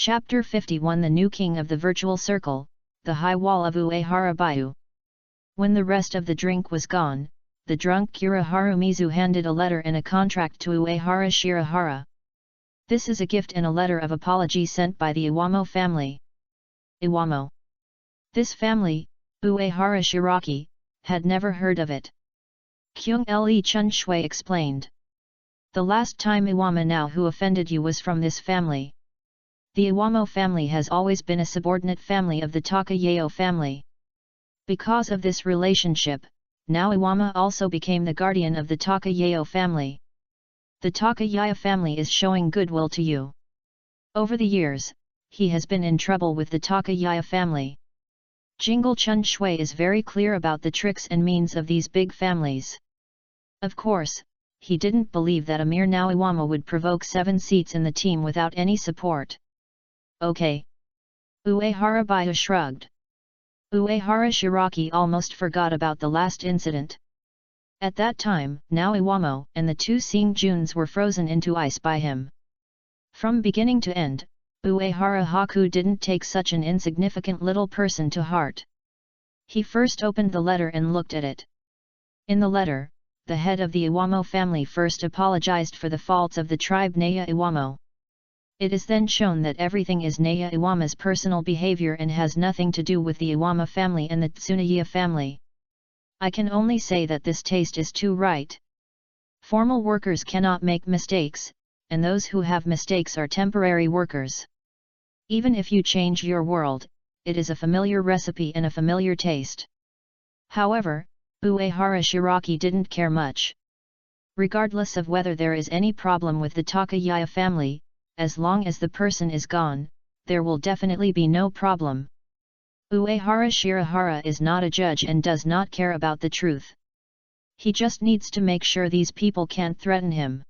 Chapter 51 The New King of the Virtual Circle, the High Wall of Uehara Baiu. When the rest of the drink was gone, the drunk Kira Harumizu handed a letter and a contract to Uehara Shirahara. This is a gift and a letter of apology sent by the Iwamo family. Iwamo. This family, Uehara Shiraki, had never heard of it. Kyung Le Chun Shui explained. The last time Iwama now who offended you was from this family. The Iwamo family has always been a subordinate family of the Takayao family. Because of this relationship, now Iwama also became the guardian of the Takayao family. The Takayaya family is showing goodwill to you. Over the years, he has been in trouble with the Takayaya family. Jingle Chun Shui is very clear about the tricks and means of these big families. Of course, he didn't believe that Amir now Iwama would provoke 7 seats in the team without any support. Okay. Uehara Baiu shrugged. Uehara Shiraki almost forgot about the last incident. At that time, now Iwamo and the 2 Sing Juns were frozen into ice by him. From beginning to end, Uehara Haku didn't take such an insignificant little person to heart. He first opened the letter and looked at it. In the letter, the head of the Iwamo family first apologized for the faults of the tribe Naya Iwamo. It is then shown that everything is Naya Iwama's personal behavior and has nothing to do with the Iwama family and the Tsunaya family. I can only say that this taste is too right. Formal workers cannot make mistakes, and those who have mistakes are temporary workers. Even if you change your world, it is a familiar recipe and a familiar taste. However, Uehara Shiraki didn't care much. Regardless of whether there is any problem with the Takayaya family, as long as the person is gone, there will definitely be no problem. Uehara Shirahara is not a judge and does not care about the truth. He just needs to make sure these people can't threaten him.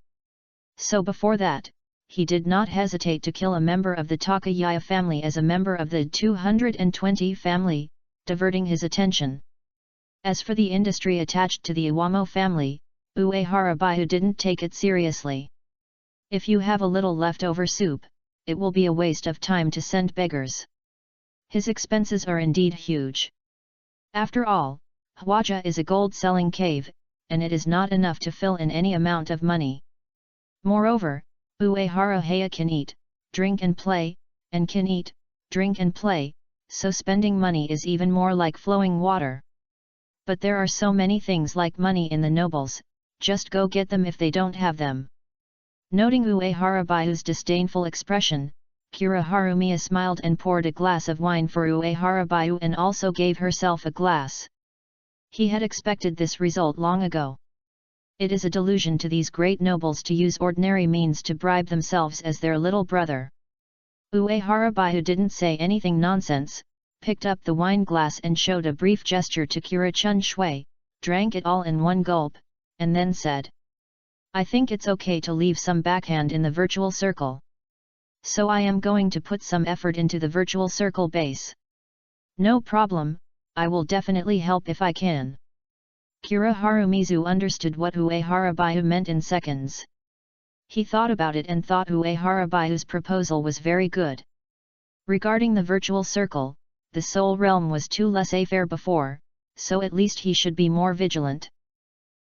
So before that, he did not hesitate to kill a member of the Takayaya family as a member of the 220 family, diverting his attention. As for the industry attached to the Iwamo family, Uehara Baiu didn't take it seriously. If you have a little leftover soup, it will be a waste of time to send beggars. His expenses are indeed huge. After all, Hwaja is a gold-selling cave, and it is not enough to fill in any amount of money. Moreover, Uehara Heya can eat, drink and play, and can eat, drink and play, so spending money is even more like flowing water. But there are so many things like money in the nobles, just go get them if they don't have them. Noting Uehara Baiu's disdainful expression, Kira Harumiya smiled and poured a glass of wine for Uehara Baiu and also gave herself a glass. He had expected this result long ago. It is a delusion to these great nobles to use ordinary means to bribe themselves as their little brother. Uehara Baiu didn't say anything nonsense, picked up the wine glass and showed a brief gesture to Kira Chun Shui, drank it all in one gulp, and then said, I think it's okay to leave some backhand in the virtual circle. So I am going to put some effort into the virtual circle base. No problem, I will definitely help if I can. Kira Harumizu understood what Uehara Baiu meant in seconds. He thought about it and thought Uehara Baiu's proposal was very good. Regarding the virtual circle, the soul realm was too laissez-faire before, so at least he should be more vigilant.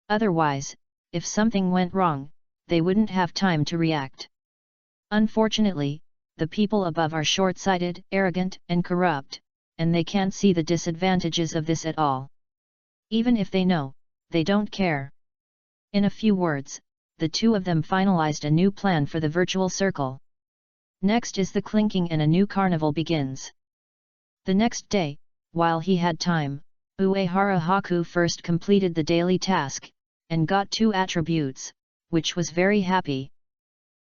Otherwise, if something went wrong, they wouldn't have time to react. Unfortunately, the people above are short-sighted, arrogant, and corrupt, and they can't see the disadvantages of this at all. Even if they know, they don't care. In a few words, the 2 of them finalized a new plan for the virtual circle. Next is the clinking and a new carnival begins. The next day, while he had time, Uehara Haku first completed the daily task, and got 2 attributes, which was very happy.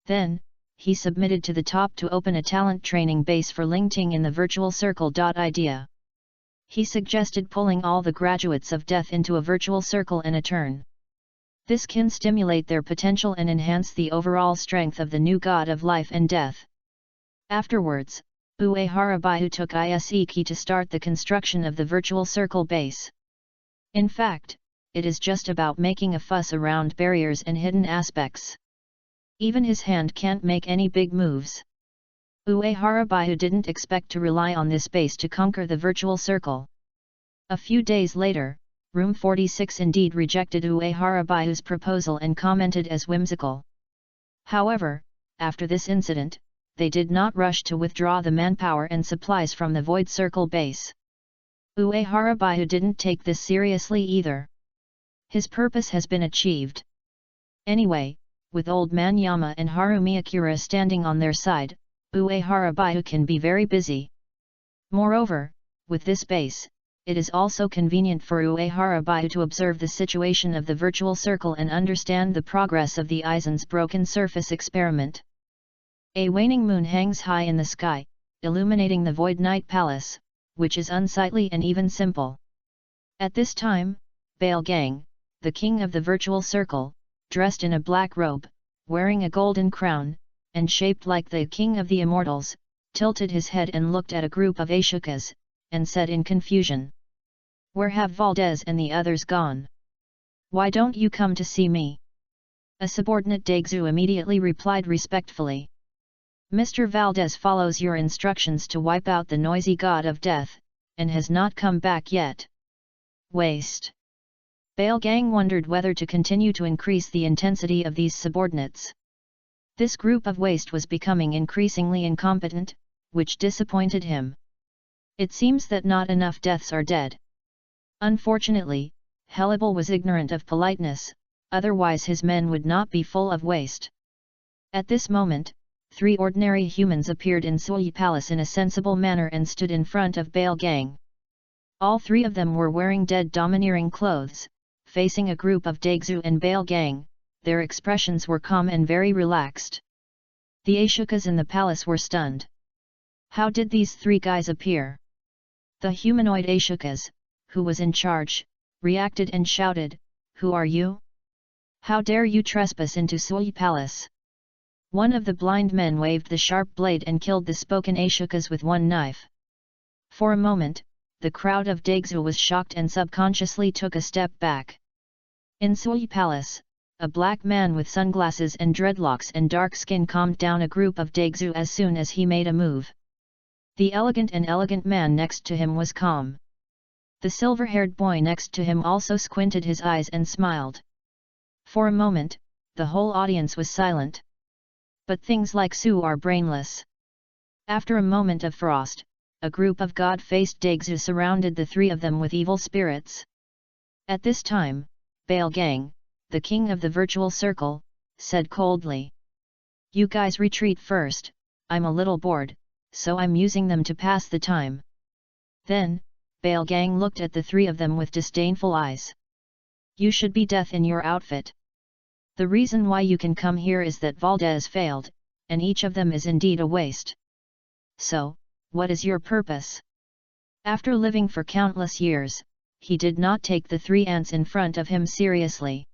Then, he submitted to the top to open a talent training base for Lingting in the virtual circle. Idea. He suggested pulling all the graduates of death into a virtual circle in a turn. This can stimulate their potential and enhance the overall strength of the new god of life and death. Afterwards, Uehara Baiu took Iseki to start the construction of the virtual circle base. In fact, it is just about making a fuss around barriers and hidden aspects. Even his hand can't make any big moves. Uehara didn't expect to rely on this base to conquer the virtual circle. A few days later, Room 46 indeed rejected Uehara proposal and commented as whimsical. However, after this incident, they did not rush to withdraw the manpower and supplies from the Void Circle base. Uehara didn't take this seriously either. His purpose has been achieved. Anyway, with Old Man Yama and Harumiyakura standing on their side, Uehara can be very busy. Moreover, with this base, it is also convenient for Uehara to observe the situation of the virtual circle and understand the progress of the Aizen's broken surface experiment. A waning moon hangs high in the sky, illuminating the Void Night Palace, which is unsightly and even simple. At this time, Baelgang, the king of the virtual circle, dressed in a black robe, wearing a golden crown, and shaped like the king of the immortals, tilted his head and looked at a group of Ashokas, and said in confusion, "Where have Valdez and the others gone? Why don't you come to see me?" A subordinate Daigzu immediately replied respectfully, "Mr. Valdez follows your instructions to wipe out the noisy god of death, and has not come back yet." Waste. Baelgang wondered whether to continue to increase the intensity of these subordinates. This group of waste was becoming increasingly incompetent, which disappointed him. It seems that not enough deaths are dead. Unfortunately, Hellable was ignorant of politeness, otherwise his men would not be full of waste. At this moment, 3 ordinary humans appeared in Sui Palace in a sensible manner and stood in front of Baelgang. All 3 of them were wearing dead domineering clothes, facing a group of Daigzu and Baelgang. Their expressions were calm and very relaxed. The Ashokas in the palace were stunned. How did these 3 guys appear? The humanoid Ashokas, who was in charge, reacted and shouted, "Who are you? How dare you trespass into Sui Palace?" One of the blind men waved the sharp blade and killed the spoken Ashokas with one knife. For a moment, the crowd of Daigzu was shocked and subconsciously took a step back. In Sui Palace, a black man with sunglasses and dreadlocks and dark skin calmed down a group of Daigzu as soon as he made a move. The elegant man next to him was calm. The silver-haired boy next to him also squinted his eyes and smiled. For a moment, the whole audience was silent. But things like Su are brainless. After a moment of frost, a group of god-faced Daigzu surrounded the 3 of them with evil spirits. At this time, Baelgang, the king of the virtual circle, said coldly, "You guys retreat first, I'm a little bored, so I'm using them to pass the time." Then, Baelgang looked at the 3 of them with disdainful eyes. "You should be death in your outfit. The reason why you can come here is that Valdez failed, and each of them is indeed a waste. So, what is your purpose?" After living for countless years, he did not take the 3 ants in front of him seriously.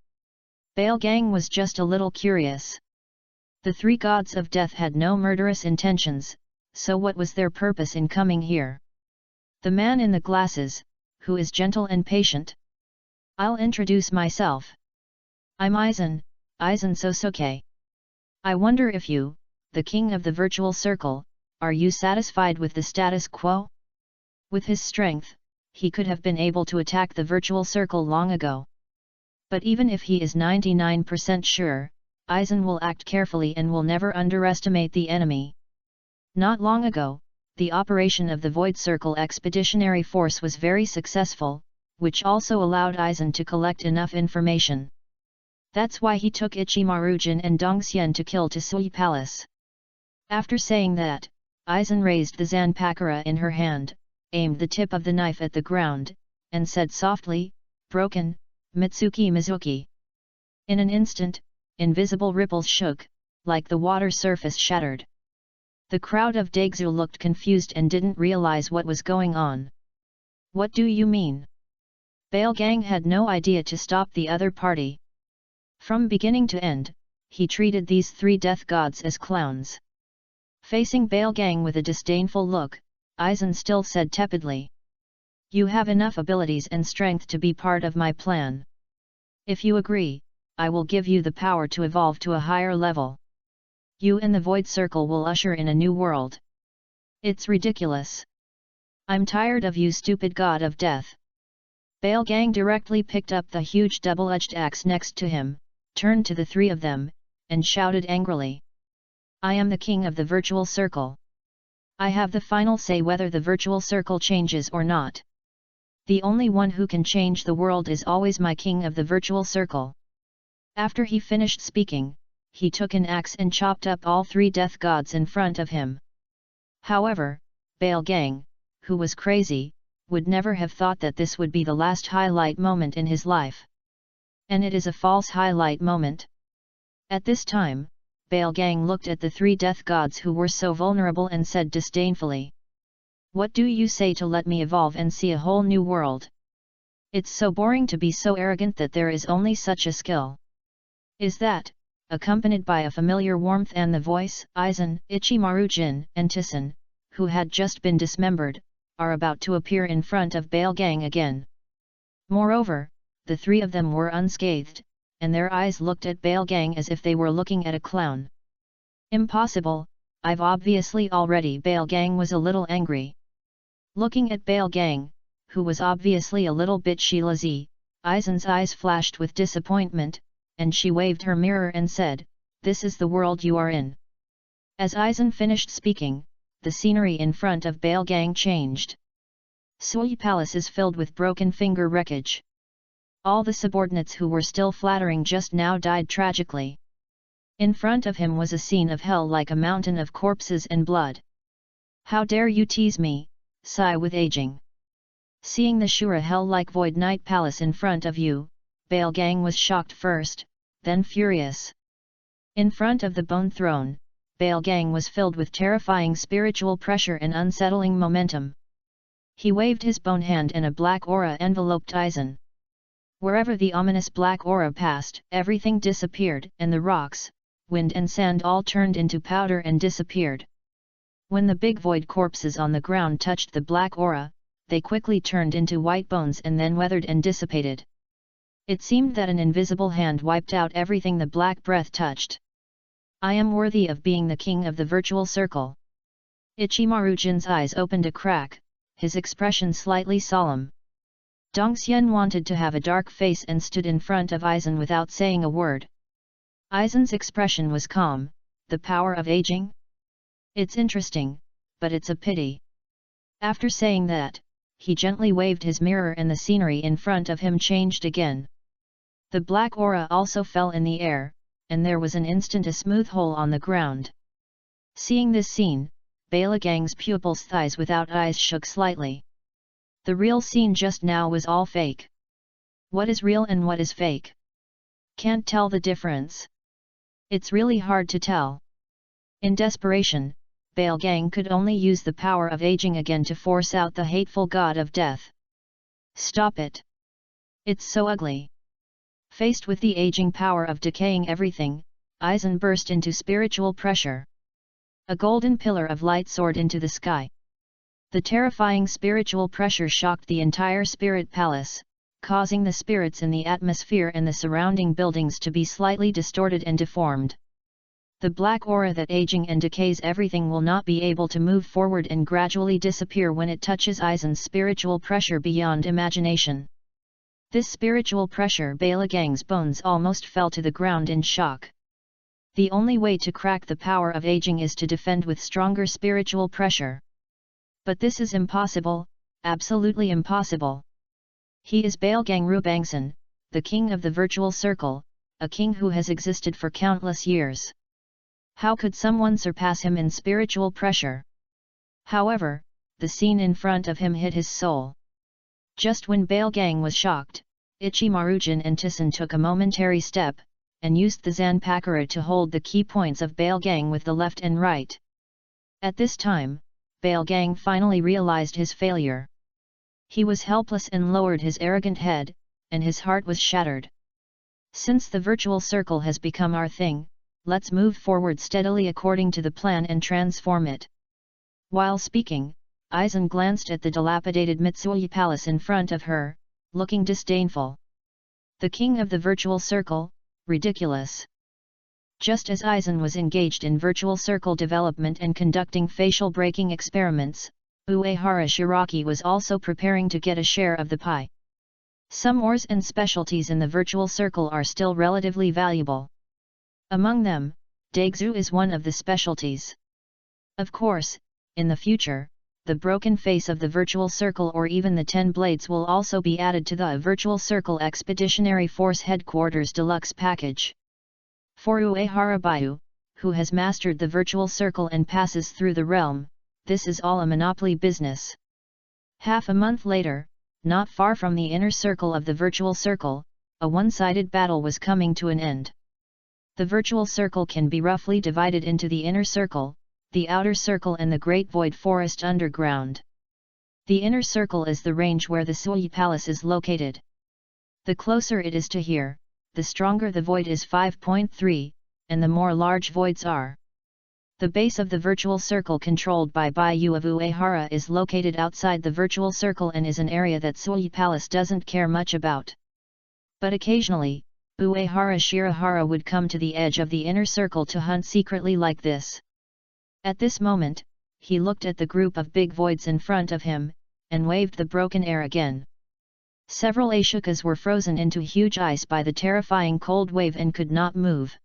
Baelgang was just a little curious. The 3 gods of death had no murderous intentions, so what was their purpose in coming here? The man in the glasses, who is gentle and patient. "I'll introduce myself. I'm Aizen Sosuke. I wonder if you, the king of the virtual circle, are you satisfied with the status quo?" With his strength, he could have been able to attack the virtual circle long ago. But even if he is 99% sure, Aizen will act carefully and will never underestimate the enemy. Not long ago, the operation of the Void Circle Expeditionary Force was very successful, which also allowed Aizen to collect enough information. That's why he took Ichimarujin and Dongxian to kill to Sui Palace. After saying that, Aizen raised the Zanpakura in her hand, aimed the tip of the knife at the ground, and said softly, "Broken, Mitsuki Mizuki." In an instant, invisible ripples shook, like the water surface shattered. The crowd of Daigzu looked confused and didn't realize what was going on. "What do you mean?" Baelgang had no idea to stop the other party. From beginning to end, he treated these 3 death gods as clowns. Facing Baelgang with a disdainful look, Aizen still said tepidly, "You have enough abilities and strength to be part of my plan. If you agree, I will give you the power to evolve to a higher level." You and the Void Circle will usher in a new world. It's ridiculous. I'm tired of you, stupid god of death. Baelgang directly picked up the huge double-edged axe next to him, turned to the three of them, and shouted angrily. I am the king of the virtual circle. I have the final say whether the virtual circle changes or not. The only one who can change the world is always my king of the virtual circle. After he finished speaking, he took an axe and chopped up all three death gods in front of him. However, Baelgang, who was crazy, would never have thought that this would be the last highlight moment in his life. And it is a false highlight moment. At this time, Baelgang looked at the three death gods who were so vulnerable and said disdainfully. What do you say to let me evolve and see a whole new world? It's so boring to be so arrogant that there is only such a skill. Is that, accompanied by a familiar warmth and the voice, Aizen, Ichimaru-jin, and Tissen, who had just been dismembered, are about to appear in front of Baelgang again. Moreover, the three of them were unscathed, and their eyes looked at Baelgang as if they were looking at a clown. Impossible, I've obviously already. Baelgang was a little angry. Looking at Baelgang, who was obviously a little bit shilazy, Aizen's eyes flashed with disappointment, and she waved her mirror and said, This is the world you are in. As Aizen finished speaking, the scenery in front of Baelgang changed. Sui Palace is filled with broken finger wreckage. All the subordinates who were still flattering just now died tragically. In front of him was a scene of hell like a mountain of corpses and blood. How dare you tease me, sigh with aging. Seeing the Shura hell-like void night palace in front of you, Baelgang was shocked first, then furious. In front of the bone throne, Baelgang was filled with terrifying spiritual pressure and unsettling momentum. He waved his bone hand and a black aura enveloped Aizen. Wherever the ominous black aura passed, everything disappeared, and the rocks, wind and sand all turned into powder and disappeared. When the big void corpses on the ground touched the black aura, they quickly turned into white bones and then weathered and dissipated. It seemed that an invisible hand wiped out everything the black breath touched. I am worthy of being the king of the virtual circle. Ichimaru-jin's eyes opened a crack, his expression slightly solemn. Dongxian wanted to have a dark face and stood in front of Aizen without saying a word. Aizen's expression was calm. The power of aging? It's interesting, but it's a pity. After saying that, he gently waved his mirror and the scenery in front of him changed again. The black aura also fell in the air, and there was an instant a smooth hole on the ground. Seeing this scene, Baelgang's pupils' thighs without eyes shook slightly. The real scene just now was all fake. What is real and what is fake? Can't tell the difference. It's really hard to tell. In desperation, Baelgang could only use the power of aging again to force out the hateful god of death. Stop it! It's so ugly. Faced with the aging power of decaying everything, Aizen burst into spiritual pressure. A golden pillar of light soared into the sky. The terrifying spiritual pressure shocked the entire spirit palace, causing the spirits in the atmosphere and the surrounding buildings to be slightly distorted and deformed. The black aura that aging and decays everything will not be able to move forward and gradually disappear when it touches Aizen's spiritual pressure beyond imagination. This spiritual pressure, Baelgang's bones almost fell to the ground in shock. The only way to crack the power of aging is to defend with stronger spiritual pressure. But this is impossible, absolutely impossible. He is Baelgang Rubangsan, the king of the virtual circle, a king who has existed for countless years. How could someone surpass him in spiritual pressure? However, the scene in front of him hit his soul. Just when Baelgang was shocked, Ichimaru-jin and Tissen took a momentary step, and used the Zanpakura to hold the key points of Baelgang with the left and right. At this time, Baelgang finally realized his failure. He was helpless and lowered his arrogant head, and his heart was shattered. Since the virtual circle has become our thing, let's move forward steadily according to the plan and transform it. While speaking, Aizen glanced at the dilapidated Mitsui palace in front of her, looking disdainful. The king of the virtual circle? Ridiculous. Just as Aizen was engaged in virtual circle development and conducting facial breaking experiments, Uehara Shiraki was also preparing to get a share of the pie. Some ores and specialties in the virtual circle are still relatively valuable. Among them, Daigzu is one of the specialties. Of course, in the future, the broken face of the virtual circle or even the 10 blades will also be added to the Virtual Circle Expeditionary Force Headquarters Deluxe package. For Uehara Baiu, who has mastered the virtual circle and passes through the realm, this is all a monopoly business. Half a month later, not far from the inner circle of the virtual circle, a one-sided battle was coming to an end. The virtual circle can be roughly divided into the inner circle, the outer circle and the Great Void Forest underground. The inner circle is the range where the Sui Palace is located. The closer it is to here, the stronger the void is 5.3, and the more large voids are. The base of the virtual circle controlled by Baiyu of Uehara is located outside the virtual circle and is an area that Sui Palace doesn't care much about. But occasionally, Uehara Shirahara would come to the edge of the inner circle to hunt secretly like this. At this moment, he looked at the group of big voids in front of him, and waved the broken air again. Several Ashokas were frozen into huge ice by the terrifying cold wave and could not move.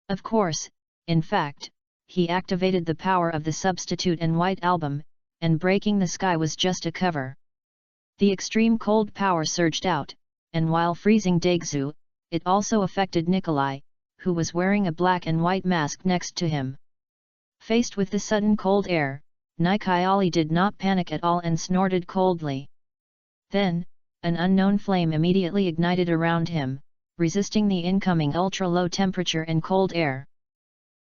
Of course, in fact, he activated the power of the substitute and white album, and breaking the sky was just a cover. The extreme cold power surged out, and while freezing Daigzu, it also affected Nikolai, who was wearing a black and white mask next to him. Faced with the sudden cold air, Nikolai did not panic at all and snorted coldly. Then, an unknown flame immediately ignited around him, resisting the incoming ultra-low temperature and cold air.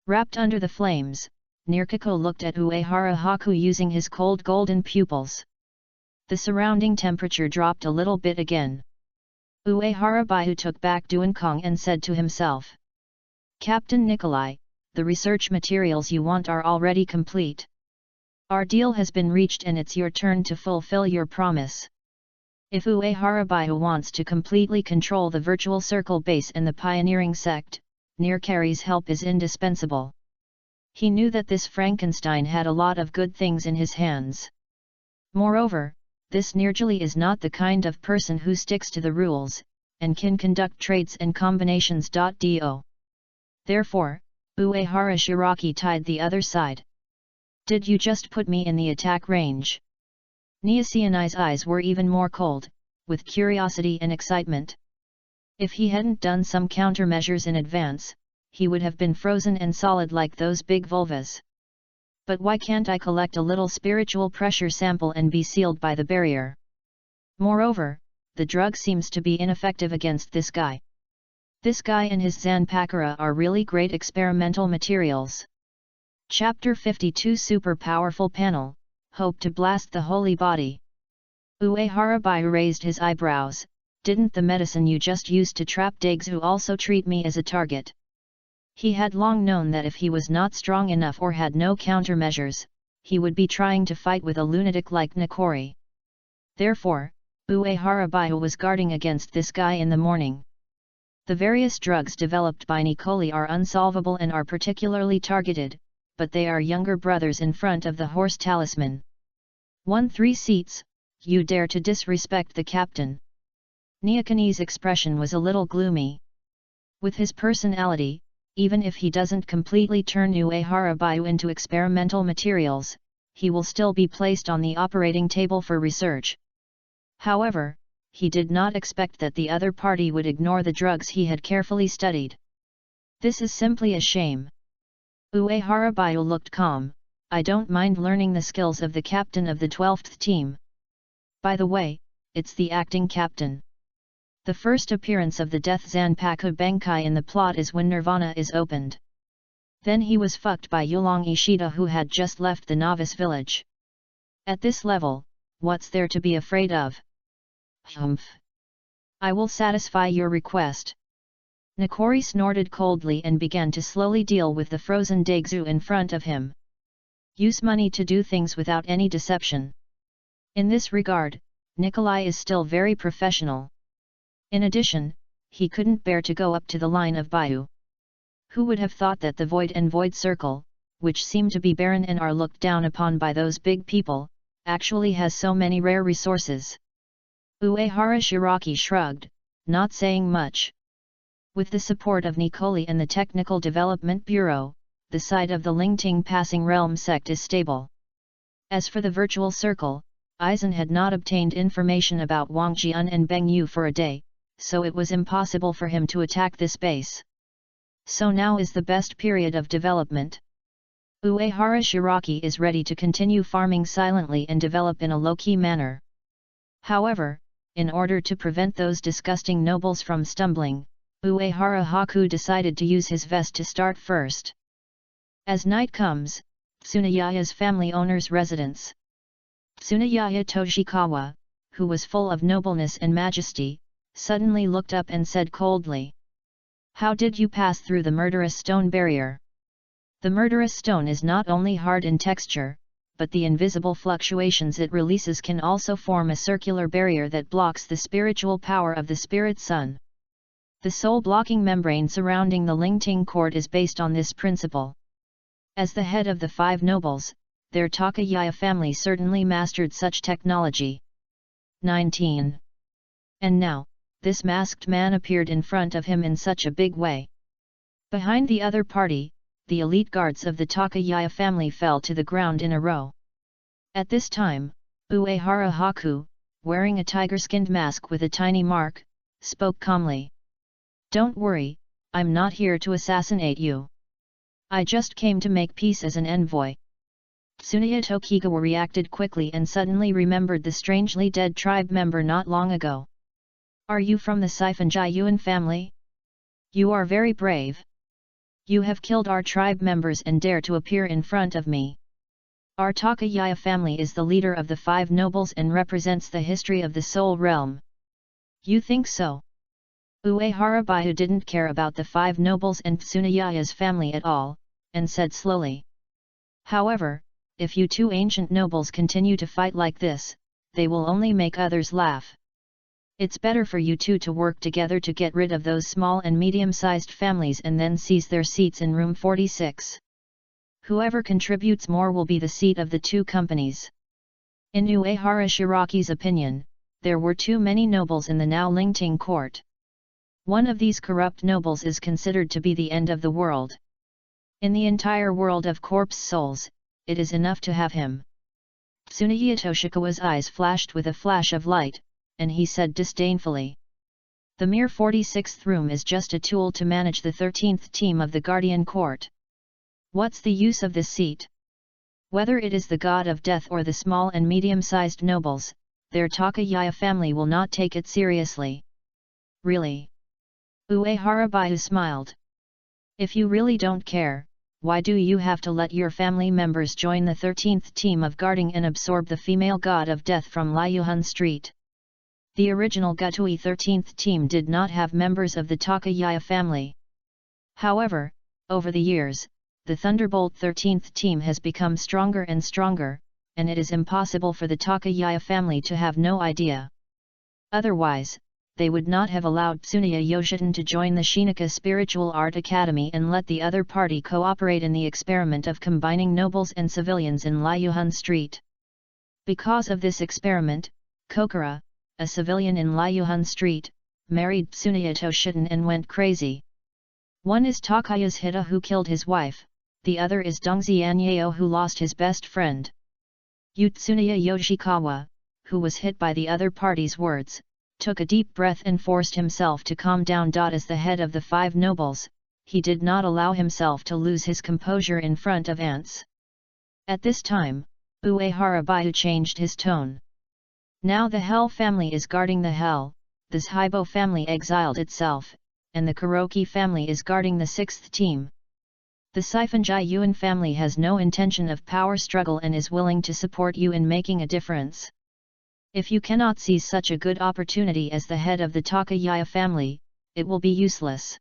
Wrapped under the flames, Nirkiko looked at Uehara Haku using his cold golden pupils. The surrounding temperature dropped a little bit again. Uehara Baiu took back Duankong and said to himself, "Captain Nikolai, the research materials you want are already complete. Our deal has been reached and it's your turn to fulfill your promise." If Uehara Baiu wants to completely control the virtual circle base and the pioneering sect, Nirkari's help is indispensable. He knew that this Frankenstein had a lot of good things in his hands. Moreover, this Nirjali is not the kind of person who sticks to the rules, and can conduct trades and combinations. Do. Therefore, Uehara Shiraki tied the other side. "Did you just put me in the attack range?" Niaciani's eyes were even more cold, with curiosity and excitement. If he hadn't done some countermeasures in advance, he would have been frozen and solid like those big vulvas. But why can't I collect a little spiritual pressure sample and be sealed by the barrier? Moreover, the drug seems to be ineffective against this guy. This guy and his Zanpakura are really great experimental materials. Chapter 52 Super Powerful Panel, Hope to Blast the Holy Body. Uehara Baiu raised his eyebrows. "Didn't the medicine you just used to trap Daigzu also treat me as a target?" He had long known that if he was not strong enough or had no countermeasures, he would be trying to fight with a lunatic like Nikori. Therefore, Uehara Baiu was guarding against this guy in the morning. The various drugs developed by Nikoli are unsolvable and are particularly targeted, but they are younger brothers in front of the horse talisman. 3 seats, you dare to disrespect the captain. Niakani's expression was a little gloomy. With his personality, even if he doesn't completely turn Uehara Baiu into experimental materials, he will still be placed on the operating table for research. However, he did not expect that the other party would ignore the drugs he had carefully studied. This is simply a shame. Uehara Baiu looked calm. "I don't mind learning the skills of the captain of the 12th team. By the way, it's the acting captain. The first appearance of the Death Zanpaku Benkai in the plot is when Nirvana is opened. Then he was fucked by Yulong Ishida who had just left the novice village. At this level, what's there to be afraid of?" "Humph. I will satisfy your request." Nikori snorted coldly and began to slowly deal with the frozen Daigzu in front of him. Use money to do things without any deception. In this regard, Nikolai is still very professional. In addition, he couldn't bear to go up to the line of Baiu. Who would have thought that the void and void circle, which seem to be barren and are looked down upon by those big people, actually has so many rare resources? Uehara Shiraki shrugged, not saying much. With the support of Nikoli and the Technical Development Bureau, the site of the Lingting Passing Realm sect is stable. As for the virtual circle, Eisen had not obtained information about Wang Jian and Beng Yu for a day, so it was impossible for him to attack this base. So now is the best period of development. Uehara Shiraki is ready to continue farming silently and develop in a low-key manner. However, in order to prevent those disgusting nobles from stumbling, Uehara Haku decided to use his vest to start first. As night comes, Tsunayaya's family owner's residence. Tsunayaya Toshikawa, who was full of nobleness and majesty, suddenly looked up and said coldly, "How did you pass through the murderous stone barrier?" The murderous stone is not only hard in texture, but the invisible fluctuations it releases can also form a circular barrier that blocks the spiritual power of the spirit sun. The soul-blocking membrane surrounding the Lingting court is based on this principle. As the head of the 5 nobles, their Takayaya family certainly mastered such technology. 19. And now, this masked man appeared in front of him in such a big way. Behind the other party, the elite guards of the Takayaya family fell to the ground in a row. At this time, Uehara Haku, wearing a tiger-skinned mask with a tiny mark, spoke calmly. "Don't worry, I'm not here to assassinate you. I just came to make peace as an envoy." Tsunaya Tokigawa reacted quickly and suddenly remembered the strangely dead tribe member not long ago. "Are you from the Sifenjai Yuan family? You are very brave. You have killed our tribe members and dare to appear in front of me. Our Takayaya family is the leader of the 5 nobles and represents the history of the Soul Realm. You think so?" Uehara Baihu didn't care about the 5 nobles and Tsunayaya's family at all, and said slowly. "However, if you 2 ancient nobles continue to fight like this, they will only make others laugh. It's better for you 2 to work together to get rid of those small and medium-sized families and then seize their seats in room 46. Whoever contributes more will be the seat of the 2 companies." In Uehara Shiraki's opinion, there were too many nobles in the now Lingting court. One of these corrupt nobles is considered to be the end of the world. In the entire world of corpse souls, it is enough to have him. Tsunaya Toshikawa's eyes flashed with a flash of light, and he said disdainfully, "The mere 46th room is just a tool to manage the 13th team of the Guardian Court. What's the use of this seat? Whether it is the god of death or the small and medium-sized nobles, their Takayaya family will not take it seriously." "Really?" Uehara Baihu smiled. "If you really don't care, why do you have to let your family members join the 13th team of guarding and absorb the female god of death from Liuhun Street?" The original Gutui 13th team did not have members of the Takayaya family. However, over the years, the Thunderbolt 13th team has become stronger and stronger, and it is impossible for the Takayaya family to have no idea. Otherwise, they would not have allowed Tsunaya Yoshitan to join the Shinaka Spiritual Art Academy and let the other party cooperate in the experiment of combining nobles and civilians in Liuhun Street. Because of this experiment, Kokura, a civilian in Liuhun Street, married Tsunaya Toshitan and went crazy. One is Takaya's Hita who killed his wife, the other is Dongzi Anyeo who lost his best friend. Tsunaya Yoshikawa, who was hit by the other party's words, took a deep breath and forced himself to calm down. As the head of the 5 nobles, he did not allow himself to lose his composure in front of ants. At this time, Uehara Baihu changed his tone. "Now the Hell family is guarding the Hell, the Shibo family exiled itself, and the Kuroki family is guarding the 6th team. The Sifenjai Yuan family has no intention of power struggle and is willing to support you in making a difference. If you cannot seize such a good opportunity as the head of the Takayaya family, it will be useless.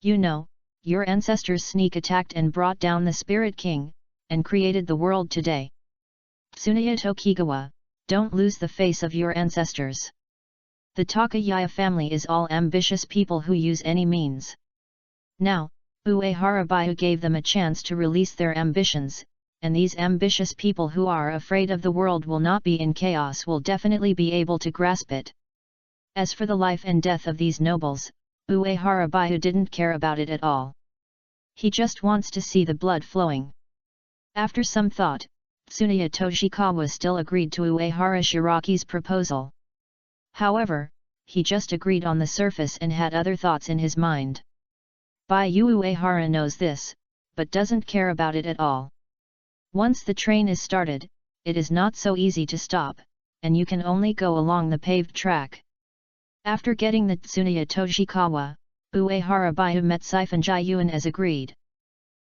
You know, your ancestors sneak attacked and brought down the Spirit King, and created the world today. Tsunaya Tokigawa, don't lose the face of your ancestors. The Takayaya family is all ambitious people who use any means. Now, Uehara gave them a chance to release their ambitions, and these ambitious people who are afraid of the world will not be in chaos will definitely be able to grasp it. As for the life and death of these nobles, Uehara didn't care about it at all. He just wants to see the blood flowing. After some thought, Tsuneya Toshikawa still agreed to Uehara Shiraki's proposal. However, he just agreed on the surface and had other thoughts in his mind. Uehara knows this, but doesn't care about it at all. Once the train is started, it is not so easy to stop, and you can only go along the paved track. After getting the Tsuneya Toshikawa, Uehara met Saifunji Yuan as agreed.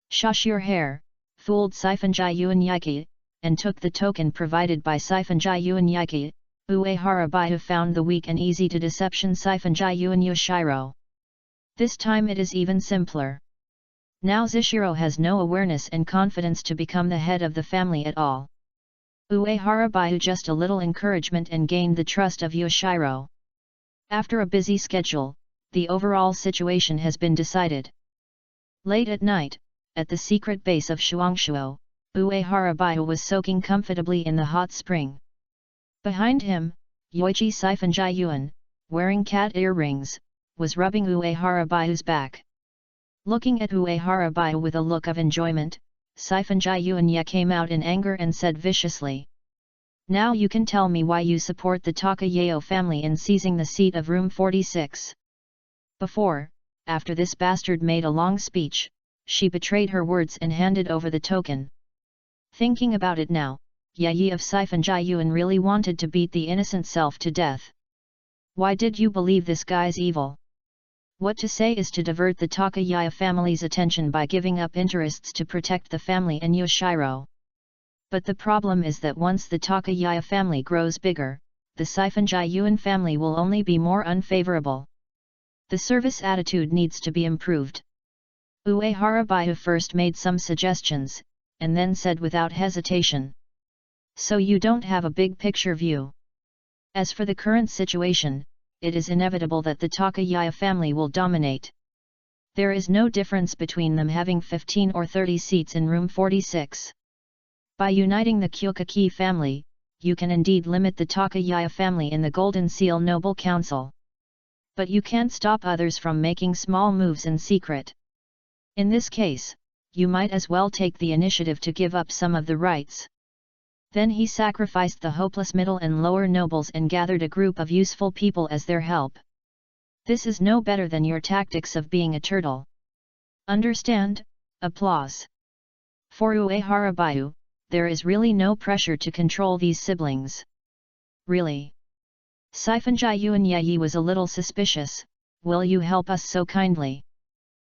Shush your hair, fooled Saifunji Yuan Yiki, and took the token provided by Saifunji Yuan Yiki. Uehara found the weak and easy to deception Saifunji Yuan Yoshiro. This time it is even simpler. Now Zishiro has no awareness and confidence to become the head of the family at all. Uehara just a little encouragement and gained the trust of Yoshiro. After a busy schedule, the overall situation has been decided. Late at night, at the secret base of Shuangshuo, Uehara was soaking comfortably in the hot spring. Behind him, Yoichi Saifunji Yuan, wearing cat earrings, was rubbing Uehara back. Looking at Uehara with a look of enjoyment, Saifunji Yuan came out in anger and said viciously, "Now you can tell me why you support the Takayao family in seizing the seat of room 46. After this bastard made a long speech, she betrayed her words and handed over the token. Thinking about it now, Yayi of Saifunji Yuan really wanted to beat the innocent self to death. Why did you believe this guy's evil? What to say is to divert the Takayaya family's attention by giving up interests to protect the family and Yoshiro. But the problem is that once the Takayaya family grows bigger, the Saifunji Yuan family will only be more unfavorable. The service attitude needs to be improved." Uehara first made some suggestions, and then said without hesitation, "So you don't have a big picture view? As for the current situation, it is inevitable that the Takayaya family will dominate. There is no difference between them having 15 or 30 seats in room 46. By uniting the Kyokaki family, you can indeed limit the Takayaya family in the Golden Seal Noble Council. But you can't stop others from making small moves in secret. In this case, you might as well take the initiative to give up some of the rights." Then he sacrificed the hopeless middle and lower nobles and gathered a group of useful people as their help. This is no better than your tactics of being a turtle. Understand? Applause. For Uehara, there is really no pressure to control these siblings. Really? Saifunji Yuan Yayi was a little suspicious. Will you help us so kindly?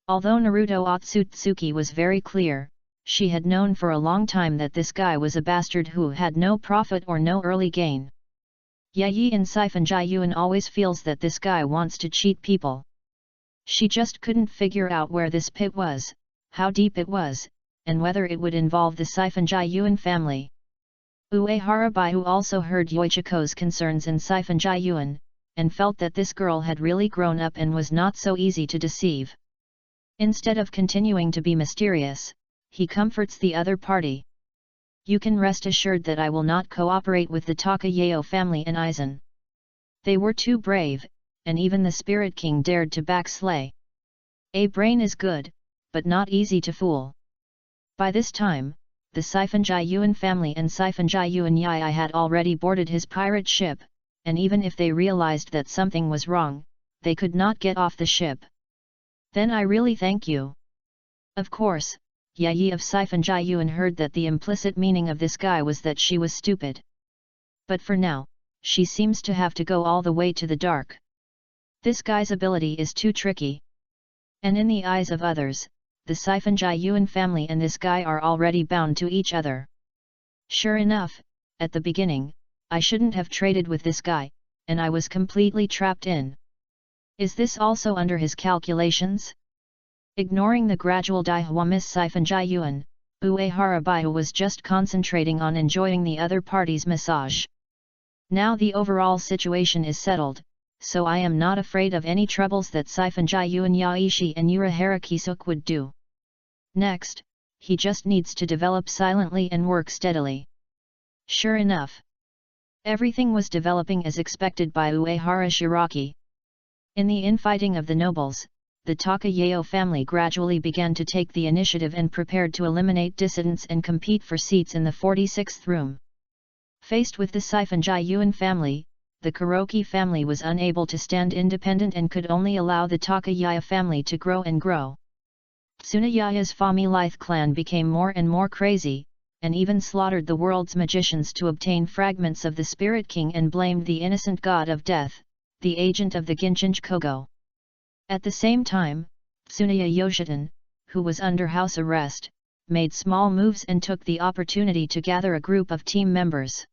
Although Naruto Otsutsuki was very clear, she had known for a long time that this guy was a bastard who had no profit or no early gain. Yayi in Saifunji Yuan always feels that this guy wants to cheat people. She just couldn't figure out where this pit was, how deep it was, and whether it would involve the Saifunji Yuan family. Uehara also heard Yoichiko's concerns in Saifunji Yuan, and felt that this girl had really grown up and was not so easy to deceive. Instead of continuing to be mysterious, he comforts the other party. "You can rest assured that I will not cooperate with the Takayao family and Aizen. They were too brave, and even the Spirit King dared to backslay. A brain is good, but not easy to fool." By this time, the Saifunji Yuan family and Saifunji Yuan Yai had already boarded his pirate ship, and even if they realized that something was wrong, they could not get off the ship. "Then I really thank you." Of course, Yayi of Saifunji Yuan heard that the implicit meaning of this guy was that she was stupid. But for now, she seems to have to go all the way to the dark. This guy's ability is too tricky. And in the eyes of others, the Saifunji Yuan family and this guy are already bound to each other. Sure enough, at the beginning, I shouldn't have traded with this guy, and I was completely trapped in. Is this also under his calculations? Ignoring the gradual Daihuamis Saifunji Yuan, Uehara was just concentrating on enjoying the other party's massage. Now the overall situation is settled, so I am not afraid of any troubles that Saifanjai Yuan Yaishi and Urahara Kisuk would do. Next, he just needs to develop silently and work steadily. Sure enough, everything was developing as expected by Uehara Shiraki. In the infighting of the nobles, the Takayao family gradually began to take the initiative and prepared to eliminate dissidents and compete for seats in the 46th room. Faced with the Saifanjai Yuan family, the Kuroki family was unable to stand independent and could only allow the Takayaya family to grow and grow. Tsunayaya's Familith clan became more and more crazy, and even slaughtered the world's magicians to obtain fragments of the Spirit King and blamed the innocent god of death, the agent of the Ginchinj Kogo. At the same time, Tsunaya Yoshitan, who was under house arrest, made small moves and took the opportunity to gather a group of team members.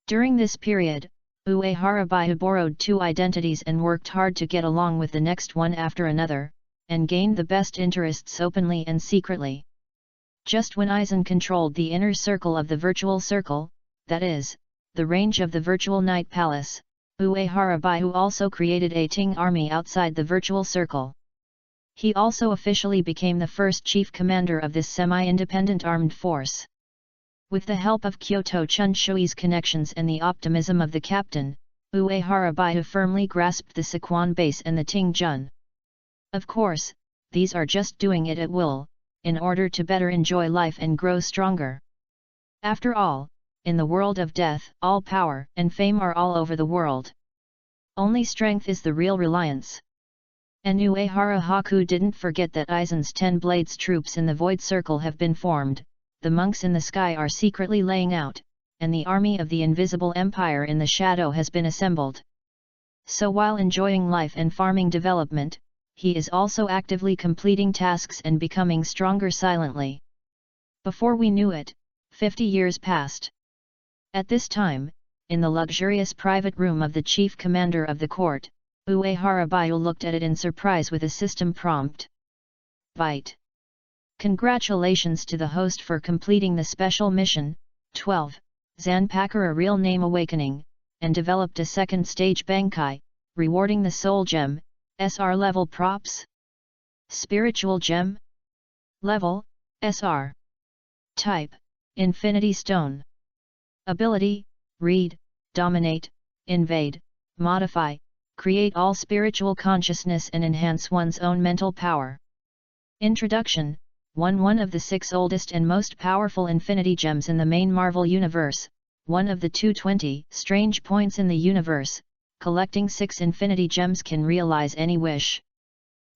During this period, Uehara Baihu borrowed 2 identities and worked hard to get along with the next one after another, and gained the best interests openly and secretly. Just when Aizen controlled the inner circle of the virtual circle, that is, the range of the virtual night palace, Uehara Baihu also created a Ting army outside the virtual circle. He also officially became the first chief commander of this semi-independent armed force. With the help of Kyoto Chunshui's connections and the optimism of the captain, Uehara Baihu firmly grasped the Sequan base and the Ting Jun. Of course, these are just doing it at will, in order to better enjoy life and grow stronger. After all, in the world of death, all power and fame are all over the world. Only strength is the real reliance. And Uehara Haku didn't forget that Aizen's 10 Blades troops in the Void Circle have been formed, the monks in the sky are secretly laying out, and the army of the Invisible Empire in the shadow has been assembled. So while enjoying life and farming development, he is also actively completing tasks and becoming stronger silently. Before we knew it, 50 years passed. At this time, in the luxurious private room of the chief commander of the court, Uehara Baihu looked at it in surprise with a system prompt. Byte. Congratulations to the host for completing the special mission, 12, Zanpakura Real Name Awakening, and developed a second stage Bankai, rewarding the Soul Gem, SR level props. Spiritual Gem. Level, SR. Type, Infinity Stone. Ability, Read, Dominate, Invade, Modify, Create all spiritual consciousness and enhance one's own mental power. Introduction. One of the 6 oldest and most powerful Infinity Gems in the main Marvel Universe, one of the 220 strange points in the universe. Collecting 6 Infinity Gems can realize any wish.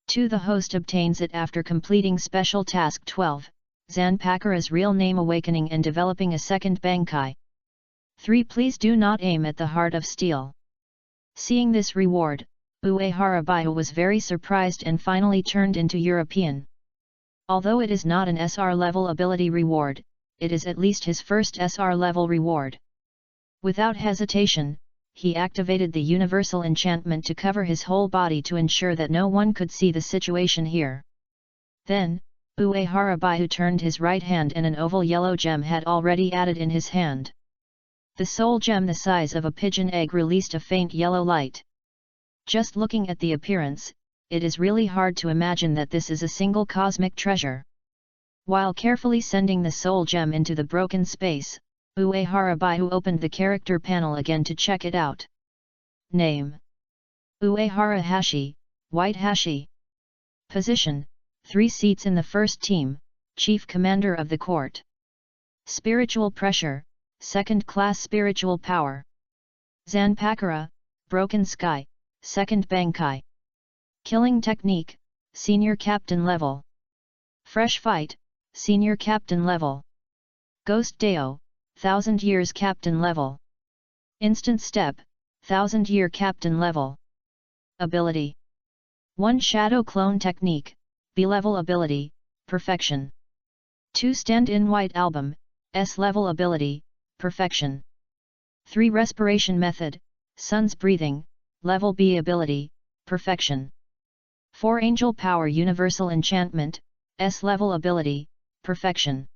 2. The host obtains it after completing Special Task 12, Zanpakura's Real Name Awakening and developing a second Bankai. 3. Please do not aim at the Heart of Steel. Seeing this reward, Uehara Baihu was very surprised and finally turned into European. Although it is not an SR level ability reward, it is at least his first SR level reward. Without hesitation, he activated the universal enchantment to cover his whole body to ensure that no one could see the situation here. Then, Uehara Baihu turned his right hand and an oval yellow gem had already added in his hand. The soul gem the size of a pigeon egg released a faint yellow light. Just looking at the appearance, it is really hard to imagine that this is a single cosmic treasure. While carefully sending the soul gem into the broken space, Uehara Baihu opened the character panel again to check it out. Name: Uehara Hashi, White Hashi. Position: 3 seats in the first team, Chief Commander of the Court. Spiritual Pressure, 2nd Class Spiritual Power. Zanpakura, Broken Sky, 2nd Bankai. Killing Technique, Senior Captain Level. Fresh Fight, Senior Captain Level. Ghost Deo, 1000 Years Captain Level. Instant Step, 1000 Year Captain Level. Ability: 1 Shadow Clone Technique, B-Level Ability, Perfection. 2 Stand-in White Album, S-Level Ability, Perfection. 3 Respiration Method, Sun's Breathing, Level B Ability, Perfection. 4 Angel Power Universal Enchantment, S-Level Ability, Perfection.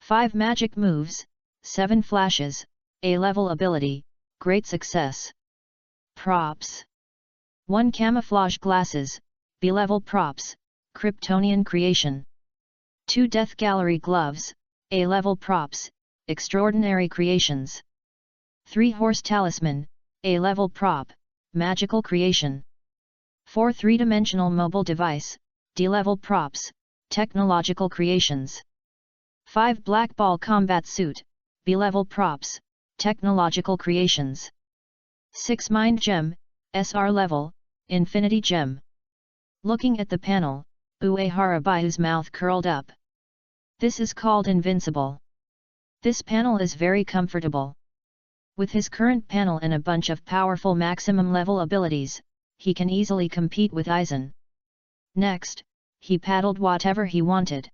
5 Magic Moves, 7 Flashes, A-Level Ability, Great Success. Props. 1 camouflage glasses, B-level props, Kryptonian creation. 2 death gallery gloves, A-level props, extraordinary creations. 3 horse talisman, A-level prop, magical creation. 4 three-dimensional mobile device, D-level props, technological creations. 5 black ball combat suit, B-level props, technological creations. 6 mind gem, SR level, infinity gem. Looking at the panel, Ueharabayu's mouth curled up. This is called Invincible. This panel is very comfortable. With his current panel and a bunch of powerful maximum level abilities, he can easily compete with Aizen. Next, he paddled whatever he wanted.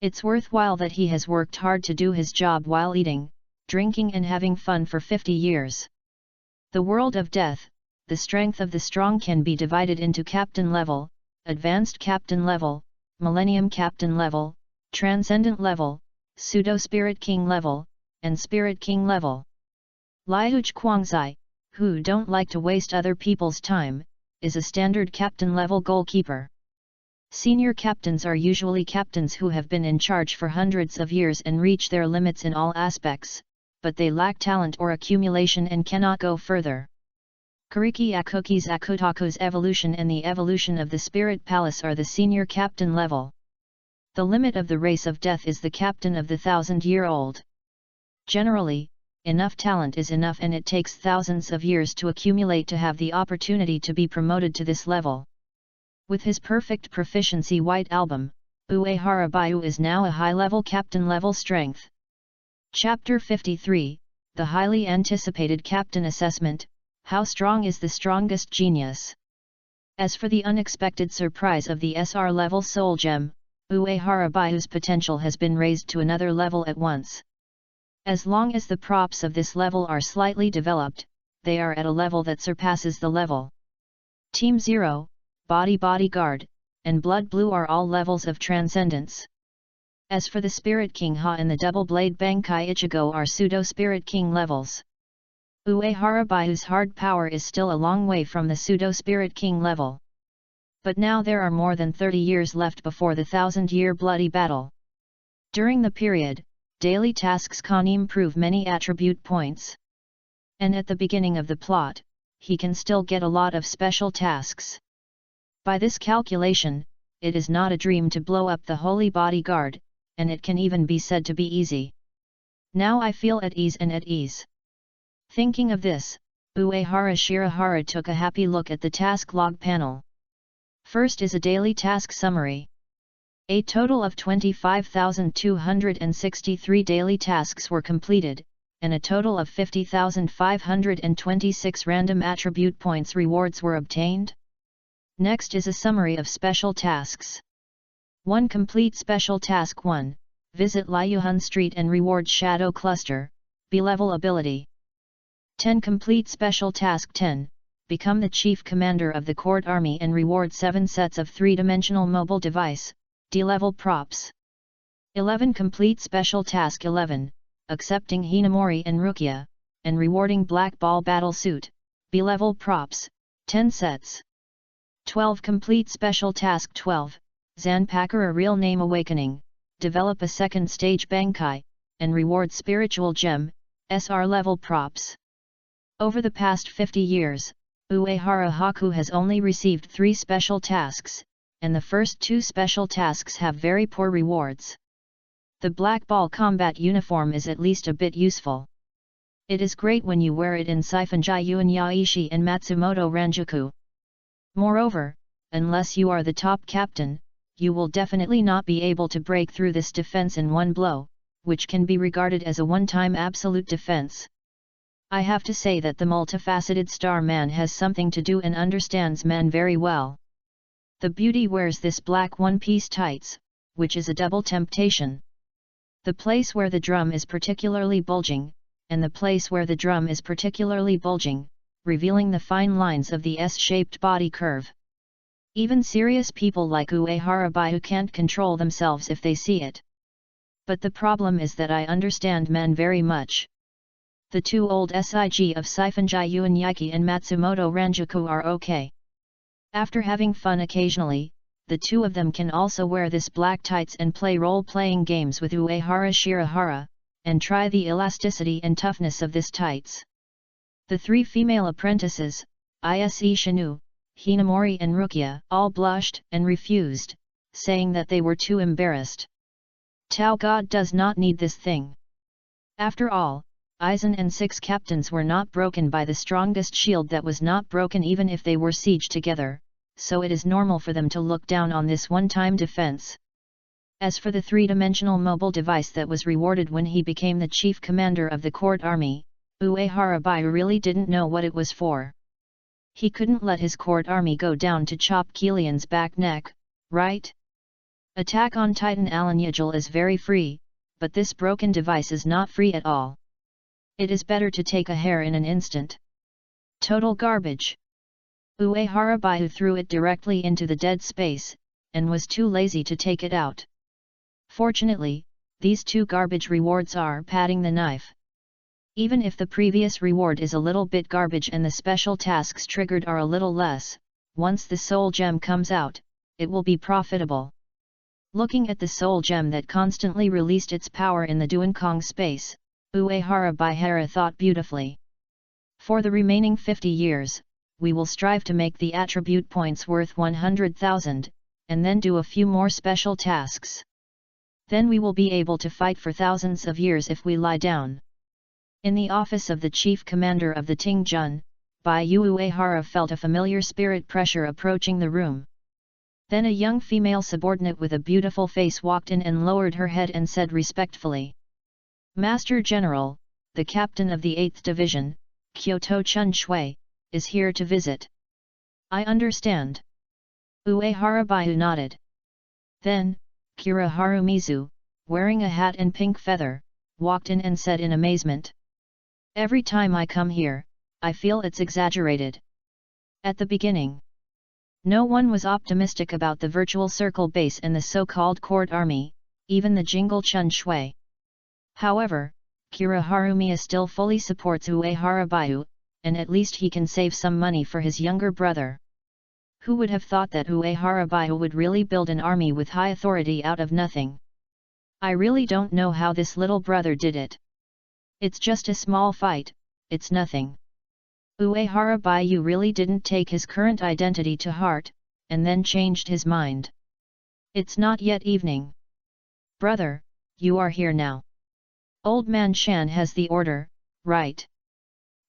It's worthwhile that he has worked hard to do his job while eating, drinking and having fun for 50 years. The world of death, the strength of the strong can be divided into captain level, advanced captain level, millennium captain level, transcendent level, pseudo-spirit king level, and spirit king level. Liuch Kuangzai, who don't like to waste other people's time, is a standard captain level goalkeeper. Senior captains are usually captains who have been in charge for hundreds of years and reach their limits in all aspects, but they lack talent or accumulation and cannot go further. Kariki Akuki's Akutaku's evolution and the evolution of the Spirit Palace are the senior captain level. The limit of the race of death is the captain of the 1,000-year-old. Generally, enough talent is enough and it takes thousands of years to accumulate to have the opportunity to be promoted to this level. With his perfect proficiency White Album, Ueharabayu is now a high-level captain level strength. Chapter 53, The Highly Anticipated Captain Assessment, How Strong is the Strongest Genius? As for the unexpected surprise of the SR level Soul Gem, Ueharabayu's potential has been raised to another level at once. As long as the props of this level are slightly developed, they are at a level that surpasses the level. Team 0, Body Bodyguard, and Blood Blue are all levels of transcendence. As for the Spirit King Ha and the Double Blade Bankai Ichigo are pseudo-Spirit King levels. Ueharabayu's hard power is still a long way from the pseudo-Spirit King level. But now there are more than 30 years left before the 1,000-year bloody battle. During the period, daily tasks can improve many attribute points. And at the beginning of the plot, he can still get a lot of special tasks. By this calculation, it is not a dream to blow up the Holy Bodyguard, and it can even be said to be easy. Now I feel at ease and at ease. Thinking of this, Uehara Shirahara took a happy look at the task log panel. First is a daily task summary. A total of 25,263 daily tasks were completed, and a total of 50,526 random attribute points rewards were obtained. Next is a summary of special tasks. 1. Complete special task 1, visit Liuhun Street and reward Shadow Cluster, B-level ability. 10. Complete special task 10, become the chief commander of the court army and reward 7 sets of 3-dimensional mobile device, D-level props. 11. Complete special task 11, accepting Hinamori and Rukia, and rewarding Black Ball Battle Suit, B-level props, 10 sets. 12. Complete special task 12, Zanpakura Real Name Awakening, develop a second stage Bankai, and reward Spiritual Gem, SR level props. Over the past 50 years, Uehara Haku has only received 3 special tasks, and the first 2 special tasks have very poor rewards. The Black Ball combat uniform is at least a bit useful. It is great when you wear it in Saifanjai Yuan Yaishi and Matsumoto Ranjuku. Moreover, unless you are the top captain, you will definitely not be able to break through this defense in one blow, which can be regarded as a one-time absolute defense. I have to say that the multifaceted Star Man has something to do and understands man very well. The beauty wears this black one-piece tights, which is a double temptation. The place where the drum is particularly bulging, and the place where the drum is particularly bulging, revealing the fine lines of the S-shaped body curve. Even serious people like Ueharabayu can't control themselves if they see it. But the problem is that I understand men very much. The 2 old SIG of Saifanjai Yuan Yaiki and Matsumoto Ranjuku are okay. After having fun occasionally, the two of them can also wear this black tights and play role-playing games with Uehara Shirahara, and try the elasticity and toughness of this tights. The three female apprentices, Ise Shinu, Hinamori and Rukia, all blushed and refused, saying that they were too embarrassed. Tao God does not need this thing. After all, Aizen and 6 captains were not broken by the strongest shield that was not broken even if they were sieged together, so it is normal for them to look down on this one-time defense. As for the three-dimensional mobile device that was rewarded when he became the chief commander of the court army, Uehara Baiu really didn't know what it was for. He couldn't let his court army go down to chop Kilian's back neck, right? Attack on Titan Alanyagel is very free, but this broken device is not free at all. It is better to take a hair in an instant. Total garbage. Uehara Baiu threw it directly into the dead space, and was too lazy to take it out. Fortunately, these two garbage rewards are padding the knife. Even if the previous reward is a little bit garbage and the special tasks triggered are a little less, once the soul gem comes out, it will be profitable. Looking at the soul gem that constantly released its power in the Duankong space, Uehara Baiu thought beautifully. For the remaining 50 years, we will strive to make the attribute points worth 100,000, and then do a few more special tasks. Then we will be able to fight for thousands of years if we lie down. In the office of the chief commander of the Tingjun, Baiu Uehara felt a familiar spirit pressure approaching the room. Then a young female subordinate with a beautiful face walked in and lowered her head and said respectfully, "Master General, the captain of the 8th Division, Kyoto Chun Shui, is here to visit." "I understand." Uehara Baiu nodded. Then, Kira Harumizu, wearing a hat and pink feather, walked in and said in amazement, "Every time I come here, I feel it's exaggerated." At the beginning, no one was optimistic about the virtual circle base and the so-called court army, even the Jingle Chun Shui. However, Kira Harumiya still fully supports Uehara Baiu, and at least he can save some money for his younger brother. Who would have thought that Uehara Baiu would really build an army with high authority out of nothing? I really don't know how this little brother did it. It's just a small fight, it's nothing. Uehara Baiu really didn't take his current identity to heart, and then changed his mind. It's not yet evening. "Brother, you are here now. Old Man Shan has the order, right?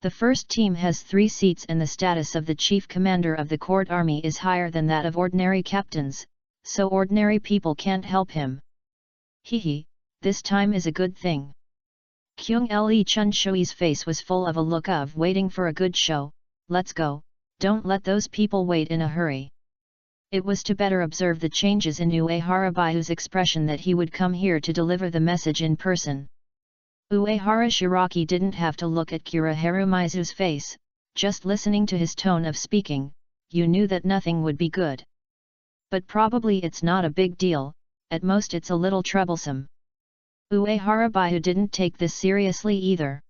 The first team has 3 seats and the status of the chief commander of the court army is higher than that of ordinary captains, so ordinary people can't help him. Hehe, this time is a good thing." Kyung Le Chun Shui's face was full of a look of waiting for a good show. "Let's go, don't let those people wait in a hurry." It was to better observe the changes in Uehara Baiu's expression that he would come here to deliver the message in person. Uehara Shiraki didn't have to look at Kira Harumizu's face, just listening to his tone of speaking, you knew that nothing would be good. But probably it's not a big deal, at most it's a little troublesome. Uehara Baiu didn't take this seriously either.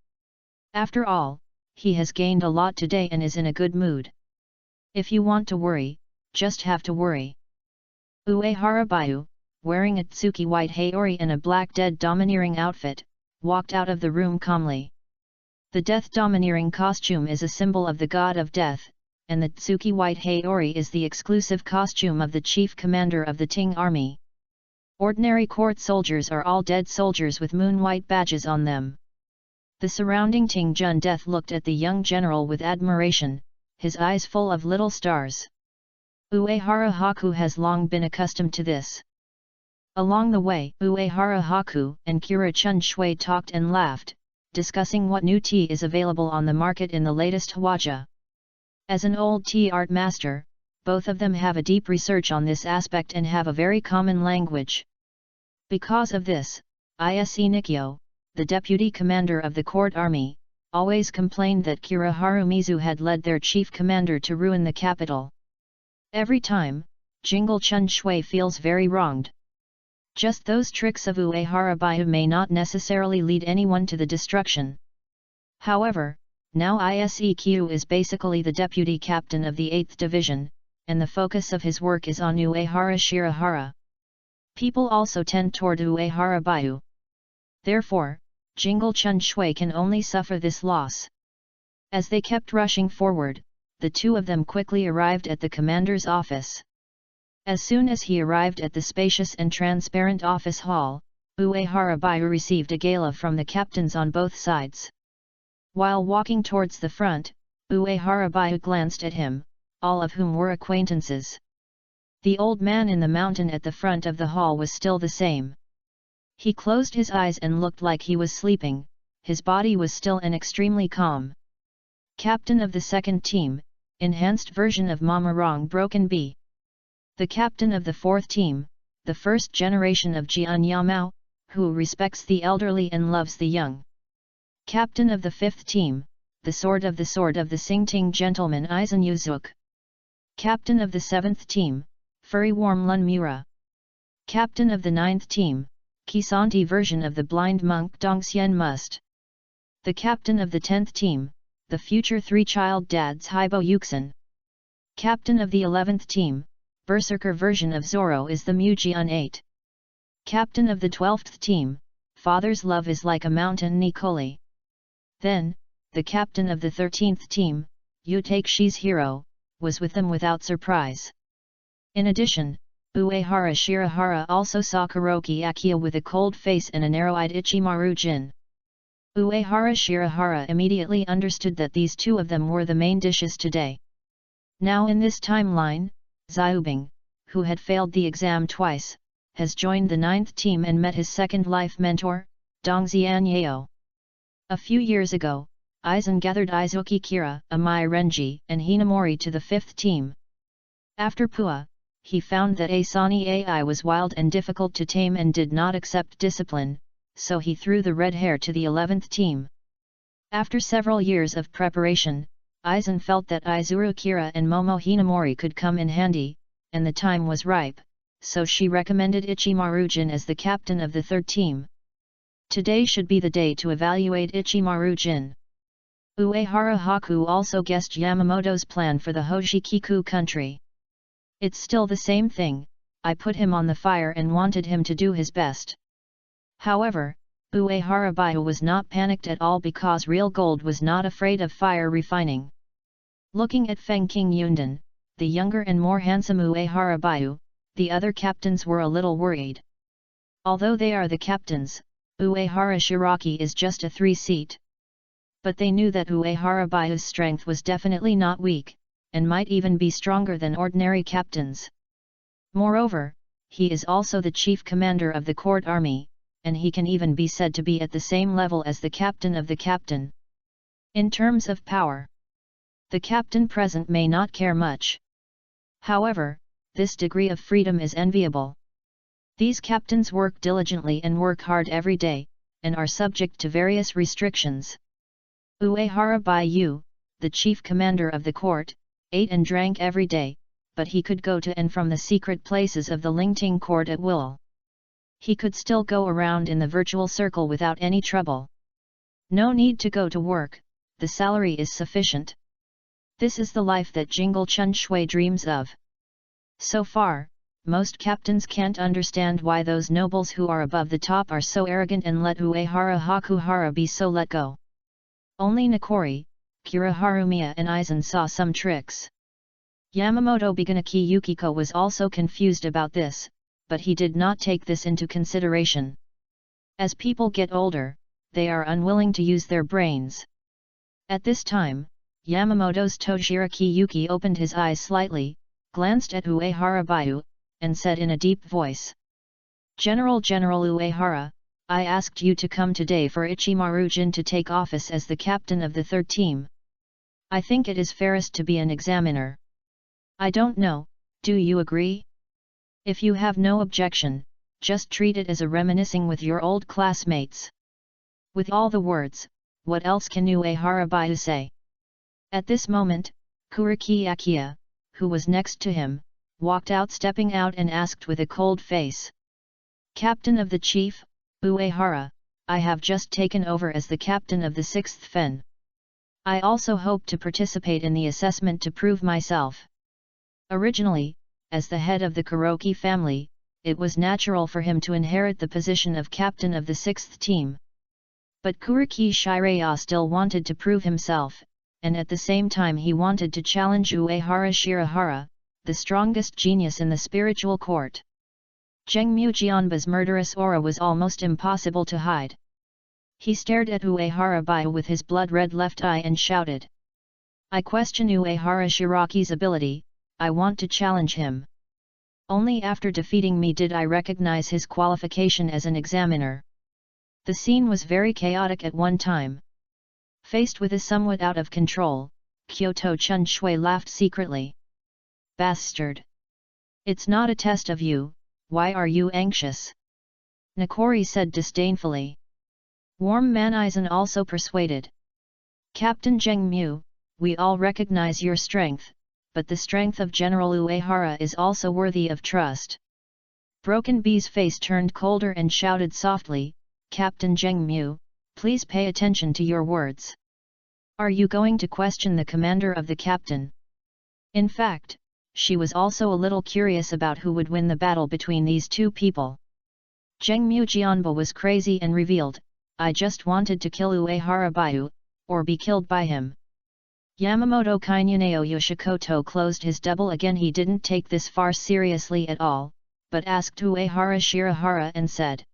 After all, he has gained a lot today and is in a good mood. If you want to worry, just have to worry. Uehara Baiu, wearing a Tsuki white haori and a black dead domineering outfit, walked out of the room calmly. The death domineering costume is a symbol of the god of death, and the Tsuki white haori is the exclusive costume of the chief commander of the Ting army. Ordinary court soldiers are all dead soldiers with moon-white badges on them. The surrounding Tingjun death looked at the young general with admiration, his eyes full of little stars. Uehara Haku has long been accustomed to this. Along the way, Uehara Haku and Kira Chun Shui talked and laughed, discussing what new tea is available on the market in the latest Hwaja. As an old tea art master, both of them have a deep research on this aspect and have a very common language. Because of this, Ise Nikyo, the deputy commander of the court army, always complained that Kira Harumizu had led their chief commander to ruin the capital. Every time, Jingle Chun Shui feels very wronged. Just those tricks of Uehara Baiu may not necessarily lead anyone to the destruction. However, now Iseq is basically the deputy captain of the 8th Division, and the focus of his work is on Uehara Shirahara. People also tend toward Uehara Baiu. Therefore, Jingle Chun Shui can only suffer this loss. As they kept rushing forward, the two of them quickly arrived at the commander's office. As soon as he arrived at the spacious and transparent office hall, Uehara Baiu received a gala from the captains on both sides. While walking towards the front, Uehara Baiu glanced at him, all of whom were acquaintances. The old man in the mountain at the front of the hall was still the same. He closed his eyes and looked like he was sleeping, his body was still and extremely calm. Captain of the second team, enhanced version of Mamarong Broken B. The captain of the fourth team, the first generation of Jian Yamao, who respects the elderly and loves the young. Captain of the fifth team, the sword of the Singting gentleman Aizen Yuzuk. Captain of the seventh team, Furry Warm Lun Mura. Captain of the ninth team, Kisanti version of the blind monk Dongxian Must. The captain of the 10th team, the future three-child dad's Haibo Yuxin. Captain of the 11th team, Berserker version of Zoro is the Mujian 8. Captain of the 12th team, Father's love is like a mountain Nikoli. Then, the captain of the 13th team, Utake's hero, was with them without surprise. In addition, Uehara Shirahara also saw Kuroki Akiya with a cold face and a narrow-eyed Ichimaru Jin. Uehara Shirahara immediately understood that these two of them were the main dishes today. Now in this timeline, Xiaobing, who had failed the exam twice, has joined the 9th team and met his second life mentor, Dongxian Yao. A few years ago, Aizen gathered Izuki Kira, Amai Renji and Hinamori to the 5th team. After Pua, he found that Asani Ai was wild and difficult to tame and did not accept discipline, so he threw the red hair to the 11th team. After several years of preparation, Aizen felt that Izuru Kira and Momo Hinamori could come in handy, and the time was ripe, so she recommended Ichimaru Jin as the captain of the 3rd team. Today should be the day to evaluate Ichimaru Jin. Uehara Haku also guessed Yamamoto's plan for the Hojikiku country. It's still the same thing, I put him on the fire and wanted him to do his best. However, Uehara Baiu was not panicked at all because real gold was not afraid of fire refining. Looking at Feng King Yundan, the younger and more handsome Uehara Baiu, the other captains were a little worried. Although they are the captains, Uehara Shiraki is just a 3-seat. But they knew that Uehara Baiu's strength was definitely not weak, and might even be stronger than ordinary captains. Moreover, he is also the chief commander of the court army, and he can even be said to be at the same level as the captain of the captain. In terms of power, the captain present may not care much. However, this degree of freedom is enviable. These captains work diligently and work hard every day, and are subject to various restrictions. Uehara Baiu, the chief commander of the court, ate and drank every day, but he could go to and from the secret places of the Lingting court at will. He could still go around in the virtual circle without any trouble. No need to go to work, the salary is sufficient. This is the life that Jingle Chun Shui dreams of. So far, most captains can't understand why those nobles who are above the top are so arrogant and let Uehara Hakuhara be so let go. Only Nakori, Kira Harumiya and Aizen saw some tricks. Yamamoto Biganaki Yukiko was also confused about this, but he did not take this into consideration. As people get older, they are unwilling to use their brains. At this time, Yamamoto's Tojiraki Yuki opened his eyes slightly, glanced at Uehara Baiu, and said in a deep voice, General Uehara, I asked you to come today for Ichimaru Jin to take office as the captain of the 3rd team. I think it is fairest to be an examiner. I don't know, do you agree? If you have no objection, just treat it as a reminiscing with your old classmates. With all the words, what else can Uehara Baiu say? At this moment, Kuroki Akiya, who was next to him, walked out stepping out and asked with a cold face. Captain of the chief, Uehara, I have just taken over as the captain of the 6th Fen. I also hope to participate in the assessment to prove myself. Originally, as the head of the Kuroki family, it was natural for him to inherit the position of captain of the 6th team. But Kuroki Shiraya still wanted to prove himself, and at the same time he wanted to challenge Uehara Shirahara, the strongest genius in the spiritual court. Zhengmu Jianba's murderous aura was almost impossible to hide. He stared at Uehara Baiyu with his blood-red left eye and shouted. I question Uehara Shiraki's ability, I want to challenge him. Only after defeating me did I recognize his qualification as an examiner. The scene was very chaotic at one time. Faced with a somewhat out of control, Kyoto Chun Shui laughed secretly. Bastard! It's not a test of you, why are you anxious? Nakori said disdainfully. Warm Manizan also persuaded. Captain Zheng Mu, we all recognize your strength, but the strength of General Uehara is also worthy of trust. Broken Bee's face turned colder and shouted softly, Captain Zheng Mu, please pay attention to your words. Are you going to question the commander of the captain? In fact, she was also a little curious about who would win the battle between these two people. Zhengmu Jianba was crazy and revealed, I just wanted to kill Uehara Baiyu, or be killed by him. Yamamoto Kainuneo Yoshikoto closed his double again. He didn't take this farce seriously at all, but asked Uehara Shirahara and said.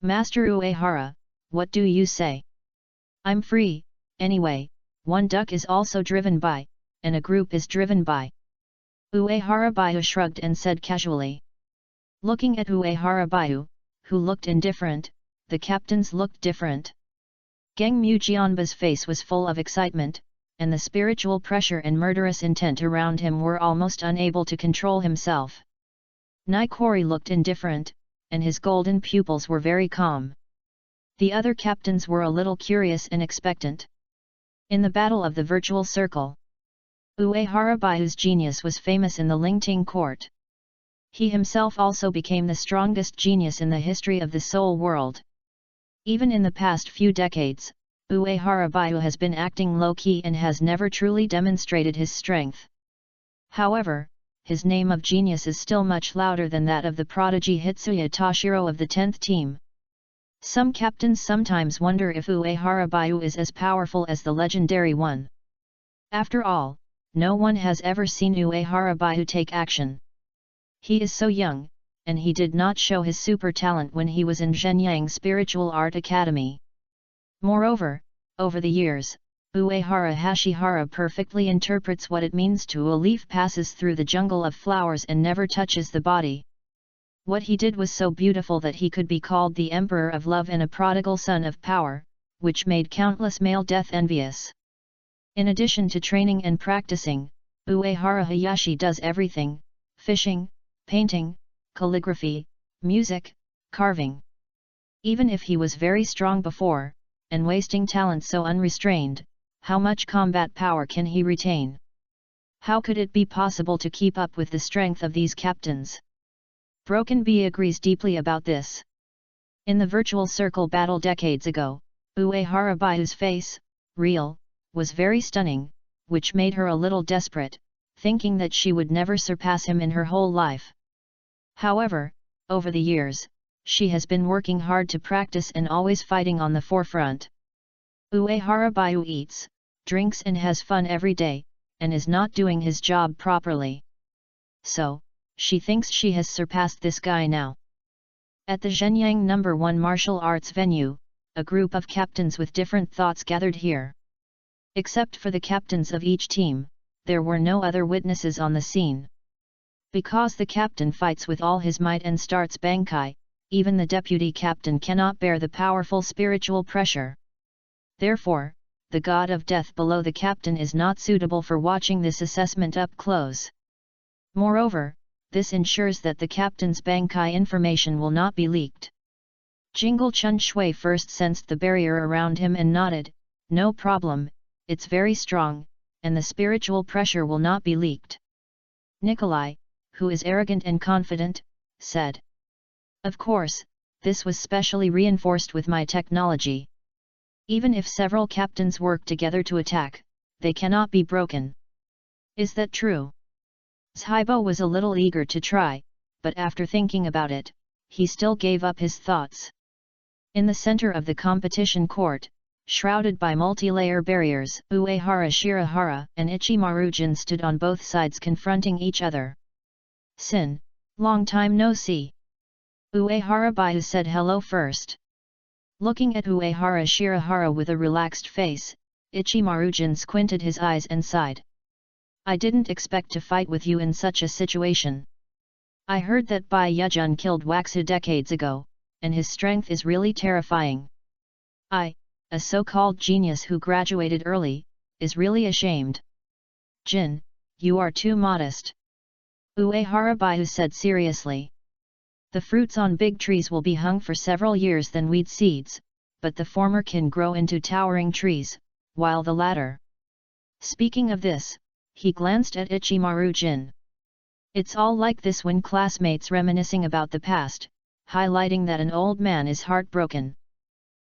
Master Uehara, what do you say? I'm free, anyway, one duck is also driven by, and a group is driven by. Uehara Baiyu shrugged and said casually. Looking at Uehara Baiyu, who looked indifferent, the captains looked different. Zhengmu Jianba's face was full of excitement, and the spiritual pressure and murderous intent around him were almost unable to control himself. Naikori looked indifferent, and his golden pupils were very calm. The other captains were a little curious and expectant. In the Battle of the Virtual Circle, Uehara Baiyu's genius was famous in the Lingting court. He himself also became the strongest genius in the history of the Soul World. Even in the past few decades, Uehara Baiyu has been acting low-key and has never truly demonstrated his strength. However, his name of genius is still much louder than that of the prodigy Hitsuya Toshiro of the 10th team. Some captains sometimes wonder if Uehara Baiyu is as powerful as the legendary one. After all, no one has ever seen Uehara Baiyu take action. He is so young, and he did not show his super talent when he was in Zhenyang Spiritual Art Academy. Moreover, over the years, Uehara Hashihara perfectly interprets what it means to a leaf passes through the jungle of flowers and never touches the body. What he did was so beautiful that he could be called the Emperor of Love and a prodigal son of power, which made countless male death envious. In addition to training and practicing, Uehara Hayashi does everything: fishing, painting, calligraphy, music, carving. Even if he was very strong before, and wasting talent so unrestrained, how much combat power can he retain? How could it be possible to keep up with the strength of these captains? Broken Bee agrees deeply about this. In the virtual circle battle decades ago, Uehara Baiyu's face, real, was very stunning, which made her a little desperate, thinking that she would never surpass him in her whole life. However, over the years, she has been working hard to practice and always fighting on the forefront. Uehara Baiyu eats, drinks and has fun every day, and is not doing his job properly. So, she thinks she has surpassed this guy now. At the Zhenyang No. 1 martial arts venue, a group of captains with different thoughts gathered here. Except for the captains of each team, there were no other witnesses on the scene. Because the captain fights with all his might and starts bankai, even the deputy captain cannot bear the powerful spiritual pressure. Therefore, the god of death below the captain is not suitable for watching this assessment up close. Moreover, this ensures that the captain's bankai information will not be leaked. Jingle Chun Shui first sensed the barrier around him and nodded, no problem, it's very strong, and the spiritual pressure will not be leaked. Nikolai, who is arrogant and confident, said. Of course, this was specially reinforced with my technology. Even if several captains work together to attack, they cannot be broken. Is that true? Shibo was a little eager to try, but after thinking about it, he still gave up his thoughts. In the center of the competition court, shrouded by multi-layer barriers, Uehara Shirahara and Ichimaru-jin stood on both sides confronting each other. "Sin, long time no see." Uehara Baihu said hello first. Looking at Uehara Shirahara with a relaxed face, Ichimaru-jin squinted his eyes and sighed. "I didn't expect to fight with you in such a situation. I heard that Bai Yujun killed Waxu decades ago, and his strength is really terrifying. I, a so-called genius who graduated early, is really ashamed." "Jin, you are too modest," Uehara Baihu said seriously. "The fruits on big trees will be hung for several years than weed seeds, but the former can grow into towering trees, while the latter..." Speaking of this, he glanced at Ichimaru-jin. "It's all like this when classmates reminiscing about the past, highlighting that an old man is heartbroken.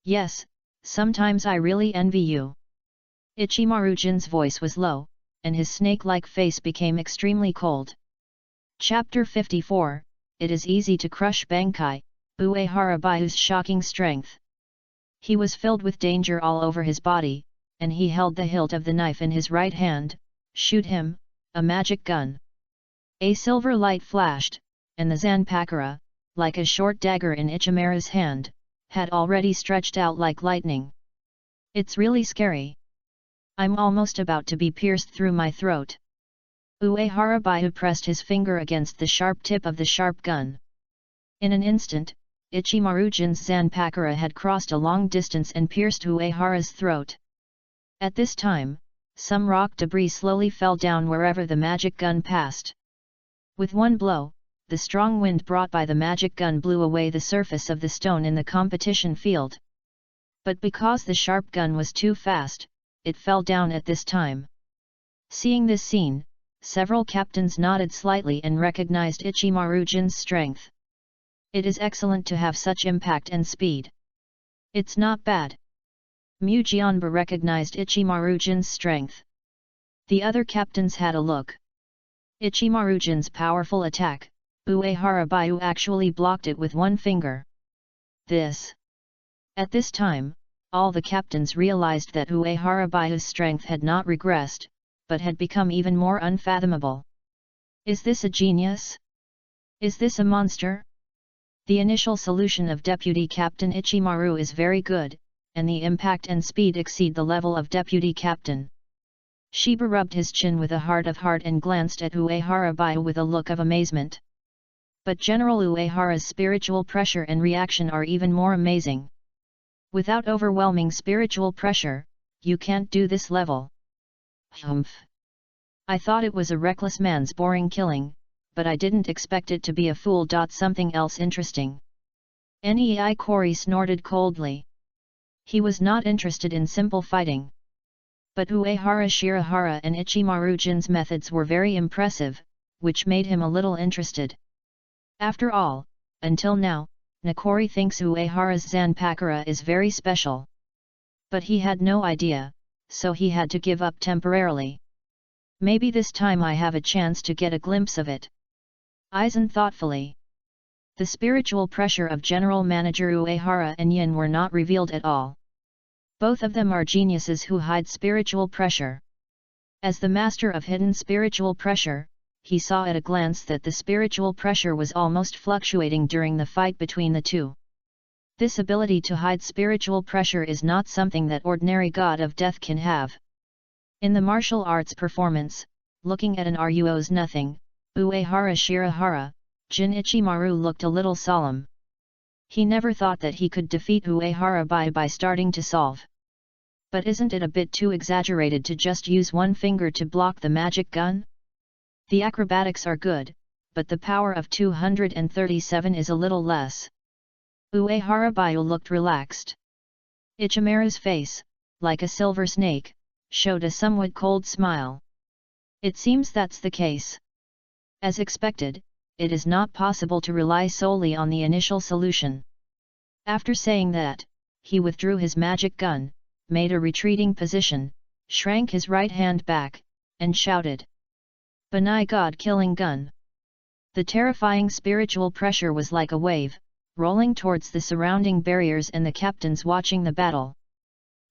Yes, sometimes I really envy you." Ichimaru-jin's voice was low, and his snake-like face became extremely cold. Chapter 54, It is easy to crush Bankai, Uehara Baihu's shocking strength. He was filled with danger all over his body, and he held the hilt of the knife in his right hand. "Shoot him, a magic gun." A silver light flashed, and the Zanpakura, like a short dagger in Ichimaru's hand, had already stretched out like lightning. "It's really scary. I'm almost about to be pierced through my throat." Uehara Baihu pressed his finger against the sharp tip of the sharp gun. In an instant, Ichimaru-jin's Zanpakura had crossed a long distance and pierced Uehara's throat. At this time, some rock debris slowly fell down wherever the magic gun passed. With one blow, the strong wind brought by the magic gun blew away the surface of the stone in the competition field. But because the sharp gun was too fast, it fell down at this time. Seeing this scene, several captains nodded slightly and recognized Ichimaru-jin's strength. "It is excellent to have such impact and speed." "It's not bad." Mujianba recognized Ichimaru-jin's strength. The other captains had a look. Ichimaru-jin's powerful attack, Uehara Baihu actually blocked it with one finger. At this time, all the captains realized that Uehara Baihu's strength had not regressed, but had become even more unfathomable. "Is this a genius? Is this a monster?" The initial solution of Deputy Captain Ichimaru is very good, and the impact and speed exceed the level of Deputy Captain. Shiba rubbed his chin with a heart of heart and glanced at Uehara Baihu with a look of amazement. But General Uehara's spiritual pressure and reaction are even more amazing. Without overwhelming spiritual pressure, you can't do this level. "Humph. I thought it was a reckless man's boring killing, but I didn't expect it to be a fool. Something else interesting." Nei Kori snorted coldly. He was not interested in simple fighting. But Uehara Shirahara and Ichimaru-jin's methods were very impressive, which made him a little interested. After all, until now, Nakori thinks Uehara's Zanpakura is very special. But he had no idea, so he had to give up temporarily. "Maybe this time I have a chance to get a glimpse of it." Aizen thoughtfully. The spiritual pressure of General Manager Uehara and Yin were not revealed at all. Both of them are geniuses who hide spiritual pressure. As the master of hidden spiritual pressure, he saw at a glance that the spiritual pressure was almost fluctuating during the fight between the two. This ability to hide spiritual pressure is not something that ordinary god of death can have. In the martial arts performance, looking at an Ruo's nothing, Uehara Shirahara, Jin Ichimaru looked a little solemn. He never thought that he could defeat Uehara by starting to solve. But isn't it a bit too exaggerated to just use one finger to block the magic gun? The acrobatics are good, but the power of 237 is a little less. Uehara Baihu looked relaxed. Ichimaru's face, like a silver snake, showed a somewhat cold smile. "It seems that's the case. As expected, it is not possible to rely solely on the initial solution." After saying that, he withdrew his magic gun, made a retreating position, shrank his right hand back, and shouted. Banai God-killing gun. The terrifying spiritual pressure was like a wave, rolling towards the surrounding barriers and the captains watching the battle.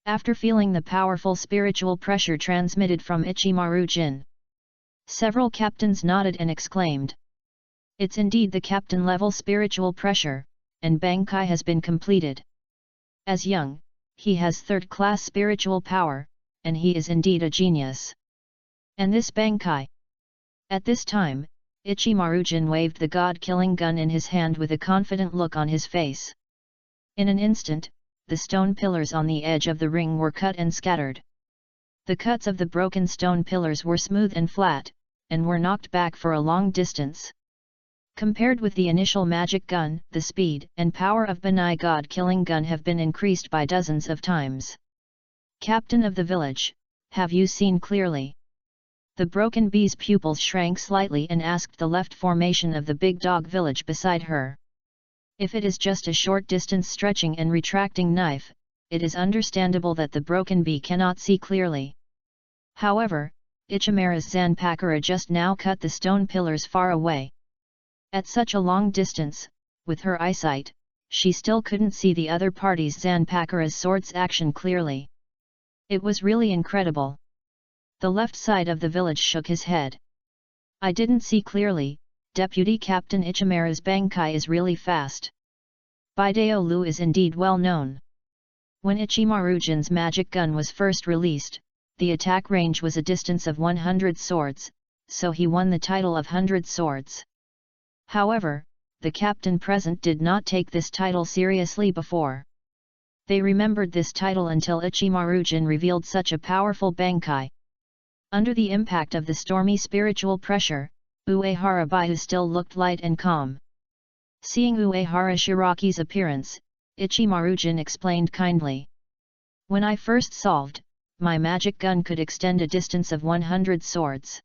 After feeling the powerful spiritual pressure transmitted from Ichimaru Jin, several captains nodded and exclaimed, "It's indeed the captain-level spiritual pressure, and Bankai has been completed. As young, he has third-class spiritual power, and he is indeed a genius. And this Bankai." At this time, Ichimaru Jin waved the god-killing gun in his hand with a confident look on his face. In an instant, the stone pillars on the edge of the ring were cut and scattered. The cuts of the broken stone pillars were smooth and flat, and were knocked back for a long distance. Compared with the initial magic gun, the speed and power of Banai God-killing gun have been increased by dozens of times. "Captain of the village, have you seen clearly?" The broken bee's pupils shrank slightly and asked the left formation of the big dog village beside her. If it is just a short distance stretching and retracting knife, it is understandable that the broken bee cannot see clearly. However, Ichimaru's Zanpakura just now cut the stone pillars far away. At such a long distance, with her eyesight, she still couldn't see the other party's Zanpakura's sword's action clearly. It was really incredible. The left side of the village shook his head. "I didn't see clearly, Deputy Captain Ichimaru's Bankai is really fast. Bideo Lu is indeed well known." When Ichimaru Jin's magic gun was first released, the attack range was a distance of 100 swords, so he won the title of 100 swords. However, the captain present did not take this title seriously before. They remembered this title until Ichimaru Jin revealed such a powerful Bankai. Under the impact of the stormy spiritual pressure, Uehara Baihu still looked light and calm. Seeing Uehara Shiraki's appearance, Ichimaru Jin explained kindly, "When I first solved, my magic gun could extend a distance of 100 swords.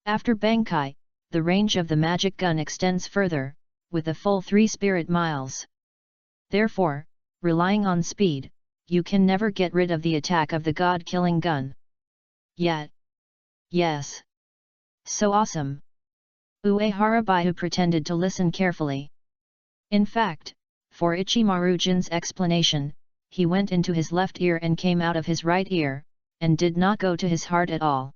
After Bankai, the range of the magic gun extends further, with a full 3 spirit miles. Therefore, relying on speed, you can never get rid of the attack of the god-killing gun." "Yet." "Yes. So awesome." Uehara Baihu pretended to listen carefully. In fact, for Ichimaru Jin's explanation, he went into his left ear and came out of his right ear, and did not go to his heart at all.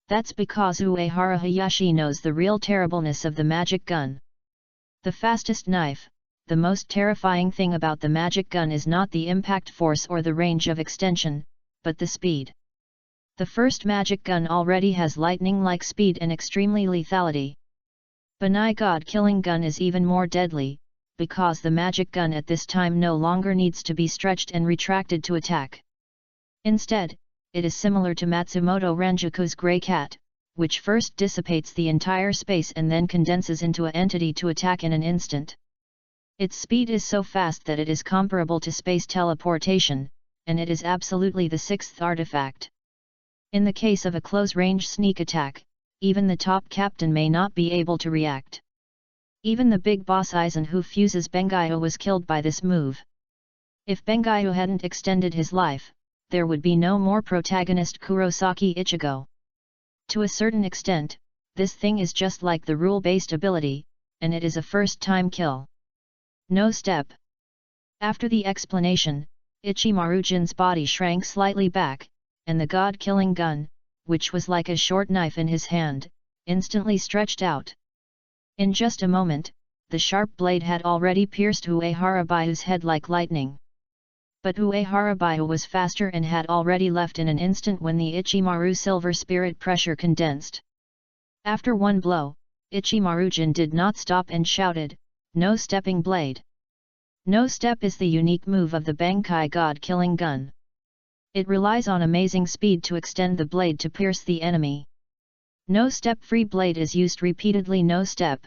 That's because Uehara Hayashi knows the real terribleness of the magic gun. The fastest knife, the most terrifying thing about the magic gun is not the impact force or the range of extension, but the speed. The first magic gun already has lightning-like speed and extremely lethality. Banai God-killing gun is even more deadly, because the magic gun at this time no longer needs to be stretched and retracted to attack. Instead, it is similar to Matsumoto Ranjaku's Grey Cat, which first dissipates the entire space and then condenses into an entity to attack in an instant. Its speed is so fast that it is comparable to space teleportation, and it is absolutely the sixth artifact. In the case of a close-range sneak attack, even the top captain may not be able to react. Even the big boss Aizen who fuses Bengaiho was killed by this move. If Bengaiho hadn't extended his life, there would be no more protagonist Kurosaki Ichigo. To a certain extent, this thing is just like the rule-based ability, and it is a first-time kill. No step. After the explanation, Ichimaru Jin's body shrank slightly back, and the god-killing gun, which was like a short knife in his hand, instantly stretched out. In just a moment, the sharp blade had already pierced Uehara Baihu's head like lightning. But Uehara Baihu was faster and had already left in an instant when the Ichimaru silver spirit pressure condensed. After one blow, Ichimaru Jin did not stop and shouted, "No stepping blade!" No step is the unique move of the Bankai god-killing gun. It relies on amazing speed to extend the blade to pierce the enemy. No step free blade is used repeatedly. No step.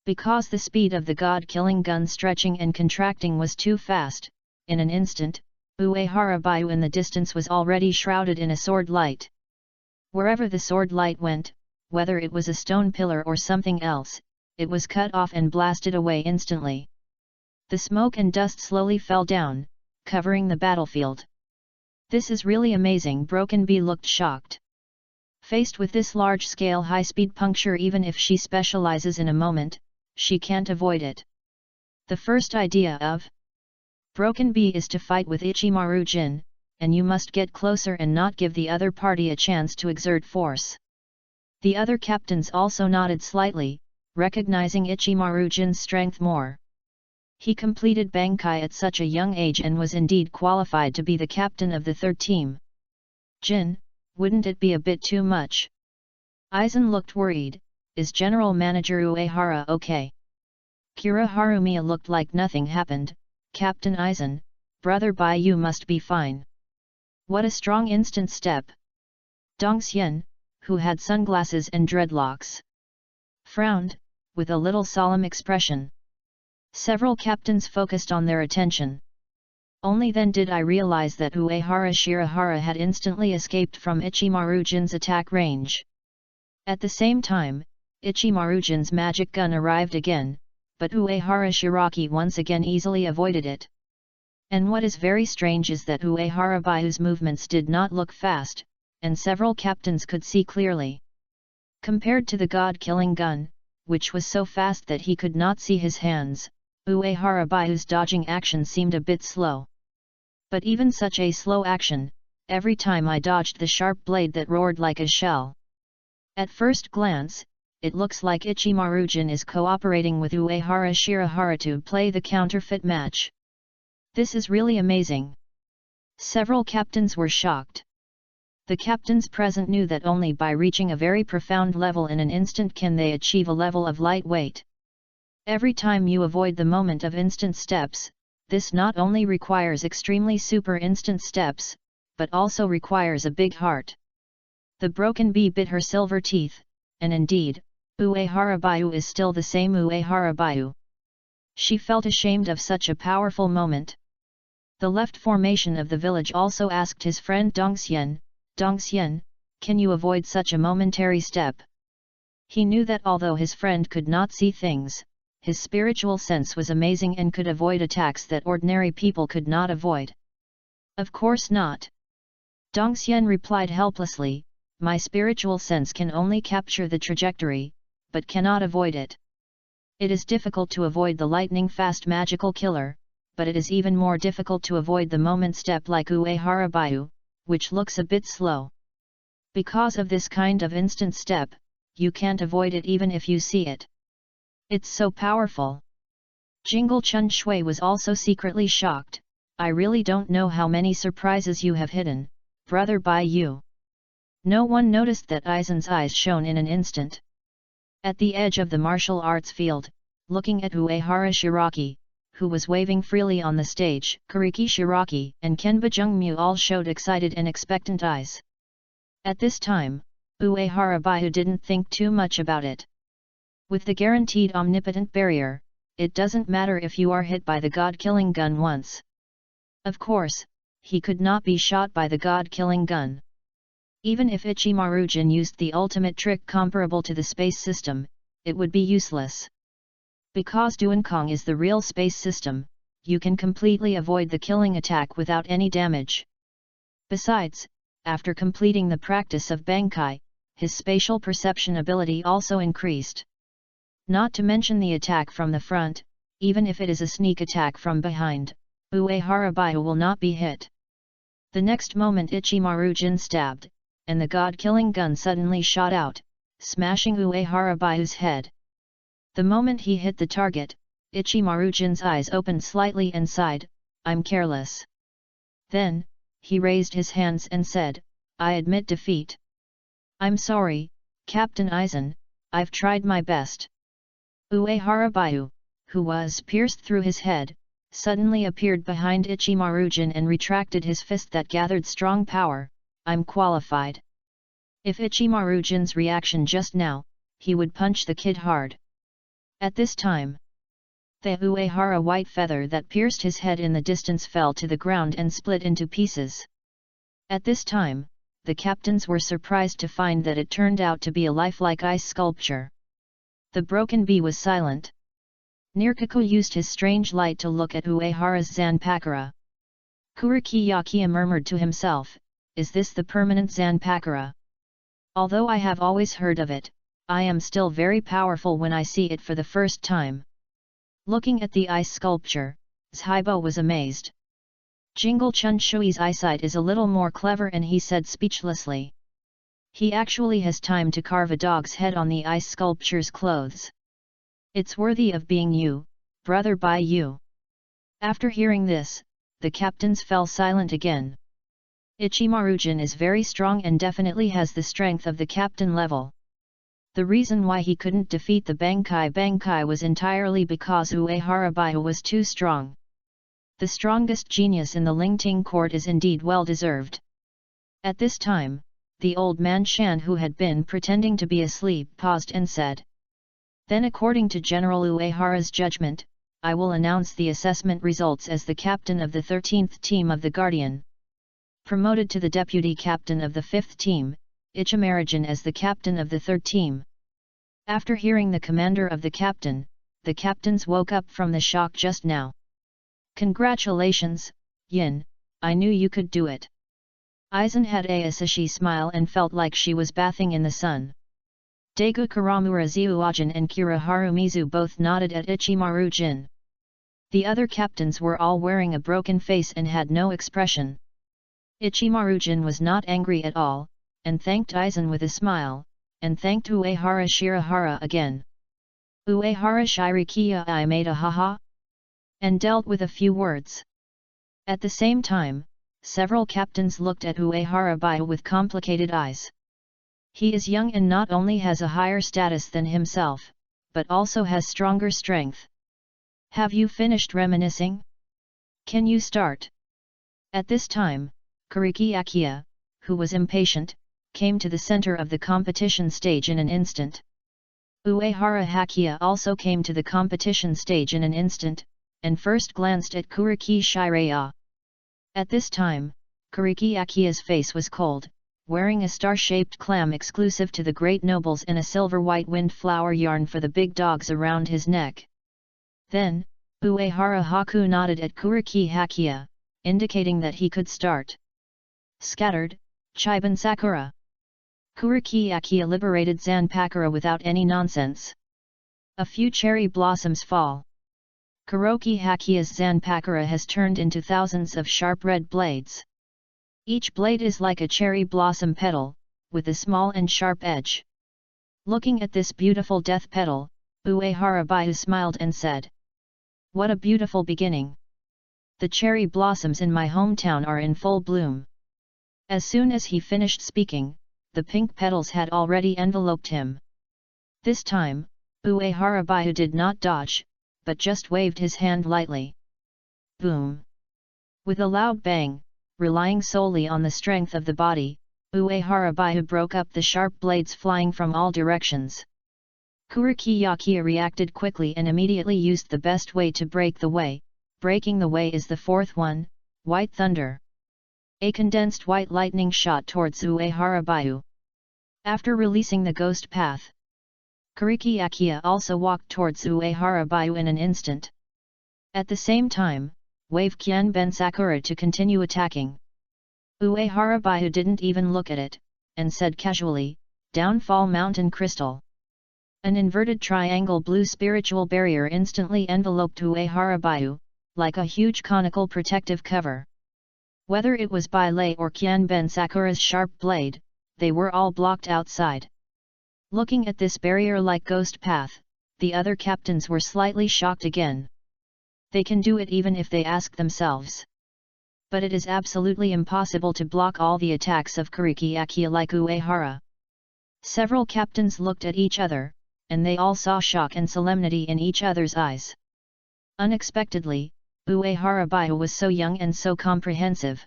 Because the speed of the god-killing gun stretching and contracting was too fast, in an instant, Uehara Baihu in the distance was already shrouded in a sword light. Wherever the sword light went, whether it was a stone pillar or something else, it was cut off and blasted away instantly. The smoke and dust slowly fell down, covering the battlefield. "This is really amazing." Broken Bee looked shocked. Faced with this large-scale high-speed puncture, even if she specializes in a moment, she can't avoid it. The first idea of Broken Bee is to fight with Ichimaru Jin, and you must get closer and not give the other party a chance to exert force. The other captains also nodded slightly, recognizing Ichimaru Jin's strength more. He completed Bankai at such a young age and was indeed qualified to be the captain of the third team. Jin, wouldn't it be a bit too much? Aizen looked worried. Is General Manager Uehara okay? Kira Harumiya looked like nothing happened. Captain Aizen, brother Bai, you must be fine. What a strong instant step. Dongxian, who had sunglasses and dreadlocks, frowned, with a little solemn expression. Several captains focused on their attention. Only then did I realize that Uehara Shirahara had instantly escaped from Ichimaru Jin's attack range. At the same time, Ichimaru Jin's magic gun arrived again, but Uehara Shiraki once again easily avoided it. And what is very strange is that Uehara Baiu's movements did not look fast, and several captains could see clearly. Compared to the god-killing gun, which was so fast that he could not see his hands, Uehara Baiu's dodging action seemed a bit slow. But even such a slow action, every time I dodged the sharp blade that roared like a shell. At first glance, it looks like Ichimaru Jin is cooperating with Uehara Shirahara to play the counterfeit match. This is really amazing. Several captains were shocked. The captains present knew that only by reaching a very profound level in an instant can they achieve a level of lightweight. Every time you avoid the moment of instant steps, this not only requires extremely super instant steps, but also requires a big heart. The Broken Bee bit her silver teeth, and indeed, Uehara Baiu is still the same Uehara Baiu. She felt ashamed of such a powerful moment. The left formation of the village also asked his friend Dongxian, "Dongxian, can you avoid such a momentary step?" He knew that although his friend could not see things, his spiritual sense was amazing and could avoid attacks that ordinary people could not avoid. Of course not. Dongxian replied helplessly, "My spiritual sense can only capture the trajectory, but cannot avoid it. It is difficult to avoid the lightning-fast magical killer, but it is even more difficult to avoid the moment step like Uehara Baiu, which looks a bit slow. Because of this kind of instant step, you can't avoid it even if you see it. It's so powerful." Jingle Chun Shui was also secretly shocked. "I really don't know how many surprises you have hidden, brother Bai Yu." No one noticed that Aizen's eyes shone in an instant. At the edge of the martial arts field, looking at Uehara Shiraki, who was waving freely on the stage, Kuriki Shiraki and Kenba Jungmu all showed excited and expectant eyes. At this time, Uehara Baiu didn't think too much about it. With the guaranteed omnipotent barrier, it doesn't matter if you are hit by the god-killing gun once. Of course, he could not be shot by the god-killing gun. Even if Ichimaru Jin used the ultimate trick comparable to the space system, it would be useless. Because Duankong is the real space system, you can completely avoid the killing attack without any damage. Besides, after completing the practice of Bankai, his spatial perception ability also increased. Not to mention the attack from the front, even if it is a sneak attack from behind, Uehara Baiu will not be hit. The next moment Ichimaru Jin stabbed, and the god-killing gun suddenly shot out, smashing Uehara Baiu's head. The moment he hit the target, Ichimaru Jin's eyes opened slightly and sighed, "I'm careless." Then, he raised his hands and said, "I admit defeat. I'm sorry, Captain Aizen, I've tried my best." Uehara Baiu, who was pierced through his head, suddenly appeared behind Ichimaru Jin and retracted his fist that gathered strong power, "I'm qualified." If Ichimaru Jin's reaction just now, he would punch the kid hard. At this time, the Uehara white feather that pierced his head in the distance fell to the ground and split into pieces. At this time, the captains were surprised to find that it turned out to be a lifelike ice sculpture. The Broken Bee was silent. Nirkaku used his strange light to look at Uehara's Zanpakura. Kuriki Yakiya murmured to himself, "Is this the permanent Zanpakura?" Although I have always heard of it, I am still very powerful when I see it for the first time. Looking at the ice sculpture, Zhibo was amazed. Jingle Chun Shui's eyesight is a little more clever, and he said speechlessly. He actually has time to carve a dog's head on the ice sculpture's clothes. It's worthy of being you, brother Bai Yu. After hearing this, the captains fell silent again. Ichimaru-jin is very strong and definitely has the strength of the captain level. The reason why he couldn't defeat the Bankai was entirely because Uehara Baihu was too strong. The strongest genius in the Lingting court is indeed well deserved. At this time, the old man Shan, who had been pretending to be asleep, paused and said, "Then according to General Uehara's judgment, I will announce the assessment results as the captain of the 13th team of the Guardian. Promoted to the deputy captain of the 5th team, Ichimaru-jin as the captain of the 3rd team." After hearing the commander of the captains woke up from the shock just now. "Congratulations, Yin, I knew you could do it." Aizen had a asashi smile and felt like she was bathing in the sun. Daegu Karamura Zyuajin and Kuraharu Mizu both nodded at Ichimaru-jin. The other captains were all wearing a broken face and had no expression. Ichimaru-jin was not angry at all, and thanked Aizen with a smile, and thanked Uehara Shirahara again. Uehara Shirikiya I made a haha? And dealt with a few words. At the same time, several captains looked at Uehara Baihu with complicated eyes. He is young and not only has a higher status than himself, but also has stronger strength. Have you finished reminiscing? Can you start? At this time, Kuriki Akiya, who was impatient, came to the center of the competition stage in an instant. Uehara Hakiya also came to the competition stage in an instant, and first glanced at Kuriki Shiraya. At this time, Kuriki Akiya's face was cold, wearing a star-shaped clam exclusive to the great nobles and a silver-white windflower yarn for the big dogs around his neck. Then, Uehara Haku nodded at Kuriki Hakiya, indicating that he could start. Scattered, Chiban Sakura. Kuriki Akiya liberated Zanpakura without any nonsense. A few cherry blossoms fall. Kuroki Hakiya's Zanpakura has turned into thousands of sharp red blades. Each blade is like a cherry blossom petal, with a small and sharp edge. Looking at this beautiful death petal, Uehara Baihu smiled and said, "What a beautiful beginning! The cherry blossoms in my hometown are in full bloom." As soon as he finished speaking, the pink petals had already enveloped him. This time, Uehara Baihu did not dodge, but just waved his hand lightly. Boom! With a loud bang, relying solely on the strength of the body, Uehara Baihu broke up the sharp blades flying from all directions. Kuriki Yakiya reacted quickly and immediately used the best way to break the way. Breaking the way is the fourth one, White Thunder. A condensed white lightning shot towards Uehara Baihu. After releasing the ghost path, Kuriki Akiya also walked towards Uehara Baihu in an instant. At the same time, wave Qianben Sakura to continue attacking. Uehara Baihu didn't even look at it, and said casually, "Downfall Mountain Crystal." An inverted triangle blue spiritual barrier instantly enveloped Uehara Baihu, like a huge conical protective cover. Whether it was Bai Lei or Qianben Sakura's sharp blade, they were all blocked outside. Looking at this barrier-like ghost path, the other captains were slightly shocked again. They can do it even if they ask themselves. But it is absolutely impossible to block all the attacks of Kuriki Akiya like Uehara. Several captains looked at each other, and they all saw shock and solemnity in each other's eyes. Unexpectedly, Uehara Baihu was so young and so comprehensive.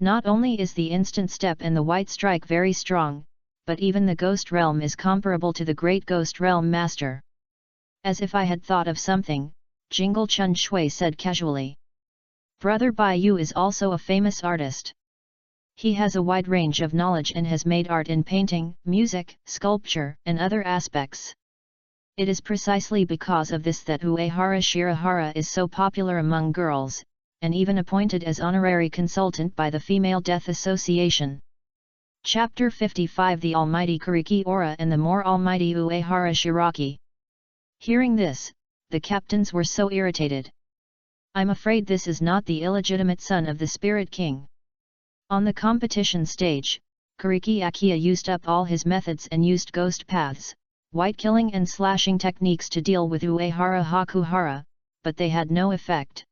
Not only is the instant step and the white strike very strong, but even the ghost realm is comparable to the great ghost realm master. As if I had thought of something, Jingle Chun Shui said casually. Brother Bai Yu is also a famous artist. He has a wide range of knowledge and has made art in painting, music, sculpture, and other aspects. It is precisely because of this that Uehara Shirahara is so popular among girls, and even appointed as honorary consultant by the Female Death Association. Chapter 55 The Almighty Kuriki Ora and the More Almighty Uehara Shiraki. Hearing this, the captains were so irritated. I'm afraid this is not the illegitimate son of the Spirit King. On the competition stage, Kuriki Akiya used up all his methods and used ghost paths, white killing and slashing techniques to deal with Uehara Hakuhara, but they had no effect.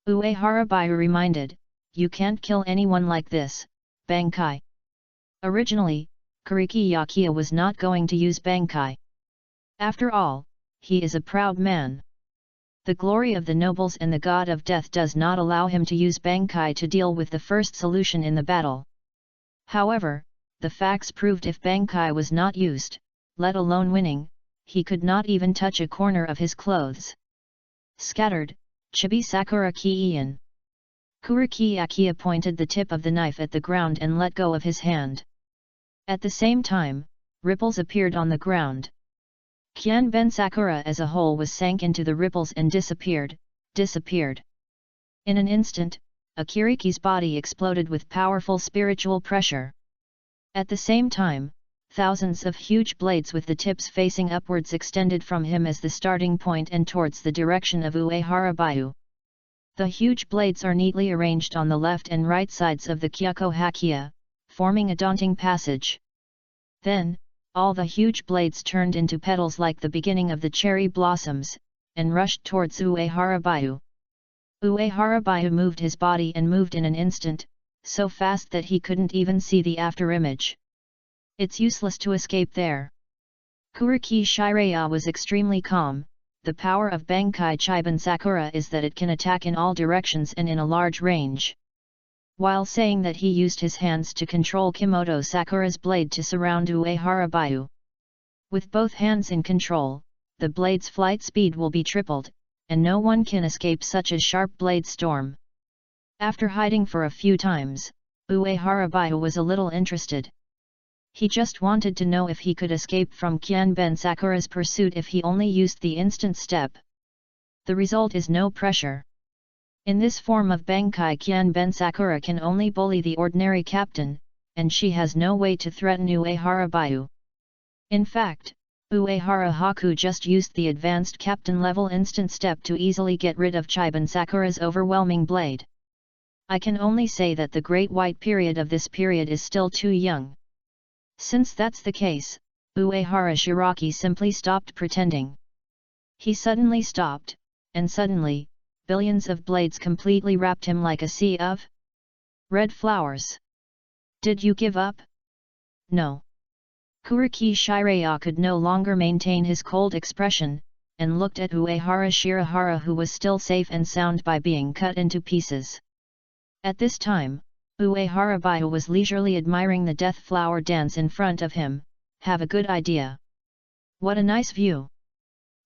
Uehara Baiu reminded, "You can't kill anyone like this, Bankai." Originally, Kuriki Akiya was not going to use Bankai. After all, he is a proud man. The glory of the nobles and the god of death does not allow him to use Bankai to deal with the first solution in the battle. However, the facts proved if Bankai was not used, let alone winning, he could not even touch a corner of his clothes. Scattered, Chibi Sakura Ki-ian. Kuriki Akiya pointed the tip of the knife at the ground and let go of his hand. At the same time, ripples appeared on the ground. Qianben Sakura as a whole was sank into the ripples and disappeared. In an instant, Akiriki's body exploded with powerful spiritual pressure. At the same time, thousands of huge blades with the tips facing upwards extended from him as the starting point and towards the direction of Uehara Baiu. The huge blades are neatly arranged on the left and right sides of the Kyoko Hakia, forming a daunting passage. Then, all the huge blades turned into petals like the beginning of the cherry blossoms, and rushed towards Uehara Baiu. Uehara Baiu moved his body and moved in an instant, so fast that he couldn't even see the afterimage. It's useless to escape there. Kuriki Shiraya was extremely calm. The power of Bankai Chiban Sakura is that it can attack in all directions and in a large range. While saying that he used his hands to control Kimoto Sakura's blade to surround Uehara Baiu. With both hands in control, the blade's flight speed will be tripled, and no one can escape such a sharp blade storm. After hiding for a few times, Uehara Baiu was a little interested. He just wanted to know if he could escape from Qianben Sakura's pursuit if he only used the instant step. The result is no pressure. In this form of Bankai, Qianben Sakura can only bully the ordinary captain, and she has no way to threaten Uehara Baiu. In fact, Uehara Haku just used the advanced captain level instant step to easily get rid of Chiban Sakura's overwhelming blade. I can only say that the Great White Period of this period is still too young. Since that's the case, Uehara Shiraki simply stopped pretending. He suddenly stopped, and suddenly, billions of blades completely wrapped him like a sea of red flowers. Did you give up? No. Kuriki Shiraya could no longer maintain his cold expression, and looked at Uehara Shirahara, who was still safe and sound by being cut into pieces. At this time, Uehara Baiu was leisurely admiring the death flower dance in front of him. Have a good idea. What a nice view.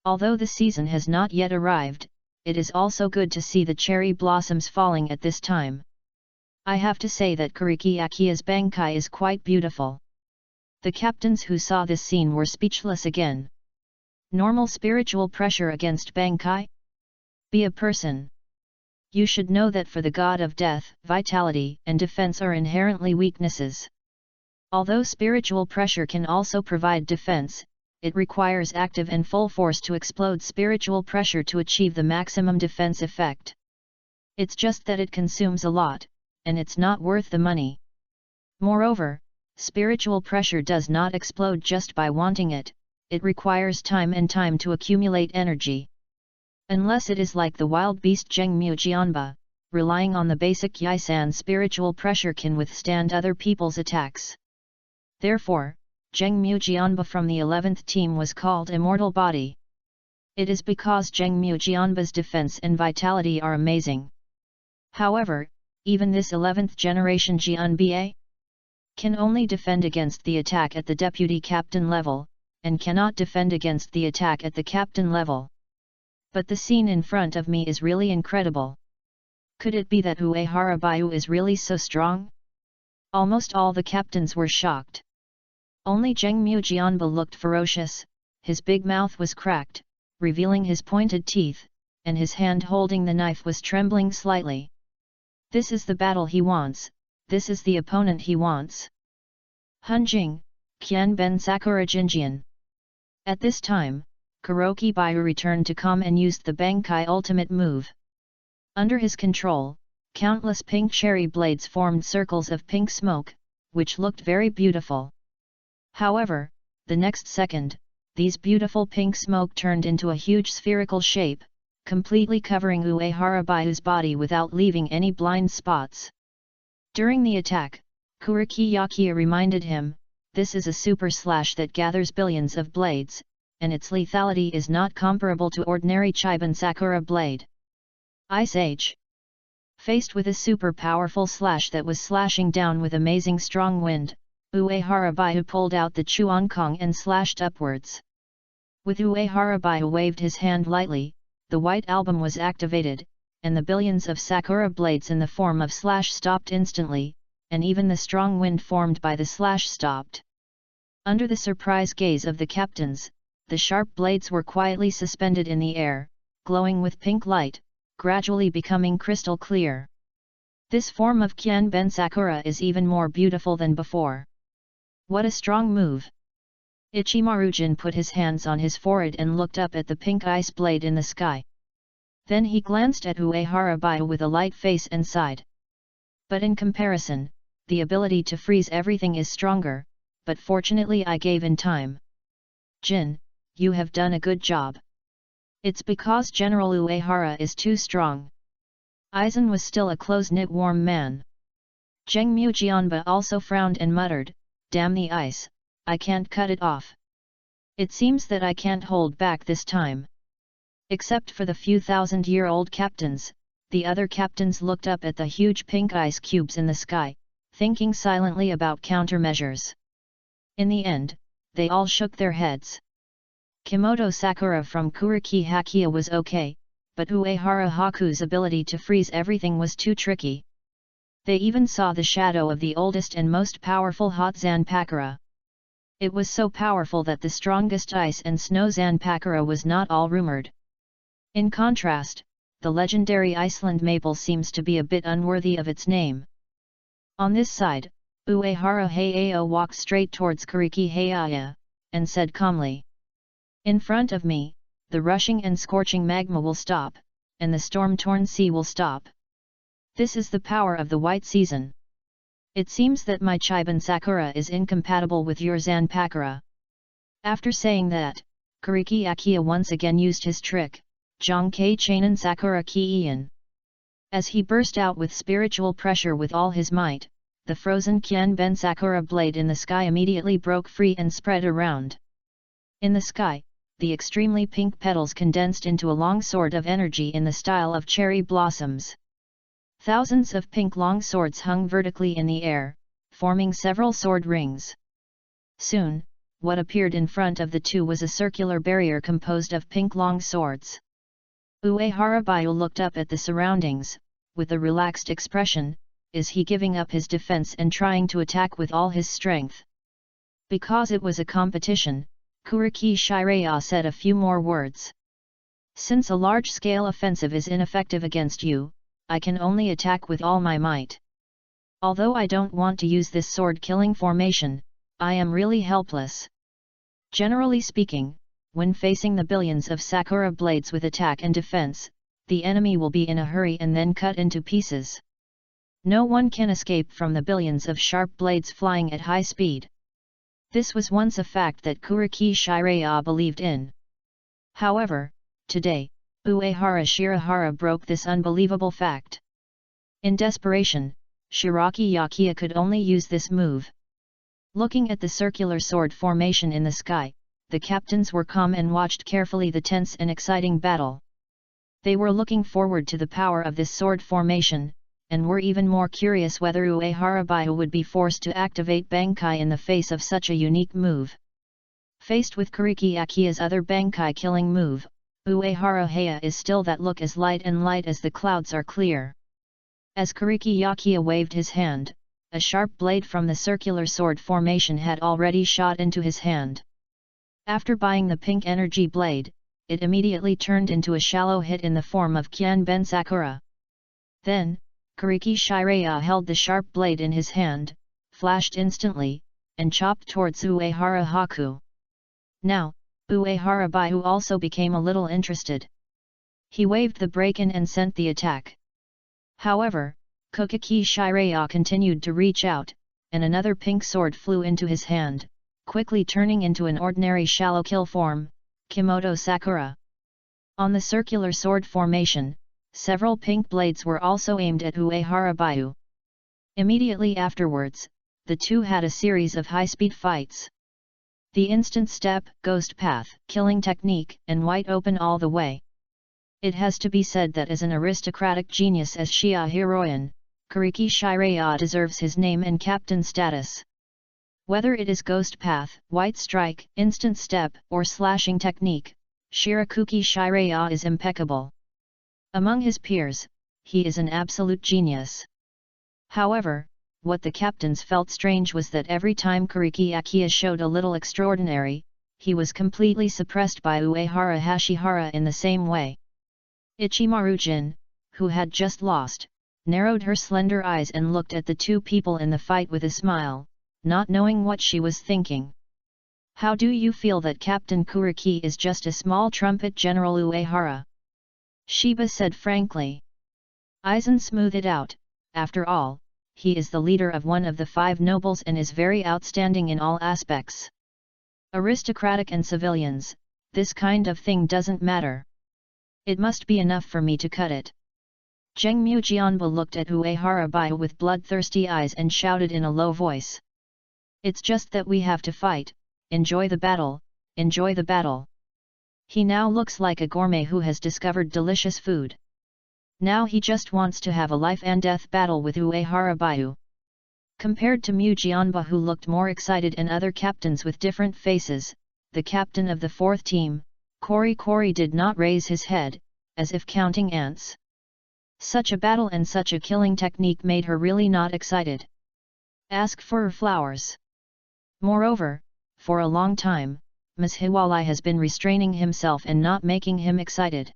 Although the season has not yet arrived, it is also good to see the cherry blossoms falling at this time. I have to say that Kuriki Akiya's Bankai is quite beautiful. The captains who saw this scene were speechless again. Normal spiritual pressure against Bankai? Be a person. You should know that for the god of death, vitality and defense are inherently weaknesses. Although spiritual pressure can also provide defense, it requires active and full force to explode spiritual pressure to achieve the maximum defense effect. It's just that it consumes a lot, and it's not worth the money. Moreover, spiritual pressure does not explode just by wanting it, it requires time and time to accumulate energy. Unless it is like the wild beast Zhengmu Jianba, relying on the basic Yisan, spiritual pressure can withstand other people's attacks. Therefore, Zhengmu Jianba from the 11th team was called Immortal Body. It is because Zhengmu Jianba's defense and vitality are amazing. However, even this 11th generation Jianba can only defend against the attack at the deputy captain level, and cannot defend against the attack at the captain level. But the scene in front of me is really incredible. Could it be that Uehara Baiu is really so strong? Almost all the captains were shocked. Only Zhengmu Jianba looked ferocious, his big mouth was cracked, revealing his pointed teeth, and his hand holding the knife was trembling slightly. This is the battle he wants, this is the opponent he wants. Hunjing, Qian Ben Sakura Jinjian. At this time, Kuroki Baiyu returned to calm and used the Bankai ultimate move. Under his control, countless pink cherry blades formed circles of pink smoke, which looked very beautiful. However, the next second, these beautiful pink smoke turned into a huge spherical shape, completely covering Uehara Bayu's body without leaving any blind spots. During the attack, Kuriki Yakia reminded him, this is a super slash that gathers billions of blades, and its lethality is not comparable to ordinary Chiban Sakura blade. Ice Age. Faced with a super powerful slash that was slashing down with amazing strong wind, Uehara Baiyu pulled out the Chuankong and slashed upwards. With Uehara Baiyu waved his hand lightly, the white album was activated, and the billions of Sakura blades in the form of slash stopped instantly, and even the strong wind formed by the slash stopped. Under the surprised gaze of the captains, the sharp blades were quietly suspended in the air, glowing with pink light, gradually becoming crystal clear. This form of Qian Ben Sakura is even more beautiful than before. What a strong move! Ichimaru-jin put his hands on his forehead and looked up at the pink ice blade in the sky. Then he glanced at Uehara Baiyu with a light face and sighed. But in comparison, the ability to freeze everything is stronger, but fortunately I gave in time. Jin, you have done a good job. It's because General Uehara is too strong. Aizen was still a close-knit warm man. Zhengmu Jianba also frowned and muttered, damn the ice, I can't cut it off. It seems that I can't hold back this time. Except for the few thousand-year-old captains, the other captains looked up at the huge pink ice cubes in the sky, thinking silently about countermeasures. In the end, they all shook their heads. Kimoto Sakura from Kuriki Hakia was okay, but Uehara Haku's ability to freeze everything was too tricky. They even saw the shadow of the oldest and most powerful hot Zanpakura. It was so powerful that the strongest ice and snow Zanpakura was not all rumored. In contrast, the legendary Iceland maple seems to be a bit unworthy of its name. On this side, Uehara Hayao walked straight towards Kuriki Hayaya, and said calmly, in front of me, the rushing and scorching magma will stop, and the storm-torn sea will stop. This is the power of the white season. It seems that my Chiban Sakura is incompatible with your Zanpakura. After saying that, Kuriki Akia once again used his trick, Jonkei Chainen Sakura Ki-ian. As he burst out with spiritual pressure with all his might, the frozen Qian Ben Sakura blade in the sky immediately broke free and spread around. In the sky, the extremely pink petals condensed into a long sword of energy in the style of cherry blossoms. Thousands of pink long swords hung vertically in the air, forming several sword rings. Soon, what appeared in front of the two was a circular barrier composed of pink long swords. Uehara Baiyu looked up at the surroundings, with a relaxed expression. Is he giving up his defense and trying to attack with all his strength? Because it was a competition, Kuriki Shiraya said a few more words. Since a large-scale offensive is ineffective against you, I can only attack with all my might. Although I don't want to use this sword-killing formation, I am really helpless. Generally speaking, when facing the billions of Sakura blades with attack and defense, the enemy will be in a hurry and then cut into pieces. No one can escape from the billions of sharp blades flying at high speed. This was once a fact that Kuriki Shiraya believed in. However, today, Uehara Shirahara broke this unbelievable fact. In desperation, Shiraki Yakia could only use this move. Looking at the circular sword formation in the sky, the captains were calm and watched carefully the tense and exciting battle. They were looking forward to the power of this sword formation, and were even more curious whether Uehara Baiyu would be forced to activate Bankai in the face of such a unique move. Faced with Kuriki Akia's other Bankai killing move, Uehara Haya is still that look as light as the clouds are clear. As Kuriki Yakia waved his hand, a sharp blade from the circular sword formation had already shot into his hand. After buying the pink energy blade, it immediately turned into a shallow hit in the form of Qian Ben Sakura. Then, Kuriki Shiraya held the sharp blade in his hand, flashed instantly, and chopped towards Uehara Haku. Now, Uehara Baihu also became a little interested. He waved the break-in and sent the attack. However, Kokaki Shiraya continued to reach out, and another pink sword flew into his hand, quickly turning into an ordinary shallow kill form, Kimoto Sakura. On the circular sword formation, several pink blades were also aimed at Uehara Baihu. Immediately afterwards, the two had a series of high-speed fights. The instant step, ghost path, killing technique, and wide open all the way. It has to be said that as an aristocratic genius as Shia Hiroyan, Kuriki Shiraya deserves his name and captain status. Whether it is ghost path, white strike, instant step, or slashing technique, Shirakuki Shiraya is impeccable. Among his peers, he is an absolute genius. However, what the captains felt strange was that every time Kuriki Akiya showed a little extraordinary, he was completely suppressed by Uehara Hashihara in the same way. Ichimaru Jin, who had just lost, narrowed her slender eyes and looked at the two people in the fight with a smile, not knowing what she was thinking. How do you feel that Captain Kuriki is just a small trumpet general Uehara? Shiba said frankly. Aizen smoothed it out, after all, he is the leader of one of the 5 nobles and is very outstanding in all aspects. Aristocratic and civilians, this kind of thing doesn't matter. It must be enough for me to cut it. Zheng Mujianba looked at Uehara Baihu with bloodthirsty eyes and shouted in a low voice. It's just that we have to fight, enjoy the battle, enjoy the battle. He now looks like a gourmet who has discovered delicious food. Now he just wants to have a life and death battle with Uehara Baihu. Compared to Mujianba who looked more excited and other captains with different faces, the captain of the 4th team, Kori did not raise his head, as if counting ants. Such a battle and such a killing technique made her really not excited. Ask for flowers. Moreover, for a long time, Ms. Hiwalai has been restraining himself and not making him excited.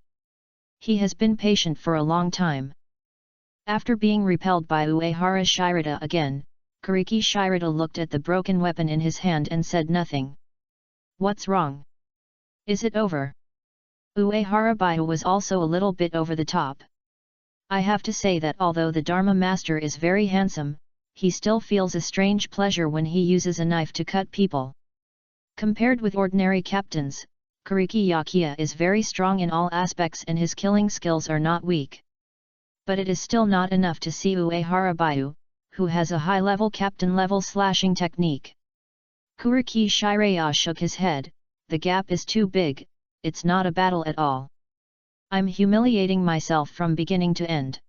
He has been patient for a long time. After being repelled by Uehara Shirata again, Kuriki Shirata looked at the broken weapon in his hand and said nothing. What's wrong? Is it over? Uehara Baihu was also a little bit over the top. I have to say that although the Dharma Master is very handsome, he still feels a strange pleasure when he uses a knife to cut people. Compared with ordinary captains, Kuriki Yakiya is very strong in all aspects and his killing skills are not weak. But it is still not enough to see Uehara Baihu, who has a high-level captain-level slashing technique. Kuriki Shiraya shook his head. The gap is too big, it's not a battle at all. I'm humiliating myself from beginning to end.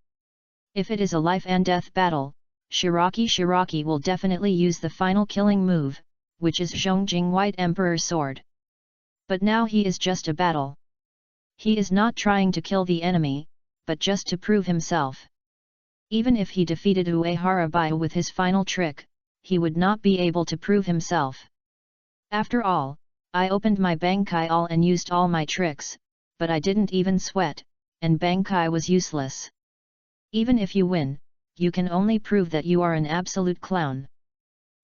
If it is a life and death battle, Shiraki will definitely use the final killing move, which is Zhongjing White Emperor's sword. But now he is just a battle. He is not trying to kill the enemy, but just to prove himself. Even if he defeated Uehara Baihu with his final trick, he would not be able to prove himself. After all, I opened my Bankai all and used all my tricks, but I didn't even sweat, and Bankai was useless. Even if you win, you can only prove that you are an absolute clown.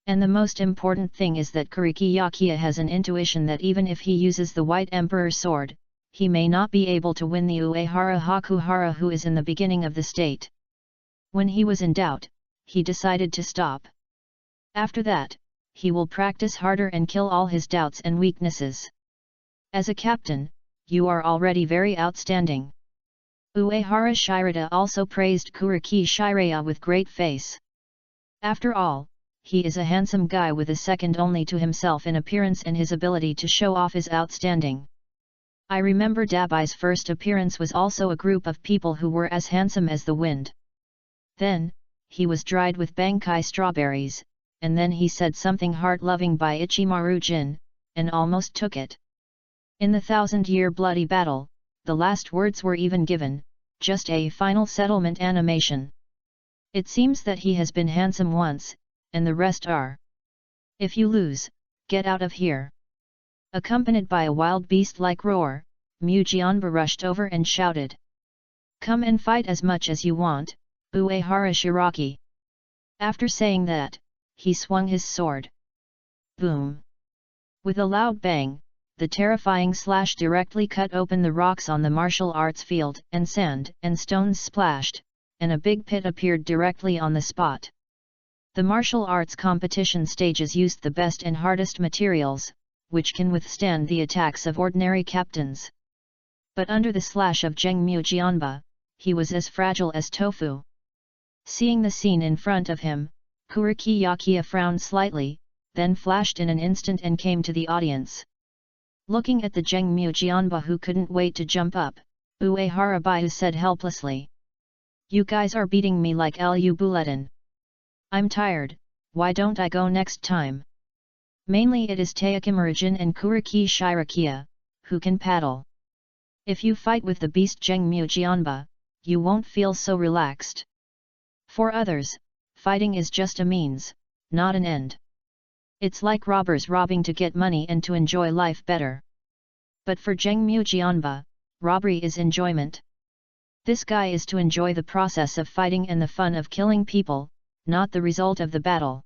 And the most important thing is that Kuriki Yakiya has an intuition that even if he uses the White Emperor sword, he may not be able to win the Uehara Hakuhara who is in the beginning of the state. When he was in doubt, he decided to stop. After that, he will practice harder and kill all his doubts and weaknesses. As a captain, you are already very outstanding. Uehara Shirata also praised Kuriki Shiraya with great face. After all, he is a handsome guy with a second only to himself in appearance and his ability to show off is outstanding. I remember Dabai's first appearance was also a group of people who were as handsome as the wind. Then, he was dried with Bankai strawberries, and then he said something heart-loving by Ichimaru Jin, and almost took it. In the 1000-year bloody battle, the last words were even given, just a final settlement animation. It seems that he has been handsome once, and the rest are. If you lose, get out of here. Accompanied by a wild beast-like roar, Mujianba rushed over and shouted. Come and fight as much as you want, Uehara Shiraki. After saying that, he swung his sword. Boom! With a loud bang, the terrifying slash directly cut open the rocks on the martial arts field, and sand and stones splashed, and a big pit appeared directly on the spot. The martial arts competition stages used the best and hardest materials, which can withstand the attacks of ordinary captains. But under the slash of Zhengmu Jianba, he was as fragile as tofu. Seeing the scene in front of him, Kuriki Yakia frowned slightly, then flashed in an instant and came to the audience. Looking at the Zhengmu Jianba who couldn't wait to jump up, Uehara Baiyu said helplessly. You guys are beating me like Lu Buletin. I'm tired, why don't I go next time? Mainly it is Taekimurajin and Kuriki Shirakia, who can paddle. If you fight with the beast Zhengmu Jianba, you won't feel so relaxed. For others, fighting is just a means, not an end. It's like robbers robbing to get money and to enjoy life better. But for Zhengmu Jianba, robbery is enjoyment. This guy is to enjoy the process of fighting and the fun of killing people, not the result of the battle.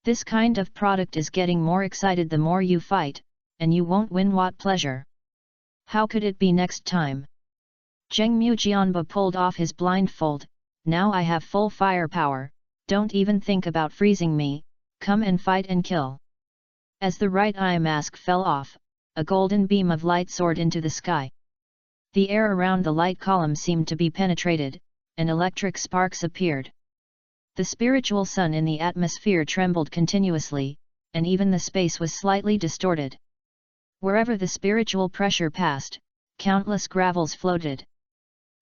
This kind of product is getting more excited the more you fight, and you won't win what pleasure. How could it be next time? Zhengmu Jianba pulled off his blindfold. Now I have full firepower, don't even think about freezing me, come and fight and kill. As the right eye mask fell off, a golden beam of light soared into the sky. The air around the light column seemed to be penetrated, and electric sparks appeared. The spiritual sun in the atmosphere trembled continuously, and even the space was slightly distorted. Wherever the spiritual pressure passed, countless gravels floated.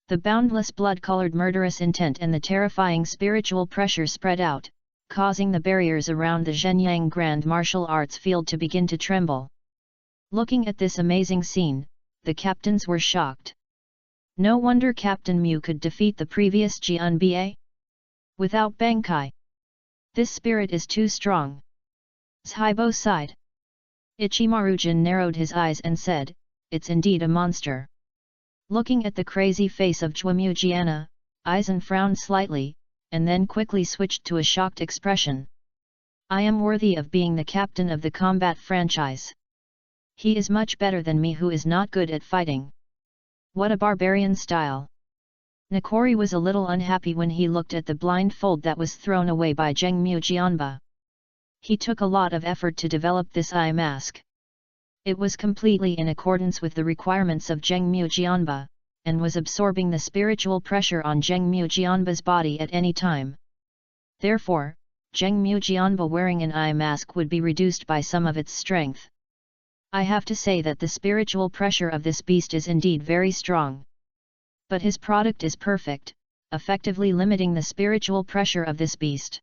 The boundless blood-colored murderous intent and the terrifying spiritual pressure spread out, causing the barriers around the Zhenyang Grand Martial Arts field to begin to tremble. Looking at this amazing scene, the captains were shocked. No wonder Captain Mu could defeat the previous Jianba without Bankai. This spirit is too strong. Zhibo sighed. Ichimaru-jin narrowed his eyes and said, it's indeed a monster. Looking at the crazy face of Zhuemu Jiana, Aizen frowned slightly, and then quickly switched to a shocked expression. I am worthy of being the captain of the combat franchise. He is much better than me who is not good at fighting. What a barbarian style. Nakori was a little unhappy when he looked at the blindfold that was thrown away by Zhengmu Jianba. He took a lot of effort to develop this eye mask. It was completely in accordance with the requirements of Zhengmu Jianba, and was absorbing the spiritual pressure on Zhengmu Jianba's body at any time. Therefore, Zhengmu Jianba wearing an eye mask would be reduced by some of its strength. I have to say that the spiritual pressure of this beast is indeed very strong. But his product is perfect, effectively limiting the spiritual pressure of this beast.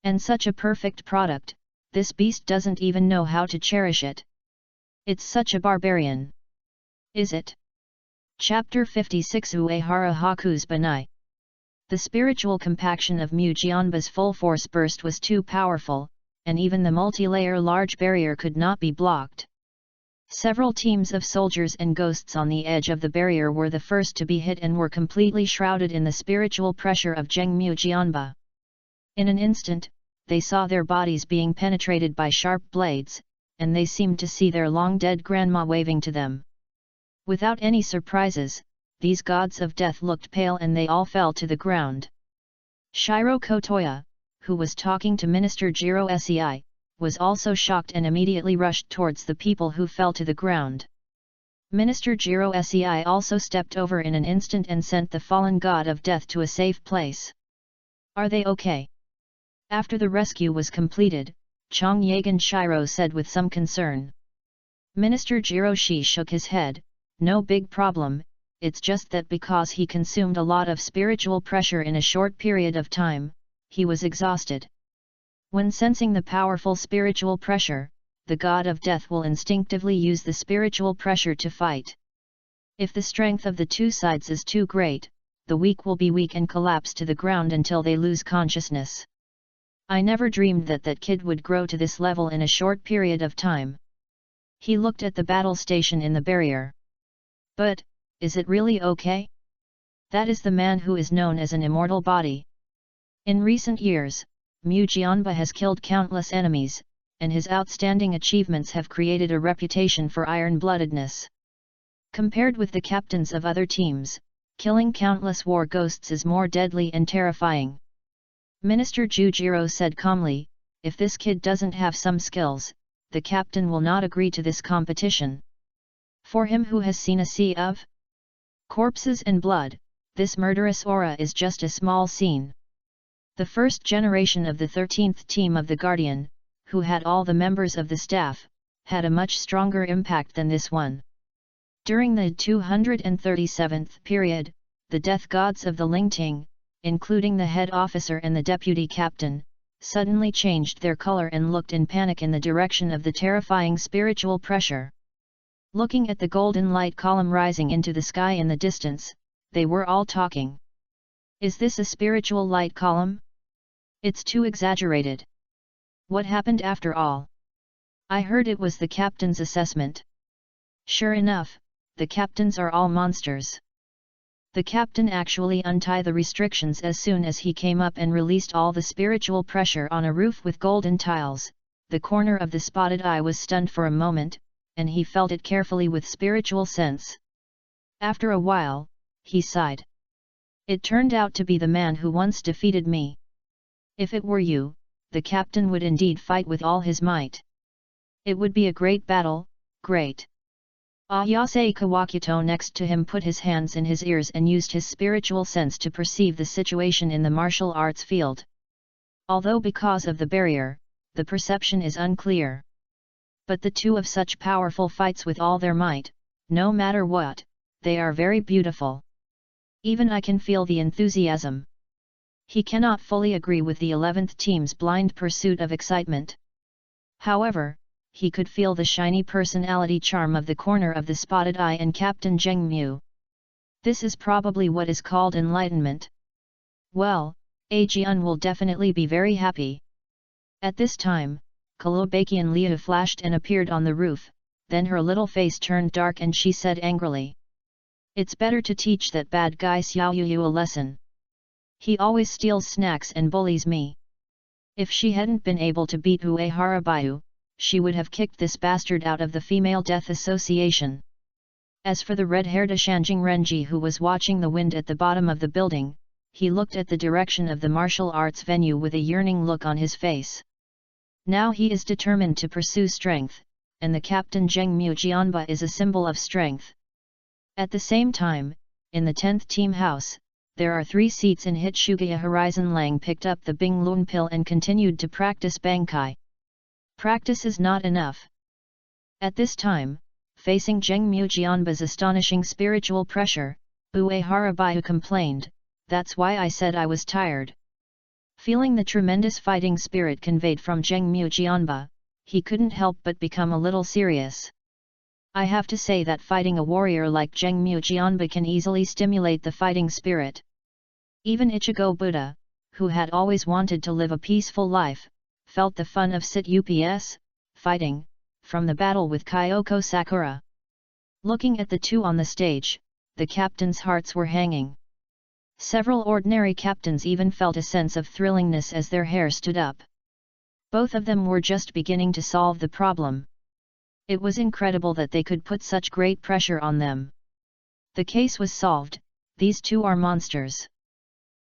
And such a perfect product, this beast doesn't even know how to cherish it. It's such a barbarian. Is it? Chapter 56 Uehara Haku's Banai. The spiritual compaction of Mu Jianba's full force burst was too powerful, and even the multi-layer large barrier could not be blocked. Several teams of soldiers and ghosts on the edge of the barrier were the first to be hit and were completely shrouded in the spiritual pressure of Zhengmu Jianba. In an instant, they saw their bodies being penetrated by sharp blades, and they seemed to see their long-dead grandma waving to them. Without any surprises, these gods of death looked pale and they all fell to the ground. Shiro Kotoya, who was talking to Minister Jiro Sei, was also shocked and immediately rushed towards the people who fell to the ground. Minister Jiro Sei also stepped over in an instant and sent the fallen god of death to a safe place. Are they okay? After the rescue was completed, Chong Yagan Shiro said with some concern. Minister Jiroshi shook his head, no big problem, it's just that because he consumed a lot of spiritual pressure in a short period of time, he was exhausted. When sensing the powerful spiritual pressure, the god of death will instinctively use the spiritual pressure to fight. If the strength of the two sides is too great, the weak will be weak and collapse to the ground until they lose consciousness. I never dreamed that kid would grow to this level in a short period of time. He looked at the battle station in the barrier. But, is it really okay? That is the man who is known as an immortal body. In recent years, Mu Jianba has killed countless enemies, and his outstanding achievements have created a reputation for iron-bloodedness. Compared with the captains of other teams, killing countless war ghosts is more deadly and terrifying. Minister Jujiro said calmly, "If this kid doesn't have some skills, the captain will not agree to this competition. For him who has seen a sea of corpses and blood, this murderous aura is just a small scene." The first generation of the 13th team of the Guardian, who had all the members of the staff, had a much stronger impact than this one. During the 237th period, the death gods of the Lingting, including the head officer and the deputy captain, suddenly changed their color and looked in panic in the direction of the terrifying spiritual pressure. Looking at the golden light column rising into the sky in the distance, they were all talking. "Is this a spiritual light column? It's too exaggerated. What happened after all? I heard it was the captain's assessment." Sure enough, the captains are all monsters. The captain actually untied the restrictions as soon as he came up and released all the spiritual pressure on a roof with golden tiles. The corner of the spotted eye was stunned for a moment, and he felt it carefully with spiritual sense. After a while, he sighed. "It turned out to be the man who once defeated me. If it were you, the captain would indeed fight with all his might. It would be a great battle, great." Ayase Kawakuto next to him put his hands in his ears and used his spiritual sense to perceive the situation in the martial arts field. Although because of the barrier, the perception is unclear. But the two of such powerful fights with all their might, no matter what, they are very beautiful. Even I can feel the enthusiasm. He cannot fully agree with the 11th team's blind pursuit of excitement. However, he could feel the shiny personality charm of the corner of the spotted eye and Captain Zheng Mu. This is probably what is called enlightenment. Well, Aegeon will definitely be very happy. At this time, Kalobakian Liu flashed and appeared on the roof, then her little face turned dark and she said angrily, "It's better to teach that bad guy Xiaoyu a lesson. He always steals snacks and bullies me." If she hadn't been able to beat Uehara Baiu, she would have kicked this bastard out of the Female Death Association. As for the red-haired Ashanjing Renji who was watching the wind at the bottom of the building, he looked at the direction of the martial arts venue with a yearning look on his face. Now he is determined to pursue strength, and the Captain Zheng Mu Jianba is a symbol of strength. At the same time, in the 10th team house, there are 3 seats in Hitsugaya Horizon. Lang picked up the Bing Lun pill and continued to practice Bankai. Practice is not enough. At this time, facing Zheng Mu Jianba's astonishing spiritual pressure, Uehara Baiu complained, "That's why I said I was tired." Feeling the tremendous fighting spirit conveyed from Zheng Mu Jianba, he couldn't help but become a little serious. "I have to say that fighting a warrior like Zheng Mu Jianba can easily stimulate the fighting spirit. Even Ichigo Buddha, who had always wanted to live a peaceful life, felt the fun of fighting, from the battle with Kyoko Sakura." Looking at the two on the stage, the captains' hearts were hanging. Several ordinary captains even felt a sense of thrillingness as their hair stood up. Both of them were just beginning to solve the problem. It was incredible that they could put such great pressure on them. The case was solved, these two are monsters.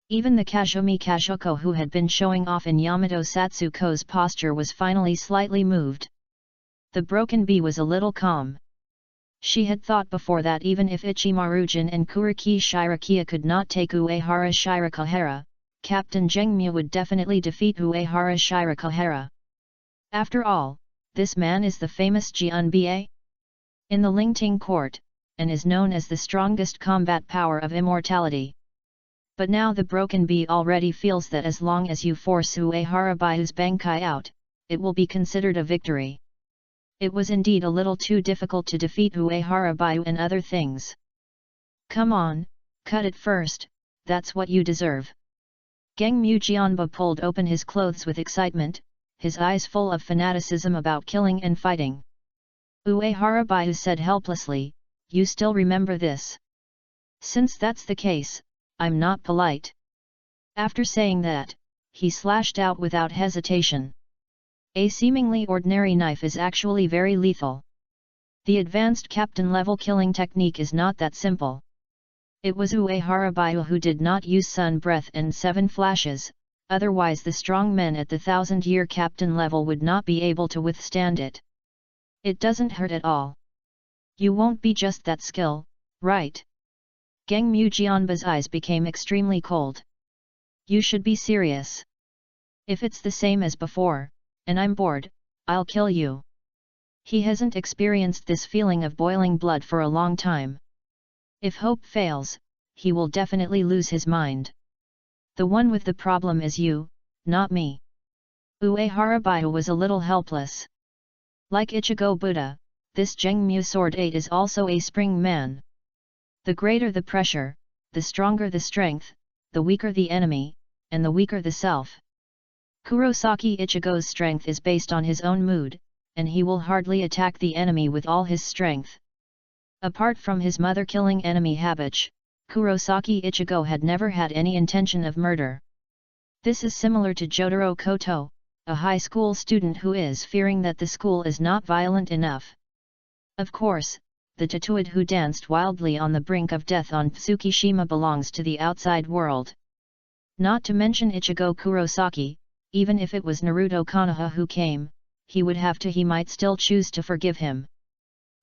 Even the Kazumi Kajoko who had been showing off in Yamato Satsuko's posture was finally slightly moved. The broken bee was a little calm. She had thought before that even if Ichimarujin and Kuriki Shirakia could not take Uehara Shirakawa, Captain Zheng Mu would definitely defeat Uehara Shirakawa. After all, this man is the famous Jianba in the Lingting court, and is known as the strongest combat power of immortality. But now the broken bee already feels that as long as you force Uehara Baiu's Bankai out, it will be considered a victory. It was indeed a little too difficult to defeat Uehara Baiu and other things. "Come on, cut it first, that's what you deserve." Zheng Mu Jianba pulled open his clothes with excitement, his eyes full of fanaticism about killing and fighting. Uehara Baiu said helplessly, "You still remember this? Since that's the case, I'm not polite." After saying that, he slashed out without hesitation. A seemingly ordinary knife is actually very lethal. The advanced captain-level killing technique is not that simple. It was Uehara Baiu who did not use sun breath and 7 flashes, otherwise the strong men at the 1000-year captain level would not be able to withstand it. It doesn't hurt at all. You won't be just that skill, right? Geng Mujianba's eyes became extremely cold. You should be serious. If it's the same as before, and I'm bored, I'll kill you. He hasn't experienced this feeling of boiling blood for a long time. If hope fails, he will definitely lose his mind. The one with the problem is you, not me. Uehara Baiu was a little helpless. Like Ichigo Buddha, this Zhengmu Sword 8 is also a spring man. The greater the pressure, the stronger the strength, the weaker the enemy, and the weaker the self. Kurosaki Ichigo's strength is based on his own mood, and he will hardly attack the enemy with all his strength. Apart from his mother-killing enemy habit, Kurosaki Ichigo had never had any intention of murder. This is similar to Jotaro Koto, a high school student who is fearing that the school is not violent enough. Of course, the tattooed who danced wildly on the brink of death on Tsukishima belongs to the outside world. Not to mention Ichigo Kurosaki, even if it was Naruto Konoha who came, he might still choose to forgive him.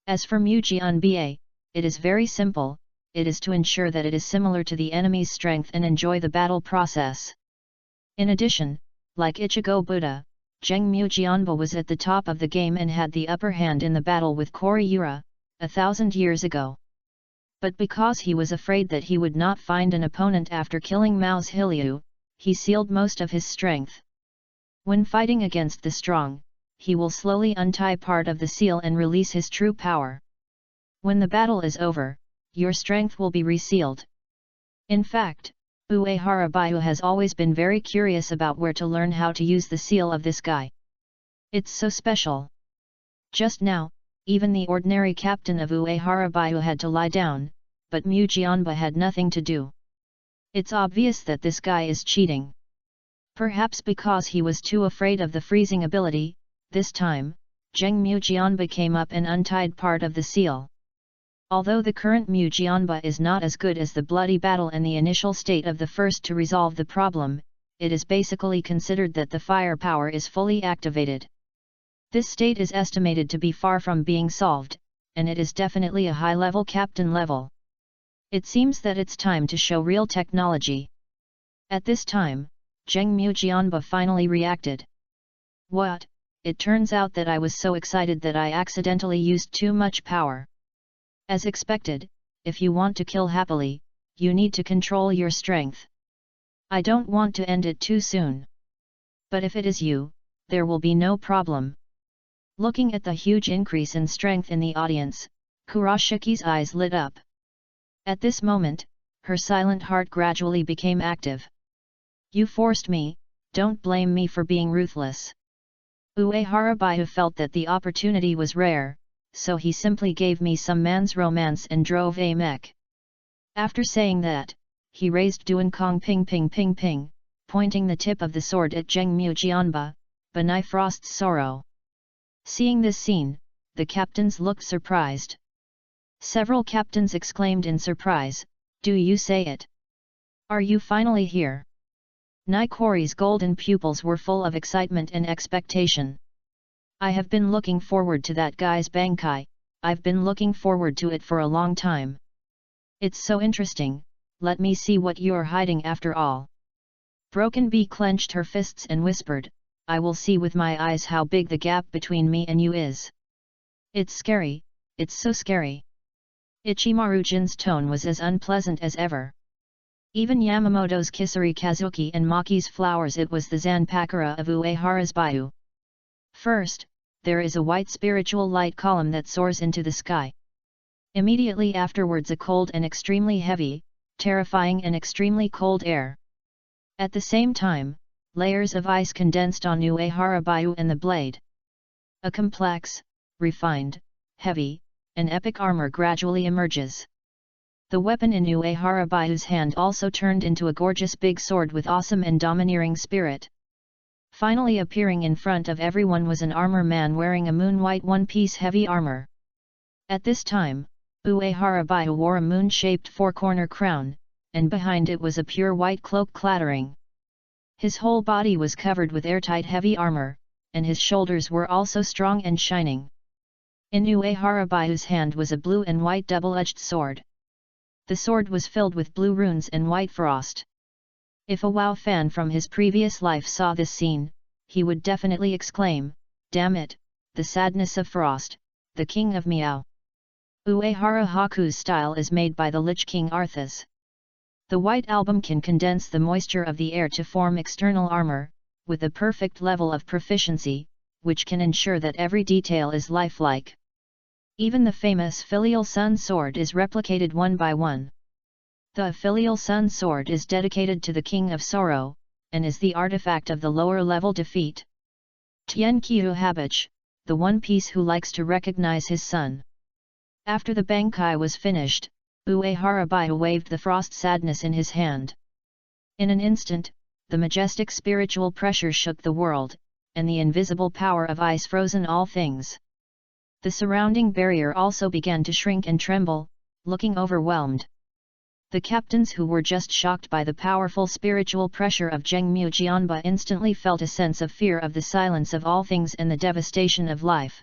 As for Mujianba, it is very simple, it is to ensure that it is similar to the enemy's strength and enjoy the battle process. In addition, like Ichigo Buddha, Zheng Mujianba was at the top of the game and had the upper hand in the battle with Koriura, 1,000 years ago. But because he was afraid that he would not find an opponent after killing Mao's Hilyu, he sealed most of his strength. When fighting against the strong, he will slowly untie part of the seal and release his true power. When the battle is over, your strength will be resealed. In fact, Uehara Baiu has always been very curious about where to learn how to use the seal of this guy. It's so special. Just now, even the ordinary captain of Uehara Baiu had to lie down, but Mujianba had nothing to do. It's obvious that this guy is cheating. Perhaps because he was too afraid of the freezing ability, this time, Zheng Mujianba came up and untied part of the seal. Although the current Mujianba is not as good as the bloody battle and the initial state of the first to resolve the problem, it is basically considered that the firepower is fully activated. This state is estimated to be far from being solved, and it is definitely a high-level captain level. It seems that it's time to show real technology. At this time, Zheng Mujianba finally reacted. What? It turns out that I was so excited that I accidentally used too much power. As expected, if you want to kill happily, you need to control your strength. I don't want to end it too soon. But if it is you, there will be no problem. Looking at the huge increase in strength in the audience, Kuroshiki's eyes lit up. At this moment, her silent heart gradually became active. You forced me, don't blame me for being ruthless. Uehara Baiu felt that the opportunity was rare, so he simply gave me some man's romance and drove a mech. After saying that, he raised Duankong ping ping ping ping, pointing the tip of the sword at Zheng Mujianba, Bifrost's sorrow. Seeing this scene, the captains looked surprised. Several captains exclaimed in surprise, "Do you say it? Are you finally here?" Naikori's golden pupils were full of excitement and expectation. I have been looking forward to that guy's Bankai, I've been looking forward to it for a long time. It's so interesting, let me see what you're hiding after all. Broken Bee clenched her fists and whispered, I will see with my eyes how big the gap between me and you is. It's scary, it's so scary. Ichimaru-jin's tone was as unpleasant as ever. Even Yamamoto's Kisari Kazuki and Maki's flowers, it was the Zanpakura of Uehara's Baiu. First, there is a white spiritual light column that soars into the sky. Immediately afterwards a cold and extremely heavy, terrifying and extremely cold air. At the same time, layers of ice condensed on Uehara Baiu and the blade. A complex, refined, heavy, and epic armor gradually emerges. The weapon in Uehara Baiu's hand also turned into a gorgeous big sword with awesome and domineering spirit. Finally appearing in front of everyone was an armor man wearing a moon-white one-piece heavy armor. At this time, Uehara Baihu wore a moon-shaped four-corner crown, and behind it was a pure white cloak clattering. His whole body was covered with airtight heavy armor, and his shoulders were also strong and shining. In Uehara Baihu's hand was a blue and white double-edged sword. The sword was filled with blue runes and white frost. If a WoW fan from his previous life saw this scene, he would definitely exclaim, "Damn it, the sadness of Frost, the king of Meow." Uehara Haku's style is made by the Lich King Arthas. The white album can condense the moisture of the air to form external armor, with a perfect level of proficiency, which can ensure that every detail is lifelike. Even the famous Filial Sun sword is replicated one by one. The Filial Sun sword is dedicated to the King of Sorrow, and is the artifact of the lower-level defeat. Tien Kiu Habich, the One Piece who likes to recognize his son. After the Bankai was finished, Uehara Baihu waved the frost sadness in his hand. In an instant, the majestic spiritual pressure shook the world, and the invisible power of ice frozen all things. The surrounding barrier also began to shrink and tremble, looking overwhelmed. The captains who were just shocked by the powerful spiritual pressure of Zhengmu Jianba instantly felt a sense of fear of the silence of all things and the devastation of life.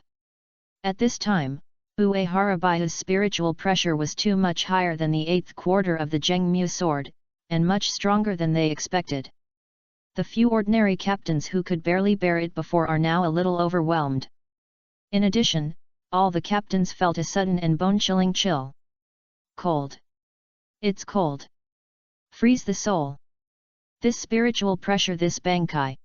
At this time, Uehara Baihu's spiritual pressure was too much higher than the 8th quarter of the Zhengmu sword, and much stronger than they expected. The few ordinary captains who could barely bear it before are now a little overwhelmed. In addition, all the captains felt a sudden and bone-chilling chill. Cold. It's cold. Freeze the soul. This spiritual pressure, this Bankai.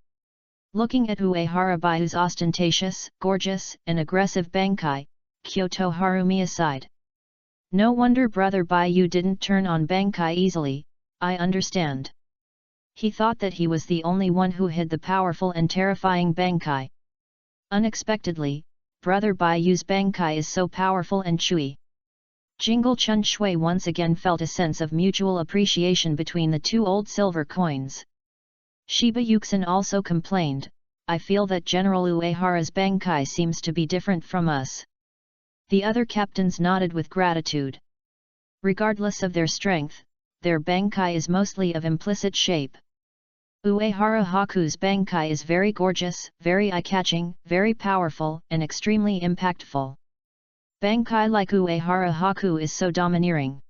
Looking at Uehara Baihu's ostentatious, gorgeous, and aggressive Bankai, Kyoto Harumi sighed. No wonder Brother Baiyu didn't turn on Bankai easily, I understand. He thought that he was the only one who had the powerful and terrifying Bankai. Unexpectedly, Brother Baiyu's Bankai is so powerful and chewy. Jingle Chun Shui once again felt a sense of mutual appreciation between the two old silver coins. Shiba Yuxin also complained, I feel that General Uehara's Bankai seems to be different from us. The other captains nodded with gratitude. Regardless of their strength, their Bankai is mostly of implicit shape. Uehara Haku's Bankai is very gorgeous, very eye-catching, very powerful, and extremely impactful. Bankai like Uehara Haku is so domineering.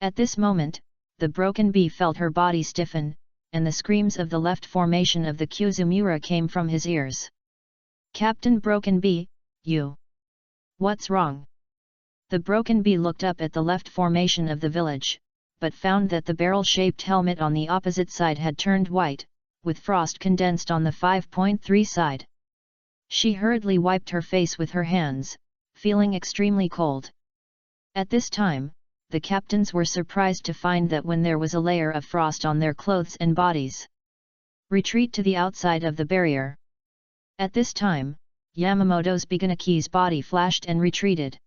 At this moment, the Broken Bee felt her body stiffen, and the screams of the left formation of the Kyuzumura came from his ears. Captain Broken Bee, you. What's wrong? The Broken Bee looked up at the left formation of the village, but found that the barrel-shaped helmet on the opposite side had turned white, with frost condensed on the 5.3 side. She hurriedly wiped her face with her hands, feeling extremely cold. At this time, the captains were surprised to find that when there was a layer of frost on their clothes and bodies. Retreat to the outside of the barrier. At this time, Yamamoto's Biganaki's body flashed and retreated.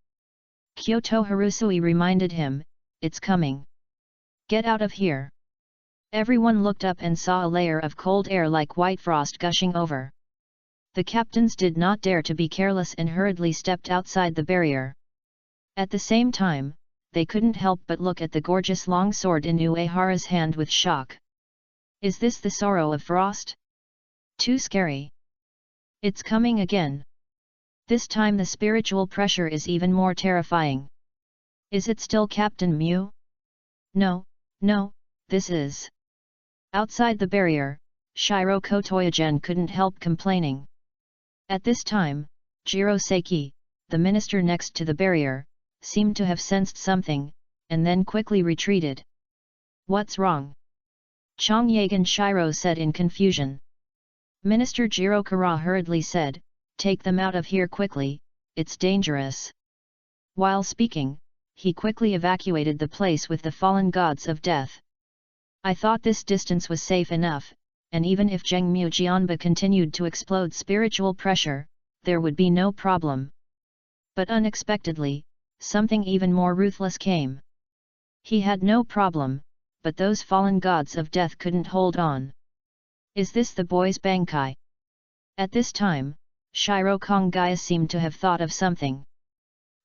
Kyoto Harusui reminded him, it's coming. Get out of here. Everyone looked up and saw a layer of cold air like white frost gushing over. The captains did not dare to be careless and hurriedly stepped outside the barrier. At the same time, they couldn't help but look at the gorgeous long sword in Uehara's hand with shock. Is this the sorrow of frost? Too scary. It's coming again. This time the spiritual pressure is even more terrifying. Is it still Captain Mew? No, this is. Outside the barrier, Shiro Kotoyagen couldn't help complaining. At this time, Jiro Seiki, the minister next to the barrier, seemed to have sensed something, and then quickly retreated. What's wrong? Changyagan Shiro said in confusion. Minister Jiro Kara hurriedly said, take them out of here quickly, it's dangerous. While speaking, he quickly evacuated the place with the fallen gods of death. I thought this distance was safe enough, and even if Zhengmu Jianba continued to explode spiritual pressure, there would be no problem. But unexpectedly, something even more ruthless came. He had no problem, but those fallen gods of death couldn't hold on. Is this the boy's Bankai? At this time, Rukongai seemed to have thought of something.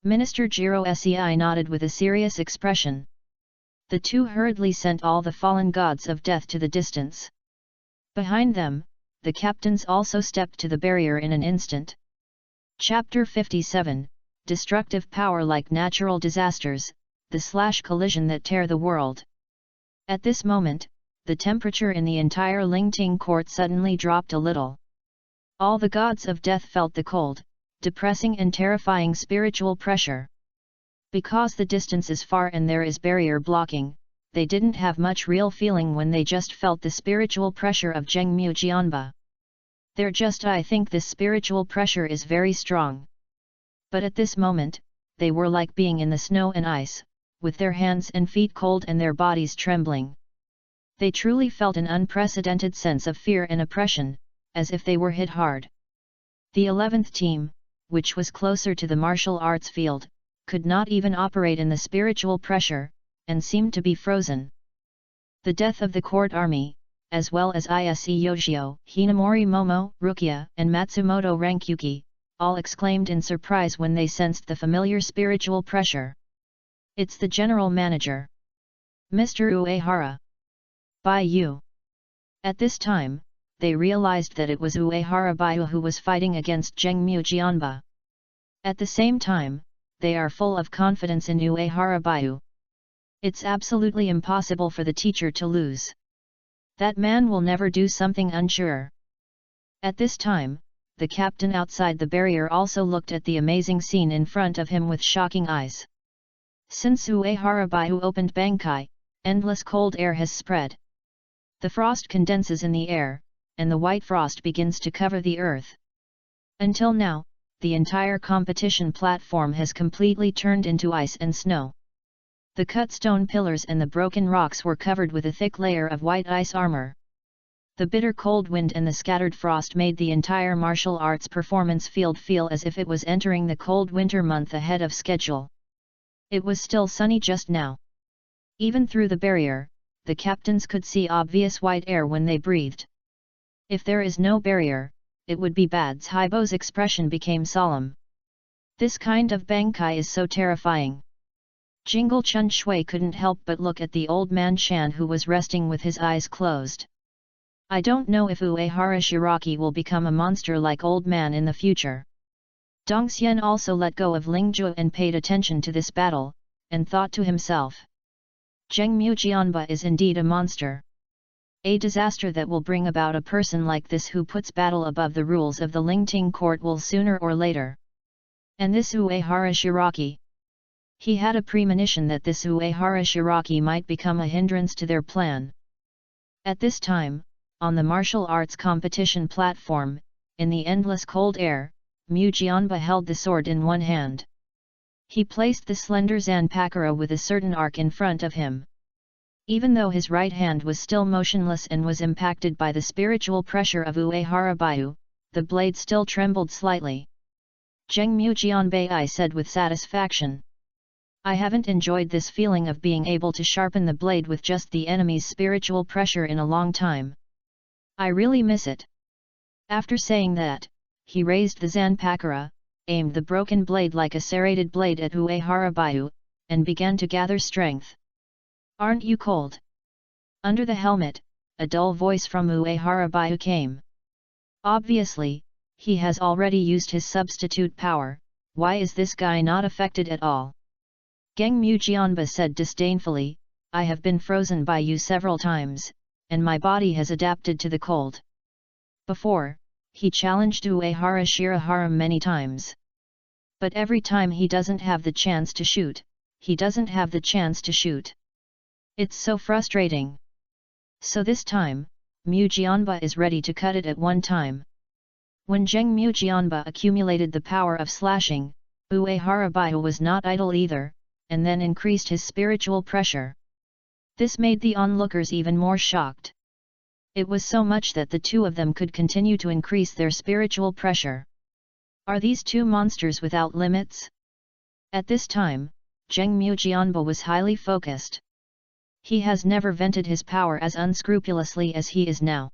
Minister Jiro Sei nodded with a serious expression. The two hurriedly sent all the fallen gods of death to the distance. Behind them, the captains also stepped to the barrier in an instant. Chapter 57, Destructive Power Like Natural Disasters, the collision that tear the world. At this moment, the temperature in the entire Lingting court suddenly dropped a little. All the gods of death felt the cold, depressing and terrifying spiritual pressure. Because the distance is far and there is barrier blocking, they didn't have much real feeling when they just felt the spiritual pressure of Zhengmu Jianba. I think this spiritual pressure is very strong. But at this moment, they were like being in the snow and ice, with their hands and feet cold and their bodies trembling. They truly felt an unprecedented sense of fear and oppression, as if they were hit hard. The 11th team, which was closer to the martial arts field, could not even operate in the spiritual pressure, and seemed to be frozen. The death of the court army, as well as Ise Yoshio, Hinamori Momo, Rukia, and Matsumoto Rankyuki, all exclaimed in surprise when they sensed the familiar spiritual pressure. "It's the general manager. Mr. Uehara. By you." At this time, they realized that it was Uehara Baiu who was fighting against Zhengmu Jianba. At the same time, they are full of confidence in Uehara Baiu. It's absolutely impossible for the teacher to lose. That man will never do something unsure. At this time, the captain outside the barrier also looked at the amazing scene in front of him with shocking eyes. Since Uehara Baiu opened Bankai, endless cold air has spread. The frost condenses in the air, and the white frost begins to cover the earth. Until now, the entire competition platform has completely turned into ice and snow. The cut stone pillars and the broken rocks were covered with a thick layer of white ice armor. The bitter cold wind and the scattered frost made the entire martial arts performance field feel as if it was entering the cold winter month ahead of schedule. It was still sunny just now. Even through the barrier, the captains could see obvious white air when they breathed. If there is no barrier, it would be bad. Haibo's expression became solemn. This kind of Bankai is so terrifying. Jingle Chun Shui couldn't help but look at the old man Shan who was resting with his eyes closed. I don't know if Uehara Shiraki will become a monster like old man in the future. Dongxian also let go of Lingzhu and paid attention to this battle, and thought to himself. Zhengmu Jianba is indeed a monster. A disaster that will bring about a person like this who puts battle above the rules of the Lingting court will sooner or later. And this Uehara Shiraki. He had a premonition that this Uehara Shiraki might become a hindrance to their plan. At this time, on the martial arts competition platform, in the endless cold air, Mu Jianba held the sword in one hand. He placed the slender Zanpakura with a certain arc in front of him. Even though his right hand was still motionless and was impacted by the spiritual pressure of Uehara Baiu, the blade still trembled slightly. Zhengmu Jianbai said with satisfaction. I haven't enjoyed this feeling of being able to sharpen the blade with just the enemy's spiritual pressure in a long time. I really miss it. After saying that, he raised the Zanpakura, aimed the broken blade like a serrated blade at Uehara Baiu, and began to gather strength. Aren't you cold? Under the helmet, a dull voice from Uehara Baiu came. Obviously, he has already used his substitute power. Why is this guy not affected at all? Zhengmu Jianba said disdainfully, I have been frozen by you several times, and my body has adapted to the cold. Before, he challenged Uehara Shirahara many times. But every time he doesn't have the chance to shoot, It's so frustrating. So this time, Mu Jianba is ready to cut it at one time. When Zhengmu Jianba accumulated the power of slashing, Uehara Baiu was not idle either, and then increased his spiritual pressure. This made the onlookers even more shocked. It was so much that the two of them could continue to increase their spiritual pressure. Are these two monsters without limits? At this time, Zhengmu Jianba was highly focused. He has never vented his power as unscrupulously as he is now.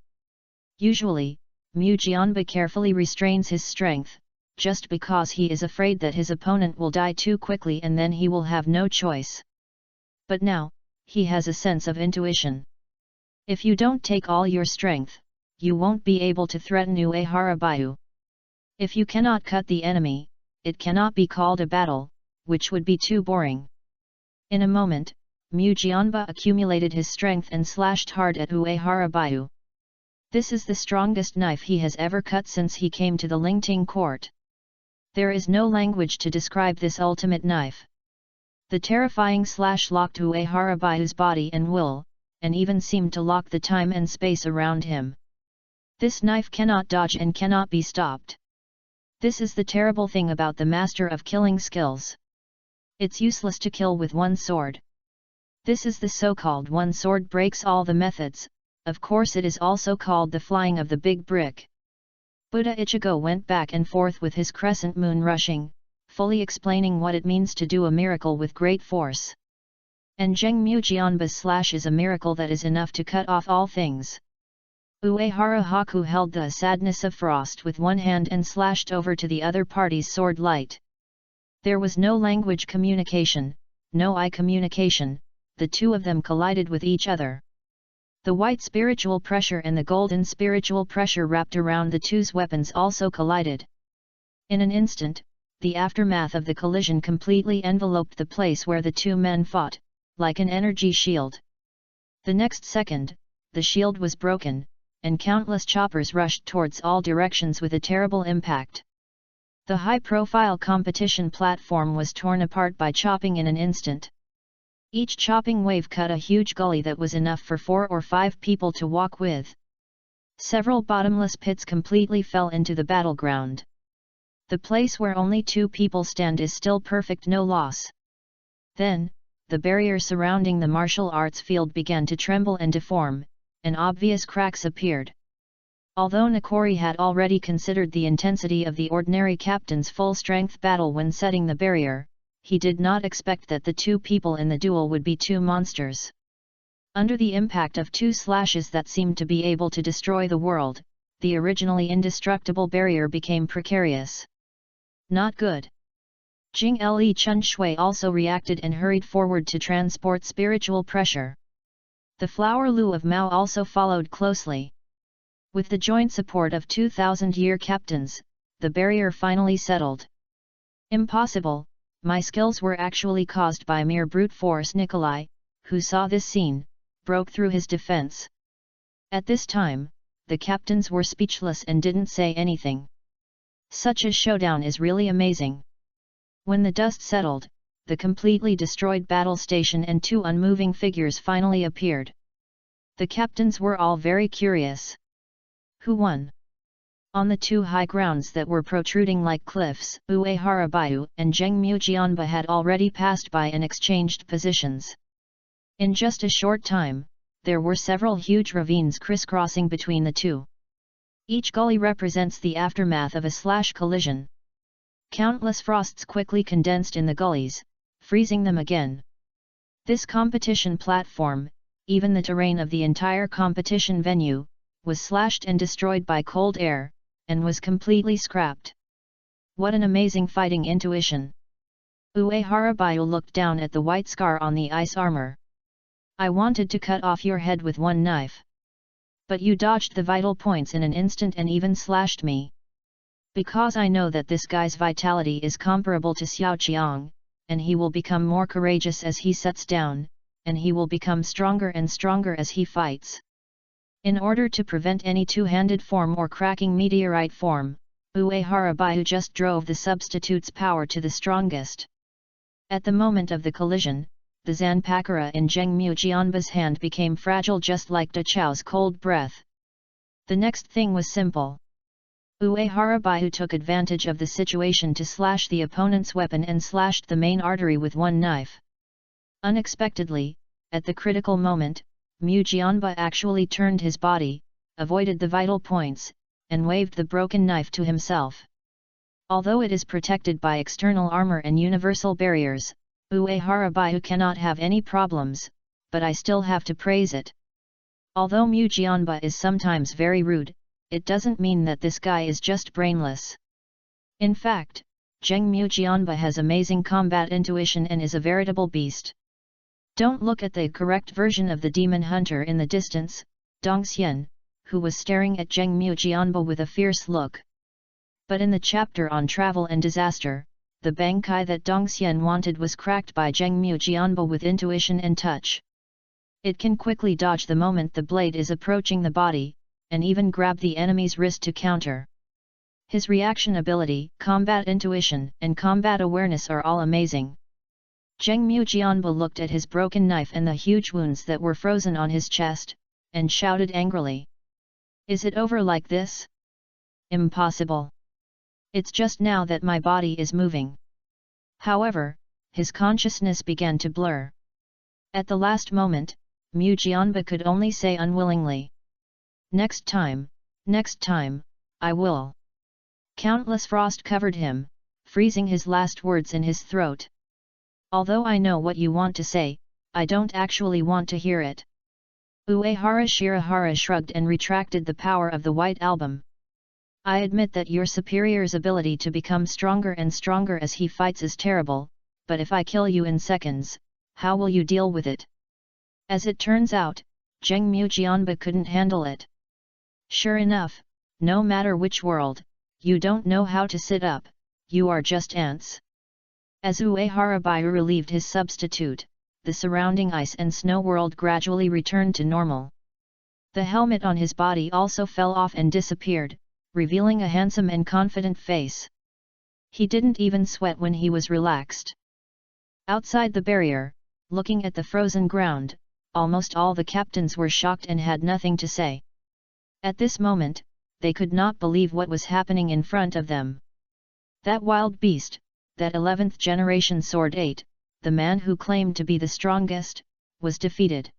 Usually, Mujianba carefully restrains his strength, just because he is afraid that his opponent will die too quickly and then he will have no choice. But now, he has a sense of intuition. If you don't take all your strength, you won't be able to threaten Uehara Baiyu. If you cannot cut the enemy, it cannot be called a battle, which would be too boring. In a moment, Mujianba accumulated his strength and slashed hard at Uehara Baiyu. This is the strongest knife he has ever cut since he came to the Lingting court. There is no language to describe this ultimate knife. The terrifying slash locked Uehara Baiyu's body and will, and even seemed to lock the time and space around him. This knife cannot dodge and cannot be stopped. This is the terrible thing about the master of killing skills. It's useless to kill with one sword. This is the so-called one sword breaks all the methods. Of course it is also called the flying of the big brick. Buddha Ichigo went back and forth with his crescent moon rushing, fully explaining what it means to do a miracle with great force. And Zheng Mujianba's slash is a miracle that is enough to cut off all things. Uehara Haku held the sadness of frost with one hand and slashed over to the other party's sword light. There was no language communication, no eye communication, the two of them collided with each other. The white spiritual pressure and the golden spiritual pressure wrapped around the two's weapons also collided. In an instant, the aftermath of the collision completely enveloped the place where the two men fought, like an energy shield. The next second, the shield was broken, and countless choppers rushed towards all directions with a terrible impact. The high-profile competition platform was torn apart by chopping in an instant. Each chopping wave cut a huge gully that was enough for 4 or 5 people to walk with. Several bottomless pits completely fell into the battleground. The place where only 2 people stand is still perfect, no loss. Then, the barrier surrounding the martial arts field began to tremble and deform, and obvious cracks appeared. Although Nakori had already considered the intensity of the ordinary captain's full-strength battle when setting the barrier, he did not expect that the 2 people in the duel would be 2 monsters. Under the impact of 2 slashes that seemed to be able to destroy the world, the originally indestructible barrier became precarious. Not good. Jing Le Chun Shui also reacted and hurried forward to transport spiritual pressure. The Flower Lu of Mao also followed closely. With the joint support of 2,000-year captains, the barrier finally settled. Impossible. My skills were actually caused by mere brute force. Nikolai, who saw this scene, broke through his defense. At this time, the captains were speechless and didn't say anything. Such a showdown is really amazing. When the dust settled, the completely destroyed battle station and 2 unmoving figures finally appeared. The captains were all very curious. Who won? On the 2 high grounds that were protruding like cliffs, Uehara Baiyu and Zheng Mujianba had already passed by and exchanged positions. In just a short time, there were several huge ravines crisscrossing between the 2. Each gully represents the aftermath of a slash collision. Countless frosts quickly condensed in the gullies, freezing them again. This competition platform, even the terrain of the entire competition venue, was slashed and destroyed by cold air, and was completely scrapped. What an amazing fighting intuition! Uehara Baiyu looked down at the white scar on the ice armor. I wanted to cut off your head with one knife. But you dodged the vital points in an instant and even slashed me. Because I know that this guy's vitality is comparable to Xiao Qiang, and he will become more courageous as he sets down, and he will become stronger and stronger as he fights. In order to prevent any two-handed form or cracking meteorite form, Uehara Baiyu just drove the substitute's power to the strongest. At the moment of the collision, the Zanpakura in Zheng Mujianba's hand became fragile just like Da Chao's cold breath. The next thing was simple. Uehara Baiyu took advantage of the situation to slash the opponent's weapon and slashed the main artery with one knife. Unexpectedly, at the critical moment, Mujianba actually turned his body, avoided the vital points, and waved the broken knife to himself. Although it is protected by external armor and universal barriers, Uehara Baiyu cannot have any problems, but I still have to praise it. Although Mujianba is sometimes very rude, it doesn't mean that this guy is just brainless. In fact, Zhengmu Jianba has amazing combat intuition and is a veritable beast. Don't look at the correct version of the demon hunter in the distance, Dongxian, who was staring at Zhengmu Jianba with a fierce look. But in the chapter on travel and disaster, the Bankai that Dongxian wanted was cracked by Zhengmu Jianba with intuition and touch. It can quickly dodge the moment the blade is approaching the body, and even grab the enemy's wrist to counter. His reaction ability, combat intuition, and combat awareness are all amazing. Zhengmu Jianba looked at his broken knife and the huge wounds that were frozen on his chest, and shouted angrily. Is it over like this? Impossible. It's just now that my body is moving. However, his consciousness began to blur. At the last moment, Mu Jianba could only say unwillingly. Next time, I will. Countless frost covered him, freezing his last words in his throat. Although I know what you want to say, I don't actually want to hear it. Uehara Shirahara shrugged and retracted the power of the White Album. I admit that your superior's ability to become stronger and stronger as he fights is terrible, but if I kill you in seconds, how will you deal with it? As it turns out, Zhengmu Jianba couldn't handle it. Sure enough, no matter which world, you don't know how to sit up, you are just ants. As Uehara Baiyu relieved his substitute, the surrounding ice and snow world gradually returned to normal. The helmet on his body also fell off and disappeared, revealing a handsome and confident face. He didn't even sweat when he was relaxed. Outside the barrier, looking at the frozen ground, almost all the captains were shocked and had nothing to say. At this moment, they could not believe what was happening in front of them. That wild beast, that 11th generation Sword 8, the man who claimed to be the strongest, was defeated.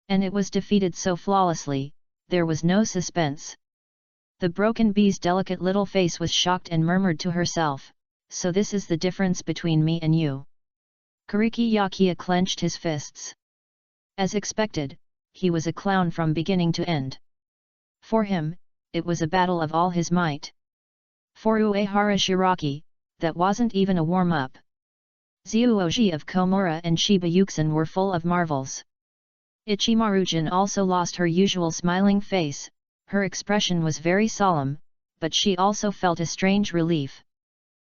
And it was defeated so flawlessly, there was no suspense. The broken bee's delicate little face was shocked and murmured to herself, so this is the difference between me and you. Kuriki Yakia clenched his fists. As expected, he was a clown from beginning to end. For him, it was a battle of all his might. For Uehara Shiraki, that wasn't even a warm-up. Xiuoji of Komura and Shiba Yuxin were full of marvels. Ichimarujin also lost her usual smiling face, her expression was very solemn, but she also felt a strange relief.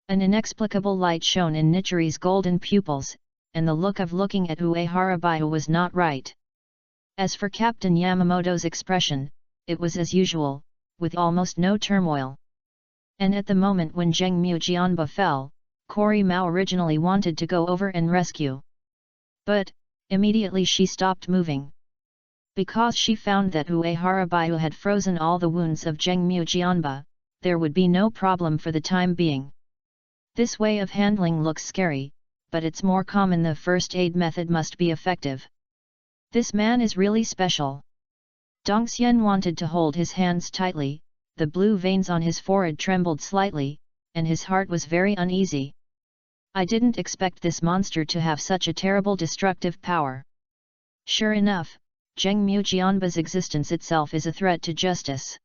An inexplicable light shone in Nichiri's golden pupils, and the look of looking at Uehara Baiyu was not right. As for Captain Yamamoto's expression, it was as usual, with almost no turmoil. And at the moment when Zhengmu Jianba fell, Kori Mao originally wanted to go over and rescue. But, immediately she stopped moving. Because she found that Uehara Baiyu had frozen all the wounds of Zhengmu Jianba, there would be no problem for the time being. This way of handling looks scary, but it's more common. The first aid method must be effective. This man is really special. Dongxian wanted to hold his hands tightly, the blue veins on his forehead trembled slightly, and his heart was very uneasy. I didn't expect this monster to have such a terrible destructive power. Sure enough, Zhengmu Jianba's existence itself is a threat to justice.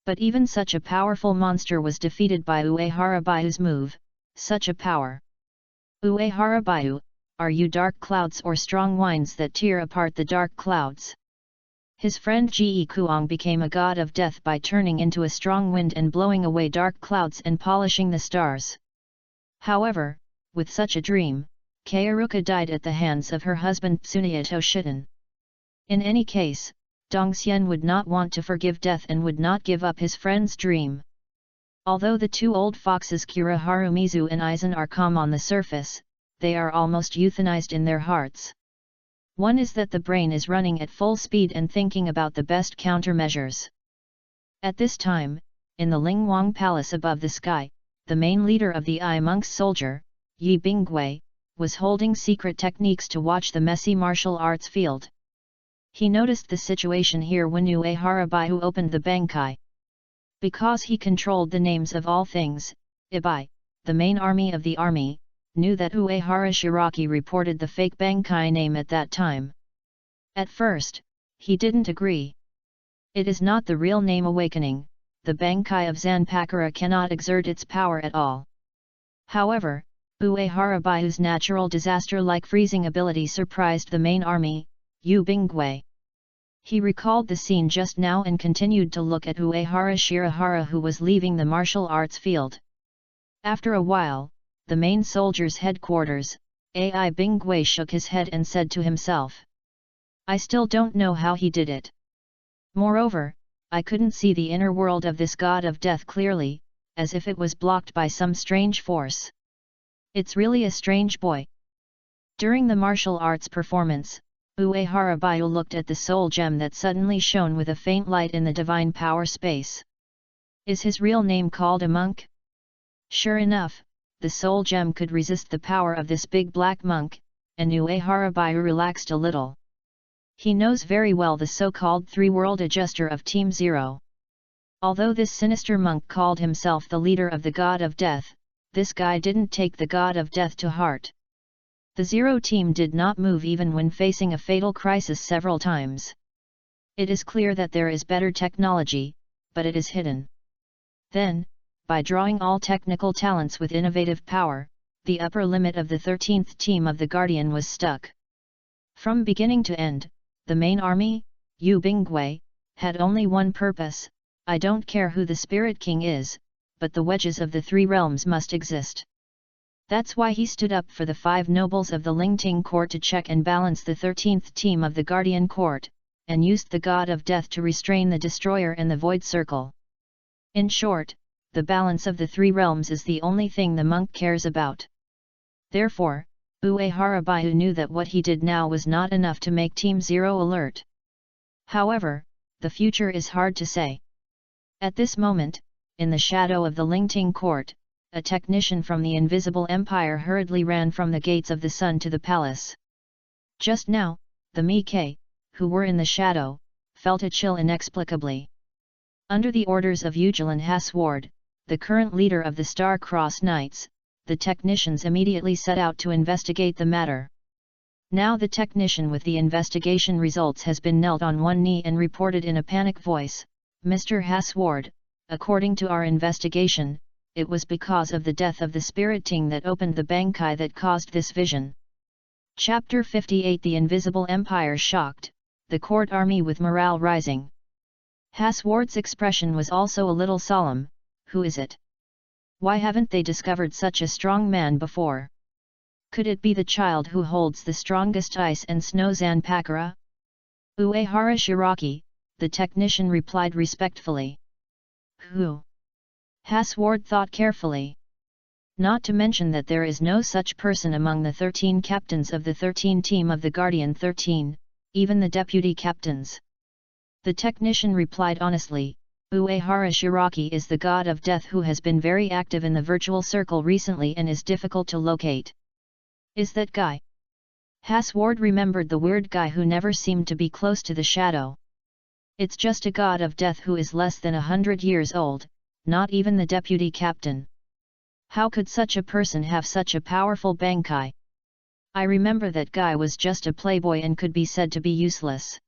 But even such a powerful monster was defeated by Uehara Baiyu's move, such a power. Uehara Baiyu, are you dark clouds or strong winds that tear apart the dark clouds? His friend Ji Kuang became a god of death by turning into a strong wind and blowing away dark clouds and polishing the stars. However, with such a dream, Keiruka died at the hands of her husband Tsuneyato Shiten. In any case, Dongxian would not want to forgive death and would not give up his friend's dream. Although the two old foxes Kura Harumizu and Aizen are calm on the surface, they are almost euthanized in their hearts. One is that the brain is running at full speed and thinking about the best countermeasures. At this time, in the Lingwang Palace above the sky, the main leader of the I Monk's soldier, Yi Bingui, was holding secret techniques to watch the messy martial arts field. He noticed the situation here when Uehara Baiyu opened the Bankai. Because he controlled the names of all things, Ibai, the main army of the army, knew that Uehara Shiraki reported the fake Bankai name at that time. At first, he didn't agree. It is not the real name awakening, the Bankai of Zanpakuра cannot exert its power at all. However, Uehara Bayu's natural disaster-like freezing ability surprised the main army, Yu Bingui. He recalled the scene just now and continued to look at Uehara Shirahara, who was leaving the martial arts field. After a while, the main soldier's headquarters, Ai Bingui shook his head and said to himself, "I still don't know how he did it. Moreover, I couldn't see the inner world of this god of death clearly, as if it was blocked by some strange force. It's really a strange boy." During the martial arts performance, Uehara Bayu looked at the soul gem that suddenly shone with a faint light in the divine power space. Is his real name called a monk? Sure enough, the soul gem could resist the power of this big black monk, and Uehara Bayu relaxed a little. He knows very well the so-called three-world adjuster of Team Zero. Although this sinister monk called himself the leader of the god of death, this guy didn't take the god of death to heart. The Zero team did not move even when facing a fatal crisis several times. It is clear that there is better technology, but it is hidden. Then, by drawing all technical talents with innovative power, the upper limit of the 13th team of the Guardian was stuck. From beginning to end, the main army, Yu Bingui, had only one purpose: I don't care who the Spirit King is, but the wedges of the three realms must exist. That's why he stood up for the 5 nobles of the Lingting court to check and balance the 13th team of the Guardian court, and used the god of death to restrain the destroyer and the void circle. In short, the balance of the three realms is the only thing the monk cares about. Therefore, Uehara Bayu knew that what he did now was not enough to make Team Zero alert. However, the future is hard to say. At this moment, in the shadow of the Lingting court, a technician from the Invisible Empire hurriedly ran from the gates of the sun to the palace. Just now, the Mike, who were in the shadow, felt a chill inexplicably. Under the orders of Ugelan Hasward, the current leader of the Star Cross Knights, the technicians immediately set out to investigate the matter. Now the technician with the investigation results has been knelt on one knee and reported in a panic voice, "Mr. Hasward, according to our investigation, it was because of the death of the Spirit King that opened the Bankai that caused this vision." Chapter 58 The Invisible Empire shocked, the court army with morale rising. Hasward's expression was also a little solemn. Who is it? Why haven't they discovered such a strong man before? Could it be the child who holds the strongest ice and snow Zanpakura? Uehara Shiraki, the technician replied respectfully. Who? Hasward thought carefully. Not to mention that there is no such person among the 13 captains of the 13 team of the Guardian 13, even the deputy captains. The technician replied honestly, Uehara Shiraki is the god of death who has been very active in the virtual circle recently and is difficult to locate. Is that guy? Hasward remembered the weird guy who never seemed to be close to the shadow. It's just a god of death who is less than 100 years old, not even the deputy captain. How could such a person have such a powerful Bankai? I remember that guy was just a playboy and could be said to be useless.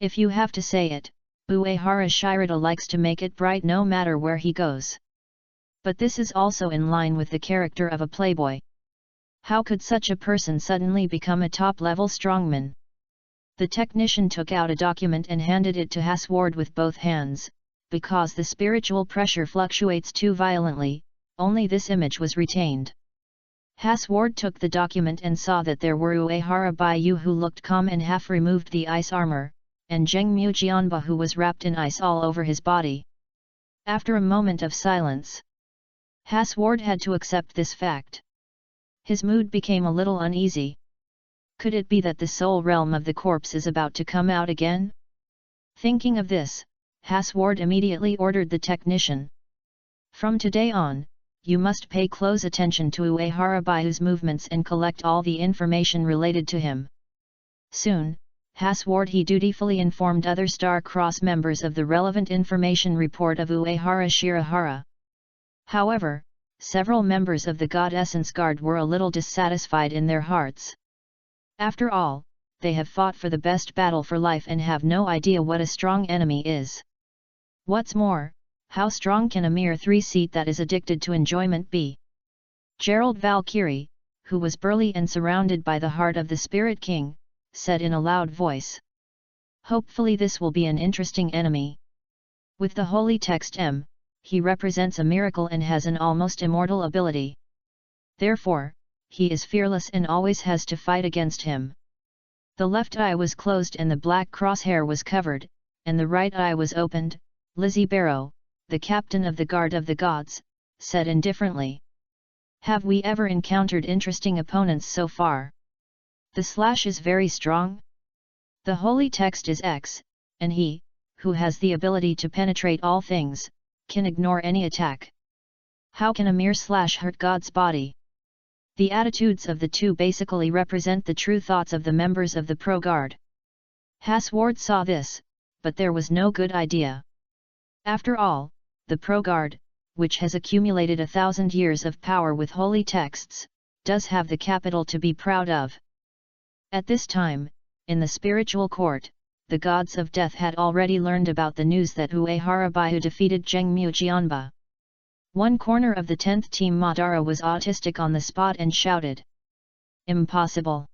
If you have to say it, Uehara Shirata likes to make it bright no matter where he goes. But this is also in line with the character of a playboy. How could such a person suddenly become a top-level strongman? The technician took out a document and handed it to Hasward with both hands. Because the spiritual pressure fluctuates too violently, only this image was retained. Hasward took the document and saw that there were Uehara Bayu who looked calm and half removed the ice armor, and Zhengmu Jianba who was wrapped in ice all over his body. After a moment of silence, Hasward had to accept this fact. His mood became a little uneasy. Could it be that the soul realm of the corpse is about to come out again? Thinking of this, Hasward immediately ordered the technician. From today on, you must pay close attention to Uehara Bayu's movements and collect all the information related to him. Soon, Hasward he dutifully informed other Star Cross members of the relevant information report of Uehara Shirahara. However, several members of the God Essence Guard were a little dissatisfied in their hearts. After all, they have fought for the best battle for life and have no idea what a strong enemy is. What's more, how strong can a mere 3-seat that is addicted to enjoyment be? Gerald Valkyrie, who was burly and surrounded by the heart of the Spirit King, said in a loud voice. Hopefully this will be an interesting enemy. With the holy text M, he represents a miracle and has an almost immortal ability. Therefore, he is fearless and always has to fight against him. The left eye was closed and the black crosshair was covered, and the right eye was opened, Lizzie Barrow, the captain of the Guard of the Gods, said indifferently. Have we ever encountered interesting opponents so far? The slash is very strong. The holy text is X, and he, who has the ability to penetrate all things, can ignore any attack. How can a mere slash hurt God's body? The attitudes of the two basically represent the true thoughts of the members of the pro-guard. Hassward saw this, but there was no good idea. After all, the pro-guard, which has accumulated 1,000 years of power with holy texts, does have the capital to be proud of. At this time, in the spiritual court, the gods of death had already learned about the news that Uehara Baihu defeated Zhengmu Jianba. One corner of the 10th team Madara was autistic on the spot and shouted. Impossible!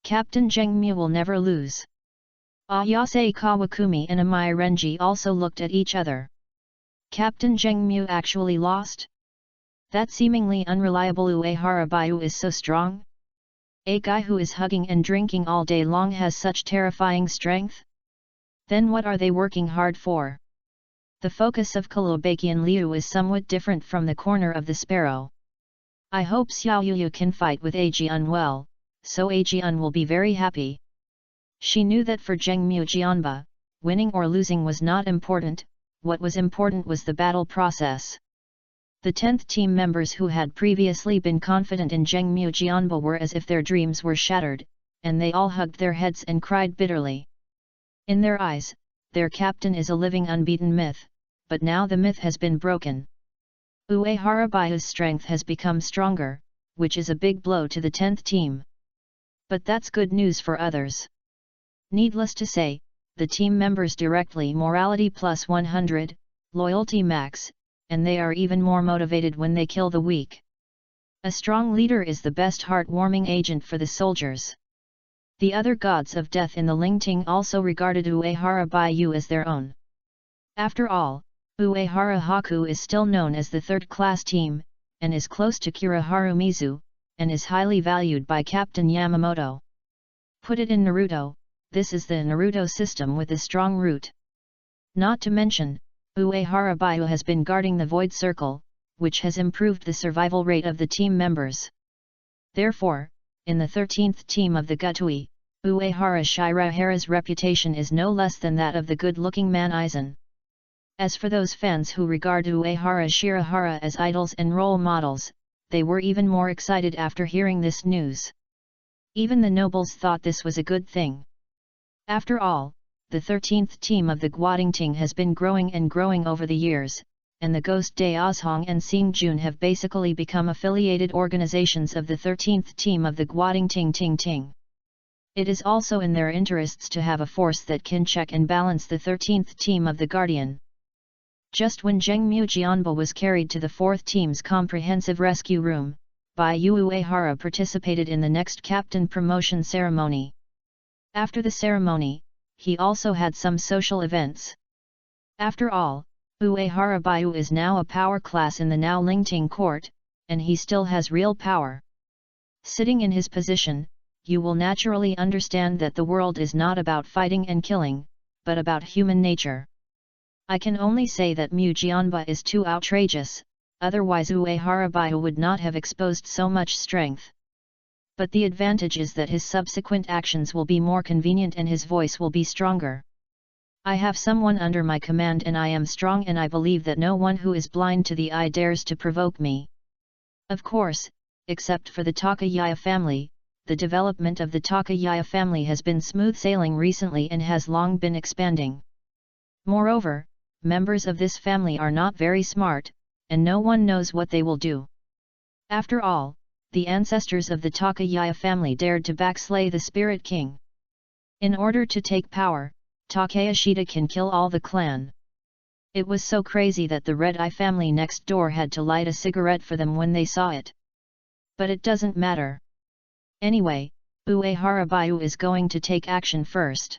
Captain Zhengmu will never lose. Ayase Kawakumi and Amai Renji also looked at each other. Captain Zhengmu actually lost? That seemingly unreliable Uehara Baihu is so strong? A guy who is hugging and drinking all day long has such terrifying strength? Then what are they working hard for? The focus of Kalobakian Liu is somewhat different from the corner of the sparrow. I hope Xiao Yuyu can fight with Ajian well, so Ajian will be very happy. She knew that for Zhengmu Jianba, winning or losing was not important, what was important was the battle process. The 10th team members who had previously been confident in Zhengmu Jianba were as if their dreams were shattered, and they all hugged their heads and cried bitterly. In their eyes, their captain is a living unbeaten myth, but now the myth has been broken. Uehara Baihu's strength has become stronger, which is a big blow to the 10th team. But that's good news for others. Needless to say, the team members directly morality plus 100, loyalty max, and they are even more motivated when they kill the weak. A strong leader is the best heartwarming agent for the soldiers. The other gods of death in the Lingting also regarded Uehara Baihu as their own. After all, Uehara Haku is still known as the third-class team, and is close to Kira Harumizu, and is highly valued by Captain Yamamoto. Put it in Naruto, this is the Naruto system with a strong root. Not to mention, Uehara Baihu has been guarding the Void Circle, which has improved the survival rate of the team members. Therefore, in the 13th team of the Gutui, Uehara Shirahara's reputation is no less than that of the good-looking man Aizen. As for those fans who regard Uehara Shirahara as idols and role models, they were even more excited after hearing this news. Even the nobles thought this was a good thing. After all, the 13th team of the Guadingting has been growing and growing over the years, and the Ghost De Ozhong and Xing Jun have basically become affiliated organizations of the 13th team of the Guadingting Ting Ting. It is also in their interests to have a force that can check and balance the 13th team of the Guardian. Just when Zhengmu Jianba was carried to the 4th team's comprehensive rescue room, Baihu Uehara participated in the next captain promotion ceremony. After the ceremony, he also had some social events. After all, Uehara Baihu is now a power class in the now Lingting court, and he still has real power. Sitting in his position, you will naturally understand that the world is not about fighting and killing, but about human nature. I can only say that Mu Jianba is too outrageous, otherwise Uehara Baihu would not have exposed so much strength. But the advantage is that his subsequent actions will be more convenient and his voice will be stronger. I have someone under my command and I am strong and I believe that no one who is blind to the eye dares to provoke me. Of course, except for the Takayaya family, the development of the Takayaya family has been smooth sailing recently and has long been expanding. Moreover, members of this family are not very smart, and no one knows what they will do. After all, the ancestors of the Takayaya family dared to backslay the Spirit King. In order to take power, Takeshita can kill all the clan. It was so crazy that the Red Eye family next door had to light a cigarette for them when they saw it. But it doesn't matter. Anyway, Uehara Baiu is going to take action first.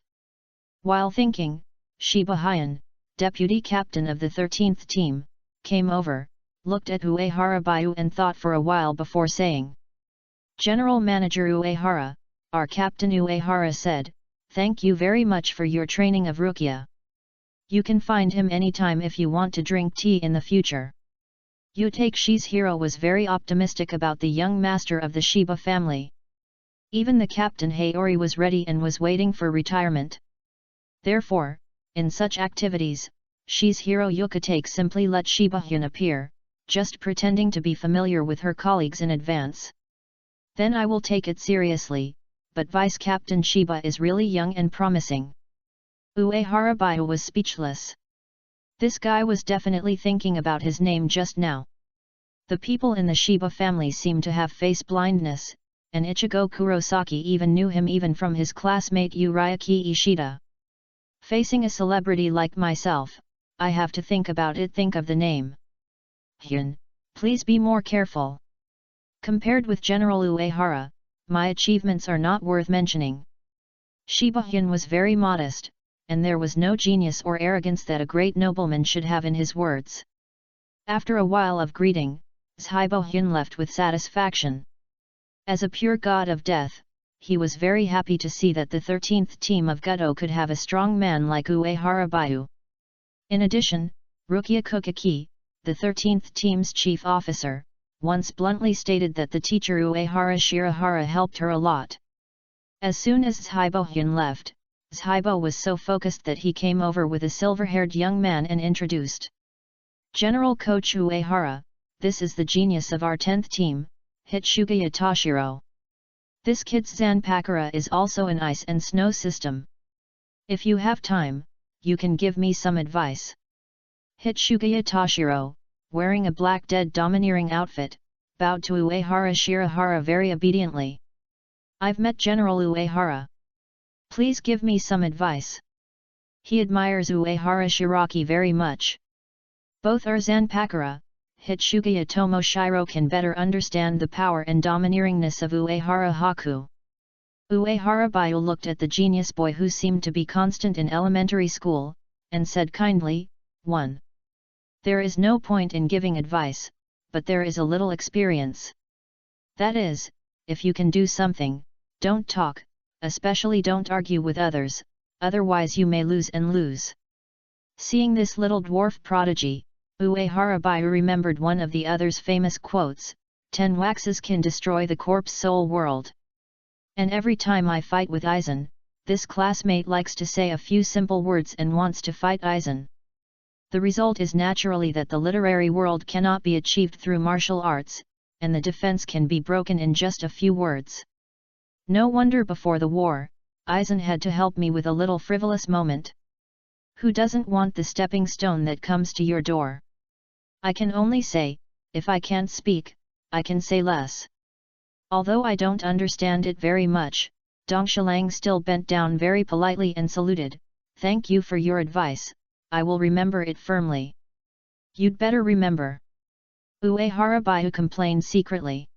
While thinking, Shiba Hyan, deputy captain of the 13th team, came over, looked at Uehara Baiu and thought for a while before saying. General Manager Uehara, our Captain Uehara said, "Thank you very much for your training of Rukia. You can find him anytime if you want to drink tea in the future." Utake's hero was very optimistic about the young master of the Shiba family. Even the Captain Hayori was ready and was waiting for retirement. Therefore, in such activities, Shi's hero Yukatake simply let Shiba Hyun appear, just pretending to be familiar with her colleagues in advance. Then I will take it seriously, but Vice Captain Shiba is really young and promising. Uehara Baiu was speechless. This guy was definitely thinking about his name just now. The people in the Shiba family seemed to have face blindness, and Ichigo Kurosaki even knew him even from his classmate Uriaki Ishida. Facing a celebrity like myself, I have to think about it. Think of the name. Hyun, please be more careful. Compared with General Uehara, my achievements are not worth mentioning. Shiba Hyun was very modest, and there was no genius or arrogance that a great nobleman should have in his words. After a while of greeting, Shiba Hyun left with satisfaction. As a pure god of death, he was very happy to see that the 13th team of Gudo could have a strong man like Uehara Baiu. In addition, Rukia Kukaki, the 13th team's chief officer, once bluntly stated that the teacher Uehara Shirahara helped her a lot. As soon as Shiba Hyun left, Shiba was so focused that he came over with a silver-haired young man and introduced. General Coach Uehara, this is the genius of our 10th team, Hitsugaya Toshiro. This kid's Zanpakura is also an ice and snow system. If you have time, you can give me some advice. Hitsugaya Toshiro, wearing a black dead domineering outfit, bowed to Uehara Shirahara very obediently. I've met General Uehara. Please give me some advice. He admires Uehara Shiraki very much. Both are Zanpakura. Hitsugaya Tomoshiro can better understand the power and domineeringness of Uehara Haku. Uehara Baiu looked at the genius boy who seemed to be constant in elementary school, and said kindly, 1. There is no point in giving advice, but there is a little experience. That is, if you can do something, don't talk, especially don't argue with others, otherwise you may lose and lose. Seeing this little dwarf prodigy, Uehara Baiu remembered one of the other's famous quotes, 10 waxes can destroy the corpse soul world. And every time I fight with Aizen, this classmate likes to say a few simple words and wants to fight Aizen. The result is naturally that the literary world cannot be achieved through martial arts, and the defense can be broken in just a few words. No wonder before the war, Aizen had to help me with a little frivolous moment. Who doesn't want the stepping stone that comes to your door? I can only say, if I can't speak, I can say less. Although I don't understand it very much, Dong Shilang still bent down very politely and saluted, "Thank you for your advice, I will remember it firmly." You'd better remember. Uehara Baiu complained secretly.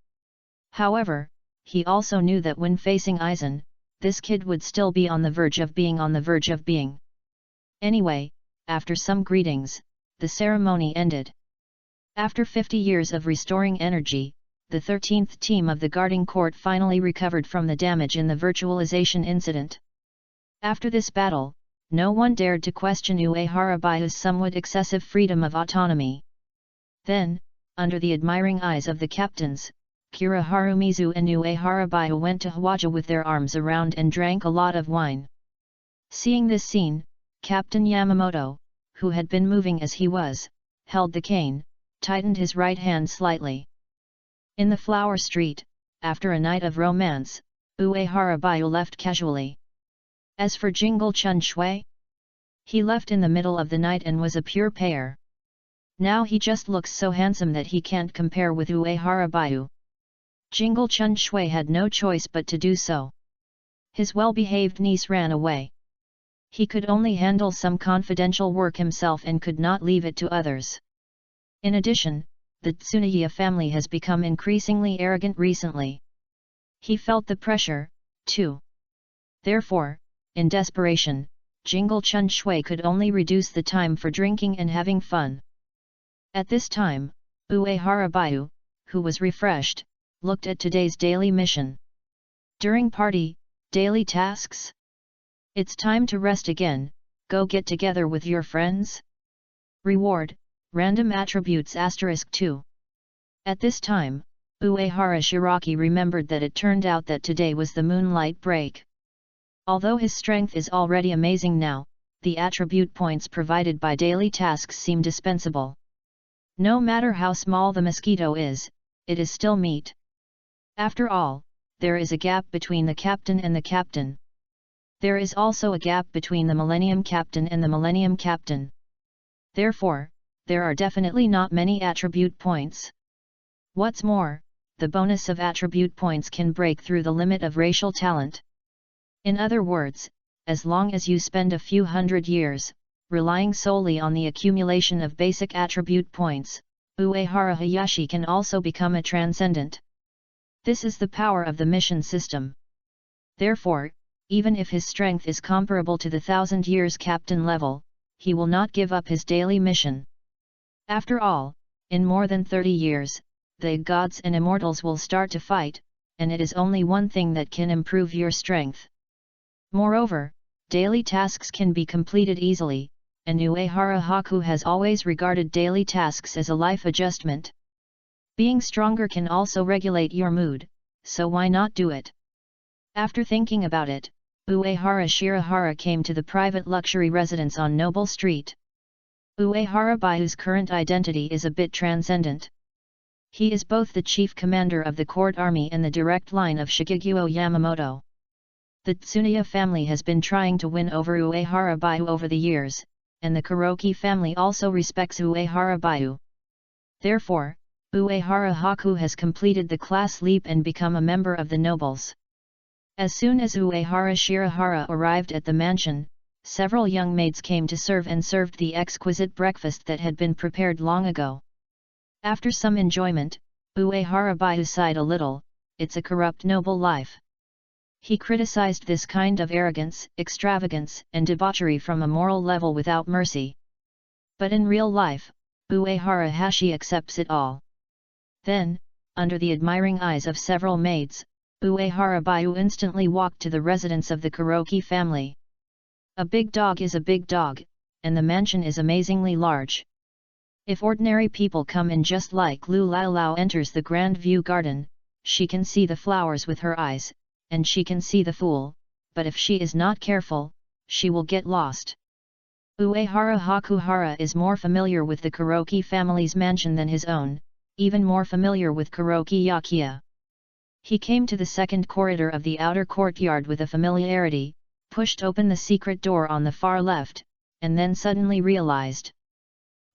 However, he also knew that when facing Aizen, this kid would still be on the verge of being on the verge of being. Anyway, after some greetings, the ceremony ended. After 50 years of restoring energy, the 13th team of the guarding court finally recovered from the damage in the virtualization incident. After this battle, no one dared to question Uehara Baiu's somewhat excessive freedom of autonomy. Then, under the admiring eyes of the captains, Kira Harumizu and Uehara Baiu went to Hawaja with their arms around and drank a lot of wine. Seeing this scene, Captain Yamamoto, who had been moving as he was, held the cane, tightened his right hand slightly. In the flower street, after a night of romance, Uehara Baiu left casually. As for Jingle Chun Shui, he left in the middle of the night and was a pure pair. Now he just looks so handsome that he can't compare with Uehara Baiu. Jingle Chun Shui had no choice but to do so. His well-behaved niece ran away. He could only handle some confidential work himself and could not leave it to others. In addition, the Tsunoya family has become increasingly arrogant recently. He felt the pressure, too. Therefore, in desperation, Jingle Chun Shui could only reduce the time for drinking and having fun. At this time, Uehara Baiu, who was refreshed, looked at today's daily mission. During party, daily tasks? It's time to rest again, go get together with your friends? Reward, random attributes *2. At this time, Uehara Shiraki remembered that it turned out that today was the moonlight break. Although his strength is already amazing now, the attribute points provided by daily tasks seem dispensable. No matter how small the mosquito is, it is still meat. After all, there is a gap between the captain and the captain. There is also a gap between the Millennium Captain and the Millennium Captain. Therefore, there are definitely not many attribute points. What's more, the bonus of attribute points can break through the limit of racial talent. In other words, as long as you spend a few hundred years, relying solely on the accumulation of basic attribute points, Uehara Hayashi can also become a transcendent. This is the power of the mission system. Therefore, even if his strength is comparable to the 1,000 years captain level, he will not give up his daily mission. After all, in more than 30 years, the gods and immortals will start to fight, and it is only one thing that can improve your strength. Moreover, daily tasks can be completed easily, and Uehara Haku has always regarded daily tasks as a life adjustment. Being stronger can also regulate your mood, so why not do it? After thinking about it, Uehara Shirahara came to the private luxury residence on Noble Street. Uehara Baiu's current identity is a bit transcendent. He is both the chief commander of the court army and the direct line of Shigiguo Yamamoto. The Tsunoya family has been trying to win over Uehara Baiu over the years, and the Kuroki family also respects Uehara Baiu. Therefore, Uehara Haku has completed the class leap and become a member of the nobles. As soon as Uehara Shirahara arrived at the mansion, several young maids came to serve and served the exquisite breakfast that had been prepared long ago. After some enjoyment, Uehara Baiu sighed a little. It's a corrupt noble life. He criticized this kind of arrogance, extravagance, and debauchery from a moral level without mercy. But in real life, Uehara Hashi accepts it all. Then, under the admiring eyes of several maids, Uehara Baiu instantly walked to the residence of the Kuroki family. A big dog is a big dog, and the mansion is amazingly large. If ordinary people come in just like Lu Lao Lao enters the Grand View Garden, she can see the flowers with her eyes, and she can see the fool, but if she is not careful, she will get lost. Uehara Hakuhara is more familiar with the Kuroki family's mansion than his own, even more familiar with Kuroki Yakuya. He came to the second corridor of the outer courtyard with a familiarity, pushed open the secret door on the far left, and then suddenly realized.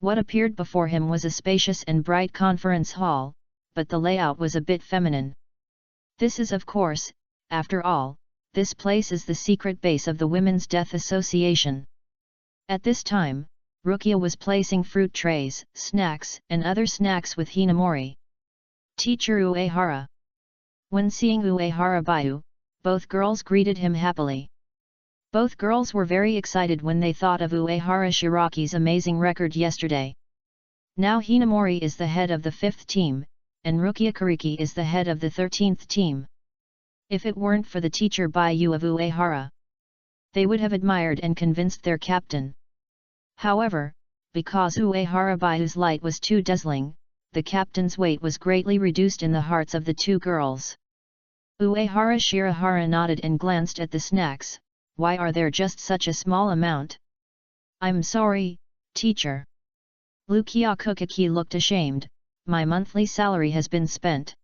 What appeared before him was a spacious and bright conference hall, but the layout was a bit feminine. This is of course, after all, this place is the secret base of the Women's Death Association. At this time, Rukia was placing fruit trays, snacks, and other snacks with Hinamori. Teacher Uehara. When seeing Uehara Baiu, both girls greeted him happily. Both girls were very excited when they thought of Uehara Shiraki's amazing record yesterday. Now Hinamori is the head of the 5th team, and Rukia Kuriki is the head of the 13th team. If it weren't for the teacher Baiu of Uehara, they would have admired and convinced their captain. However, because Uehara Baiu's light was too dazzling, the captain's weight was greatly reduced in the hearts of the two girls. Uehara Shirahara nodded and glanced at the snacks. Why are there just such a small amount? I'm sorry, teacher. Lukia Kukiki looked ashamed. My monthly salary has been spent.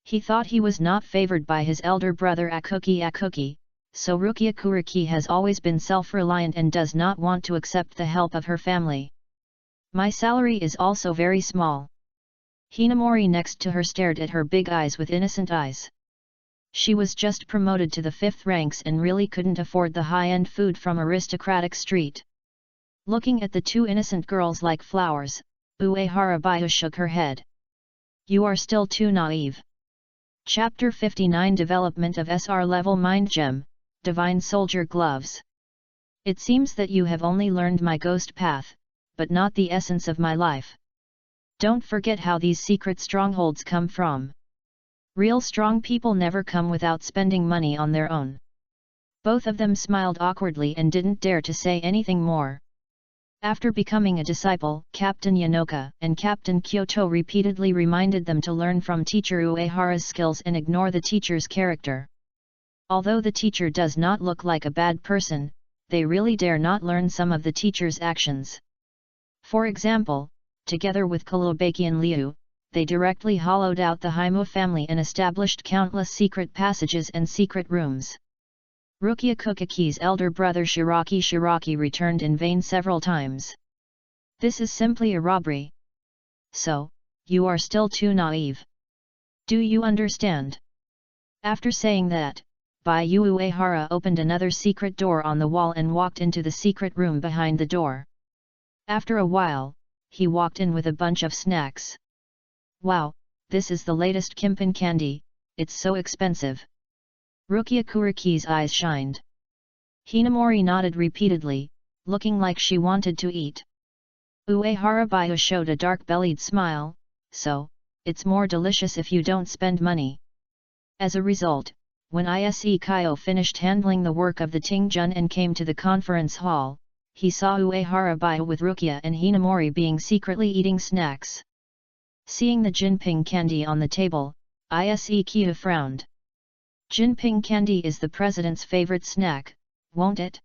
He thought he was not favored by his elder brother Akuki, so Rukia Kuriki has always been self-reliant and does not want to accept the help of her family. My salary is also very small. Hinamori next to her stared at her big eyes with innocent eyes. She was just promoted to the 5th ranks and really couldn't afford the high-end food from aristocratic street. Looking at the two innocent girls like flowers, Uehara Baihu shook her head. You are still too naive. Chapter 59 Development of SR Level Mind Gem, Divine Soldier Gloves. It seems that you have only learned my ghost path, but not the essence of my life. Don't forget how these secret strongholds come from. Real strong people never come without spending money on their own. Both of them smiled awkwardly and didn't dare to say anything more. After becoming a disciple, Captain Yanoka and Captain Kyoto repeatedly reminded them to learn from teacher Uehara's skills and ignore the teacher's character. Although the teacher does not look like a bad person, they really dare not learn some of the teacher's actions. For example, together with Kolobeki and Liu, they directly hollowed out the Haimu family and established countless secret passages and secret rooms. Rukia Kukaki's elder brother Shiraki returned in vain several times. This is simply a robbery. So, you are still too naive. Do you understand? After saying that, Baiyu Uehara opened another secret door on the wall and walked into the secret room behind the door. After a while, he walked in with a bunch of snacks. Wow, this is the latest Kimpin candy, it's so expensive. Rukia Kuriki's eyes shined. Hinamori nodded repeatedly, looking like she wanted to eat. Uehara Baihu showed a dark-bellied smile, so, it's more delicious if you don't spend money. As a result, when Ise Kyo finished handling the work of the Tingjun and came to the conference hall, he saw Uehara Baihu with Rukia and Hinamori being secretly eating snacks. Seeing the Jinping candy on the table, Ise Kyo frowned. Jinping candy is the president's favorite snack, won't it?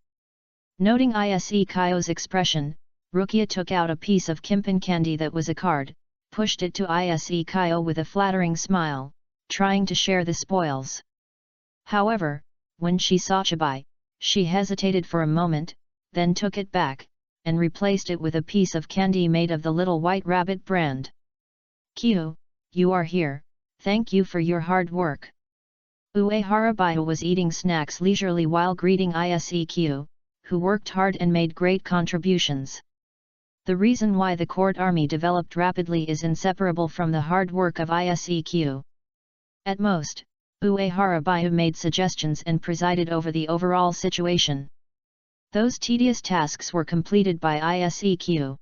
Noting Ise Kyo's expression, Rukia took out a piece of Kimpin candy that was a card, pushed it to Ise Kyo with a flattering smile, trying to share the spoils. However, when she saw Chibai, she hesitated for a moment, then took it back, and replaced it with a piece of candy made of the Little White Rabbit brand. Kyo, you are here, thank you for your hard work. Uehara Baihu was eating snacks leisurely while greeting Ise Kyo, who worked hard and made great contributions. The reason why the court army developed rapidly is inseparable from the hard work of Ise Kyo. At most, Uehara Baihu made suggestions and presided over the overall situation. Those tedious tasks were completed by Ise Kyo.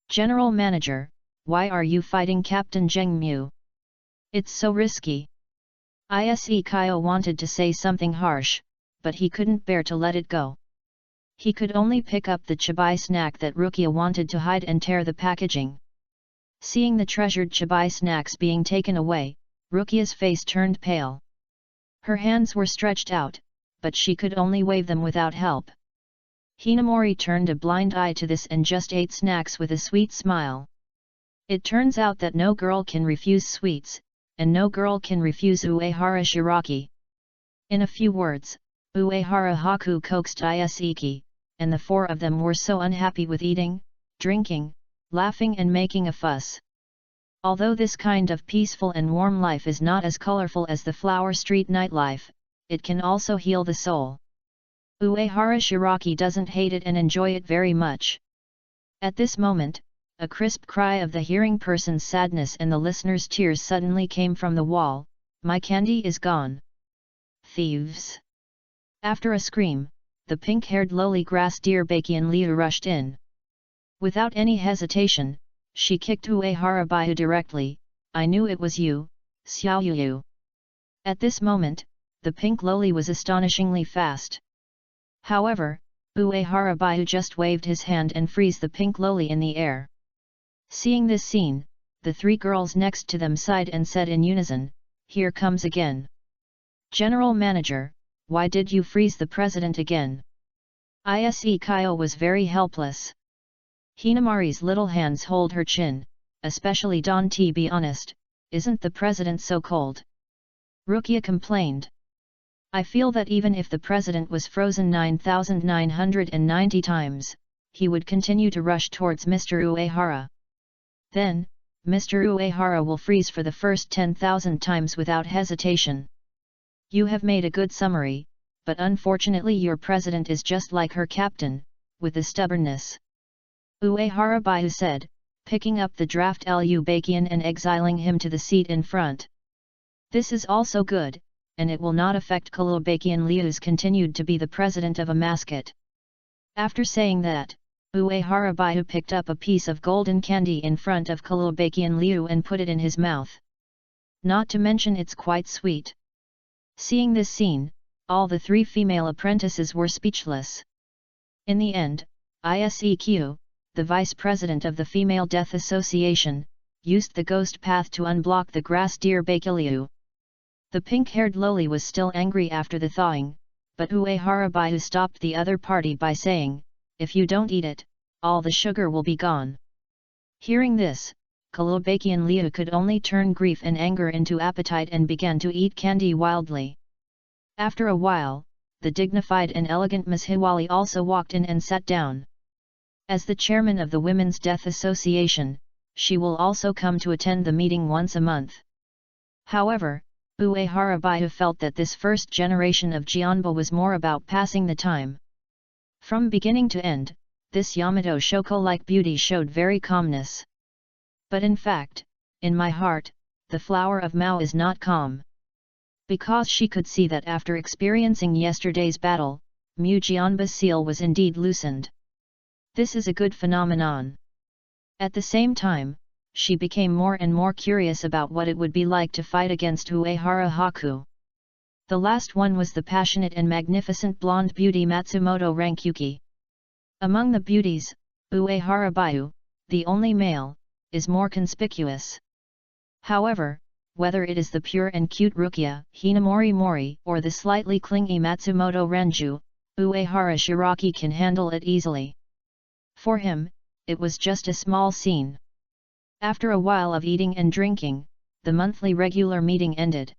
General Manager, why are you fighting Captain Zheng Mu? It's so risky. Ise Kyo wanted to say something harsh, but he couldn't bear to let it go. He could only pick up the Chibai snack that Rukia wanted to hide and tear the packaging. Seeing the treasured Chibai snacks being taken away, Rukia's face turned pale. Her hands were stretched out, but she could only wave them without help. Hinamori turned a blind eye to this and just ate snacks with a sweet smile. It turns out that no girl can refuse sweets, and no girl can refuse Uehara Shiraki. In a few words, Uehara Haku coaxed Ise, and the four of them were so unhappy with eating, drinking, laughing and making a fuss. Although this kind of peaceful and warm life is not as colorful as the Flower Street nightlife, it can also heal the soul. Uehara Shiraki doesn't hate it and enjoy it very much. At this moment, a crisp cry of the hearing person's sadness and the listener's tears suddenly came from the wall, "My candy is gone! Thieves!" After a scream, the pink-haired lowly grass deer Bakian Liu rushed in. Without any hesitation, she kicked Uehara Baihu directly. "I knew it was you, Xiao Yu." At this moment, the pink lowly was astonishingly fast. However, Uehara Baihu just waved his hand and freeze the pink lowly in the air. Seeing this scene, the three girls next to them sighed and said in unison, "Here comes again. General Manager, why did you freeze the president again?" Ise Kyo was very helpless. Hinamari's little hands hold her chin, "Especially Don T. Be honest, isn't the president so cold?" Rukia complained. "I feel that even if the president was frozen 9,990 times, he would continue to rush towards Mr. Uehara. Then, Mr. Uehara will freeze for the first 10,000 times without hesitation." You have made a good summary, but unfortunately your president is just like her captain, with the stubbornness. Uehara Baihu said, picking up the draft Lu Bakian and exiling him to the seat in front. This is also good, and it will not affect Kalobakian Liu's continued to be the president of a mascot. After saying that, Uehara Baihu picked up a piece of golden candy in front of Kalobakian Liu and put it in his mouth. Not to mention it's quite sweet. Seeing this scene, all the 3 female apprentices were speechless. In the end, ISEQ, the vice president of the Female Death Association, used the ghost path to unblock the grass deer Bakiliu. The pink-haired loli was still angry after the thawing, but Uehara Baihu stopped the other party by saying, if you don't eat it, all the sugar will be gone. Hearing this, Kalobakian Liu could only turn grief and anger into appetite and began to eat candy wildly. After a while, the dignified and elegant Ms. Hiwali also walked in and sat down. As the chairman of the Women's Death Association, she will also come to attend the meeting once a month. However, Uehara Baihu felt that this first generation of Jianba was more about passing the time. From beginning to end, this Yamato Shoko-like beauty showed very calmness. But in fact, in my heart, the flower of Mao is not calm. Because she could see that after experiencing yesterday's battle, Mu Jianba's seal was indeed loosened. This is a good phenomenon. At the same time, she became more and more curious about what it would be like to fight against Uehara Haku. The last one was the passionate and magnificent blonde beauty Matsumoto Rankyuki. Among the beauties, Uehara Baihu, the only male, is more conspicuous. However, whether it is the pure and cute Rukia Hinamori Mori or the slightly clingy Matsumoto Ranju, Uehara Shiraki can handle it easily. For him, it was just a small scene. After a while of eating and drinking, the monthly regular meeting ended.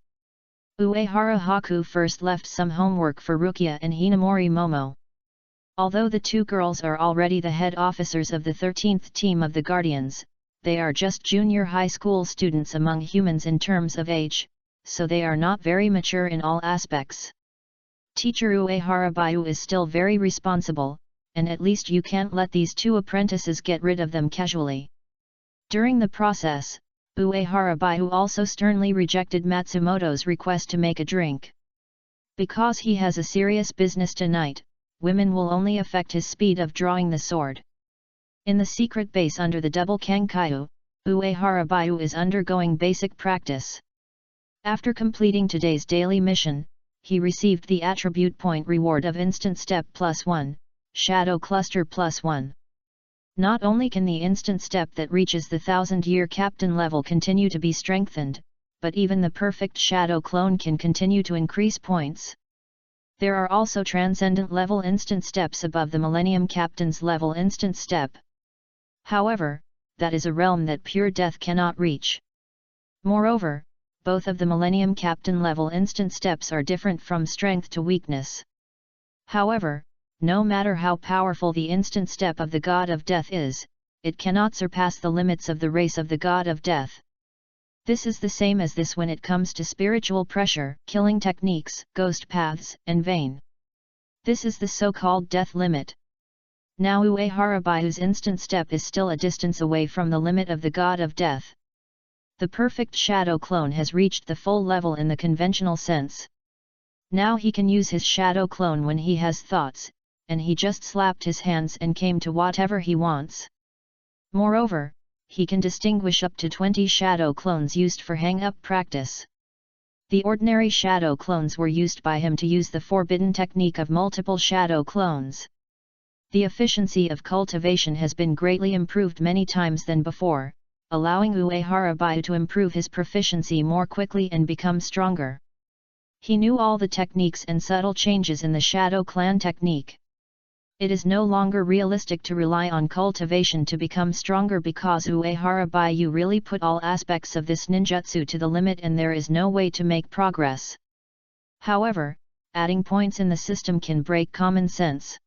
Uehara Haku first left some homework for Rukia and Hinamori Momo. Although the 2 girls are already the head officers of the 13th team of the Guardians, they are just junior high school students among humans in terms of age, so they are not very mature in all aspects. Teacher Uehara Baihu is still very responsible, and at least you can't let these 2 apprentices get rid of them casually. During the process, Uehara Baihu also sternly rejected Matsumoto's request to make a drink. Because he has a serious business tonight, women will only affect his speed of drawing the sword. In the secret base under the double Kankaiu, Uehara Baihu is undergoing basic practice. After completing today's daily mission, he received the attribute point reward of Instant Step +1, Shadow Cluster +1. Not only can the instant step that reaches the 1000-year captain level continue to be strengthened, but even the perfect shadow clone can continue to increase points. There are also transcendent level instant steps above the Millennium Captain's level instant step. However, that is a realm that pure death cannot reach. Moreover, both of the Millennium Captain level instant steps are different from strength to weakness. However, no matter how powerful the instant step of the God of Death is, it cannot surpass the limits of the race of the God of Death. This is the same as this when it comes to spiritual pressure, killing techniques, ghost paths, and vein. This is the so-called death limit. Now Uehara Baihu's instant step is still a distance away from the limit of the God of Death. The perfect shadow clone has reached the full level in the conventional sense. Now he can use his shadow clone when he has thoughts, and he just slapped his hands and came to whatever he wants. Moreover, he can distinguish up to 20 shadow clones used for hang-up practice. The ordinary shadow clones were used by him to use the forbidden technique of multiple shadow clones. The efficiency of cultivation has been greatly improved many times than before, allowing Uehara Baihu to improve his proficiency more quickly and become stronger. He knew all the techniques and subtle changes in the Shadow Clan technique. It is no longer realistic to rely on cultivation to become stronger because Uehara Baihu really put all aspects of this ninjutsu to the limit and there is no way to make progress. However, adding points in the system can break common sense.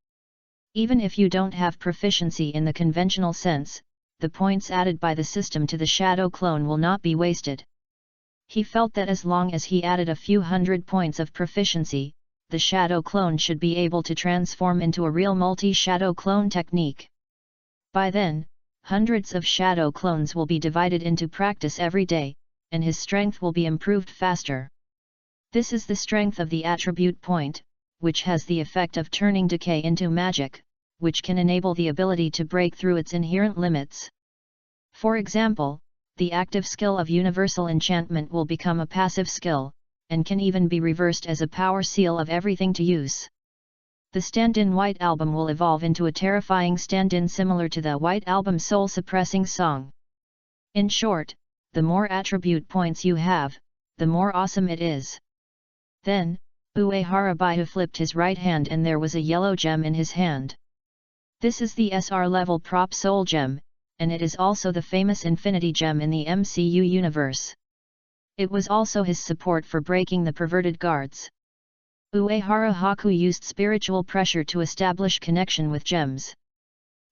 Even if you don't have proficiency in the conventional sense, the points added by the system to the shadow clone will not be wasted. He felt that as long as he added a few hundred points of proficiency, the shadow clone should be able to transform into a real multi-shadow clone technique. By then, hundreds of shadow clones will be divided into practice every day, and his strength will be improved faster. This is the strength of the attribute point, which has the effect of turning decay into magic, which can enable the ability to break through its inherent limits. For example, the active skill of universal enchantment will become a passive skill, and can even be reversed as a power seal of everything to use. The stand-in White Album will evolve into a terrifying stand-in similar to the White Album soul-suppressing song. In short, the more attribute points you have, the more awesome it is. Then, Uehara Baihu flipped his right hand and there was a yellow gem in his hand. This is the SR level prop soul gem, and it is also the famous Infinity Gem in the MCU universe. It was also his support for breaking the perverted guards. Uehara Haku used spiritual pressure to establish connection with gems.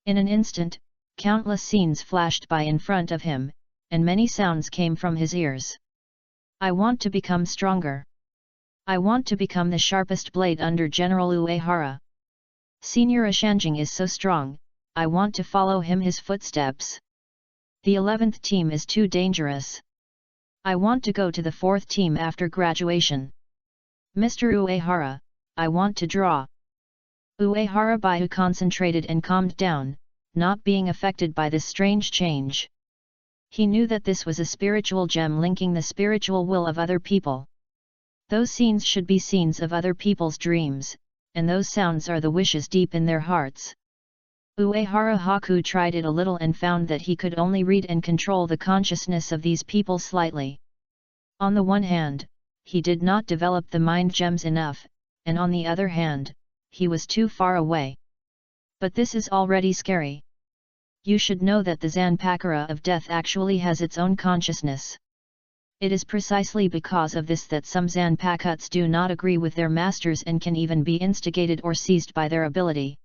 In an instant, countless scenes flashed by in front of him, and many sounds came from his ears. I want to become stronger. I want to become the sharpest blade under General Uehara. Senior Ashanjing is so strong, I want to follow his footsteps. The 11th team is too dangerous. I want to go to the 4th team after graduation. Mr. Uehara, I want to draw. Uehara Baihu concentrated and calmed down, not being affected by this strange change. He knew that this was a spiritual gem linking the spiritual will of other people. Those scenes should be scenes of other people's dreams, and those sounds are the wishes deep in their hearts. Uehara Haku tried it a little and found that he could only read and control the consciousness of these people slightly. On the one hand, he did not develop the mind gems enough, and on the other hand, he was too far away. But this is already scary. You should know that the Zanpakura of death actually has its own consciousness. It is precisely because of this that some Zanpakuts do not agree with their masters and can even be instigated or seized by their ability.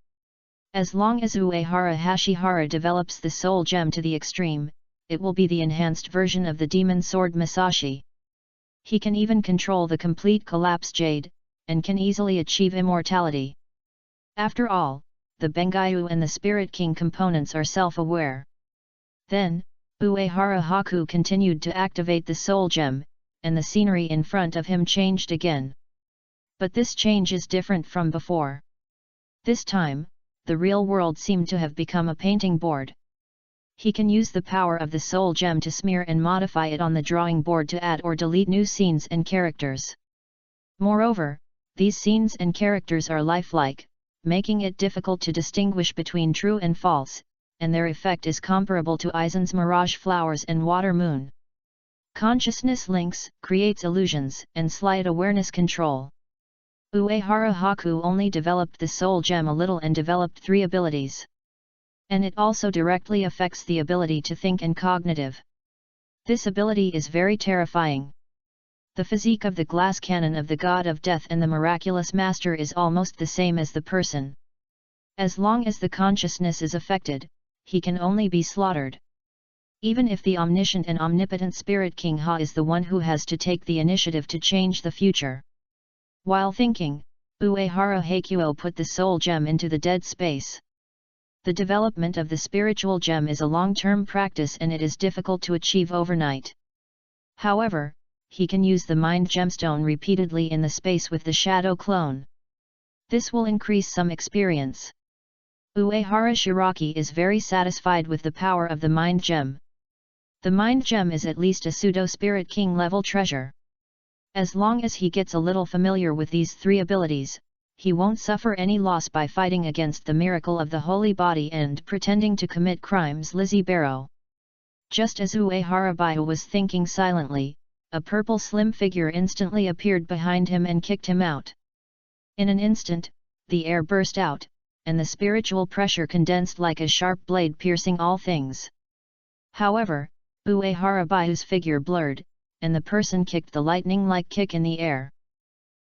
As long as Uehara Hashihara develops the soul gem to the extreme, it will be the enhanced version of the demon sword Masashi. He can even control the complete collapse jade, and can easily achieve immortality. After all, the Bengayu and the Spirit King components are self-aware. Then, Uehara Haku continued to activate the soul gem, and the scenery in front of him changed again. But this change is different from before. This time, the real world seemed to have become a painting board. He can use the power of the soul gem to smear and modify it on the drawing board to add or delete new scenes and characters. Moreover, these scenes and characters are lifelike, making it difficult to distinguish between true and false, and their effect is comparable to Aizen's mirage flowers and water moon. Consciousness links, creates illusions, and slight awareness control. Uehara Haku only developed the soul gem a little and developed 3 abilities. And it also directly affects the ability to think and cognitive. This ability is very terrifying. The physique of the glass cannon of the god of death and the miraculous master is almost the same as the person. As long as the consciousness is affected, he can only be slaughtered. Even if the omniscient and omnipotent Spirit King Ha is the one who has to take the initiative to change the future. While thinking, Uehara Hakuo put the soul gem into the dead space. The development of the spiritual gem is a long-term practice and it is difficult to achieve overnight. However, he can use the mind gemstone repeatedly in the space with the shadow clone. This will increase some experience. Uehara Shiraki is very satisfied with the power of the mind gem. The mind gem is at least a pseudo-Spirit King level treasure. As long as he gets a little familiar with these 3 abilities, he won't suffer any loss by fighting against the miracle of the holy body and pretending to commit crimes. Lizzie Barrow. Just as Uehara Baihu was thinking silently, a purple slim figure instantly appeared behind him and kicked him out. In an instant, the air burst out, and the spiritual pressure condensed like a sharp blade piercing all things. However, Uehara Baihu's figure blurred, and the person kicked the lightning-like kick in the air.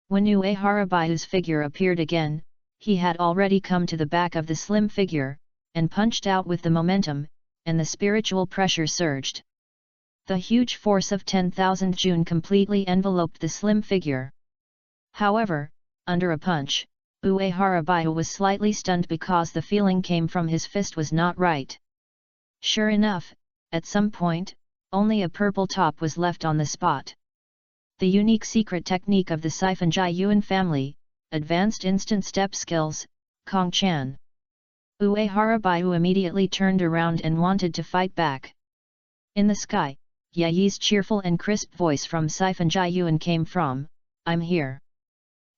When Uehara Baihu's figure appeared again, he had already come to the back of the slim figure, and punched out with the momentum, and the spiritual pressure surged. The huge force of 10,000 Jun completely enveloped the slim figure. However, under a punch, Uehara was slightly stunned because the feeling came from his fist was not right. Sure enough, at some point, only a purple top was left on the spot. The unique secret technique of the Siphonjai Yuan family, advanced instant step skills, Kong Chan. Uehara immediately turned around and wanted to fight back. In the sky, Yayi's cheerful and crisp voice from Siphonjai Yuan came from, "I'm here."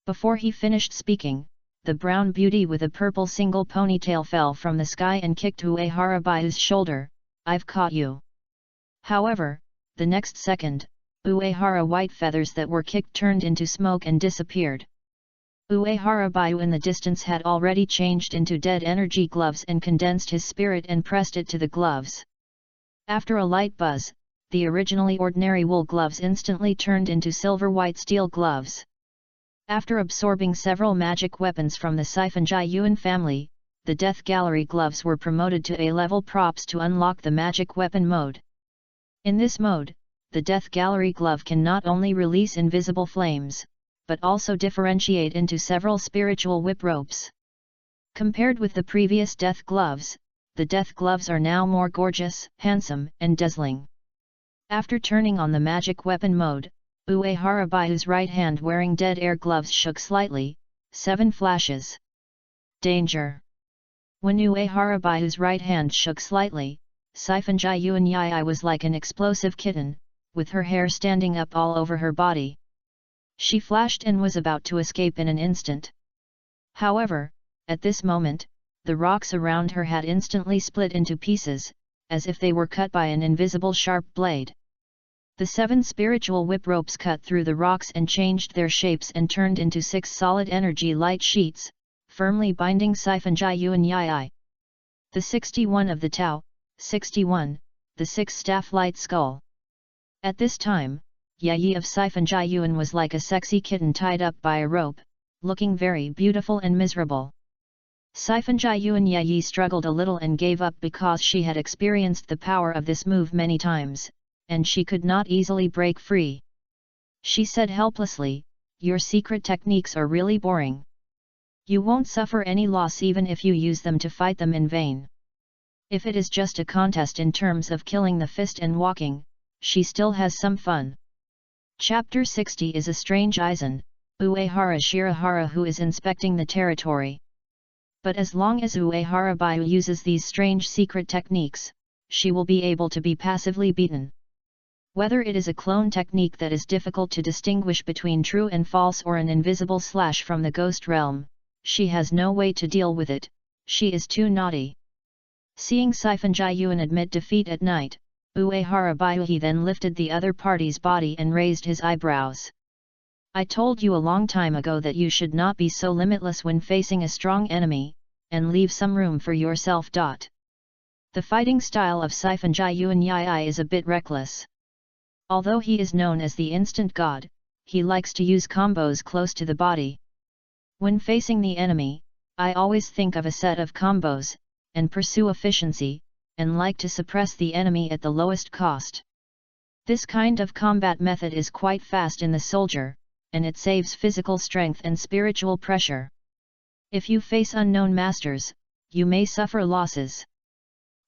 Before he finished speaking, the brown beauty with a purple single ponytail fell from the sky and kicked Uehara shoulder, "I've caught you." However, the next second, Uehara white feathers that were kicked turned into smoke and disappeared. Uehara in the distance had already changed into dead energy gloves and condensed his spirit and pressed it to the gloves. After a light buzz, the originally ordinary wool gloves instantly turned into silver-white steel gloves. After absorbing several magic weapons from the Siphonjai Yuan family, the Death Gallery gloves were promoted to A-level props to unlock the magic weapon mode. In this mode, the Death Gallery glove can not only release invisible flames, but also differentiate into several spiritual whip ropes. Compared with the previous Death gloves, the Death gloves are now more gorgeous, handsome, and dazzling. After turning on the magic weapon mode, Uehara right hand wearing dead air gloves shook slightly, 7 flashes. Danger! When Uehara right hand shook slightly, Siphonjai Yuan Yai was like an explosive kitten, with her hair standing up all over her body. She flashed and was about to escape in an instant. However, at this moment, the rocks around her had instantly split into pieces, as if they were cut by an invisible sharp blade. The 7 spiritual whip ropes cut through the rocks and changed their shapes and turned into 6 solid energy light sheets, firmly binding Siphonjai Yuan Yai. The 61 of the Tao, 61, the 6 staff light skull. At this time, Yayi of Siphonjai Yuan was like a sexy kitten tied up by a rope, looking very beautiful and miserable. Siphonjai Yuan Yayi struggled a little and gave up because she had experienced the power of this move many times, and she could not easily break free. She said helplessly, "Your secret techniques are really boring. You won't suffer any loss even if you use them to fight them in vain. If it is just a contest in terms of killing the fist and walking, she still has some fun." Chapter 60 is a strange Aizen, Uehara Shirahara who is inspecting the territory. But as long as Uehara uses these strange secret techniques, she will be able to be passively beaten. Whether it is a clone technique that is difficult to distinguish between true and false or an invisible slash from the ghost realm, she has no way to deal with it, she is too naughty. Seeing Siphonjai Yuan admit defeat at night, Uehara then lifted the other party's body and raised his eyebrows. "I told you a long time ago that you should not be so limitless when facing a strong enemy, and leave some room for yourself. The fighting style of Siphonjai Yuan Yai is a bit reckless. Although he is known as the instant god, he likes to use combos close to the body. When facing the enemy, I always think of a set of combos, and pursue efficiency, and like to suppress the enemy at the lowest cost. This kind of combat method is quite fast in the soldier, and it saves physical strength and spiritual pressure. If you face unknown masters, you may suffer losses.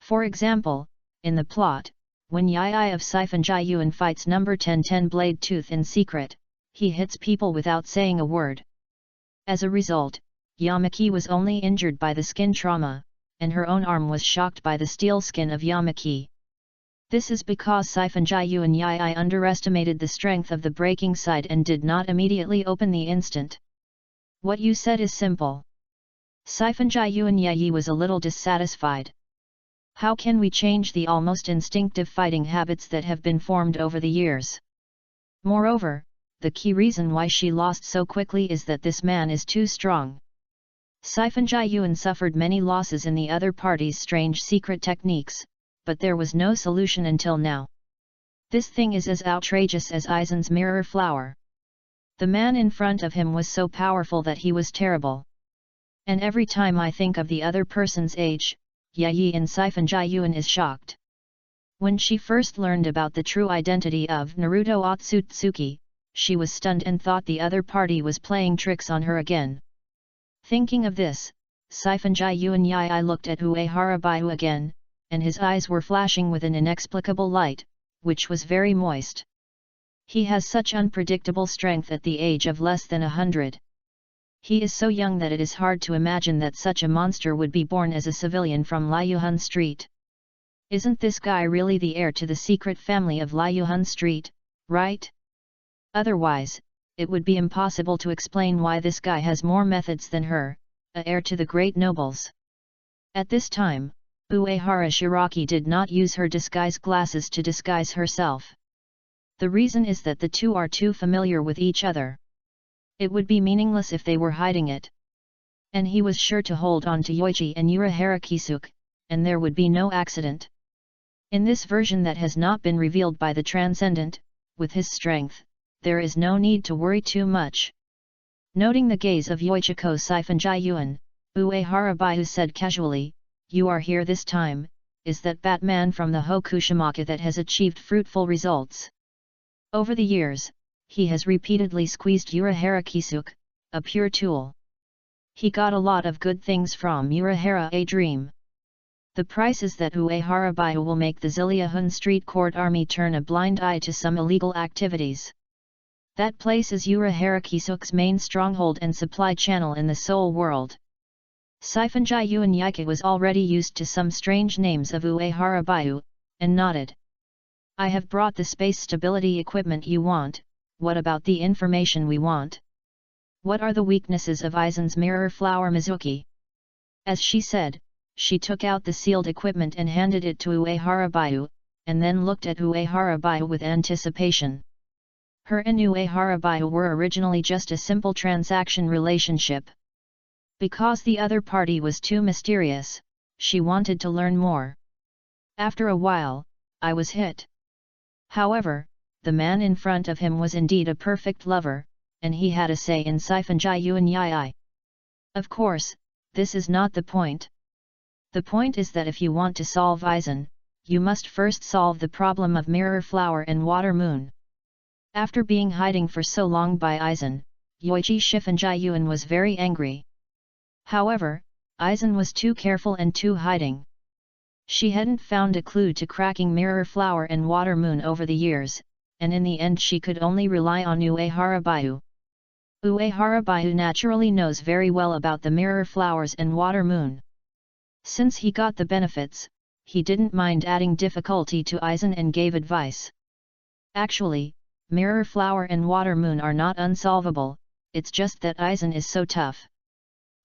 For example, in the plot, when Yai of Siphonjai Yuan fights number 1010 Blade Tooth in secret, he hits people without saying a word. As a result, Yamaki was only injured by the skin trauma, and her own arm was shocked by the steel skin of Yamaki. This is because Siphonjai Yuan Yai underestimated the strength of the breaking side and did not immediately open the instant. What you said is simple. Siphonjai Yuan Yai was a little dissatisfied. How can we change the almost instinctive fighting habits that have been formed over the years? Moreover, the key reason why she lost so quickly is that this man is too strong. Siphonjai Yuan suffered many losses in the other party's strange secret techniques, but there was no solution until now. This thing is as outrageous as Aizen's mirror flower. The man in front of him was so powerful that he was terrible. And every time I think of the other person's age, Yayi in Siphonjai Yuan is shocked. When she first learned about the true identity of Naruto Otsutsuki, she was stunned and thought the other party was playing tricks on her again. Thinking of this, Saifunji Yuanyai looked at Uehara Baiu again, and his eyes were flashing with an inexplicable light, which was very moist. He has such unpredictable strength at the age of less than 100. He is so young that it is hard to imagine that such a monster would be born as a civilian from Liuhun Street. Isn't this guy really the heir to the secret family of Liuhun Street, right? Otherwise, it would be impossible to explain why this guy has more methods than her, a heir to the great nobles. At this time, Uehara Shiraki did not use her disguise glasses to disguise herself. The reason is that the two are too familiar with each other. It would be meaningless if they were hiding it. And he was sure to hold on to Yoichi and Urahara Kisuke, and there would be no accident. In this version that has not been revealed by the Transcendent, with his strength, there is no need to worry too much. Noting the gaze of Yoichiko Saifunji Yuan, Uehara Baiu said casually, "You are here this time, is that Batman from the Hokushimaka that has achieved fruitful results?" Over the years, he has repeatedly squeezed Urahara Kisuke, a pure tool. He got a lot of good things from Urahara a dream. The price is that Uehara Baiu will make the Ziliahun Street Court Army turn a blind eye to some illegal activities. That place is Urahara Kisuke's main stronghold and supply channel in the Soul World. Saifunji Yuanyai was already used to some strange names of Uehara Baiu, and nodded. "I have brought the space stability equipment you want. What about the information we want? What are the weaknesses of Aizen's mirror flower Mizuki?" As she said, she took out the sealed equipment and handed it to Uehara Baiu, and then looked at Uehara Baiu with anticipation. Her and Uehara Baiu were originally just a simple transaction relationship. Because the other party was too mysterious, she wanted to learn more. After a while, I was hit. However, the man in front of him was indeed a perfect lover, and he had a say in Saifunji Yuanyai. Of course, this is not the point. The point is that if you want to solve Aizen, you must first solve the problem of Mirror Flower and Water Moon. After being hiding for so long by Aizen, Yoichi Shifunji Yuan was very angry. However, Aizen was too careful and too hiding. She hadn't found a clue to cracking Mirror Flower and Water Moon over the years, and in the end she could only rely on Uehara Baiu. Uehara Baiu naturally knows very well about the Mirror Flowers and Water Moon. Since he got the benefits, he didn't mind adding difficulty to Aizen and gave advice. Actually, Mirror Flower and Water Moon are not unsolvable, it's just that Aizen is so tough.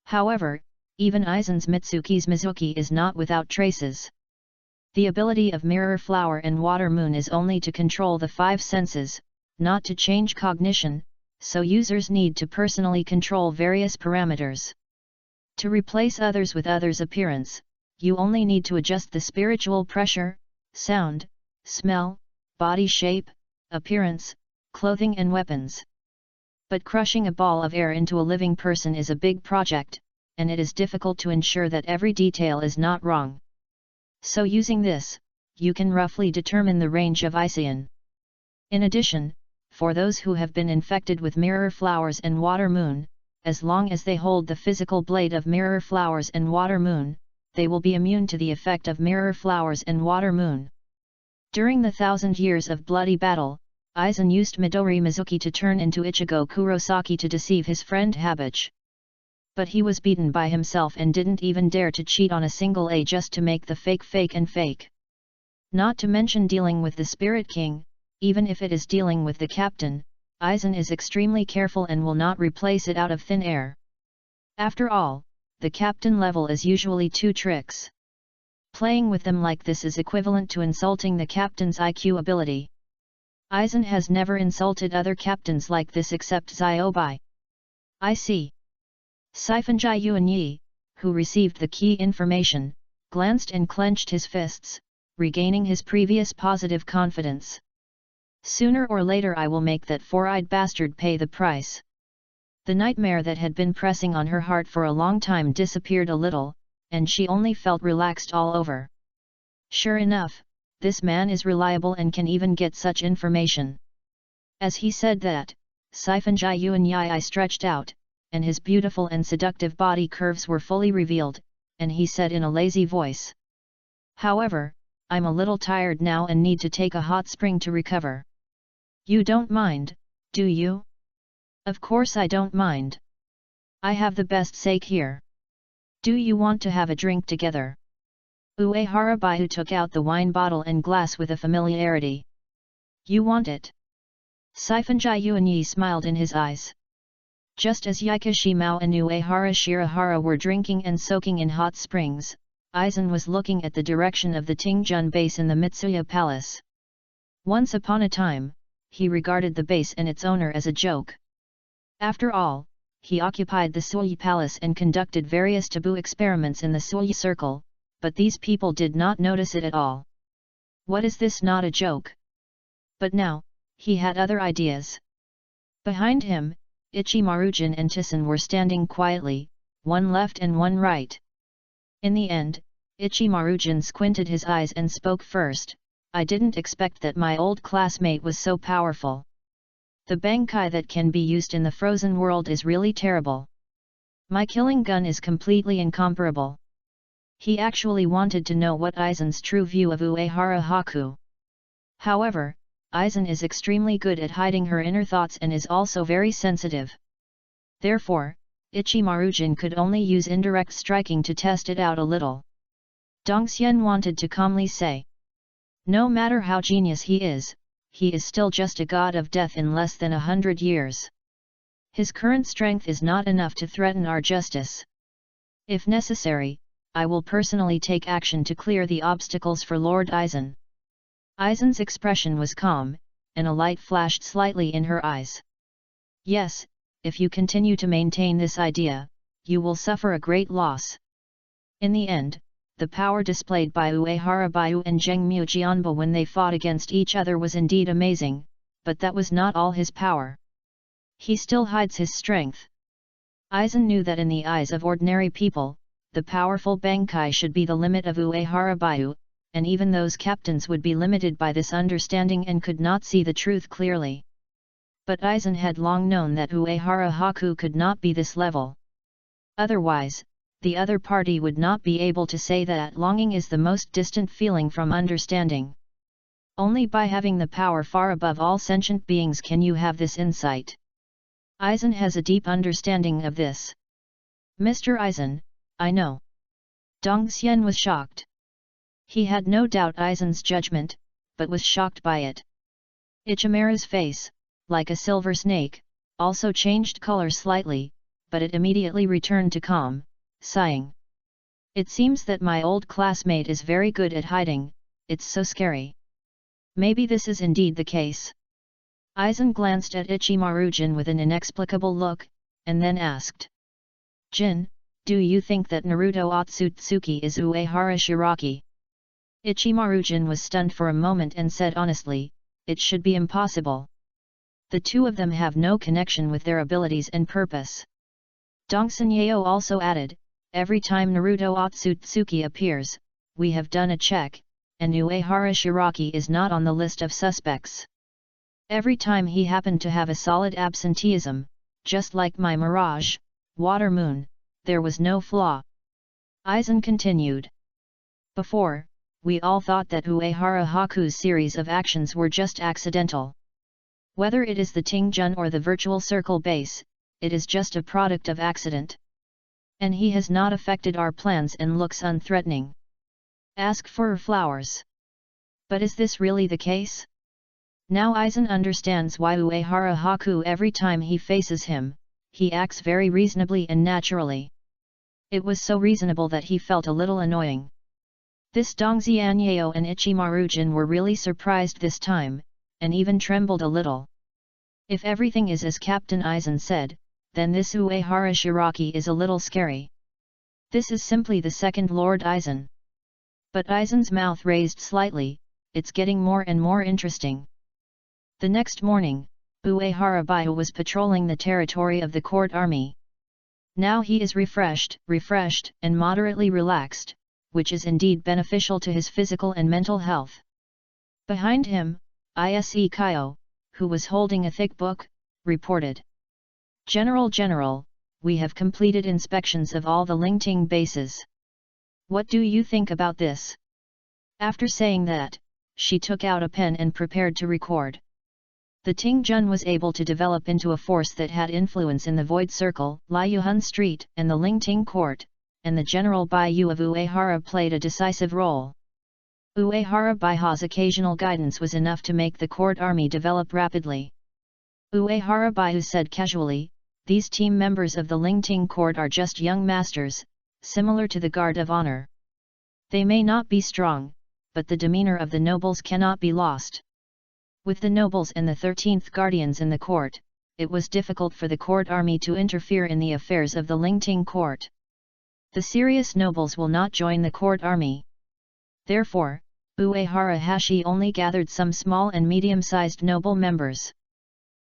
However, even Aizen's Mitsuki's Mizuki is not without traces. The ability of Mirror Flower and Water Moon is only to control the five senses, not to change cognition, so users need to personally control various parameters. To replace others with others' appearance, you only need to adjust the spiritual pressure, sound, smell, body shape, appearance, clothing and weapons. But crushing a ball of air into a living person is a big project, and it is difficult to ensure that every detail is not wrong. So using this, you can roughly determine the range of Aizen. In addition, for those who have been infected with Mirror Flowers and Water Moon, as long as they hold the physical blade of Mirror Flowers and Water Moon, they will be immune to the effect of Mirror Flowers and Water Moon. During the 1,000 years of bloody battle, Aizen used Midori Mizuki to turn into Ichigo Kurosaki to deceive his friend Habich. But he was beaten by himself and didn't even dare to cheat on a single A just to make the fake and fake. Not to mention dealing with the Spirit King, even if it is dealing with the captain, Aizen is extremely careful and will not replace it out of thin air. After all, the captain level is usually 2 tricks. Playing with them like this is equivalent to insulting the captain's IQ ability. Aizen has never insulted other captains like this except Xiaobai. I see. Saifunji Yuanyai, who received the key information, glanced and clenched his fists, regaining his previous positive confidence. Sooner or later I will make that four-eyed bastard pay the price. The nightmare that had been pressing on her heart for a long time disappeared a little, and she only felt relaxed all over. Sure enough, this man is reliable and can even get such information. As he said that, Sifenjai Yuanyai stretched out, and his beautiful and seductive body curves were fully revealed, and he said in a lazy voice. However, I'm a little tired now and need to take a hot spring to recover. You don't mind, do you? Of course I don't mind. I have the best sake here. Do you want to have a drink together? Uehara Baiu took out the wine bottle and glass with a familiarity. You want it? Sifenjai Yuanyi smiled in his eyes. Just as Yaika Shimao and Uehara Shirahara were drinking and soaking in hot springs, Aizen was looking at the direction of the Tingjun base in the Mitsuya Palace. Once upon a time, he regarded the base and its owner as a joke. After all, he occupied the Sui Palace and conducted various taboo experiments in the Sui Circle, but these people did not notice it at all. What is this, not a joke? But now, he had other ideas. Behind him, Ichimarujin and Tissen were standing quietly, one left and one right. In the end, Ichimarujin squinted his eyes and spoke first. I didn't expect that my old classmate was so powerful. The Bankai that can be used in the frozen world is really terrible. My killing gun is completely incomparable. He actually wanted to know what Aizen's true view of Uehara Haku. However, Aizen is extremely good at hiding her inner thoughts and is also very sensitive. Therefore, Ichimarujin could only use indirect striking to test it out a little. Dongxian wanted to calmly say. No matter how genius he is still just a god of death in less than 100 years. His current strength is not enough to threaten our justice. If necessary, I will personally take action to clear the obstacles for Lord Aizen. Aizen's expression was calm, and a light flashed slightly in her eyes. Yes, if you continue to maintain this idea, you will suffer a great loss. In the end, the power displayed by Uehara Baiu and Zhengmu Jianba when they fought against each other was indeed amazing, but that was not all his power. He still hides his strength. Aizen knew that in the eyes of ordinary people, the powerful Bankai should be the limit of Uehara Baiu, and even those captains would be limited by this understanding and could not see the truth clearly. But Aizen had long known that Uehara Haku could not be this level. Otherwise, the other party would not be able to say that longing is the most distant feeling from understanding. Only by having the power far above all sentient beings can you have this insight. Aizen has a deep understanding of this. Mr. Aizen, I know. Dongxian was shocked. He had no doubt Aizen's judgment, but was shocked by it. Ichimera's face, like a silver snake, also changed color slightly, but it immediately returned to calm, sighing. It seems that my old classmate is very good at hiding, it's so scary. Maybe this is indeed the case. Aizen glanced at Ichimarujin with an inexplicable look, and then asked. Jin, do you think that Naruto Otsutsuki is Uehara Shiraki? Ichimarujin was stunned for a moment and said honestly, it should be impossible. The two of them have no connection with their abilities and purpose. Dongsan also added, every time Naruto Otsutsuki appears, we have done a check, and Uehara Shiraki is not on the list of suspects. Every time he happened to have a solid absenteeism, just like my Mirage, Water Moon, there was no flaw. Aizen continued. Before, we all thought that Uehara Haku's series of actions were just accidental. Whether it is the Tingjun or the virtual circle base, it is just a product of accident. And he has not affected our plans and looks unthreatening. Ask for flowers. But is this really the case? Now Aizen understands why Uehara Haku every time he faces him, he acts very reasonably and naturally. It was so reasonable that he felt a little annoying. This Dongxianyeo and Ichimarujin were really surprised this time, and even trembled a little. If everything is as Captain Aizen said, then this Uehara Shiraki is a little scary. This is simply the second Lord Aizen. But Aizen's mouth raised slightly, it's getting more and more interesting. The next morning, Uehara Baiu was patrolling the territory of the court army. Now he is refreshed, and moderately relaxed, which is indeed beneficial to his physical and mental health. Behind him, Ise Kyo, who was holding a thick book, reported. General, we have completed inspections of all the Lingting bases. What do you think about this? After saying that, she took out a pen and prepared to record. The Tingjun was able to develop into a force that had influence in the Void Circle, Liuhun Street, and the Lingting Court, and the General Baiyu of Uehara played a decisive role. Uehara Baihu's occasional guidance was enough to make the court army develop rapidly. Uehara Baihu said casually, "These team members of the Lingting Court are just young masters, similar to the Guard of Honor. They may not be strong, but the demeanor of the nobles cannot be lost." With the nobles and the 13th Guardians in the court, it was difficult for the court army to interfere in the affairs of the Lingting Court. The serious nobles will not join the court army. Therefore, Uehara Hashi only gathered some small and medium-sized noble members.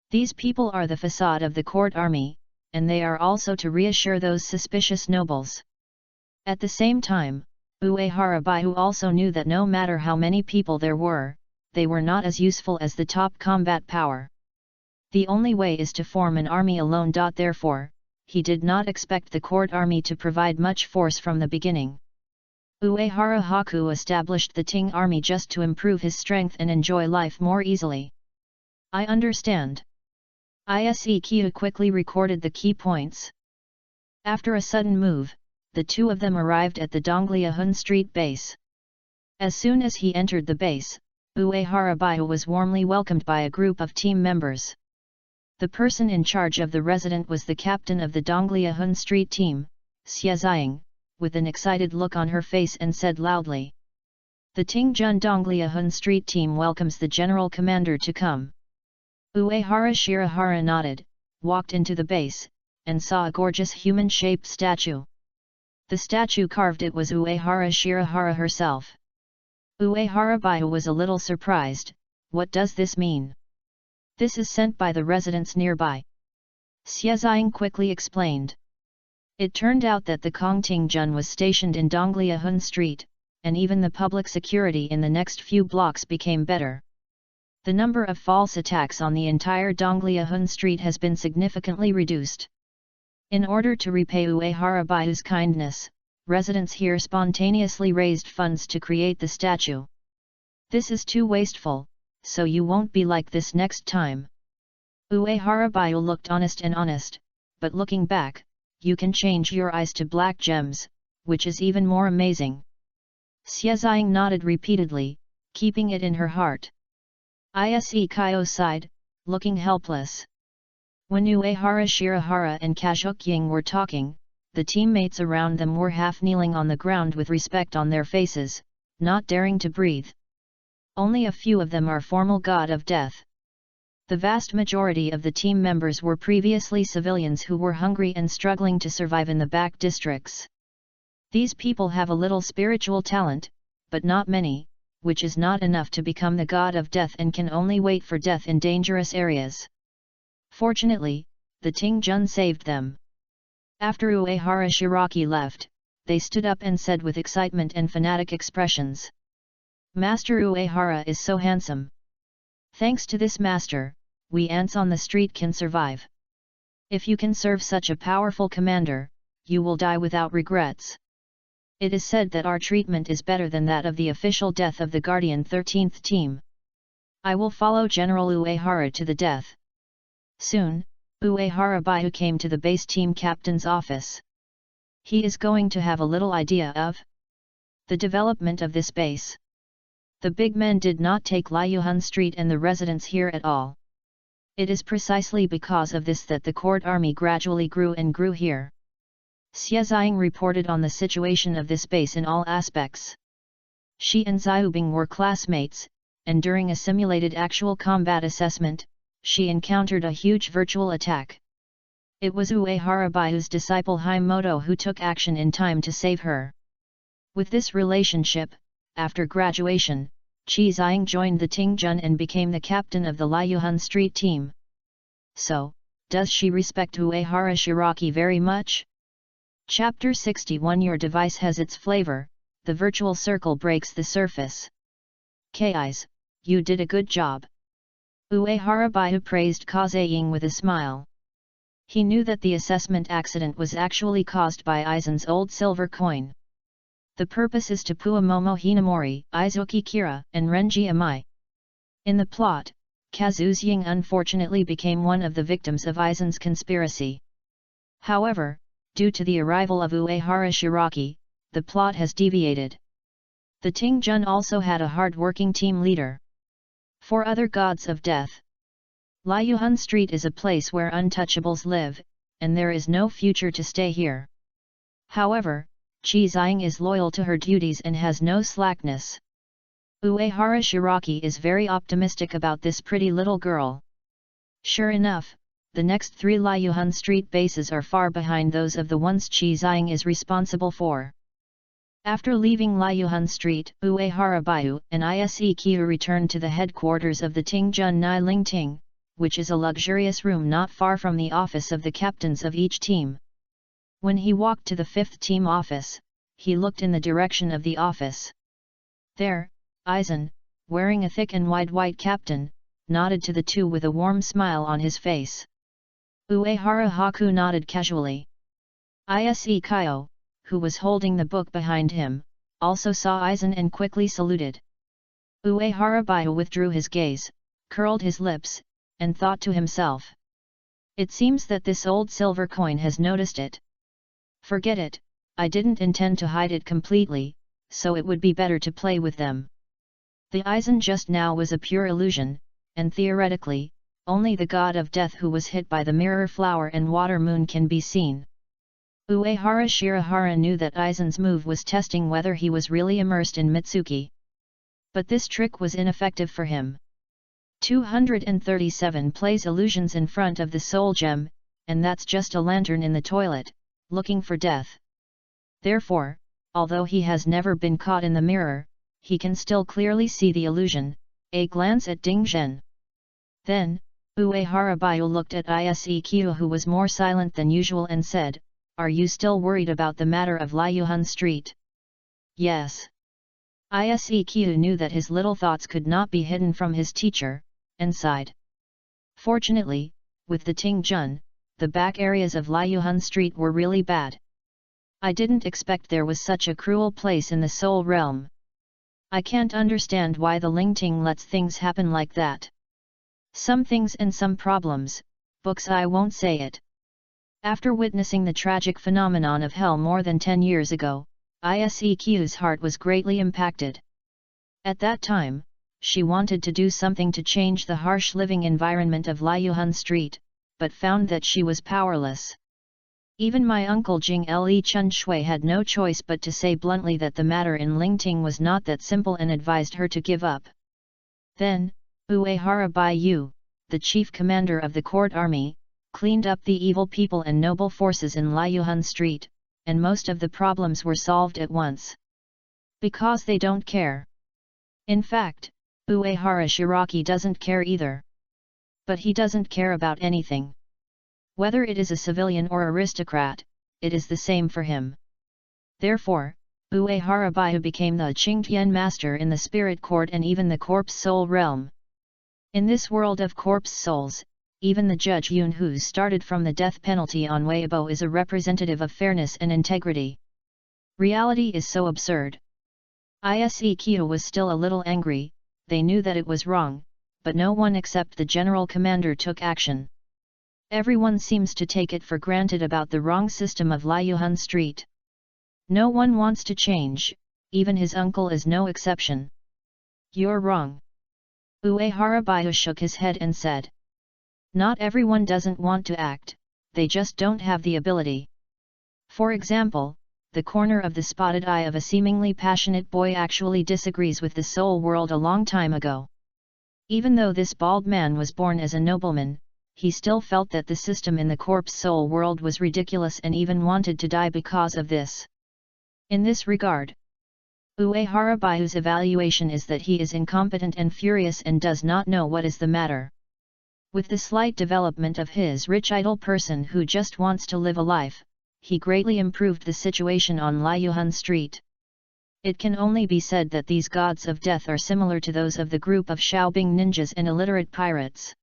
These people are the facade of the court army, and they are also to reassure those suspicious nobles. At the same time, Uehara Baihu also knew that no matter how many people there were, they were not as useful as the top combat power. The only way is to form an army alone. Therefore, he did not expect the court army to provide much force from the beginning. Uehara Haku established the Ting army just to improve his strength and enjoy life more easily. I understand. Ise Kyo quickly recorded the key points. After a sudden move, the two of them arrived at the Dongliahun Street base. As soon as he entered the base, Uehara Baihu was warmly welcomed by a group of team members. The person in charge of the resident was the captain of the Dongliahun Street team, Xie Ziying, with an excited look on her face, and said loudly, "The Tingjun Dongliahun Street team welcomes the general commander to come." Uehara Shirahara nodded, walked into the base, and saw a gorgeous human-shaped statue. The statue carved it was Uehara Shirahara herself. Uehara Baihu was a little surprised. What does this mean? This is sent by the residents nearby. Xie Ziying quickly explained. It turned out that the Kong Tingjun was stationed in Dongliahun Street, and even the public security in the next few blocks became better. The number of false attacks on the entire Dongliahun Street has been significantly reduced. In order to repay Uehara Baihu's kindness, residents here spontaneously raised funds to create the statue. This is too wasteful, so you won't be like this next time. Uehara Baihu looked honest, but looking back, you can change your eyes to black gems, which is even more amazing. Xie Ziying nodded repeatedly, keeping it in her heart. Ise Kyo sighed, looking helpless. When Uehara Shirahara and Kajukying were talking, the teammates around them were half kneeling on the ground with respect on their faces, not daring to breathe. Only a few of them are formal god of death. The vast majority of the team members were previously civilians who were hungry and struggling to survive in the back districts. These people have a little spiritual talent, but not many, which is not enough to become the god of death and can only wait for death in dangerous areas. Fortunately, the Tingjun saved them. After Uehara Shiraki left, they stood up and said with excitement and fanatic expressions, "Master Uehara is so handsome. Thanks to this master, we ants on the street can survive. If you can serve such a powerful commander, you will die without regrets. It is said that our treatment is better than that of the official death of the Guardian 13th team. I will follow General Uehara to the death." Soon, Uehara Baihu came to the base team captain's office. He is going to have a little idea of the development of this base. The big men did not take Liuhun Street and the residents here at all. It is precisely because of this that the court army gradually grew and grew here. Xie Ziying reported on the situation of this base in all aspects. She and Xiaobing were classmates, and during a simulated actual combat assessment, she encountered a huge virtual attack. It was Uehara Baihu's disciple Haimoto who took action in time to save her. With this relationship, after graduation, Xie Ziying joined the Tingjun and became the captain of the Liuhun Street team. So, does she respect Uehara Shiraki very much? Chapter 61. Your device has its flavor, the virtual circle breaks the surface. KIs, you did a good job. Uehara Baihu praised Kazaying with a smile. He knew that the assessment accident was actually caused by Aizen's old silver coin. The purpose is to Pua Momo Hinamori, Izuki Kira, and Renji Amai. In the plot, Kazuzying unfortunately became one of the victims of Aizen's conspiracy. However, due to the arrival of Uehara Shiraki, the plot has deviated. The Tingjun also had a hard-working team leader. 4 other gods of death. Liuhun Street is a place where untouchables live, and there is no future to stay here. However, Chi Ziying is loyal to her duties and has no slackness. Uehara Shiraki is very optimistic about this pretty little girl. Sure enough, the next 3 Liuhun Street bases are far behind those of the ones Chi Ziying is responsible for. After leaving Liuhun Street, Uehara Baihu and Ise Kyu returned to the headquarters of the Tingjun Nai Ling Ting, which is a luxurious room not far from the office of the captains of each team. When he walked to the 5th team office, he looked in the direction of the office. There, Aizen, wearing a thick and wide white kaftan, nodded to the 2 with a warm smile on his face. Uehara Haku nodded casually. Ise Kyo, who was holding the book behind him, also saw Aizen and quickly saluted. Uehara Baihu withdrew his gaze, curled his lips, and thought to himself. It seems that this old silver coin has noticed it. Forget it, I didn't intend to hide it completely, so it would be better to play with them. The Aizen just now was a pure illusion, and theoretically, only the god of death who was hit by the mirror flower and water moon can be seen. Uehara Shirahara knew that Aizen's move was testing whether he was really immersed in Mitsuki. But this trick was ineffective for him. 237 plays illusions in front of the soul gem, and that's just a lantern in the toilet, looking for death. Therefore, although he has never been caught in the mirror, he can still clearly see the illusion, a glance at Ding Zhen. Then, Uehara Baihu looked at Ise Kyu, who was more silent than usual, and said, "Are you still worried about the matter of Liuhun Street?" "Yes." Ise Kyu knew that his little thoughts could not be hidden from his teacher, and sighed. Fortunately, with the Tingjun, the back areas of Liuhun Street were really bad. I didn't expect there was such a cruel place in the Soul Realm. I can't understand why the Lingting lets things happen like that. Some things and some problems, books I won't say it. After witnessing the tragic phenomenon of hell more than 10 years ago, Ise Kyu's heart was greatly impacted. At that time, she wanted to do something to change the harsh living environment of Liuhun Street, but found that she was powerless. Even my uncle Jing Le Chun Shui had no choice but to say bluntly that the matter in Lingting was not that simple and advised her to give up. Then, Uehara Baihu, the chief commander of the court army, cleaned up the evil people and noble forces in Liuhun Street, and most of the problems were solved at once. Because they don't care. In fact, Uehara Shiraki doesn't care either. But he doesn't care about anything. Whether it is a civilian or aristocrat, it is the same for him. Therefore, Uehara Baihu became the Qingtian master in the spirit court and even the corpse soul realm. In this world of corpse souls, even the judge Yun, who started from the death penalty on Weibo, is a representative of fairness and integrity. Reality is so absurd. Ise Kyu was still a little angry. They knew that it was wrong, but no one except the general commander took action. Everyone seems to take it for granted about the wrong system of Liuhun Street. No one wants to change, even his uncle is no exception. You're wrong. Uehara Baihu shook his head and said. Not everyone doesn't want to act, they just don't have the ability. For example, the corner of the spotted eye of a seemingly passionate boy actually disagrees with the soul world a long time ago. Even though this bald man was born as a nobleman, he still felt that the system in the corpse soul world was ridiculous and even wanted to die because of this. In this regard, Uehara Baihu's evaluation is that he is incompetent and furious and does not know what is the matter. With the slight development of his rich idle person who just wants to live a life, he greatly improved the situation on Liuhun Street. It can only be said that these gods of death are similar to those of the group of Shaobing ninjas and illiterate pirates.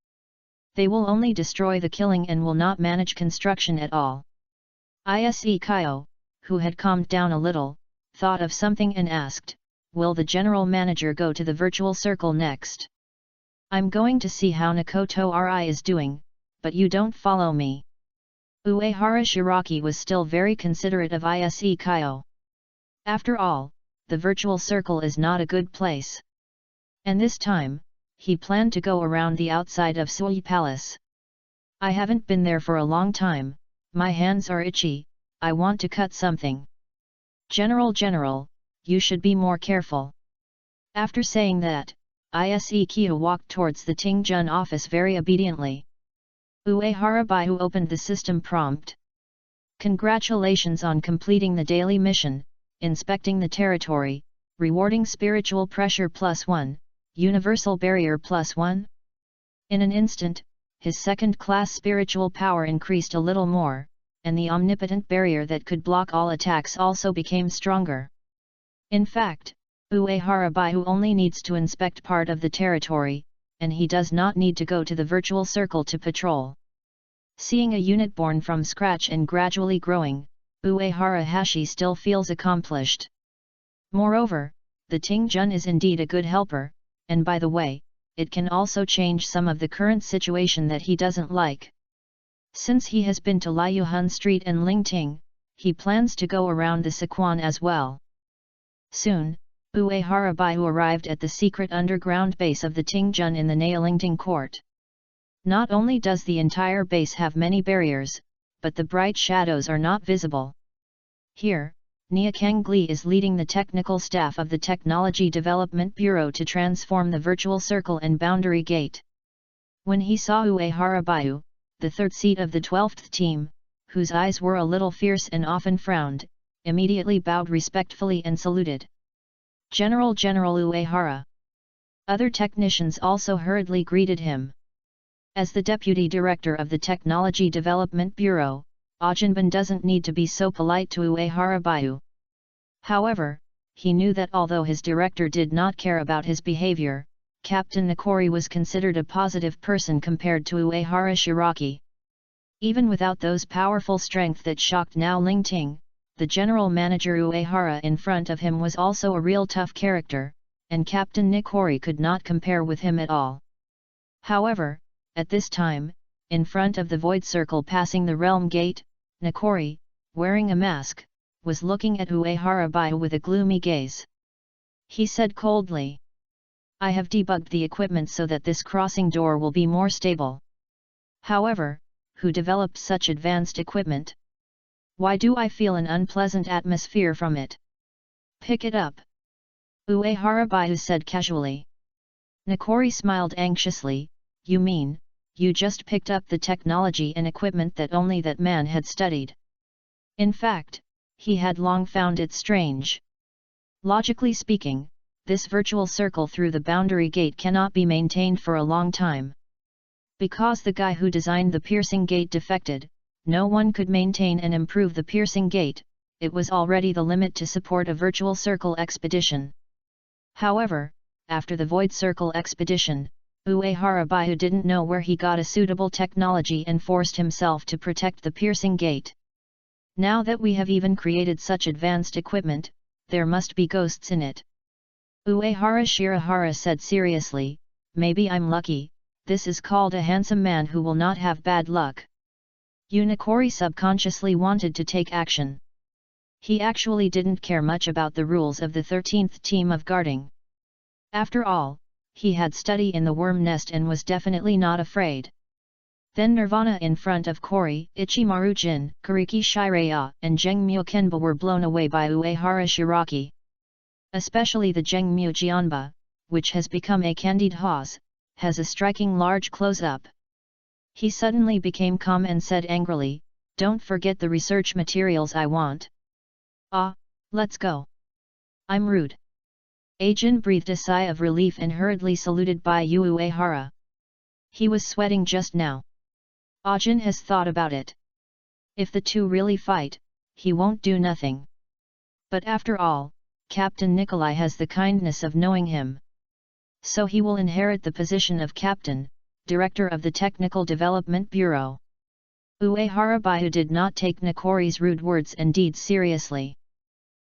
They will only destroy the killing and will not manage construction at all. Ise Kyo, who had calmed down a little, thought of something and asked, "Will the general manager go to the virtual circle next? I'm going to see how Nakoto Ri is doing, but you don't follow me." Uehara Shiraki was still very considerate of Ise Kyo. After all, the virtual circle is not a good place. And this time, he planned to go around the outside of Sui Palace. "I haven't been there for a long time, my hands are itchy, I want to cut something." General, you should be more careful." After saying that, Ise Kyo walked towards the Tingjun office very obediently. Uehara Baihu opened the system prompt. "Congratulations on completing the daily mission, inspecting the territory, rewarding spiritual pressure +1, universal barrier +1. In an instant, his second-class spiritual power increased a little more, and the omnipotent barrier that could block all attacks also became stronger. In fact, Uehara Baihu only needs to inspect part of the territory, and he does not need to go to the virtual circle to patrol. Seeing a unit born from scratch and gradually growing, Uehara Hashi still feels accomplished. Moreover, the Tingjun is indeed a good helper, and by the way, it can also change some of the current situation that he doesn't like. Since he has been to Liuhun Street and Lingting, he plans to go around the Siquan as well. Soon, Uehara Baihu arrived at the secret underground base of the Tingjun in the Nailingting court. Not only does the entire base have many barriers, but the bright shadows are not visible. Here, Nia Kangli is leading the technical staff of the Technology Development Bureau to transform the virtual circle and boundary gate. When he saw Uehara Baihu, the third seat of the 12th team, whose eyes were a little fierce and often frowned, immediately bowed respectfully and saluted. General Uehara." Other technicians also hurriedly greeted him. As the deputy director of the Technology Development Bureau, Ajinban doesn't need to be so polite to Uehara Baihu. However, he knew that although his director did not care about his behavior, Captain Nakori was considered a positive person compared to Uehara Shiraki. Even without those powerful strength that shocked Now Lingting, the general manager Uehara in front of him was also a real tough character, and Captain Nakori could not compare with him at all. However, at this time, in front of the void circle passing the realm gate, Nakori, wearing a mask, was looking at Uehara Baihu with a gloomy gaze. He said coldly, "I have debugged the equipment so that this crossing door will be more stable. However, who developed such advanced equipment? Why do I feel an unpleasant atmosphere from it? Pick it up." Uehara Baihu said casually. Nakori smiled anxiously, "You mean, you just picked up the technology and equipment that only that man had studied?" In fact, he had long found it strange. Logically speaking, this virtual circle through the boundary gate cannot be maintained for a long time. Because the guy who designed the piercing gate defected, no one could maintain and improve the piercing gate, it was already the limit to support a virtual circle expedition. However, after the void circle expedition, Uehara Baihu didn't know where he got a suitable technology and forced himself to protect the piercing gate. Now that we have even created such advanced equipment, there must be ghosts in it. Uehara Shirahara said seriously, "Maybe I'm lucky, this is called a handsome man who will not have bad luck." Nakori subconsciously wanted to take action. He actually didn't care much about the rules of the 13th team of guarding. After all, he had studied in the worm nest and was definitely not afraid. Then Nirvana in front of Kori, Ichimaru Jin, Kariki Shiraya and Zhengmyo Kenba were blown away by Uehara Shiraki. Especially the Zhengmyo Jianba, which has become a Candide Haas, has a striking large close-up. He suddenly became calm and said angrily, "Don't forget the research materials I want." "Ah, let's go. I'm rude." Ajin breathed a sigh of relief and hurriedly saluted by Uehara. He was sweating just now. Ajin has thought about it. If the two really fight, he won't do nothing. But after all, Captain Nikolai has the kindness of knowing him. So he will inherit the position of captain, director of the Technical Development Bureau. Uehara Baihu did not take Nakori's rude words and deeds seriously.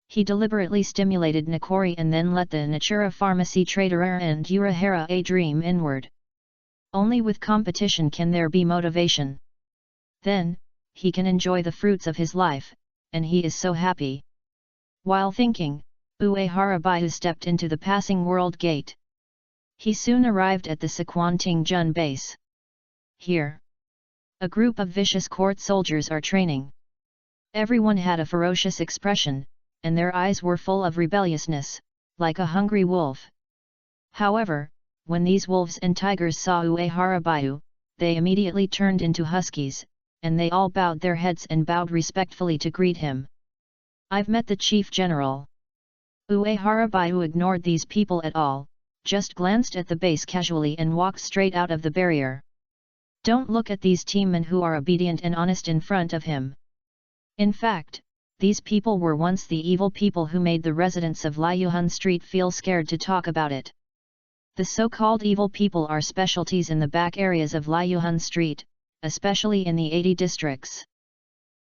He deliberately stimulated Nakori and then let the Natura pharmacy trader and Urahara dream inward. Only with competition can there be motivation. Then, he can enjoy the fruits of his life, and he is so happy. While thinking, Uehara Baihu stepped into the passing world gate. He soon arrived at the Sequanting Jun base. Here, a group of vicious court soldiers are training. Everyone had a ferocious expression, and their eyes were full of rebelliousness, like a hungry wolf. However, when these wolves and tigers saw Uehara Baihu, they immediately turned into huskies, and they all bowed their heads and bowed respectfully to greet him. "I've met the chief general." Uehara Baihu ignored these people at all, just glanced at the base casually and walked straight out of the barrier. Don't look at these teammen who are obedient and honest in front of him. In fact, these people were once the evil people who made the residents of Liuhun Street feel scared to talk about it. The so-called evil people are specialties in the back areas of Liuhun Street, especially in the 80 districts.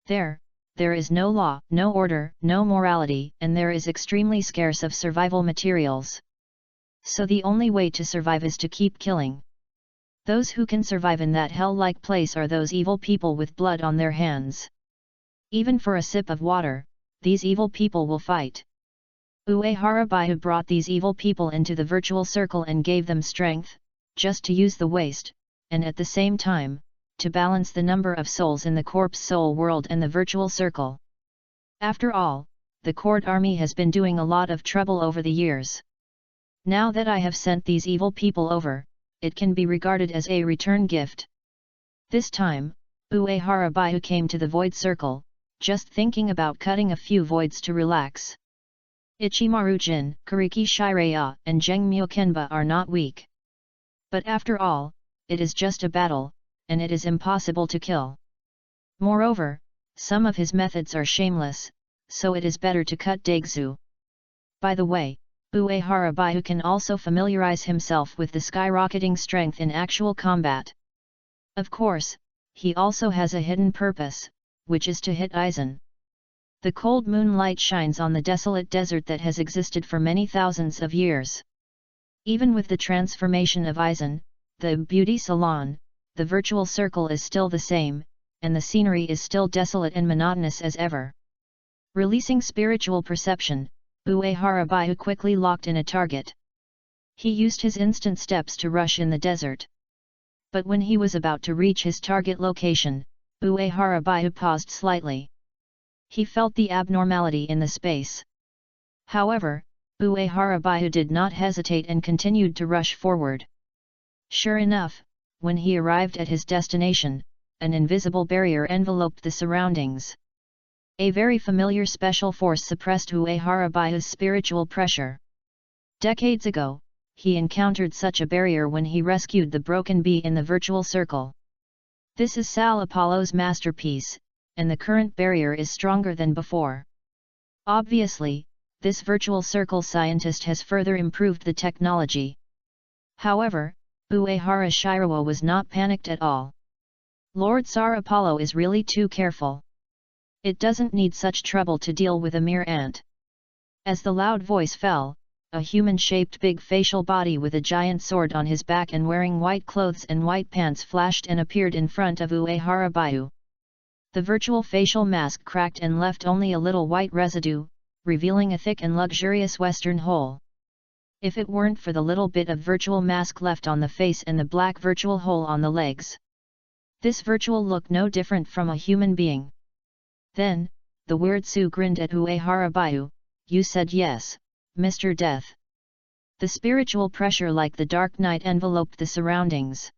There is no law, no order, no morality, and there is extremely scarce of survival materials. So the only way to survive is to keep killing. Those who can survive in that hell-like place are those evil people with blood on their hands. Even for a sip of water, these evil people will fight. Uehara Baihu brought these evil people into the virtual circle and gave them strength, just to use the waste, and at the same time, to balance the number of souls in the corpse soul world and the virtual circle. After all, the court army has been doing a lot of trouble over the years. Now that I have sent these evil people over, it can be regarded as a return gift. This time, Uehara Baihu came to the void circle, just thinking about cutting a few voids to relax. Ichimaru Jin, Kariki Shiraya, and Zheng Myokenba are not weak. But after all, it is just a battle, and it is impossible to kill. Moreover, some of his methods are shameless, so it is better to cut Daigzu. By the way, Uehara Baihu can also familiarize himself with the skyrocketing strength in actual combat. Of course, he also has a hidden purpose, which is to hit Aizen. The cold moonlight shines on the desolate desert that has existed for many thousands of years. Even with the transformation of Aizen, the beauty salon, the virtual circle is still the same, and the scenery is still desolate and monotonous as ever. Releasing spiritual perception, Uehara Baihu quickly locked in a target. He used his instant steps to rush in the desert. But when he was about to reach his target location, Uehara Baihu paused slightly. He felt the abnormality in the space. However, Uehara Baihu did not hesitate and continued to rush forward. Sure enough, when he arrived at his destination, an invisible barrier enveloped the surroundings. A very familiar special force suppressed Uehara Baihu's spiritual pressure. Decades ago, he encountered such a barrier when he rescued the broken bee in the virtual circle. This is Sal Apollo's masterpiece, and the current barrier is stronger than before. Obviously, this virtual circle scientist has further improved the technology. However, Uehara Shirawa was not panicked at all. Lord Tsar Apollo is really too careful. It doesn't need such trouble to deal with a mere ant. As the loud voice fell, a human-shaped big facial body with a giant sword on his back and wearing white clothes and white pants flashed and appeared in front of Uehara Baihu. The virtual facial mask cracked and left only a little white residue, revealing a thick and luxurious western hole. If it weren't for the little bit of virtual mask left on the face and the black virtual hole on the legs, this virtual looked no different from a human being. Then, the weird Su grinned at Uehara Baihu. "You said yes, Mr. Death." The spiritual pressure like the dark night enveloped the surroundings.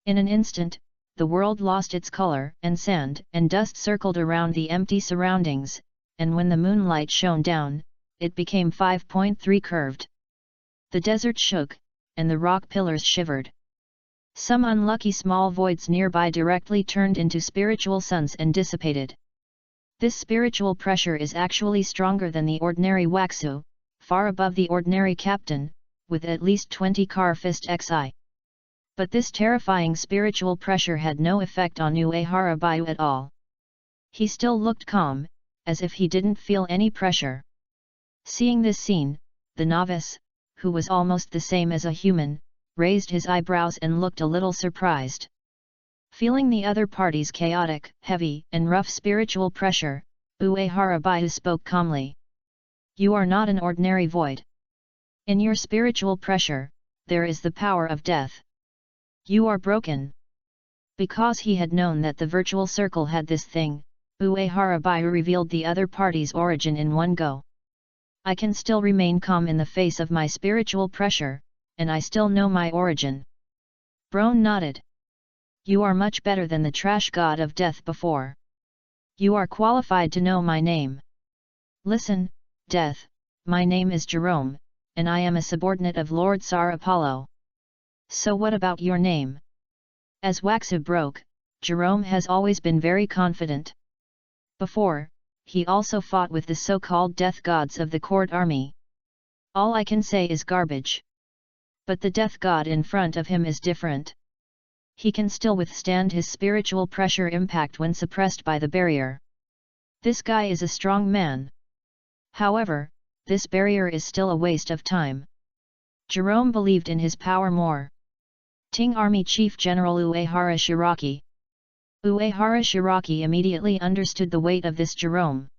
In an instant, the world lost its color, and sand and dust circled around the empty surroundings, and when the moonlight shone down, it became 5.3 curved. The desert shook, and the rock pillars shivered. Some unlucky small voids nearby directly turned into spiritual suns and dissipated. This spiritual pressure is actually stronger than the ordinary Waxu, far above the ordinary captain, with at least 20 car fist xi. But this terrifying spiritual pressure had no effect on Uehara Bayu at all. He still looked calm, as if he didn't feel any pressure. Seeing this scene, the novice, who was almost the same as a human, raised his eyebrows and looked a little surprised. Feeling the other party's chaotic, heavy, and rough spiritual pressure, Uehara Bayu spoke calmly. You are not an ordinary void. In your spiritual pressure, there is the power of death. You are broken. Because he had known that the virtual circle had this thing, Uehara Bayu revealed the other party's origin in one go. I can still remain calm in the face of my spiritual pressure, and I still know my origin. Brone nodded. You are much better than the trash god of death before. You are qualified to know my name. Listen, Death, my name is Jerome, and I am a subordinate of Lord Tsar Apollo. So what about your name? As Waxu broke, Jerome has always been very confident. Before, he also fought with the so-called death gods of the court army. All I can say is garbage. But the death god in front of him is different. He can still withstand his spiritual pressure impact when suppressed by the barrier. This guy is a strong man. However, this barrier is still a waste of time. Jerome believed in his power more. Ting Army Chief General Uehara Shiraki. Uehara Shiraki immediately understood the weight of this Jerome.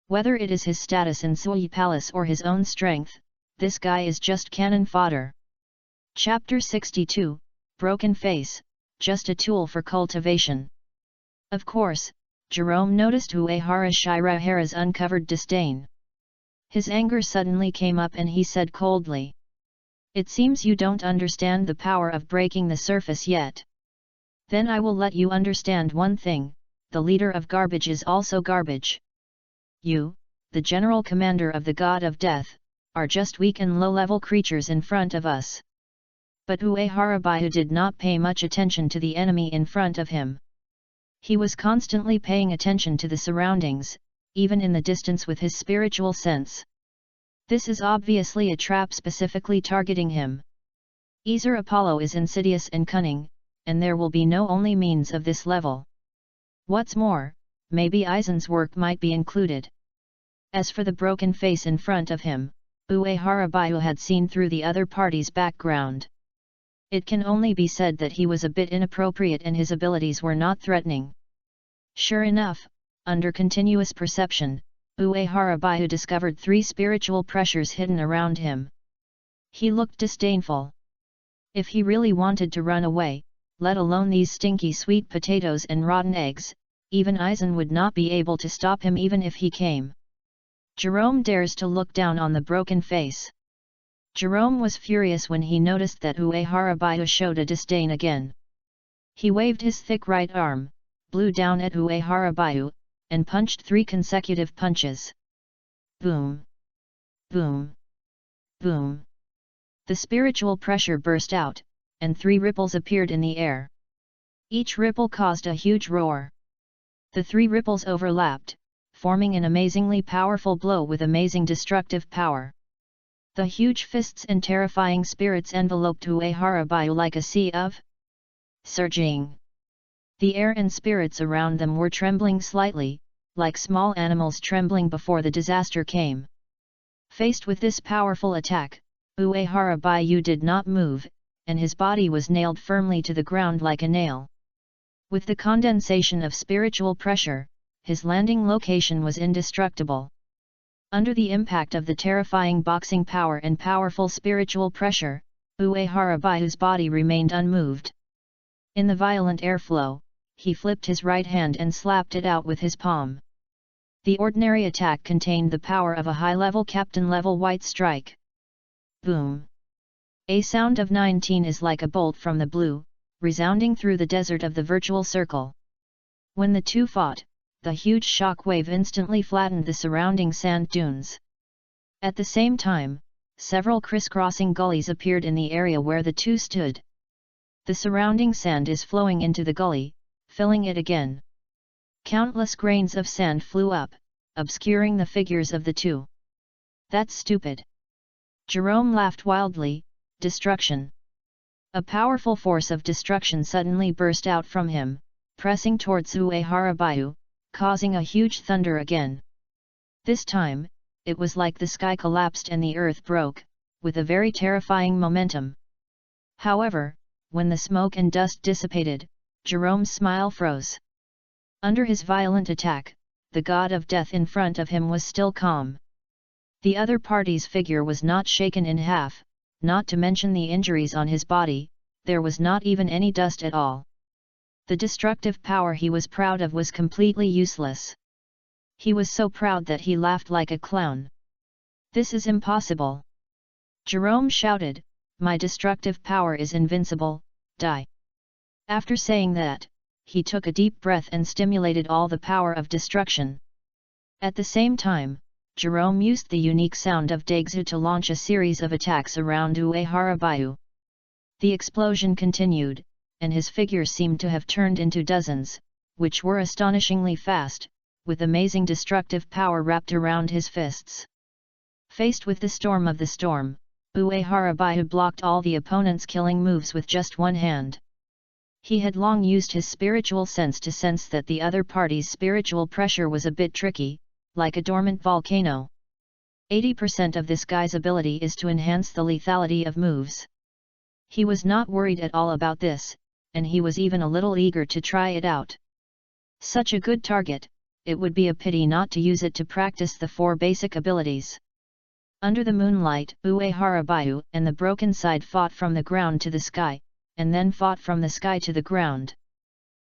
Whether it is his status in Sui Palace or his own strength, this guy is just cannon fodder. Chapter 62, Broken Face, just a tool for cultivation. Of course, Jerome noticed Uehara Shirahara's uncovered disdain. His anger suddenly came up and he said coldly. It seems you don't understand the power of breaking the surface yet. Then I will let you understand one thing, the leader of garbage is also garbage. You, the general commander of the god of death, are just weak and low-level creatures in front of us. But Uehara Bayu did not pay much attention to the enemy in front of him. He was constantly paying attention to the surroundings, even in the distance with his spiritual sense. This is obviously a trap specifically targeting him. Either Apollo is insidious and cunning, and there will be no only means of this level. What's more, maybe Aizen's work might be included. As for the broken face in front of him, Uehara Bayu had seen through the other party's background. It can only be said that he was a bit inappropriate and his abilities were not threatening. Sure enough, under continuous perception, Uehara Bayu discovered 3 spiritual pressures hidden around him. He looked disdainful. If he really wanted to run away, let alone these stinky sweet potatoes and rotten eggs, even Aizen would not be able to stop him even if he came. Jerome dares to look down on the broken face. Jerome was furious when he noticed that Uehara Bayu showed a disdain again. He waved his thick right arm, blew down at Uehara Bayu, and punched 3 consecutive punches. Boom! Boom! Boom! The spiritual pressure burst out, and 3 ripples appeared in the air. Each ripple caused a huge roar. The 3 ripples overlapped, forming an amazingly powerful blow with amazing destructive power. The huge fists and terrifying spirits enveloped Uehara Bayu like a sea of surging. The air and spirits around them were trembling slightly, like small animals trembling before the disaster came. Faced with this powerful attack, Uehara Bayu did not move, and his body was nailed firmly to the ground like a nail. With the condensation of spiritual pressure, his landing location was indestructible. Under the impact of the terrifying boxing power and powerful spiritual pressure, Uehara Bayu's body remained unmoved. In the violent airflow, he flipped his right hand and slapped it out with his palm. The ordinary attack contained the power of a high-level captain-level white strike. Boom! A sound of 19 is like a bolt from the blue, resounding through the desert of the virtual circle. When the two fought, the huge shock wave instantly flattened the surrounding sand dunes. At the same time, several crisscrossing gullies appeared in the area where the two stood. The surrounding sand is flowing into the gully, filling it again. Countless grains of sand flew up, obscuring the figures of the two. That's stupid. Jerome laughed wildly. Destruction. A powerful force of destruction suddenly burst out from him, pressing towards Uehara, causing a huge thunder again. This time, it was like the sky collapsed and the earth broke, with a very terrifying momentum. However, when the smoke and dust dissipated, Jerome's smile froze. Under his violent attack, the god of death in front of him was still calm. The other party's figure was not shaken in half, not to mention the injuries on his body, there was not even any dust at all. The destructive power he was proud of was completely useless. He was so proud that he laughed like a clown. This is impossible. Jerome shouted, "My destructive power is invincible, die." After saying that, he took a deep breath and stimulated all the power of destruction. At the same time, Jerome used the unique sound of Daigzu to launch a series of attacks around Uehara. The explosion continued, and his figure seemed to have turned into dozens, which were astonishingly fast, with amazing destructive power wrapped around his fists. Faced with the storm of the storm, Uehara blocked all the opponent's killing moves with just one hand. He had long used his spiritual sense to sense that the other party's spiritual pressure was a bit tricky, like a dormant volcano. 80% of this guy's ability is to enhance the lethality of moves. He was not worried at all about this, and he was even a little eager to try it out. Such a good target, it would be a pity not to use it to practice the 4 basic abilities. Under the moonlight, Uehara and the broken side fought from the ground to the sky, and then fought from the sky to the ground.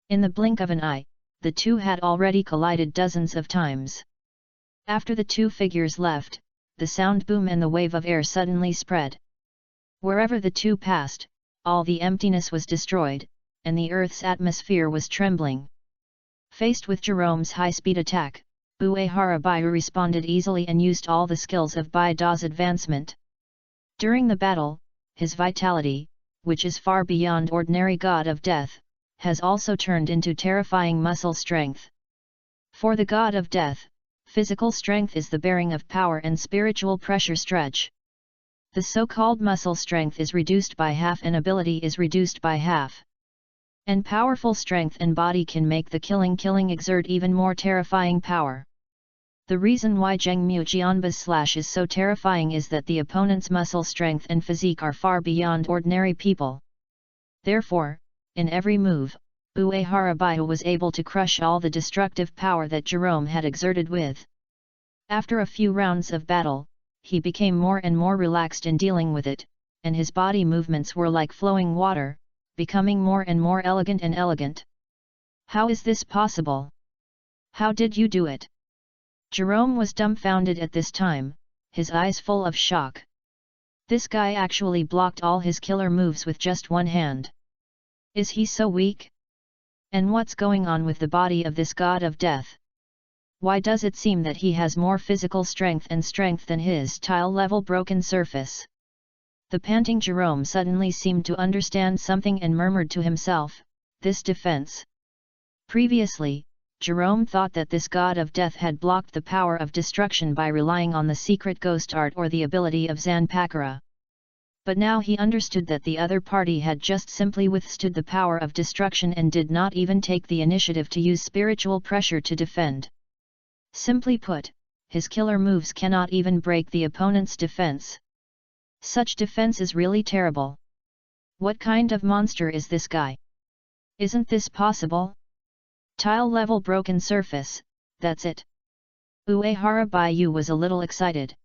In the blink of an eye, the two had already collided dozens of times. After the two figures left, the sound boom and the wave of air suddenly spread. Wherever the two passed, all the emptiness was destroyed, and the Earth's atmosphere was trembling. Faced with Jerome's high-speed attack, Uehara responded easily and used all the skills of Baida's advancement. During the battle, his vitality, which is far beyond ordinary god of death, has also turned into terrifying muscle strength. For the god of death, physical strength is the bearing of power and spiritual pressure stretch. The so-called muscle strength is reduced by half and ability is reduced by half. And powerful strength and body can make the killing exert even more terrifying power. The reason why Zhengmu Jianba's slash is so terrifying is that the opponent's muscle strength and physique are far beyond ordinary people. Therefore, in every move, Uehara was able to crush all the destructive power that Jerome had exerted with. After a few rounds of battle, he became more and more relaxed in dealing with it, and his body movements were like flowing water, becoming more and more elegant and elegant. How is this possible? How did you do it? Jerome was dumbfounded at this time, his eyes full of shock. This guy actually blocked all his killer moves with just one hand. Is he so weak? And what's going on with the body of this god of death? Why does it seem that he has more physical strength than his tile-level broken surface? The panting Jerome suddenly seemed to understand something and murmured to himself, "This defense." Previously, Jerome thought that this god of death had blocked the power of destruction by relying on the secret ghost art or the ability of Zanpakuра. But now he understood that the other party had just simply withstood the power of destruction and did not even take the initiative to use spiritual pressure to defend. Simply put, his killer moves cannot even break the opponent's defense. Such defense is really terrible. What kind of monster is this guy? Isn't this possible? Tile-level broken surface, that's it. Uehara was a little excited.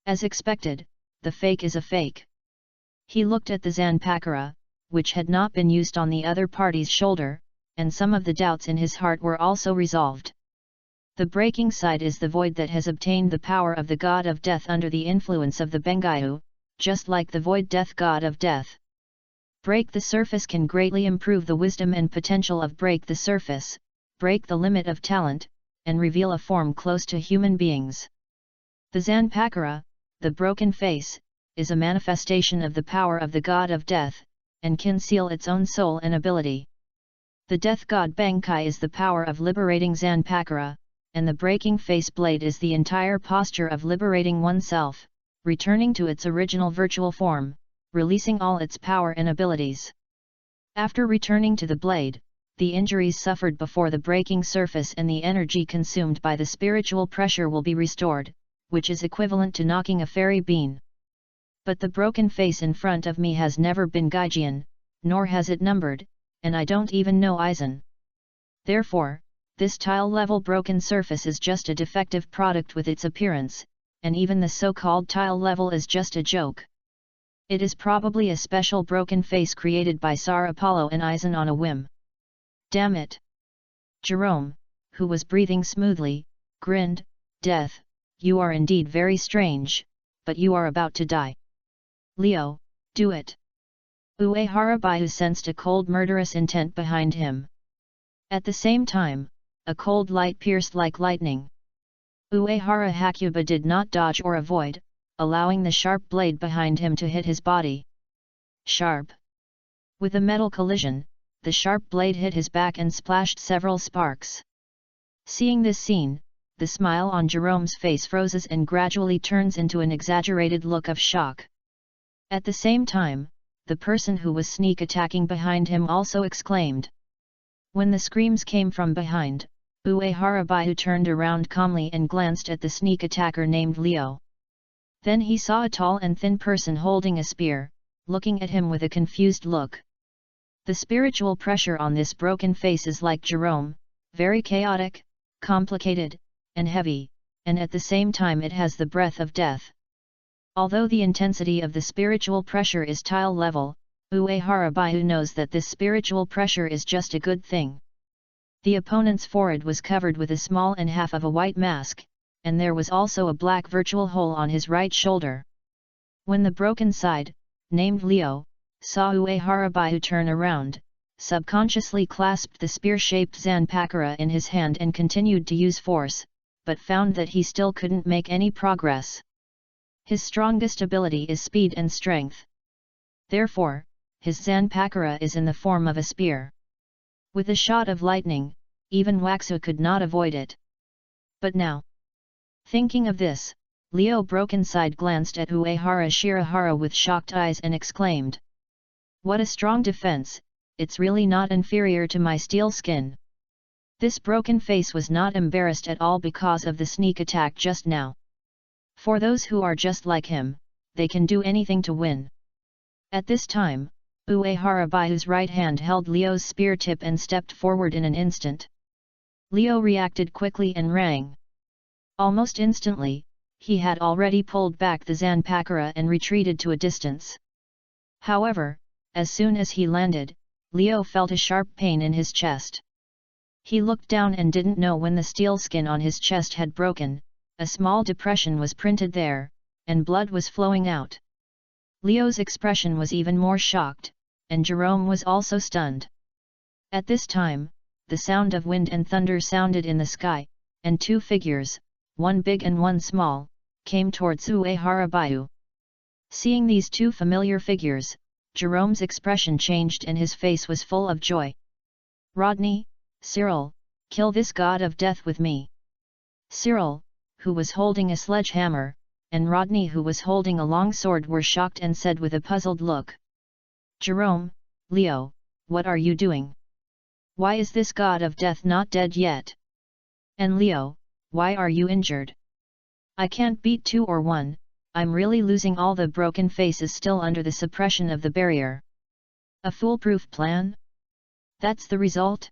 As expected, the fake is a fake. He looked at the Zanpakuра, which had not been used on the other party's shoulder, and some of the doubts in his heart were also resolved. The breaking side is the void that has obtained the power of the god of death under the influence of the Bengaiu, just like the void death god of death. Break the surface can greatly improve the wisdom and potential of break the surface, break the limit of talent, and reveal a form close to human beings. The Zanpakura, the broken face, is a manifestation of the power of the god of death, and can seal its own soul and ability. The death god Benkai is the power of liberating Zanpakura, and the breaking face blade is the entire posture of liberating oneself, returning to its original virtual form, releasing all its power and abilities. After returning to the blade, the injuries suffered before the breaking surface and the energy consumed by the spiritual pressure will be restored, which is equivalent to knocking a fairy bean. But the broken face in front of me has never been Gaijian, nor has it numbered, and I don't even know Aizen. Therefore, this tile-level broken surface is just a defective product with its appearance, and even the so-called tile level is just a joke. It is probably a special broken face created by Sar Apollo and Aizen on a whim. Damn it! Jerome, who was breathing smoothly, grinned, "Death, you are indeed very strange, but you are about to die. Leo, do it!" Uehara Baihu sensed a cold murderous intent behind him. At the same time, a cold light pierced like lightning. Uehara Hakuba did not dodge or avoid, allowing the sharp blade behind him to hit his body. Sharp! With a metal collision, the sharp blade hit his back and splashed several sparks. Seeing this scene, the smile on Jerome's face freezes and gradually turns into an exaggerated look of shock. At the same time, the person who was sneak attacking behind him also exclaimed. When the screams came from behind, Uehara Baihu turned around calmly and glanced at the sneak attacker named Leo. Then he saw a tall and thin person holding a spear, looking at him with a confused look. The spiritual pressure on this broken face is like Jerome, very chaotic, complicated, and heavy, and at the same time it has the breath of death. Although the intensity of the spiritual pressure is tile level, Uehara Baihu knows that this spiritual pressure is just a good thing. The opponent's forehead was covered with a small and half of a white mask, and there was also a black virtual hole on his right shoulder. When the broken side, named Leo, saw Uehara Baihu turn around, subconsciously clasped the spear-shaped Zanpakura in his hand and continued to use force, but found that he still couldn't make any progress. His strongest ability is speed and strength. Therefore, his Zanpakura is in the form of a spear. With a shot of lightning, even Waxu could not avoid it. But now, thinking of this, Leo Brokenside glanced at Uehara Shirahara with shocked eyes and exclaimed. "What a strong defense, it's really not inferior to my steel skin." This broken face was not embarrassed at all because of the sneak attack just now. For those who are just like him, they can do anything to win. At this time, Uehara Baihu's right hand held Leo's spear tip and stepped forward in an instant. Leo reacted quickly and rang. Almost instantly, he had already pulled back the Zanpakura and retreated to a distance. However, as soon as he landed, Leo felt a sharp pain in his chest. He looked down and didn't know when the steel skin on his chest had broken, a small depression was printed there, and blood was flowing out. Leo's expression was even more shocked, and Jerome was also stunned. At this time, the sound of wind and thunder sounded in the sky, and two figures, one big and one small, came towards Uehara Baihu. Seeing these two familiar figures, Jerome's expression changed and his face was full of joy. "Rodney, Cyril, kill this god of death with me." Cyril, who was holding a sledgehammer, and Rodney who was holding a long sword were shocked and said with a puzzled look. "Jerome, Leo, what are you doing? Why is this god of death not dead yet? And Leo, why are you injured? I can't beat 2 or 1, I'm really losing all the broken faces still under the suppression of the barrier. A foolproof plan? That's the result?"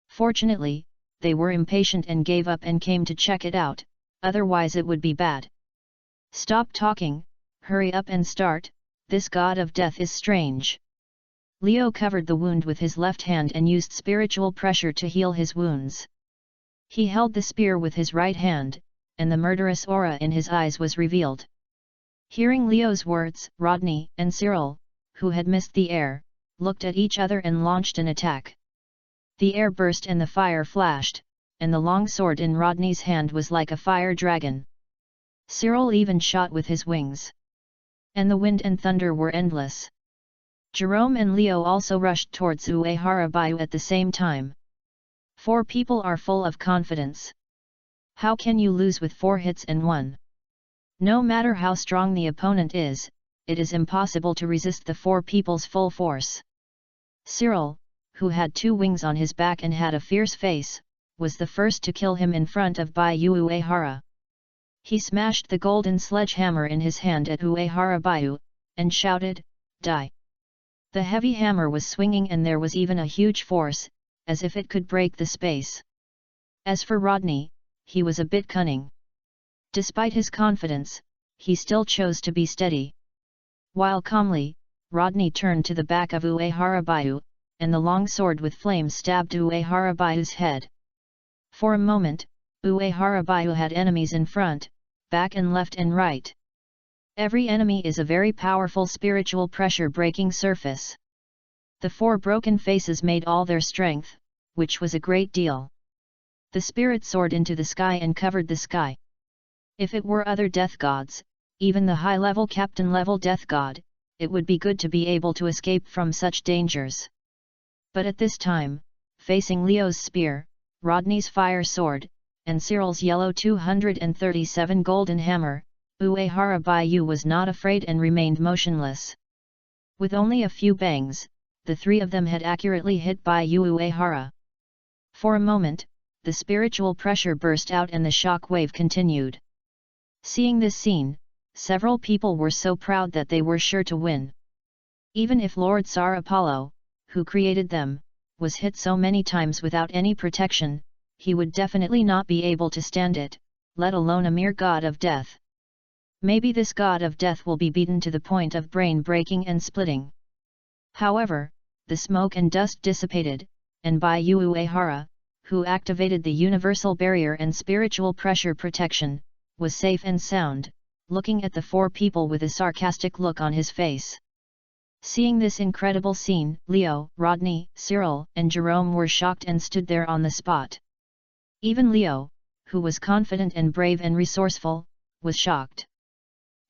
Fortunately, they were impatient and gave up and came to check it out, otherwise it would be bad. "Stop talking, hurry up and start, this god of death is strange." Leo covered the wound with his left hand and used spiritual pressure to heal his wounds. He held the spear with his right hand, and the murderous aura in his eyes was revealed. Hearing Leo's words, Rodney and Cyril, who had missed the air, looked at each other and launched an attack. The air burst and the fire flashed, and the long sword in Rodney's hand was like a fire dragon. Cyril even shot with his wings. And the wind and thunder were endless. Jerome and Leo also rushed towards Uehara Baihu at the same time. 4 people are full of confidence. How can you lose with 4 hits and 1? No matter how strong the opponent is, it is impossible to resist the four people's full force. Cyril, who had two wings on his back and had a fierce face, was the first to kill him in front of Baiyu Uehara. He smashed the golden sledgehammer in his hand at Uehara Baiyu, and shouted, "Die!" The heavy hammer was swinging and there was even a huge force, as if it could break the space. As for Rodney, he was a bit cunning. Despite his confidence, he still chose to be steady. While calmly, Rodney turned to the back of Uehara Baiyu, and the long sword with flames stabbed Uehara Baiu's head. For a moment, Uehara Baiyu had enemies in front, back and left and right. Every enemy is a very powerful spiritual pressure-breaking surface. The four broken faces made all their strength, which was a great deal. The spirit soared into the sky and covered the sky. If it were other death gods, even the high-level captain-level death god, it would be good to be able to escape from such dangers. But at this time, facing Leo's spear, Rodney's fire sword, and Cyril's yellow 237 golden hammer, Uehara Baiyu was not afraid and remained motionless. With only a few bangs, the three of them had accurately hit Baiyu Uehara. For a moment, the spiritual pressure burst out and the shock wave continued. Seeing this scene, several people were so proud that they were sure to win. Even if Lord Tsar Apollo, who created them, was hit so many times without any protection, he would definitely not be able to stand it, let alone a mere god of death. Maybe this god of death will be beaten to the point of brain breaking and splitting. However, the smoke and dust dissipated, and Baiyu Uehara, who activated the universal barrier and spiritual pressure protection, was safe and sound, looking at the four people with a sarcastic look on his face. Seeing this incredible scene, Leo, Rodney, Cyril, and Jerome were shocked and stood there on the spot. Even Leo, who was confident and brave and resourceful, was shocked.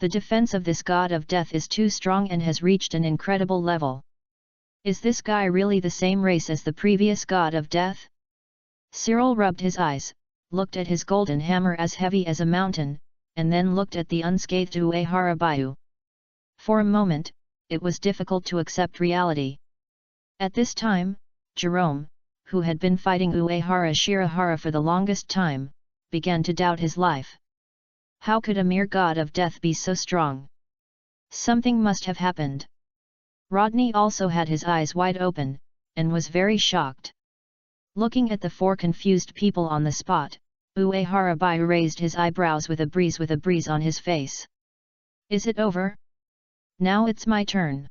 The defense of this god of death is too strong and has reached an incredible level. Is this guy really the same race as the previous god of death? Cyril rubbed his eyes, looked at his golden hammer as heavy as a mountain, and then looked at the unscathed Uehara Baiyu. For a moment, it was difficult to accept reality. At this time, Jerome, who had been fighting Uehara Shirahara for the longest time, began to doubt his life. How could a mere god of death be so strong? Something must have happened. Rodney also had his eyes wide open, and was very shocked. Looking at the four confused people on the spot, Uehara Baiyu raised his eyebrows with a breeze on his face. Is it over? Now it's my turn.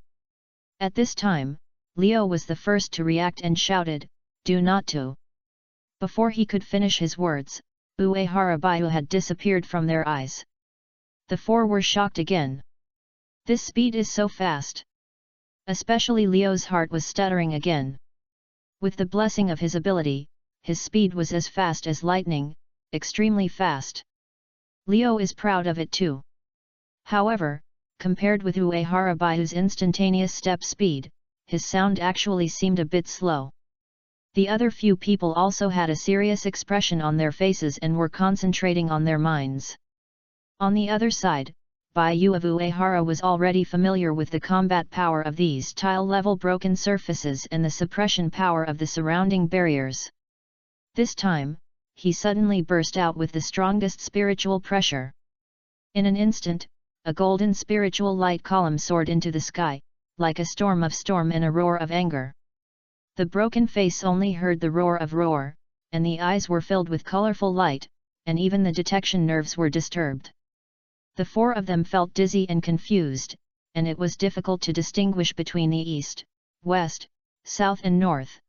At this time, Leo was the first to react and shouted, "Do not to." Before he could finish his words, Uehara Baiyu had disappeared from their eyes. The four were shocked again. This speed is so fast. Especially Leo's heart was stuttering again. With the blessing of his ability, his speed was as fast as lightning, extremely fast. Leo is proud of it too. However, compared with Uehara Baiyu's instantaneous step speed, his sound actually seemed a bit slow. The other few people also had a serious expression on their faces and were concentrating on their minds. On the other side, Baiyu of Uehara was already familiar with the combat power of these tile-level broken surfaces and the suppression power of the surrounding barriers. This time, he suddenly burst out with the strongest spiritual pressure. In an instant, a golden spiritual light column soared into the sky, like a storm and a roar of anger. The broken face only heard the roar, and the eyes were filled with colorful light, and even the detection nerves were disturbed. The four of them felt dizzy and confused, and it was difficult to distinguish between the east, west, south and north.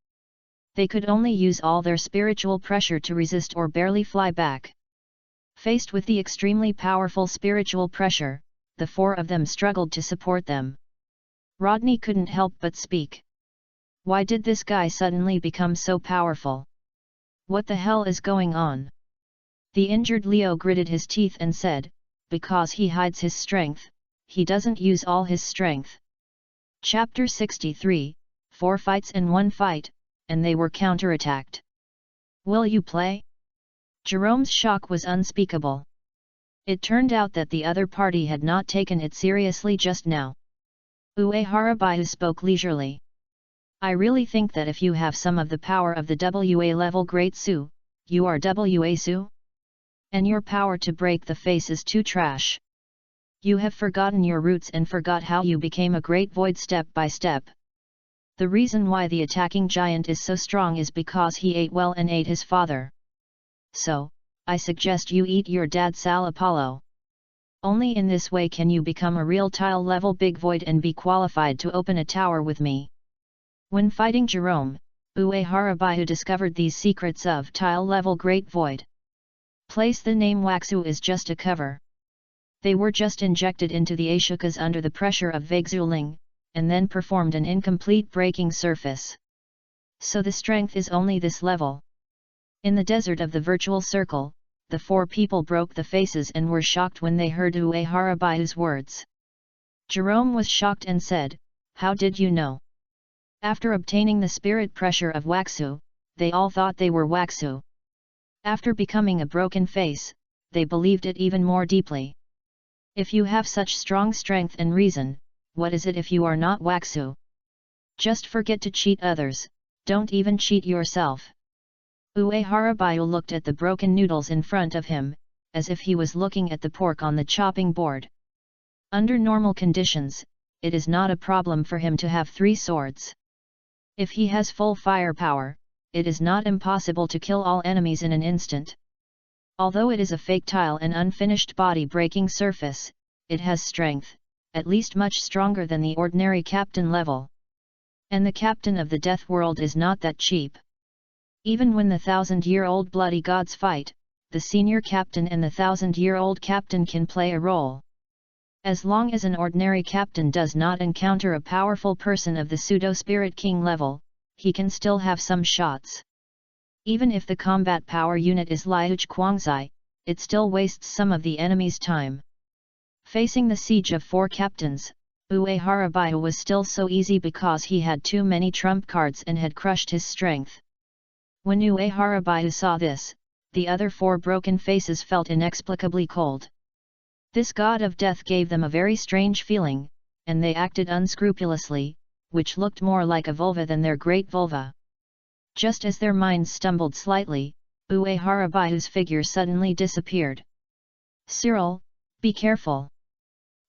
They could only use all their spiritual pressure to resist or barely fly back. Faced with the extremely powerful spiritual pressure, the four of them struggled to support them. Rodney couldn't help but speak. Why did this guy suddenly become so powerful? What the hell is going on? The injured Leo gritted his teeth and said, because he hides his strength, he doesn't use all his strength. Chapter 63, 4 fights and 1 fight, and they were counterattacked. Will you play? Jerome's shock was unspeakable. It turned out that the other party had not taken it seriously just now. Uehara spoke leisurely. I really think that if you have some of the power of the WA level Great Su, you are WA Su? And your power to break the face is too trash. You have forgotten your roots and forgot how you became a great void step by step. The reason why the attacking giant is so strong is because he ate well and ate his father. So, I suggest you eat your dad Sal Apollo. Only in this way can you become a real tile level big void and be qualified to open a tower with me. When fighting Jerome, Uehara discovered these secrets of tile level great void. Place the name Waxu is just a cover. They were just injected into the Ashokas under the pressure of Vaguezuling, and then performed an incomplete breaking surface. So the strength is only this level. In the desert of the virtual circle, the four people broke the faces and were shocked when they heard Uehara words. Jerome was shocked and said, "How did you know?" After obtaining the spirit pressure of Waxu, they all thought they were Waxu. After becoming a broken face, they believed it even more deeply. If you have such strong strength and reason, what is it if you are not Waxu? Just forget to cheat others, don't even cheat yourself. Uehara looked at the broken noodles in front of him, as if he was looking at the pork on the chopping board. Under normal conditions, it is not a problem for him to have 3 swords. If he has full firepower, it is not impossible to kill all enemies in an instant. Although it is a fake tile and unfinished body breaking surface, it has strength, at least much stronger than the ordinary captain level. And the captain of the death world is not that cheap. Even when the 1000-year-old bloody gods fight, the senior captain and the 1000-year-old captain can play a role. As long as an ordinary captain does not encounter a powerful person of the pseudo-spirit king level, he can still have some shots. Even if the combat power unit is Liuch Quangzai, it still wastes some of the enemy's time. Facing the siege of 4 captains, Uehara was still so easy because he had too many trump cards and had crushed his strength. When Uehara saw this, the other 4 broken faces felt inexplicably cold. This god of death gave them a very strange feeling, and they acted unscrupulously, which looked more like a vulva than their great vulva. Just as their minds stumbled slightly, Uehara figure suddenly disappeared. "Cyril, be careful!"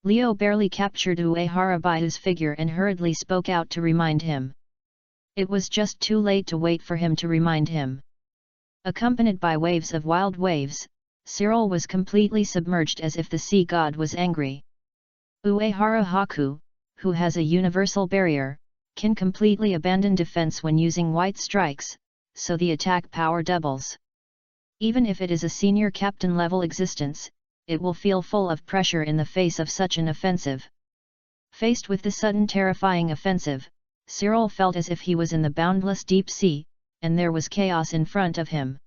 Leo barely captured Uehara figure and hurriedly spoke out to remind him. It was just too late to wait for him to remind him. Accompanied by waves of wild waves, Cyril was completely submerged as if the sea god was angry. Uehara Haku, who has a universal barrier, can completely abandon defense when using white strikes, so the attack power doubles. Even if it is a senior captain level existence, it will feel full of pressure in the face of such an offensive. Faced with the sudden terrifying offensive, Cyril felt as if he was in the boundless deep sea, and there was chaos in front of him.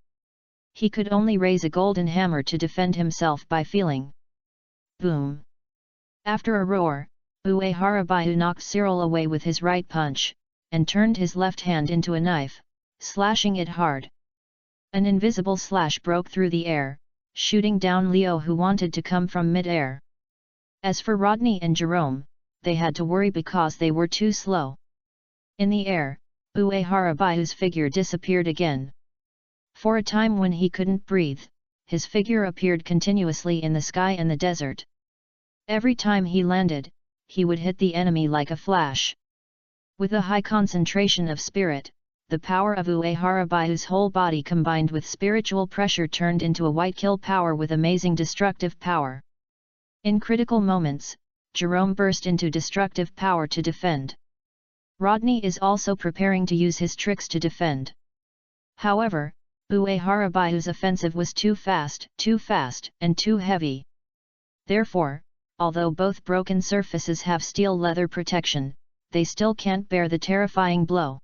He could only raise a golden hammer to defend himself by feeling. Boom! After a roar, Uehara knocked Cyril away with his right punch, and turned his left hand into a knife, slashing it hard. An invisible slash broke through the air, shooting down Leo, who wanted to come from mid-air. As for Rodney and Jerome, they had to worry because they were too slow. In the air, Uehara figure disappeared again. For a time when he couldn't breathe, his figure appeared continuously in the sky and the desert. Every time he landed, he would hit the enemy like a flash. With a high concentration of spirit, the power of Uehara whole body combined with spiritual pressure turned into a white kill power with amazing destructive power. In critical moments, Jerome burst into destructive power to defend. Rodney is also preparing to use his tricks to defend. However, Uehara offensive was too fast, and too heavy. Therefore, although both broken surfaces have steel leather protection, they still can't bear the terrifying blow.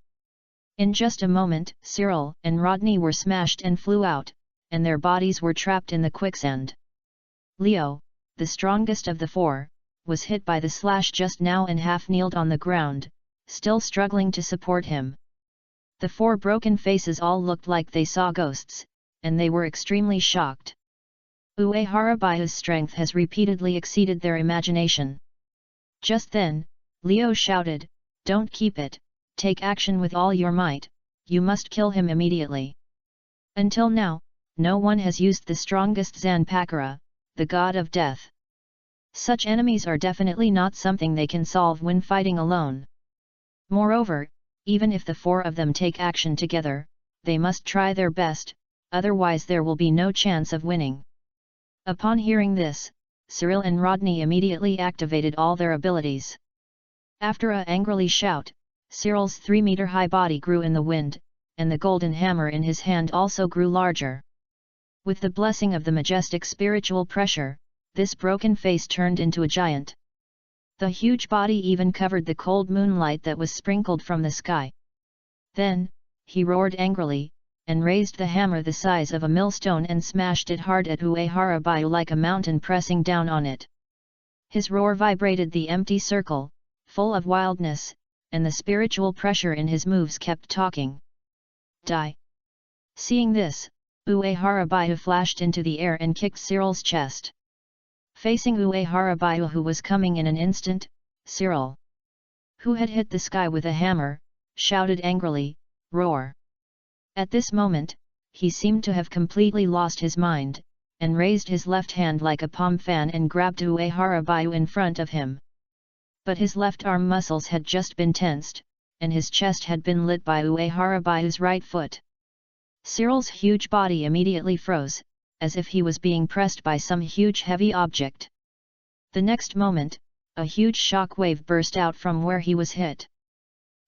In just a moment, Cyril and Rodney were smashed and flew out, and their bodies were trapped in the quicksand. Leo, the strongest of the 4, was hit by the slash just now and half-kneeled on the ground, still struggling to support him. The 4 broken faces all looked like they saw ghosts, and they were extremely shocked. Ueharabayu's strength has repeatedly exceeded their imagination. Just then, Leo shouted, "Don't keep it, take action with all your might, you must kill him immediately." Until now, no one has used the strongest Zanpakuра, the god of death. Such enemies are definitely not something they can solve when fighting alone. Moreover, even if the four of them take action together, they must try their best, otherwise there will be no chance of winning. Upon hearing this, Cyril and Rodney immediately activated all their abilities. After a angrily shout, Cyril's 3-meter-high body grew in the wind, and the golden hammer in his hand also grew larger. With the blessing of the majestic spiritual pressure, this broken face turned into a giant. The huge body even covered the cold moonlight that was sprinkled from the sky. Then, he roared angrily, and raised the hammer the size of a millstone and smashed it hard at Ueharabayu like a mountain pressing down on it. His roar vibrated the empty circle, full of wildness, and the spiritual pressure in his moves kept talking. "Die!" Seeing this, Ueharabayu flashed into the air and kicked Cyril's chest. Facing Ueharabayu, who was coming in an instant, Cyril, who had hit the sky with a hammer, shouted angrily, "Roar!" At this moment, he seemed to have completely lost his mind, and raised his left hand like a palm fan and grabbed Ueharabayu in front of him. But his left arm muscles had just been tensed, and his chest had been lit by Ueharabayu's right foot. Cyril's huge body immediately froze, as if he was being pressed by some huge heavy object. The next moment, a huge shock wave burst out from where he was hit.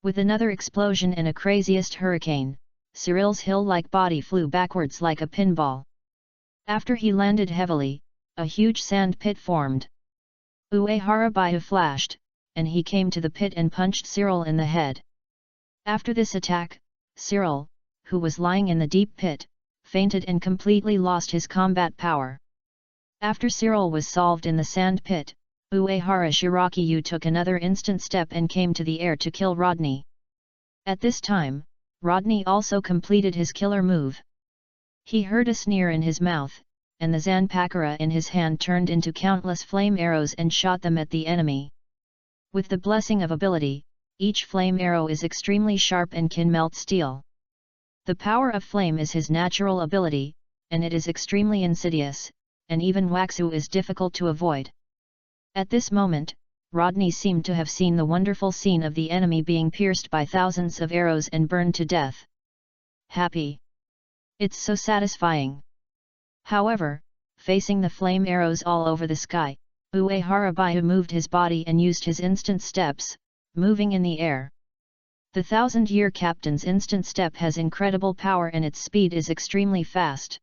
With another explosion and a craziest hurricane, Cyril's hill-like body flew backwards like a pinball. After he landed heavily, a huge sand pit formed. Ueharabayu flashed, and he came to the pit and punched Cyril in the head. After this attack, Cyril, who was lying in the deep pit, fainted and completely lost his combat power. After Cyril was solved in the sand pit, Uehara took another instant step and came to the air to kill Rodney. At this time, Rodney also completed his killer move. He heard a sneer in his mouth, and the Zanpakuра in his hand turned into countless flame arrows and shot them at the enemy. With the blessing of ability, each flame arrow is extremely sharp and can melt steel. The power of flame is his natural ability, and it is extremely insidious, and even Waxu is difficult to avoid. At this moment, Rodney seemed to have seen the wonderful scene of the enemy being pierced by thousands of arrows and burned to death. Happy! It's so satisfying! However, facing the flame arrows all over the sky, Ueharabayu moved his body and used his instant steps, moving in the air. The 1000-year captain's instant step has incredible power and its speed is extremely fast.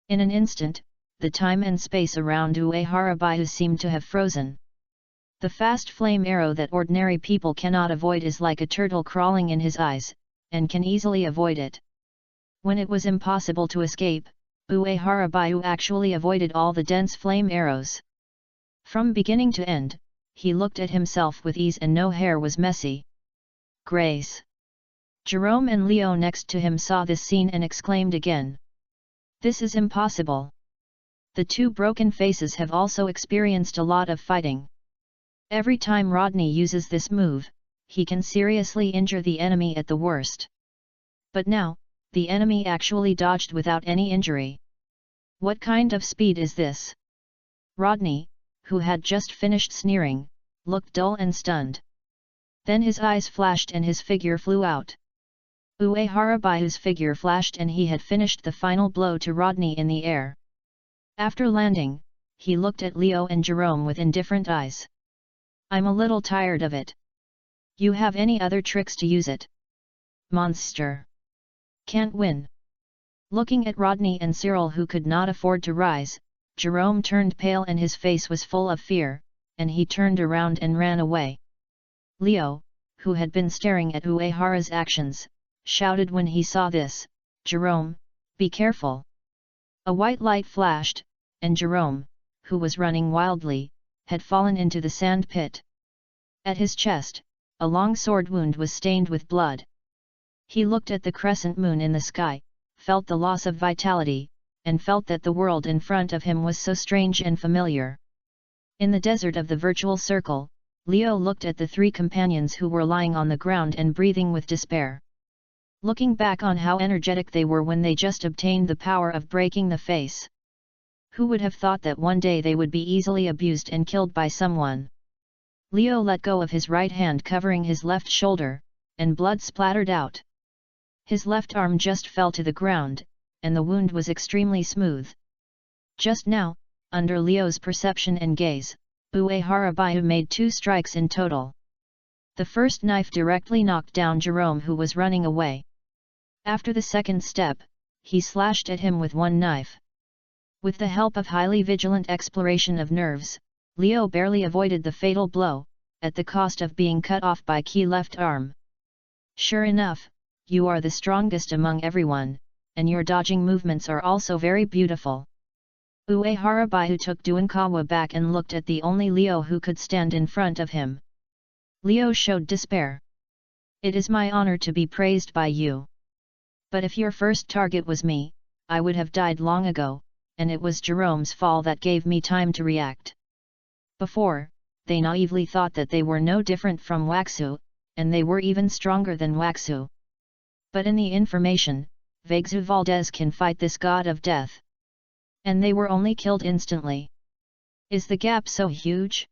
In an instant, the time and space around Ueharabayu seemed to have frozen. The fast flame arrow that ordinary people cannot avoid is like a turtle crawling in his eyes, and can easily avoid it. When it was impossible to escape, Ueharabayu actually avoided all the dense flame arrows. From beginning to end, he looked at himself with ease and no hair was messy. Grace! Jerome and Leo next to him saw this scene and exclaimed again. This is impossible. The two broken faces have also experienced a lot of fighting. Every time Rodney uses this move, he can seriously injure the enemy at the worst. But now, the enemy actually dodged without any injury. What kind of speed is this? Rodney, who had just finished sneering, looked dull and stunned. Then his eyes flashed and his figure flew out. Ueharabayu's figure flashed and he had finished the final blow to Rodney in the air. After landing, he looked at Leo and Jerome with indifferent eyes. I'm a little tired of it. You have any other tricks to use it? Monster! Can't win. Looking at Rodney and Cyril who could not afford to rise, Jerome turned pale and his face was full of fear, and he turned around and ran away. Leo, who had been staring at Uehara's actions, shouted when he saw this, Jerome, be careful! A white light flashed, and Jerome, who was running wildly, had fallen into the sand pit. At his chest, a long sword wound was stained with blood. He looked at the crescent moon in the sky, felt the loss of vitality, and felt that the world in front of him was so strange and familiar. In the desert of the virtual circle, Leo looked at the three companions who were lying on the ground and breathing with despair. Looking back on how energetic they were when they just obtained the power of breaking the face. Who would have thought that one day they would be easily abused and killed by someone? Leo let go of his right hand covering his left shoulder, and blood splattered out. His left arm just fell to the ground, and the wound was extremely smooth. Just now, under Leo's perception and gaze, Uehara Baiu made 2 strikes in total. The first knife directly knocked down Jerome, who was running away. After the second step, he slashed at him with 1 knife. With the help of highly vigilant exploration of nerves, Leo barely avoided the fatal blow, at the cost of being cut off by key left arm. Sure enough, you are the strongest among everyone, and your dodging movements are also very beautiful. Uehara Baiu took Duankawa back and looked at the only Leo who could stand in front of him. Leo showed despair. It is my honor to be praised by you. But if your first target was me, I would have died long ago, and it was Jerome's fall that gave me time to react. Before, they naively thought that they were no different from Waxu, and they were even stronger than Waxu. But in the information, Vagzu Valdez can fight this god of death. And they were only killed instantly. Is the gap so huge?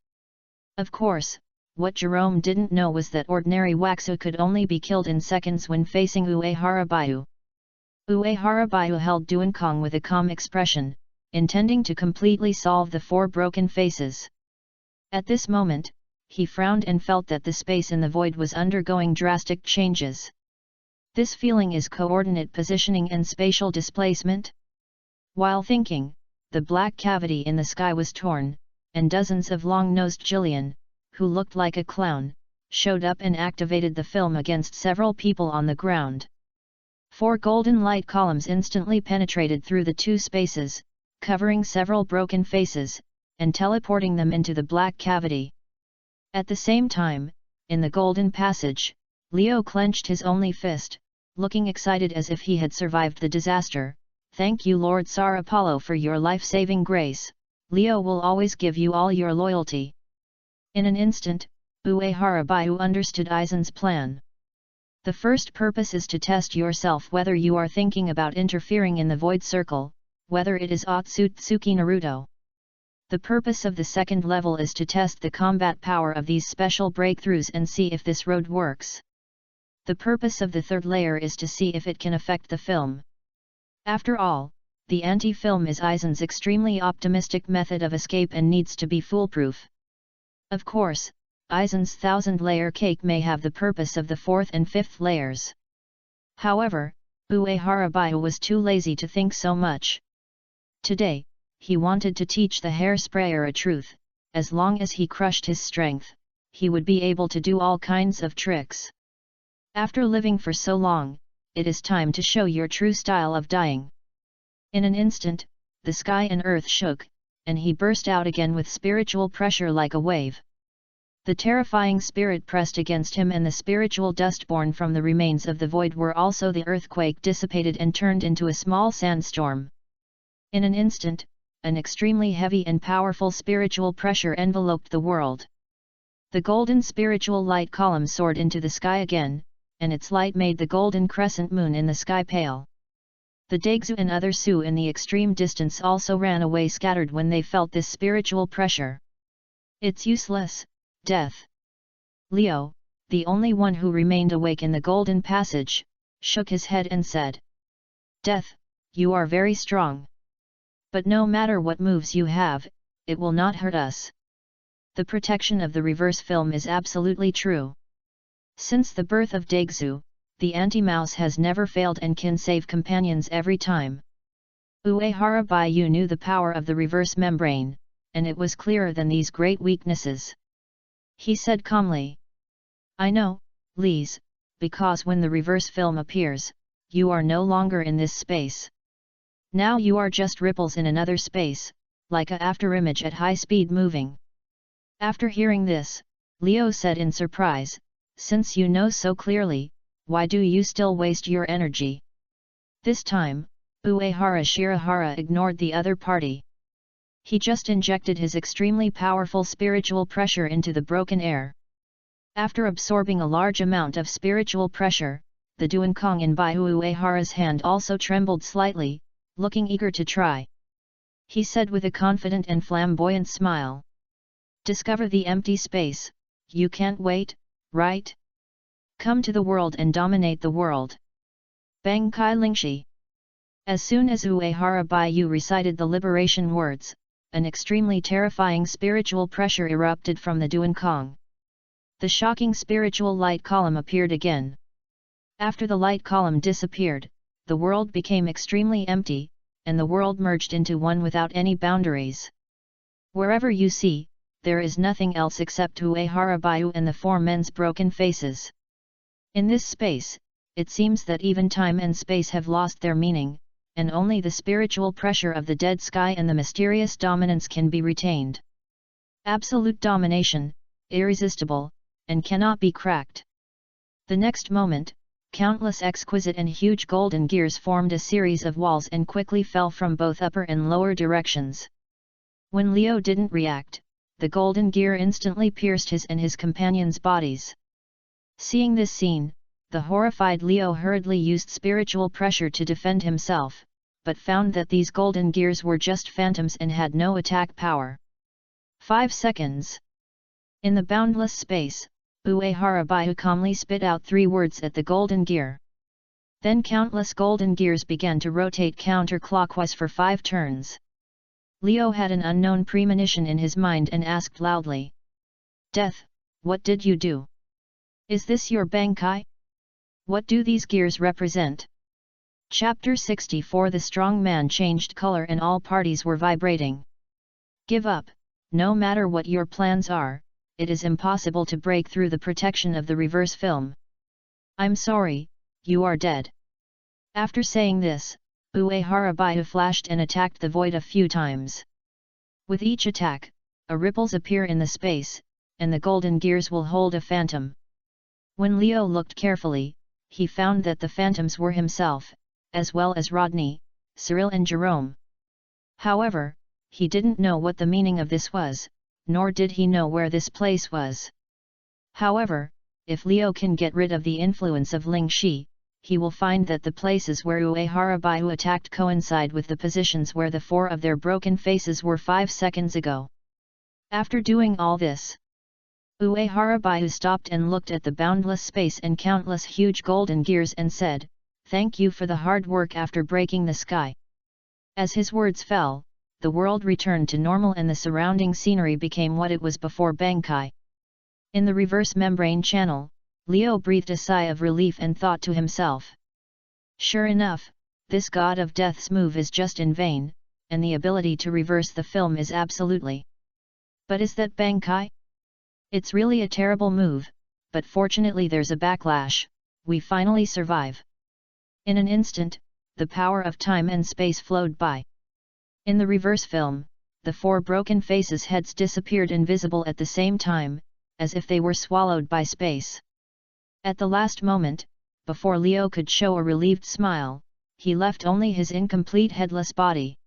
Of course, what Jerome didn't know was that ordinary Waxu could only be killed in seconds when facing Uehara Baiu. Uehara Baiu held Duankong with a calm expression, intending to completely solve the 4 broken faces. At this moment, he frowned and felt that the space in the void was undergoing drastic changes. This feeling is coordinate positioning and spatial displacement? While thinking, the black cavity in the sky was torn, and dozens of long-nosed Jillian, who looked like a clown, showed up and activated the film against several people on the ground. 4 golden light columns instantly penetrated through the 2 spaces, covering several broken faces, and teleporting them into the black cavity. At the same time, in the golden passage, Leo clenched his only fist, looking excited as if he had survived the disaster. Thank you, Lord Sar Apollo, for your life-saving grace. Leo will always give you all your loyalty. In an instant, Uehara Baiu understood Aizen's plan. The first purpose is to test yourself whether you are thinking about interfering in the void circle, whether it is Otsutsuki Naruto. The purpose of the second level is to test the combat power of these special breakthroughs and see if this road works. The purpose of the third layer is to see if it can affect the film. After all, the anti-film is Aizen's extremely optimistic method of escape and needs to be foolproof. Of course, Aizen's 1000-layer cake may have the purpose of the 4th and 5th layers. However, Uehara Baiu was too lazy to think so much. Today, he wanted to teach the hair sprayer a truth: as long as he crushed his strength, he would be able to do all kinds of tricks. After living for so long, it is time to show your true style of dying. In an instant, the sky and earth shook, and he burst out again with spiritual pressure like a wave. The terrifying spirit pressed against him, and the spiritual dust born from the remains of the void were also the earthquake dissipated and turned into a small sandstorm. In an instant, an extremely heavy and powerful spiritual pressure enveloped the world. The golden spiritual light column soared into the sky again, and its light made the golden crescent moon in the sky pale. The Daegzu and other Su in the extreme distance also ran away scattered when they felt this spiritual pressure. It's useless, death. Leo, the only one who remained awake in the golden passage, shook his head and said, "Death, you are very strong. But no matter what moves you have, it will not hurt us." The protection of the reverse film is absolutely true. Since the birth of Daegzu, the anti-mouse has never failed and can save companions every time. Uehara Baiu knew the power of the reverse membrane, and it was clearer than these great weaknesses. He said calmly, "I know, Lise, because when the reverse film appears, you are no longer in this space. Now you are just ripples in another space, like a afterimage at high speed moving." After hearing this, Leo said in surprise, "Since you know so clearly, why do you still waste your energy?" This time, Uehara Shirahara ignored the other party. He just injected his extremely powerful spiritual pressure into the broken air. After absorbing a large amount of spiritual pressure, the Duankong in Baihu Uehara's hand also trembled slightly, looking eager to try. He said with a confident and flamboyant smile. Discover the empty space, you can't wait, right? Come to the world and dominate the world. Bankai Lingshi. As soon as Uehara Baiyu recited the liberation words, an extremely terrifying spiritual pressure erupted from the Duankong. The shocking spiritual light column appeared again. After the light column disappeared, the world became extremely empty, and the world merged into one without any boundaries. Wherever you see, there is nothing else except Uehara Baiyu and the four men's broken faces. In this space, it seems that even time and space have lost their meaning, and only the spiritual pressure of the dead sky and the mysterious dominance can be retained. Absolute domination, irresistible, and cannot be cracked. The next moment, countless exquisite and huge golden gears formed a series of walls and quickly fell from both upper and lower directions. When Leo didn't react, the golden gear instantly pierced his and his companions' bodies. Seeing this scene, the horrified Leo hurriedly used spiritual pressure to defend himself, but found that these golden gears were just phantoms and had no attack power. 5 seconds. In the boundless space, Uehara Baiyu calmly spit out 3 words at the golden gear. Then countless golden gears began to rotate counterclockwise for 5 turns. Leo had an unknown premonition in his mind and asked loudly. Death, what did you do? Is this your Bankai? What do these gears represent? Chapter 64. The strong man changed color and all parties were vibrating. Give up, no matter what your plans are, it is impossible to break through the protection of the reverse film. I'm sorry, you are dead. After saying this, Uehara Baiyu flashed and attacked the void a few times. With each attack, ripples appear in the space, and the golden gears will hold a phantom. When Leo looked carefully, he found that the phantoms were himself, as well as Rodney, Cyril and Jerome. However, he didn't know what the meaning of this was, nor did he know where this place was. However, if Leo can get rid of the influence of Ling Shi, he will find that the places where Uehara Baiyu attacked coincide with the positions where the 4 of their broken faces were 5 seconds ago. After doing all this, Uehara Baiyu stopped and looked at the boundless space and countless huge golden gears and said, "Thank you for the hard work after breaking the sky." As his words fell, the world returned to normal and the surrounding scenery became what it was before Bankai. In the reverse membrane channel, Leo breathed a sigh of relief and thought to himself. Sure enough, this god of death's move is just in vain, and the ability to reverse the film is absolutely. But is that Bankai? It's really a terrible move, but fortunately there's a backlash, we finally survive. In an instant, the power of time and space flowed by. In the reverse film, the 4 broken faces' heads disappeared invisible at the same time, as if they were swallowed by space. At the last moment, before Leo could show a relieved smile, he left only his incomplete headless body.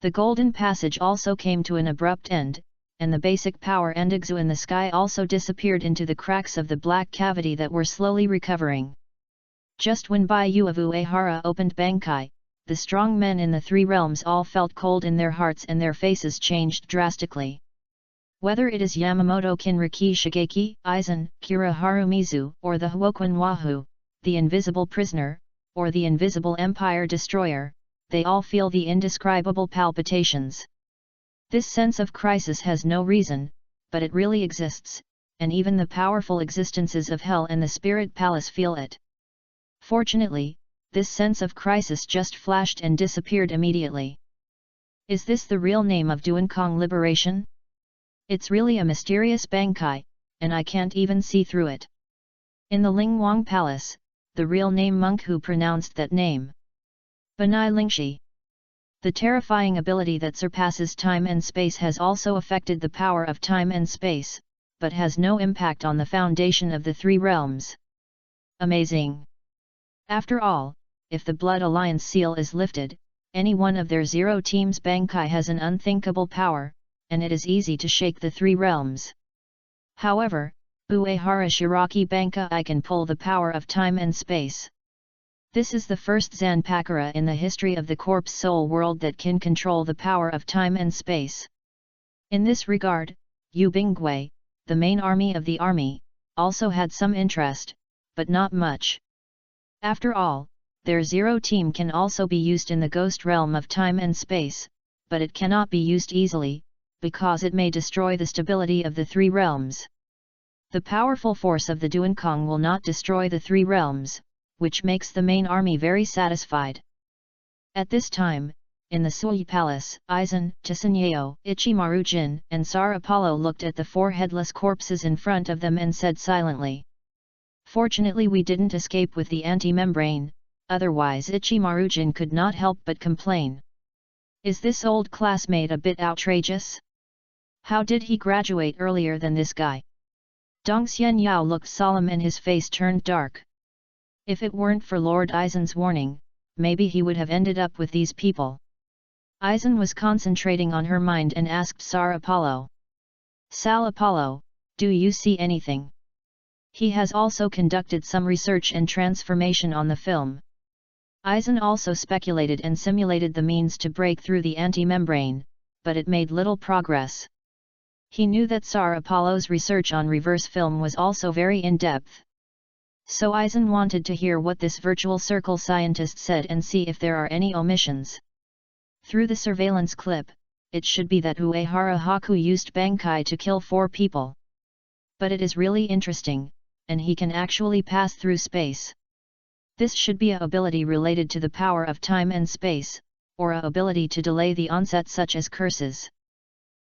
The golden passage also came to an abrupt end, and the basic power Endixu in the sky also disappeared into the cracks of the black cavity that were slowly recovering. Just when Baiyu of Uehara opened Bankai, the strong men in the 3 realms all felt cold in their hearts and their faces changed drastically. Whether it is Yamamoto Kinriki Shigeki, Aizen, Kira Harumizu, or the Huoquan Wahoo, the invisible prisoner, or the invisible empire destroyer, they all feel the indescribable palpitations. This sense of crisis has no reason, but it really exists, and even the powerful existences of Hell and the Spirit Palace feel it. Fortunately, this sense of crisis just flashed and disappeared immediately. Is this the real name of Duankong liberation? It's really a mysterious Bankai, and I can't even see through it. In the Lingwang Palace, the real name monk who pronounced that name. Banai Lingshi. The terrifying ability that surpasses time and space has also affected the power of time and space, but has no impact on the foundation of the 3 realms. Amazing! After all, if the Blood Alliance seal is lifted, any one of their Zero Team's Bankai has an unthinkable power, and it is easy to shake the three realms. However, Uehara Shiraki Bankai can pull the power of time and space. This is the first Zanpakura in the history of the Corpse Soul world that can control the power of time and space. In this regard, Ubingwe, the main army of the army, also had some interest, but not much. After all, their Zero Team can also be used in the ghost realm of time and space, but it cannot be used easily, because it may destroy the stability of the three realms. The powerful force of the Duankong will not destroy the three realms, which makes the main army very satisfied. At this time, in the Sui Palace, Aizen, Tsunyeo, Ichimaru-jin, and Tsar Apollo looked at the four headless corpses in front of them and said silently, "Fortunately we didn't escape with the anti-membrane, otherwise Ichimaru-jin could not help but complain. Is this old classmate a bit outrageous? How did he graduate earlier than this guy?" Dongxian Yao looked solemn and his face turned dark. If it weren't for Lord Aizen's warning, maybe he would have ended up with these people. Aizen was concentrating on her mind and asked Tsar Apollo. "Sal Apollo, do you see anything?" He has also conducted some research and transformation on the film. Aizen also speculated and simulated the means to break through the anti-membrane, but it made little progress. He knew that Tsar Apollo's research on reverse film was also very in-depth. So Aizen wanted to hear what this virtual circle scientist said and see if there are any omissions. Through the surveillance clip, it should be that Uehara Haku used Bankai to kill 4 people. But it is really interesting, and he can actually pass through space. This should be a ability related to the power of time and space, or a ability to delay the onset such as curses.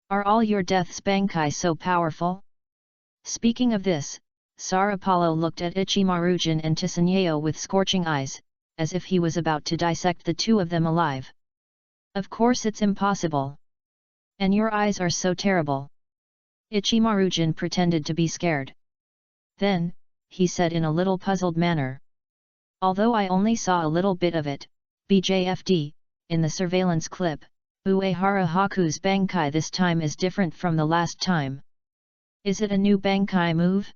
Are all your deaths Bankai so powerful? Speaking of this, Tsar Apollo looked at Ichimaru-jin and Tsunyeo with scorching eyes, as if he was about to dissect the two of them alive. Of course it's impossible. And your eyes are so terrible. Ichimaru-jin pretended to be scared. Then, he said in a little puzzled manner. Although I only saw a little bit of it, BJFD, in the surveillance clip, Uehara Haku's Bankai this time is different from the last time. Is it a new Bankai move?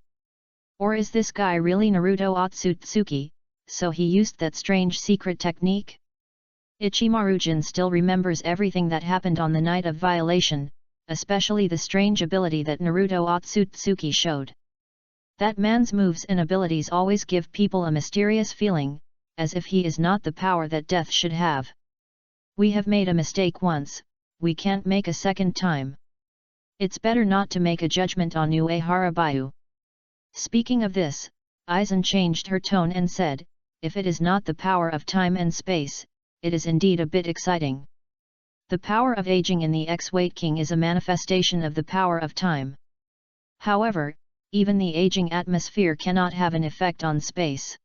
Or is this guy really Naruto Otsutsuki, so he used that strange secret technique? Ichimaru-jin still remembers everything that happened on the night of violation, especially the strange ability that Naruto Otsutsuki showed. That man's moves and abilities always give people a mysterious feeling, as if he is not the power that death should have. We have made a mistake once, we can't make a second time. It's better not to make a judgment on Uehara Baiu. Speaking of this, Aizen changed her tone and said, if it is not the power of time and space, it is indeed a bit exciting. The power of aging in the X-Weight King is a manifestation of the power of time. However, even the aging atmosphere cannot have an effect on space.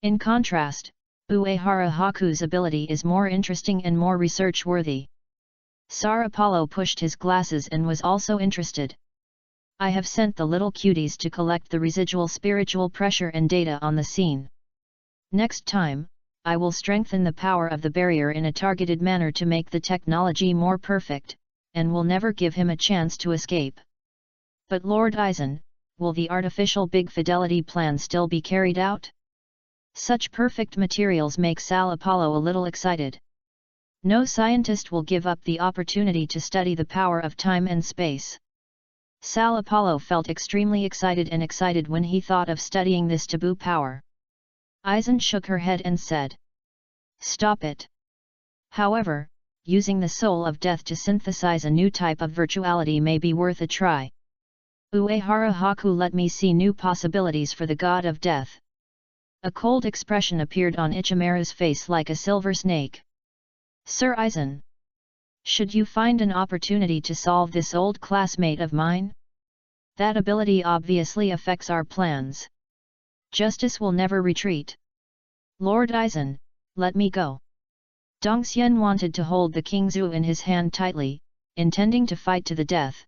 In contrast, Uehara Haku's ability is more interesting and more research-worthy. Tsar Apollo pushed his glasses and was also interested. I have sent the little cuties to collect the residual spiritual pressure and data on the scene. Next time, I will strengthen the power of the barrier in a targeted manner to make the technology more perfect, and will never give him a chance to escape. But Lord Aizen, will the artificial big fidelity plan still be carried out? Such perfect materials make Sal Apollo a little excited. No scientist will give up the opportunity to study the power of time and space. Sal Apollo felt extremely excited when he thought of studying this taboo power. Aizen shook her head and said, "Stop it." However, using the soul of death to synthesize a new type of virtuality may be worth a try. Uehara Haku, let me see new possibilities for the god of death. A cold expression appeared on Ichimaru's face like a silver snake. Sir Aizen, should you find an opportunity to solve this old classmate of mine? That ability obviously affects our plans. Justice will never retreat. Lord Aizen, let me go. Dongxian wanted to hold the Kingzu in his hand tightly, intending to fight to the death.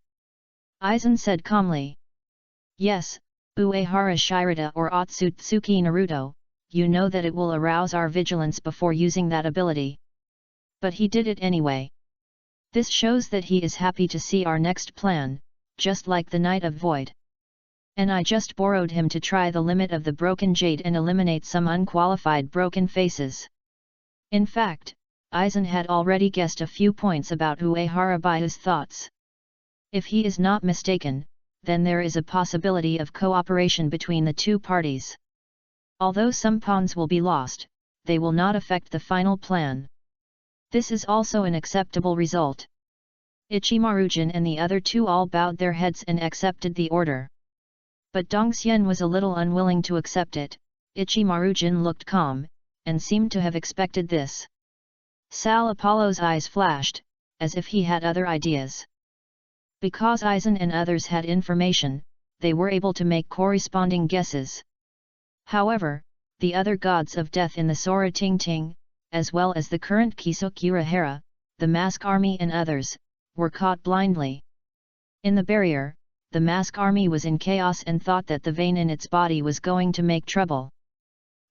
Aizen said calmly. Yes, Uehara Shirata or Otsutsuki Naruto, you know that it will arouse our vigilance before using that ability. But he did it anyway. This shows that he is happy to see our next plan, just like the Knight of Void. And I just borrowed him to try the limit of the broken jade and eliminate some unqualified broken faces. In fact, Aizen had already guessed a few points about Ueharabayu's thoughts. If he is not mistaken, then there is a possibility of cooperation between the two parties. Although some pawns will be lost, they will not affect the final plan. This is also an acceptable result. Ichimaru-jin and the other two all bowed their heads and accepted the order. But Dongxian was a little unwilling to accept it. Ichimaru-jin looked calm, and seemed to have expected this. Sal Apollo's eyes flashed, as if he had other ideas. Because Aizen and others had information, they were able to make corresponding guesses. However, the other gods of death in the Sora Ting Ting, as well as the current Kisuk Urahara, the Mask Army and others, were caught blindly. In the barrier, the Mask Army was in chaos and thought that the vein in its body was going to make trouble.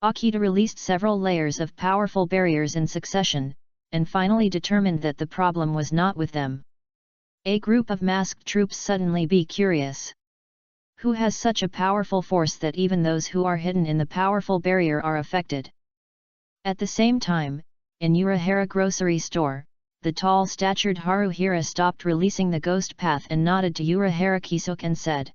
Akita released several layers of powerful barriers in succession, and finally determined that the problem was not with them. A group of masked troops suddenly be curious. Who has such a powerful force that even those who are hidden in the powerful barrier are affected? At the same time, in Urahara grocery store, the tall-statured Haruhira stopped releasing the ghost path and nodded to Urahara Kisuk and said,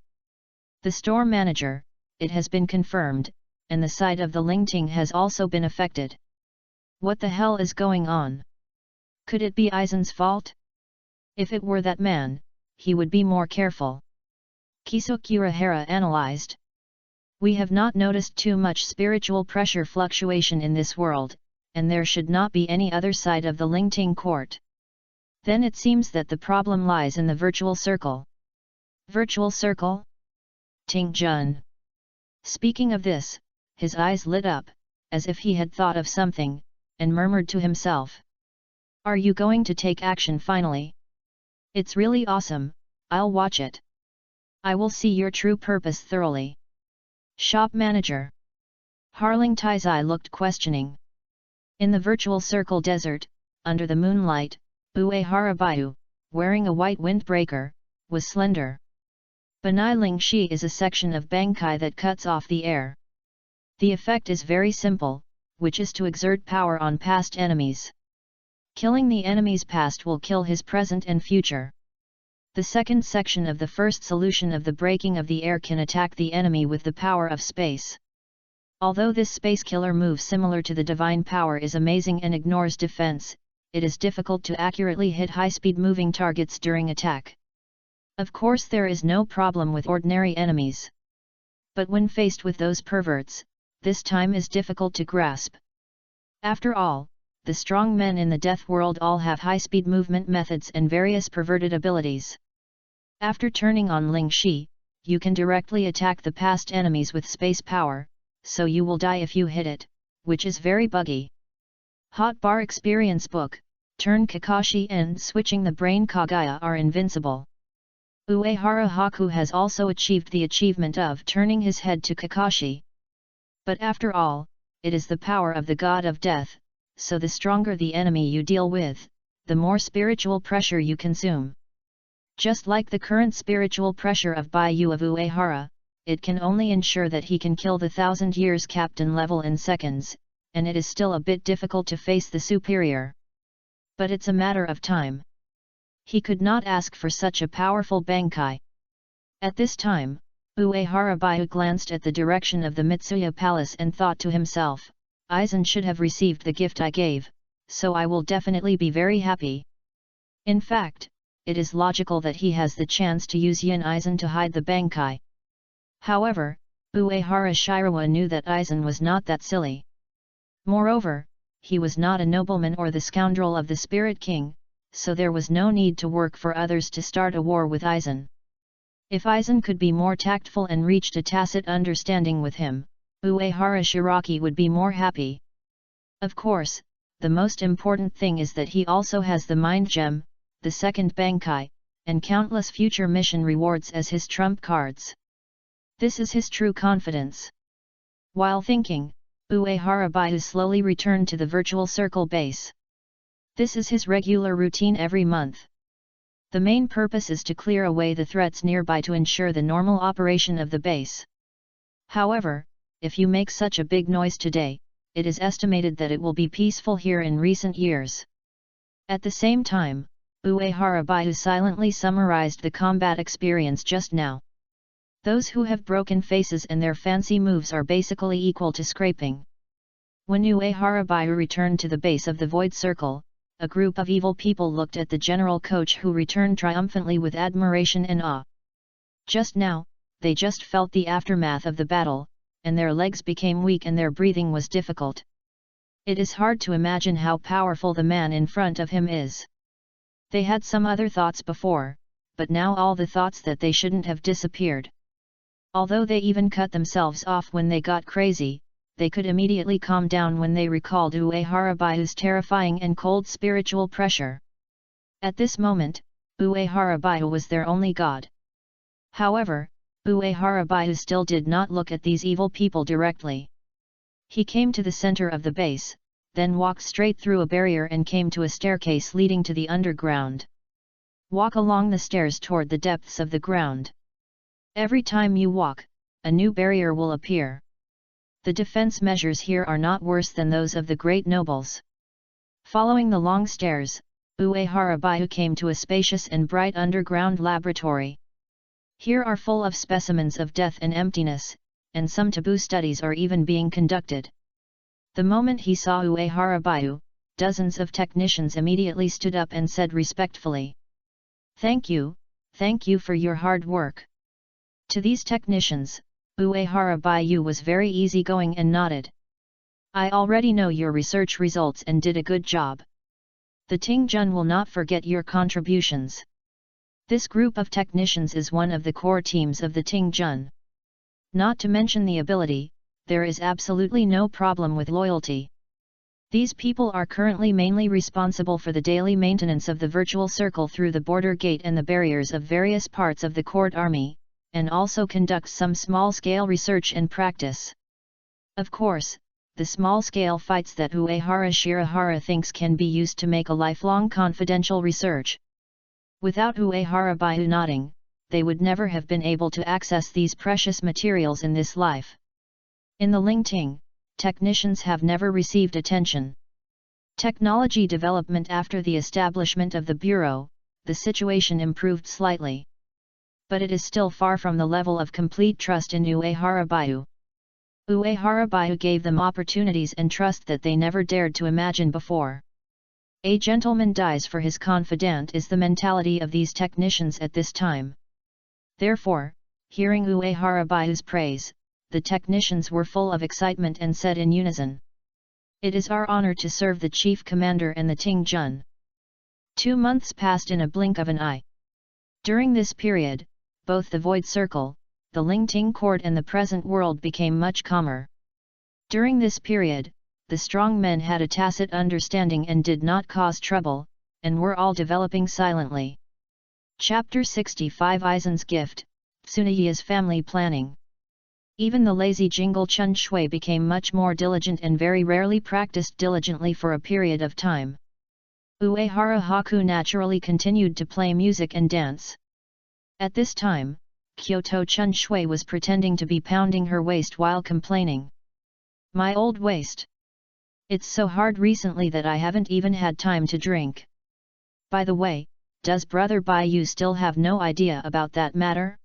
"The store manager, it has been confirmed, and the site of the Lingting has also been affected. What the hell is going on? Could it be Aizen's fault? If it were that man, he would be more careful." Kisuk Urahara analyzed. "We have not noticed too much spiritual pressure fluctuation in this world, and there should not be any other side of the Lingting court. Then it seems that the problem lies in the virtual circle." Virtual circle? Ting Jun. Speaking of this, his eyes lit up, as if he had thought of something, and murmured to himself. "Are you going to take action finally? It's really awesome, I'll watch it. I will see your true purpose thoroughly." Shop manager. Harling Taizai looked questioning. In the virtual circle desert, under the moonlight, Ueharabayu, wearing a white windbreaker, was slender. Banai Ling Shi is a section of Bankai that cuts off the air. The effect is very simple, which is to exert power on past enemies. Killing the enemy's past will kill his present and future. The second section of the first solution of the breaking of the air can attack the enemy with the power of space. Although this space killer move similar to the divine power is amazing and ignores defense, it is difficult to accurately hit high-speed moving targets during attack. Of course there is no problem with ordinary enemies. But when faced with those perverts, this time is difficult to grasp. After all, the strong men in the death world all have high-speed movement methods and various perverted abilities. After turning on Ling Shi, you can directly attack the past enemies with space power, so you will die if you hit it, which is very buggy. Hotbar Experience Book, Turn Kakashi and Switching the Brain Kagaya are invincible. Uehara Haku has also achieved the achievement of turning his head to Kakashi. But after all, it is the power of the god of death, so the stronger the enemy you deal with, the more spiritual pressure you consume. Just like the current spiritual pressure of Baiyu of Uehara, it can only ensure that he can kill the 1000 years captain level in seconds, and it is still a bit difficult to face the superior. But it's a matter of time. He could not ask for such a powerful Bankai. At this time, Uehara Baiyu glanced at the direction of the Mitsuya Palace and thought to himself, Aizen should have received the gift I gave, so I will definitely be very happy. In fact, it is logical that he has the chance to use Yin Aizen to hide the Bankai. However, Uehara Shirawa knew that Aizen was not that silly. Moreover, he was not a nobleman or the scoundrel of the Spirit King, so there was no need to work for others to start a war with Aizen. If Aizen could be more tactful and reached a tacit understanding with him, Uehara Shiraki would be more happy. Of course, the most important thing is that he also has the Mind Gem, the second Bankai, and countless future mission rewards as his trump cards. This is his true confidence. While thinking, Uehara Baihu slowly returned to the virtual circle base. This is his regular routine every month. The main purpose is to clear away the threats nearby to ensure the normal operation of the base. However, if you make such a big noise today, it is estimated that it will be peaceful here in recent years. At the same time, Uehara Baihu silently summarized the combat experience just now. Those who have broken faces and their fancy moves are basically equal to scraping. When Uehara Baihu returned to the base of the void circle, a group of evil people looked at the general coach who returned triumphantly with admiration and awe. Just now, they just felt the aftermath of the battle, and their legs became weak and their breathing was difficult. It is hard to imagine how powerful the man in front of him is. They had some other thoughts before, but now all the thoughts that they shouldn't have disappeared. Although they even cut themselves off when they got crazy, they could immediately calm down when they recalled Uehara Baihu's terrifying and cold spiritual pressure. At this moment, Uehara Baihu was their only god. However, Uehara Baihu still did not look at these evil people directly. He came to the center of the base, then walked straight through a barrier and came to a staircase leading to the underground. Walk along the stairs toward the depths of the ground. Every time you walk, a new barrier will appear. The defense measures here are not worse than those of the great nobles. Following the long stairs, Uehara Baihu came to a spacious and bright underground laboratory. Here are full of specimens of death and emptiness, and some taboo studies are even being conducted. The moment he saw Uehara Baihu, dozens of technicians immediately stood up and said respectfully, thank you for your hard work." To these technicians, Uehara Baihu was very easygoing and nodded. "I already know your research results and did a good job. The Tingjun will not forget your contributions." This group of technicians is one of the core teams of the Tingjun. Not to mention the ability, there is absolutely no problem with loyalty. These people are currently mainly responsible for the daily maintenance of the virtual circle through the border gate and the barriers of various parts of the court army, and also conducts some small-scale research and practice. Of course, the small-scale fights that Uehara Shirahara thinks can be used to make a lifelong confidential research. Without Uehara Baihu nodding, they would never have been able to access these precious materials in this life. In the Lingting, technicians have never received attention. Technology development after the establishment of the Bureau, the situation improved slightly. But it is still far from the level of complete trust in Uehara Baihu. Uehara Baihu gave them opportunities and trust that they never dared to imagine before. A gentleman dies for his confidant is the mentality of these technicians at this time. Therefore, hearing Uehara Baihu's praise, the technicians were full of excitement and said in unison, "It is our honor to serve the chief commander and the Tingjun." 2 months passed in a blink of an eye. During this period, both the Void Circle, the Lingting Court and the present world became much calmer. During this period, the strong men had a tacit understanding and did not cause trouble, and were all developing silently. Chapter 65 Aizen's Gift, Tsuneya's Family Planning. Even the lazy Jingle Chun Shui became much more diligent and very rarely practiced diligently for a period of time. Uehara Haku naturally continued to play music and dance. At this time, Kyoto Chun Shui was pretending to be pounding her waist while complaining. "My old waist. It's so hard recently that I haven't even had time to drink. By the way, does Brother Baiyu still have no idea about that matter?"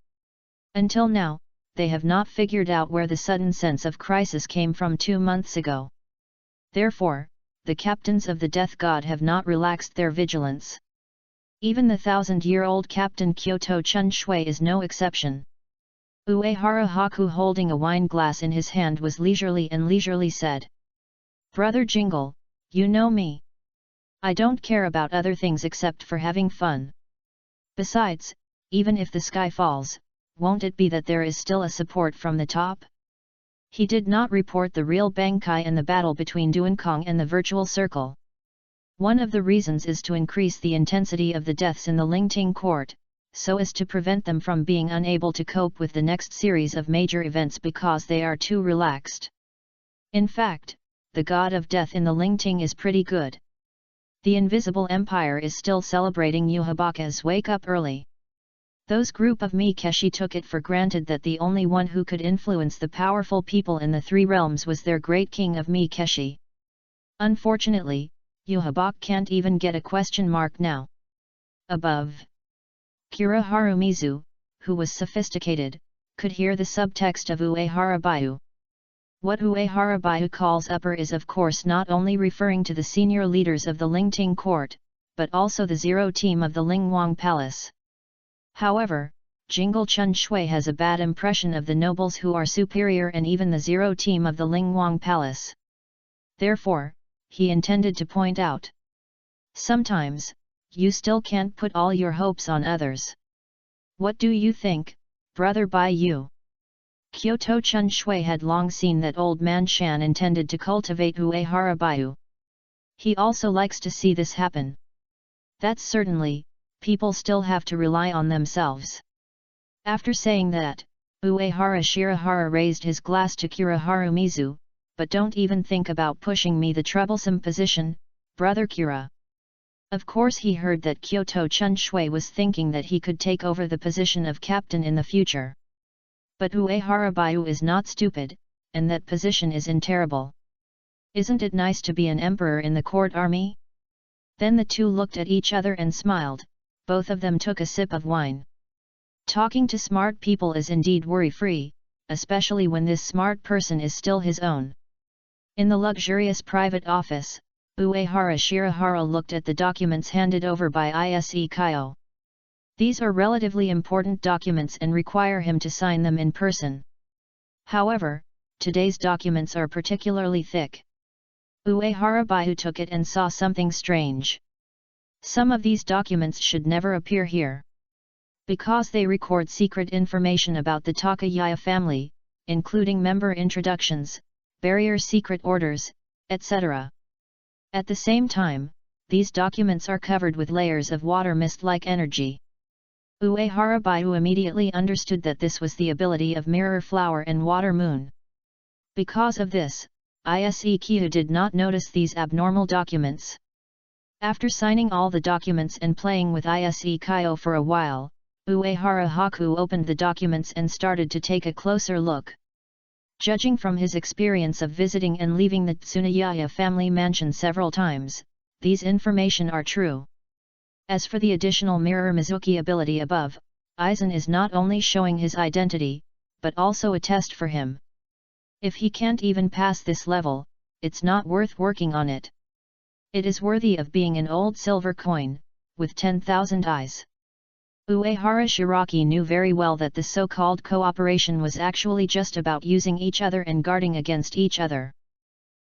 Until now, they have not figured out where the sudden sense of crisis came from 2 months ago. Therefore, the captains of the Death God have not relaxed their vigilance. Even the 1,000-year-old Captain Kyoto Chun Shui is no exception. Uehara Haku holding a wine glass in his hand was leisurely said, "Brother Jingle, you know me. I don't care about other things except for having fun. Besides, even if the sky falls, won't it be that there is still a support from the top?" He did not report the real Bankai and the battle between Duankong and the virtual circle. One of the reasons is to increase the intensity of the deaths in the Lingting Court, so as to prevent them from being unable to cope with the next series of major events because they are too relaxed. In fact, the god of death in the Lingting is pretty good. The Invisible Empire is still celebrating Yuhabaka's wake up early. Those group of Mikeshi took it for granted that the only one who could influence the powerful people in the three realms was their great king of Mikeshi. Unfortunately, Yuhabak can't even get a question mark now. Above, Kira Harumizu, who was sophisticated, could hear the subtext of Uehara Baiu. What Uehara Baiu calls upper is of course not only referring to the senior leaders of the Lingting court, but also the Zero team of the Lingwang Palace. However, Jingle Chun Shui has a bad impression of the nobles who are superior and even the Zero team of the Lingwang Palace. Therefore, he intended to point out. Sometimes, you still can't put all your hopes on others. What do you think, brother Bai Yu? Kyoto Chun Shui had long seen that old man Shan intended to cultivate Uehara Baiu. He also likes to see this happen. That's certainly, people still have to rely on themselves. After saying that, Uehara Shirahara raised his glass to Kira Harumizu, but don't even think about pushing me the troublesome position, brother Kira. Of course he heard that Kyoto Chun Shui was thinking that he could take over the position of captain in the future. But Uehara Baiu is not stupid, and that position is terrible. Isn't it nice to be an emperor in the court army? Then the two looked at each other and smiled, both of them took a sip of wine. Talking to smart people is indeed worry-free, especially when this smart person is still his own. In the luxurious private office, Uehara Shirahara looked at the documents handed over by Ise Kyo. These are relatively important documents and require him to sign them in person. However, today's documents are particularly thick. Uehara Baiu took it and saw something strange. Some of these documents should never appear here. Because they record secret information about the Takayama family, including member introductions, barrier secret orders, etc. At the same time, these documents are covered with layers of water mist-like energy. Uehara Baiu immediately understood that this was the ability of Mirror Flower and Water Moon. Because of this, Ise Kyo did not notice these abnormal documents. After signing all the documents and playing with Ise Kyo for a while, Uehara Haku opened the documents and started to take a closer look. Judging from his experience of visiting and leaving the Tsunayaya family mansion several times, these information are true. As for the additional Mirror Mizuki ability above, Aizen is not only showing his identity, but also a test for him. If he can't even pass this level, it's not worth working on it. It is worthy of being an old silver coin, with 10,000 eyes. Uehara Shiraki knew very well that the so-called cooperation was actually just about using each other and guarding against each other.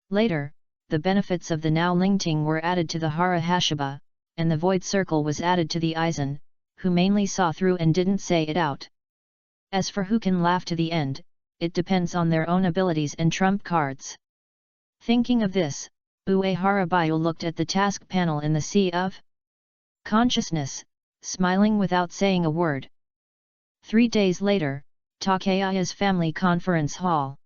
Later, the benefits of the now Lingting were added to the Hara Hashiba, and the Void Circle was added to the Aizen, who mainly saw through and didn't say it out. As for who can laugh to the end, it depends on their own abilities and trump cards. Thinking of this, Uehara Baiu looked at the task panel in the Sea of Consciousness, smiling without saying a word. 3 days later, Takeya's family conference hall.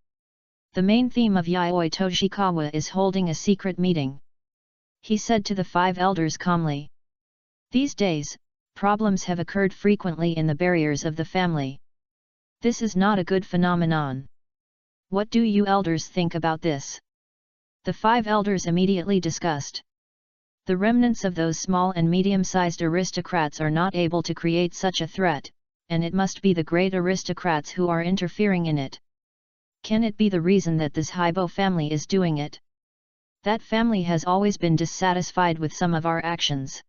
The main theme of Yayoi Toshikawa is holding a secret meeting. He said to the 5 elders calmly. These days, problems have occurred frequently in the barriers of the family. This is not a good phenomenon. What do you elders think about this? The 5 elders immediately discussed. The remnants of those small and medium-sized aristocrats are not able to create such a threat, and it must be the great aristocrats who are interfering in it. Can it be the reason that this Haibo family is doing it? That family has always been dissatisfied with some of our actions.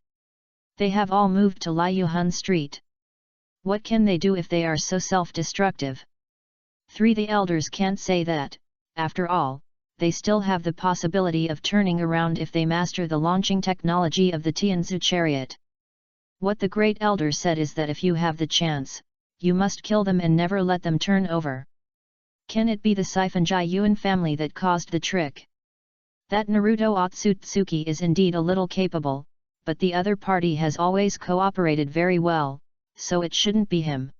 They have all moved to Liuhun Street. What can they do if they are so self-destructive? 3. The elders can't say that, after all, they still have the possibility of turning around if they master the launching technology of the Tianzu chariot. What the great elder said is that if you have the chance, you must kill them and never let them turn over. Can it be the Siphonjai Yuan family that caused the trick? That Naruto Otsutsuki is indeed a little capable, but the other party has always cooperated very well, so it shouldn't be him.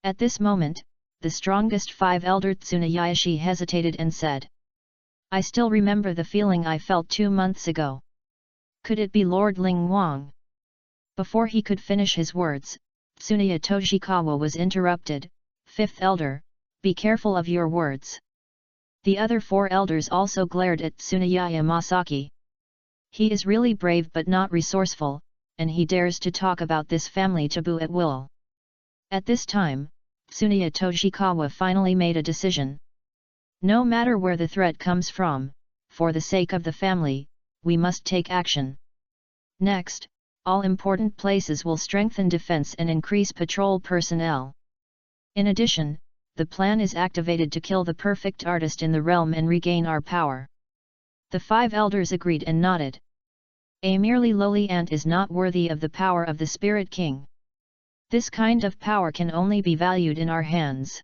At this moment, the strongest 5 elder Tsunayashi hesitated and said. I still remember the feeling I felt 2 months ago. Could it be Lord Ling Wang? Before he could finish his words, Tsuneya Toshikawa was interrupted. Fifth elder, be careful of your words. The other 4 elders also glared at Tsuneya Masaki. He is really brave but not resourceful, and he dares to talk about this family taboo at will. At this time, Tsuneya Toshikawa finally made a decision. No matter where the threat comes from, for the sake of the family, we must take action. Next, all important places will strengthen defense and increase patrol personnel. In addition, the plan is activated to kill the perfect artist in the realm and regain our power. The 5 elders agreed and nodded. A merely lowly ant is not worthy of the power of the Spirit King. This kind of power can only be valued in our hands.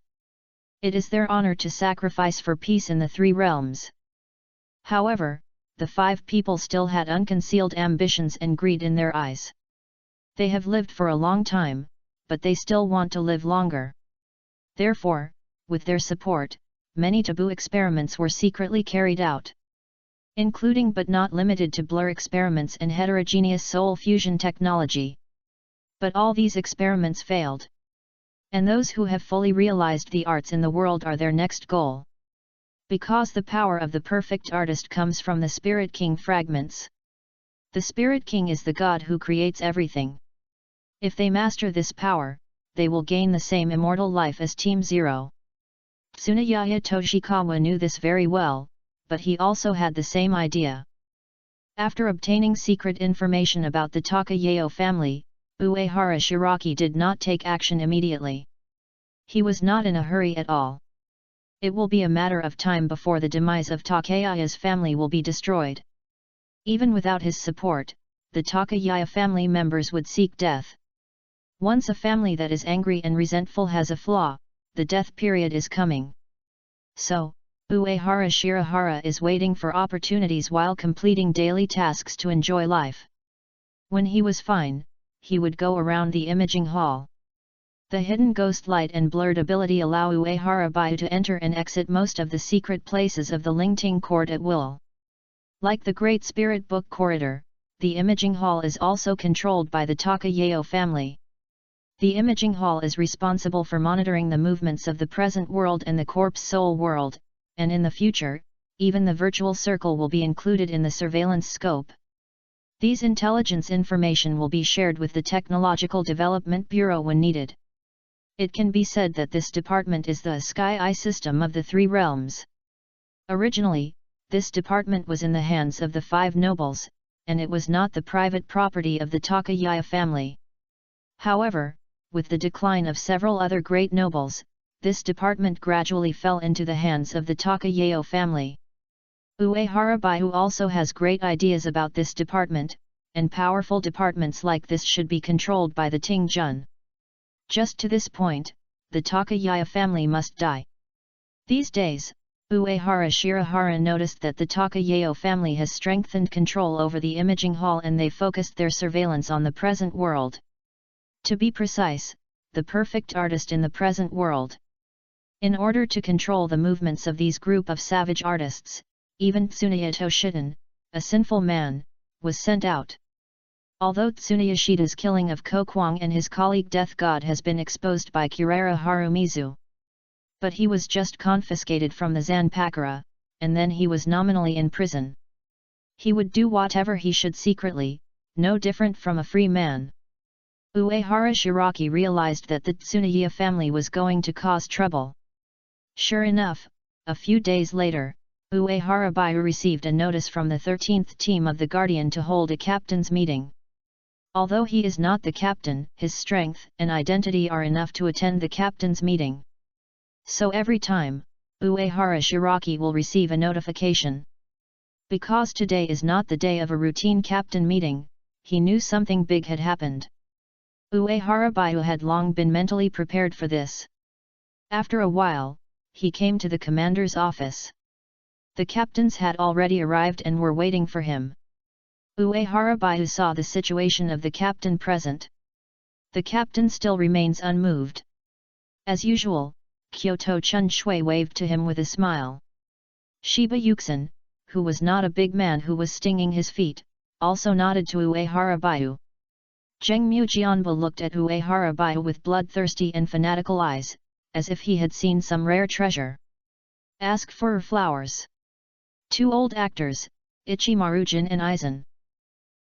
It is their honor to sacrifice for peace in the 3 realms. However, the 5 people still had unconcealed ambitions and greed in their eyes. They have lived for a long time, but they still want to live longer. Therefore, with their support, many taboo experiments were secretly carried out, including but not limited to blur experiments and heterogeneous soul fusion technology. But all these experiments failed. And those who have fully realized the arts in the world are their next goal. Because the power of the perfect artist comes from the Spirit King fragments. The Spirit King is the god who creates everything. If they master this power, they will gain the same immortal life as Team Zero. Tsuneya Toshikawa knew this very well, but he also had the same idea. After obtaining secret information about the Takayao family, Uehara Shiraki did not take action immediately. He was not in a hurry at all. It will be a matter of time before the demise of Takaya's family will be destroyed. Even without his support, the Takaya family members would seek death. Once a family that is angry and resentful has a flaw, the death period is coming. So, Uehara Shirahara is waiting for opportunities while completing daily tasks to enjoy life. When he was fine, he would go around the imaging hall. The hidden ghost light and blurred ability allow Uehara Baiu to enter and exit most of the secret places of the Lingting Court at will. Like the Great Spirit Book Corridor, the imaging hall is also controlled by the Takayao family. The imaging hall is responsible for monitoring the movements of the present world and the corpse soul world, and in the future, even the virtual circle will be included in the surveillance scope. These intelligence information will be shared with the Technological Development Bureau when needed. It can be said that this department is the Sky Eye system of the 3 realms. Originally, this department was in the hands of the 5 nobles, and it was not the private property of the Takaya family. However, with the decline of several other great nobles, this department gradually fell into the hands of the Takayao family. Uehara Baiu also has great ideas about this department, and powerful departments like this should be controlled by the Tingjun. Just to this point, the Takaya family must die. These days, Uehara Shirahara noticed that the Takayao family has strengthened control over the imaging hall and they focused their surveillance on the present world. To be precise, the perfect artist in the present world. In order to control the movements of these group of savage artists, even Tsuneya Toshitan, a sinful man, was sent out. Although Tsuneyashida's killing of Kokwang and his colleague Death God has been exposed by Kirara Harumizu. But he was just confiscated from the Zanpakura, and then he was nominally in prison. He would do whatever he should secretly, no different from a free man. Uehara Shiraki realized that the Tsuneya family was going to cause trouble. Sure enough, a few days later, Uehara Baiu received a notice from the 13th team of the Guardian to hold a captain's meeting. Although he is not the captain, his strength and identity are enough to attend the captain's meeting. So every time, Uehara Shiraki will receive a notification. Because today is not the day of a routine captain meeting, he knew something big had happened. Uehara Baiu had long been mentally prepared for this. After a while, he came to the commander's office. The captains had already arrived and were waiting for him. Uehara Baiu saw the situation of the captain present. The captain still remains unmoved. As usual, Kyoto Chun Shui waved to him with a smile. Shiba Yuxin, who was not a big man who was stinging his feet, also nodded to Uehara Baiu. Zheng Mujianba looked at Uehara Baiu with bloodthirsty and fanatical eyes, as if he had seen some rare treasure. Ask for flowers. Two old actors, Ichimarujin and Aizen.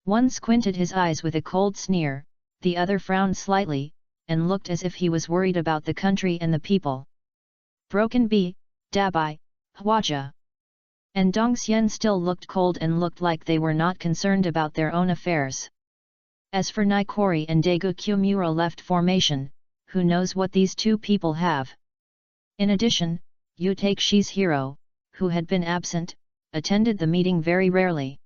One squinted his eyes with a cold sneer, the other frowned slightly, and looked as if he was worried about the country and the people. Broken Bi, Dabai, Hwaja. And Dongxian still looked cold and looked like they were not concerned about their own affairs. As for Naikori and Daegu Kumura left formation, who knows what these two people have. In addition, Utake's hero, who had been absent, attended the meeting very rarely.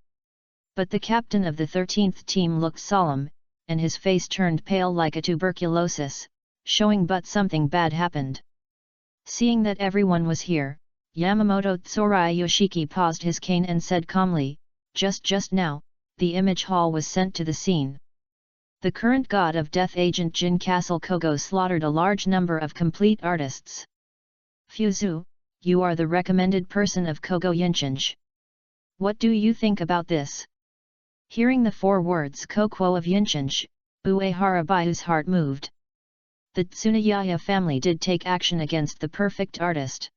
But the captain of the 13th team looked solemn, and his face turned pale like a tuberculosis, showing but something bad happened. Seeing that everyone was here, Yamamoto Tsurai Yoshiki paused his cane and said calmly, Just now, the image hall was sent to the scene. The current god of death agent Jin Castle Kogo slaughtered a large number of complete artists. Fuzu, you are the recommended person of Kogo Yinchenj. What do you think about this? Hearing the 4 words Kokuo of Yinchenj, Uehara Baiu's heart moved. The Tsunayaya family did take action against the perfect artist.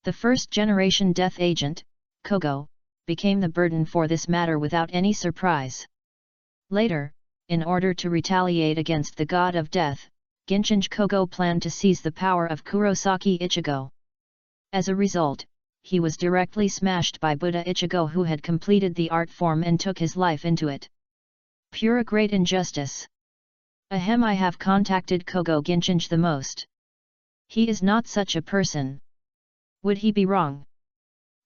The first-generation death agent, Kogo, became the burden for this matter without any surprise. Later, in order to retaliate against the god of death, Ginchenj Kogo planned to seize the power of Kurosaki Ichigo. As a result, he was directly smashed by Buddha Ichigo, who had completed the art form and took his life into it. Pure a great injustice. Ahem, I have contacted Kogo Ginchenj the most. He is not such a person. Would he be wrong?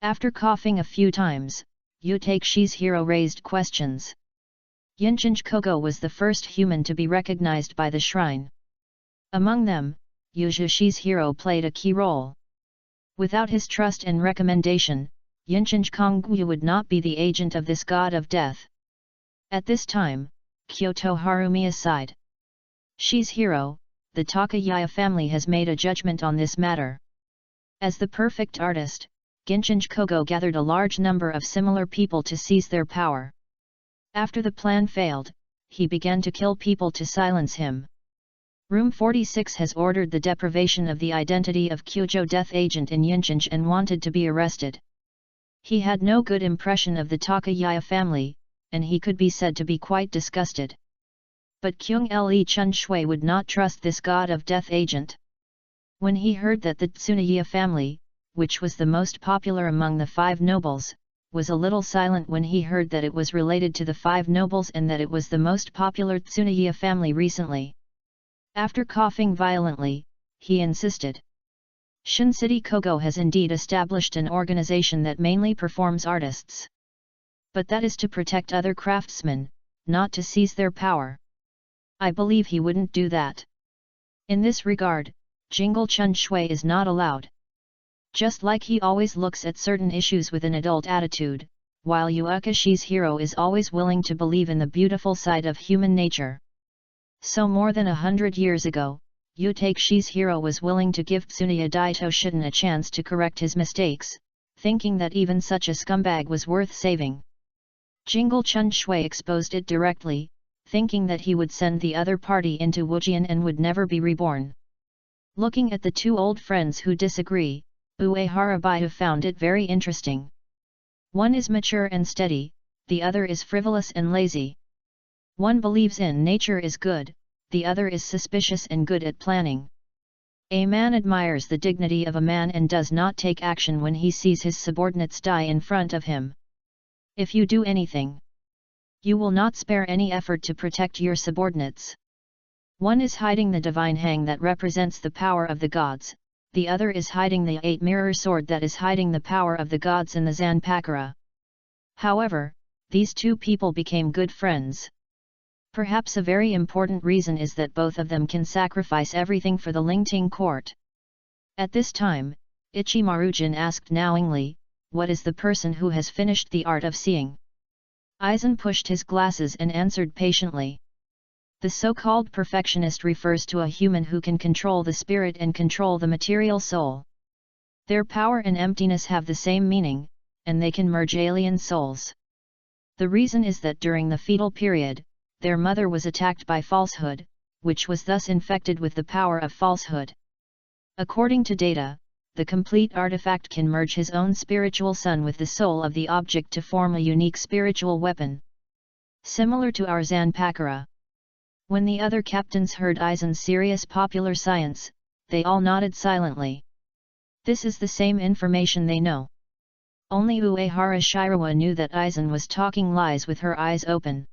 After coughing a few times, Utake's hero raised questions. Yinchenj Kogo was the first human to be recognized by the shrine. Among them, Yuzhishi's hero played a key role. Without his trust and recommendation, Yinchenj Kongyu would not be the agent of this god of death. At this time, Kyoto Harumi aside, Shi's hero, the Takayaya family has made a judgment on this matter. As the perfect artist, Ginchenj Kogo gathered a large number of similar people to seize their power. After the plan failed, he began to kill people to silence him. Room 46 has ordered the deprivation of the identity of Kyujo death agent in Yinchenj and wanted to be arrested. He had no good impression of the Takayaya family, and he could be said to be quite disgusted. But Kyung Le Chun Shui would not trust this god of death agent. When he heard that the Tsunaya family, which was the most popular among the 5 nobles, was a little silent when he heard that it was related to the 5 nobles and that it was the most popular Tsunaya family recently. After coughing violently, he insisted. Shin City Kogo has indeed established an organization that mainly performs artists. But that is to protect other craftsmen, not to seize their power. I believe he wouldn't do that. In this regard, Jingle Chun Shui is not allowed. Just like he always looks at certain issues with an adult attitude, while Yuakashi's hero is always willing to believe in the beautiful side of human nature. So more than 100 years ago, Utake's hero was willing to give Tsunaya Daito Shiden a chance to correct his mistakes, thinking that even such a scumbag was worth saving. Jingle Chun Shui exposed it directly, thinking that he would send the other party into Wujian and would never be reborn. Looking at the 2 old friends who disagree, Uehara Baiu found it very interesting. One is mature and steady, the other is frivolous and lazy. One believes in nature is good, the other is suspicious and good at planning. A man admires the dignity of a man and does not take action when he sees his subordinates die in front of him. If you do anything, you will not spare any effort to protect your subordinates. One is hiding the divine hang that represents the power of the gods, the other is hiding the 8-mirror sword that is hiding the power of the gods in the Zanpakara. However, these 2 people became good friends. Perhaps a very important reason is that both of them can sacrifice everything for the Lingting court. At this time, Ichimarujin asked knowingly, what is the person who has finished the art of seeing? Aizen pushed his glasses and answered patiently. The so-called perfectionist refers to a human who can control the spirit and control the material soul. Their power and emptiness have the same meaning, and they can merge alien souls. The reason is that during the fetal period, their mother was attacked by falsehood, which was thus infected with the power of falsehood. According to data, the complete artifact can merge his own spiritual son with the soul of the object to form a unique spiritual weapon. Similar to our Zanpakuра. When the other captains heard Aizen's serious popular science, they all nodded silently. This is the same information they know. Only Uehara Shirawa knew that Aizen was talking lies with her eyes open.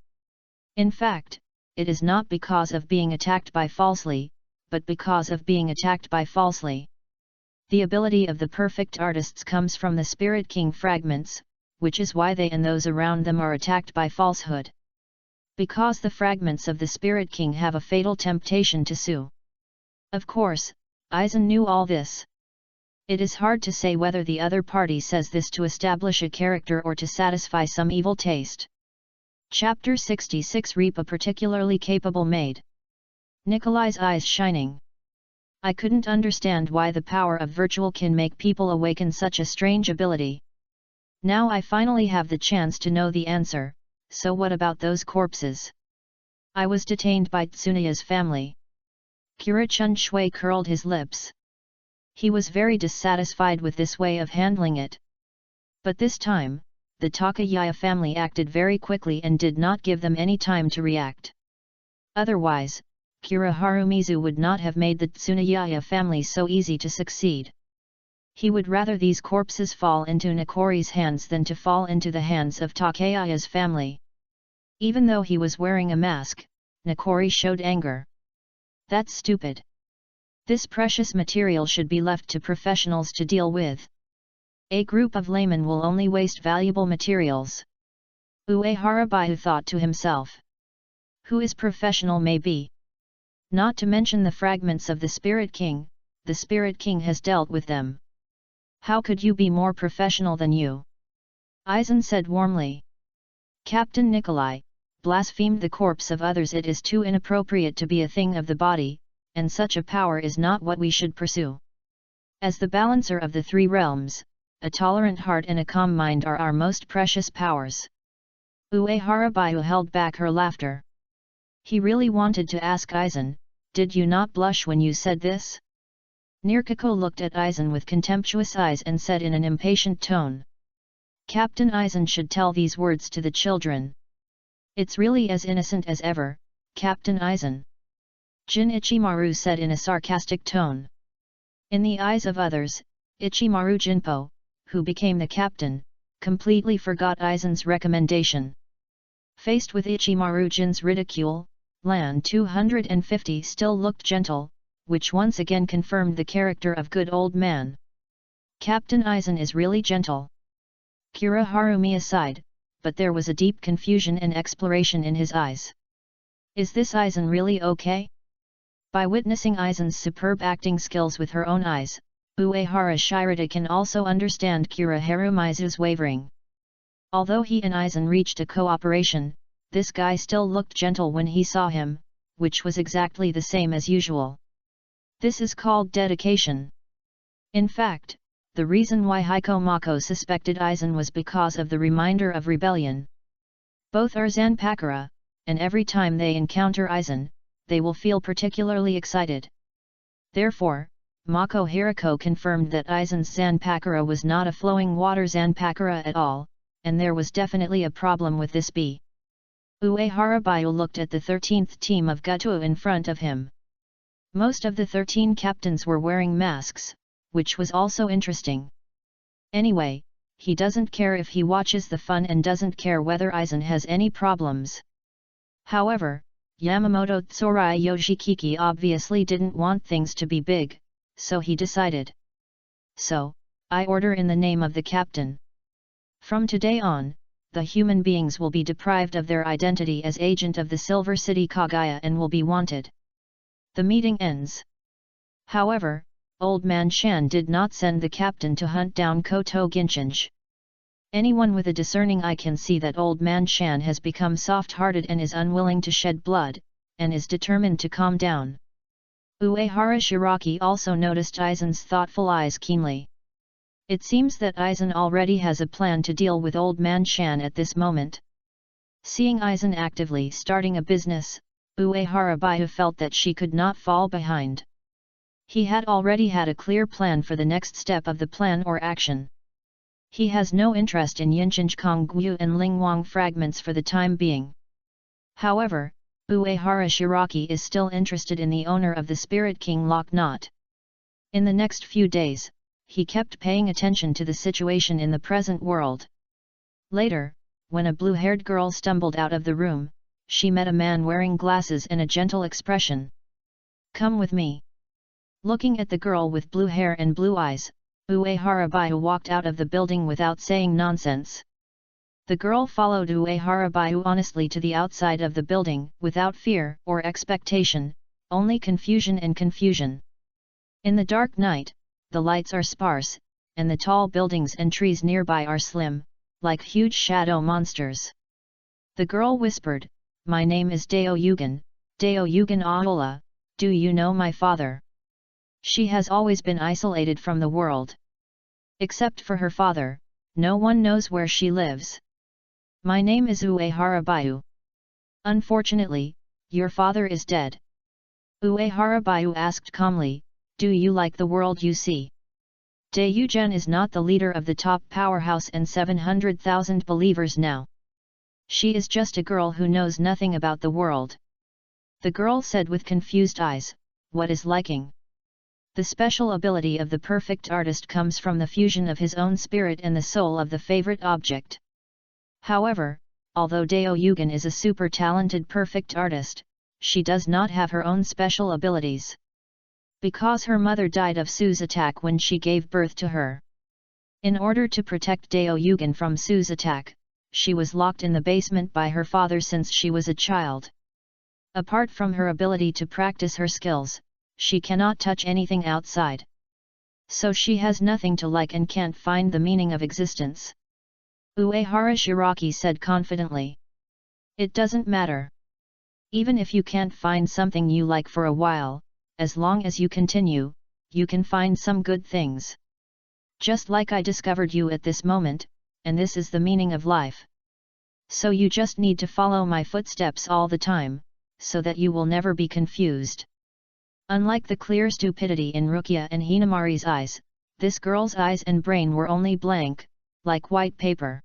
In fact, it is not because of being attacked by falsely, but because of being attacked by falsely. The ability of the perfect artists comes from the Spirit King fragments, which is why they and those around them are attacked by falsehood. Because the fragments of the Spirit King have a fatal temptation to sue. Of course, Aizen knew all this. It is hard to say whether the other party says this to establish a character or to satisfy some evil taste. Chapter 66 Reap a particularly capable maid. Nikolai's eyes shining. I couldn't understand why the power of virtual can make people awaken such a strange ability. Now I finally have the chance to know the answer, so what about those corpses? I was detained by Tsunaya's family. Kira-chun Shui curled his lips. He was very dissatisfied with this way of handling it. But this time, the Takayaya family acted very quickly and did not give them any time to react. Otherwise, Kira Harumizu would not have made the Tsunayaya family so easy to succeed. He would rather these corpses fall into Nakori's hands than to fall into the hands of Takayaya's family. Even though he was wearing a mask, Nakori showed anger. That's stupid. This precious material should be left to professionals to deal with. A group of laymen will only waste valuable materials. Uehara Baihu thought to himself. Who is professional may be. Not to mention the fragments of the Spirit King has dealt with them. How could you be more professional than you? Aizen said warmly. Captain Nikolai, blasphemed the corpse of others. It is too inappropriate to be a thing of the body, and such a power is not what we should pursue. As the balancer of the three realms, a tolerant heart and a calm mind are our most precious powers. Uehara Baihu held back her laughter. He really wanted to ask Aizen, did you not blush when you said this? Nirkako looked at Aizen with contemptuous eyes and said in an impatient tone. Captain Aizen should tell these words to the children. It's really as innocent as ever, Captain Aizen. Jin Ichimaru said in a sarcastic tone. In the eyes of others, Ichimaru Jinpo, who became the captain, completely forgot Aizen's recommendation. Faced with Ichimaru Jin's ridicule, Lan 250 still looked gentle, which once again confirmed the character of good old man. Captain Aizen is really gentle. Kira Harumi aside, but there was a deep confusion and exploration in his eyes. Is this Aizen really okay? By witnessing Aizen's superb acting skills with her own eyes, Uehara Shirata can also understand Kira Harumizu's wavering. Although he and Aizen reached a cooperation, this guy still looked gentle when he saw him, which was exactly the same as usual. This is called dedication. In fact, the reason why Heiko Mako suspected Aizen was because of the reminder of rebellion. Both are Zanpakuра, and every time they encounter Aizen, they will feel particularly excited. Therefore, Mako Hirako confirmed that Aizen's Zanpakuра was not a flowing water Zanpakura at all, and there was definitely a problem with this bee. Uehara Baihu looked at the 13th team of Gutuo in front of him. Most of the 13 captains were wearing masks, which was also interesting. Anyway, he doesn't care if he watches the fun and doesn't care whether Aizen has any problems. However, Yamamoto Tsurai Yoshikiki obviously didn't want things to be big, so he decided. So, I order in the name of the captain. From today on, the human beings will be deprived of their identity as agent of the Silver City Kagaya and will be wanted. The meeting ends. However, Old Man Shan did not send the captain to hunt down Koto Ginchinch. Anyone with a discerning eye can see that Old Man Shan has become soft-hearted and is unwilling to shed blood, and is determined to calm down. Uehara Shiraki also noticed Aizen's thoughtful eyes keenly. It seems that Aizen already has a plan to deal with old man Shan at this moment. Seeing Aizen actively starting a business, Uehara Baihu felt that she could not fall behind. He had already had a clear plan for the next step of the plan or action. He has no interest in Yinchange Konggu and Lingwang fragments for the time being. However, Uehara Shiraki is still interested in the owner of the Spirit King Lock Knot. In the next few days, he kept paying attention to the situation in the present world. Later, when a blue-haired girl stumbled out of the room, she met a man wearing glasses and a gentle expression. "Come with me." Looking at the girl with blue hair and blue eyes, Uehara Baihu walked out of the building without saying nonsense. The girl followed Uehara Baihu honestly to the outside of the building, without fear or expectation, only confusion and confusion. In the dark night, the lights are sparse, and the tall buildings and trees nearby are slim, like huge shadow monsters. The girl whispered, "My name is Dao Yugen Aola, do you know my father?" She has always been isolated from the world. Except for her father, no one knows where she lives. "My name is Uehara Baihu. Unfortunately, your father is dead." Uehara Baihu asked calmly, "Do you like the world you see? Daiyugen is not the leader of the top powerhouse and 700,000 believers now. She is just a girl who knows nothing about the world." The girl said with confused eyes, "What is liking?" The special ability of the perfect artist comes from the fusion of his own spirit and the soul of the favorite object. However, although Dao Yugen is a super talented perfect artist, she does not have her own special abilities. Because her mother died of Su's attack when she gave birth to her. In order to protect Dao Yugen from Su's attack, she was locked in the basement by her father since she was a child. Apart from her ability to practice her skills, she cannot touch anything outside. So she has nothing to like and can't find the meaning of existence. Uehara Shiraki said confidently. "It doesn't matter. Even if you can't find something you like for a while, as long as you continue, you can find some good things. Just like I discovered you at this moment, and this is the meaning of life. So you just need to follow my footsteps all the time, so that you will never be confused." Unlike the clear stupidity in Rukia and Hinamari's eyes, this girl's eyes and brain were only blank, like white paper.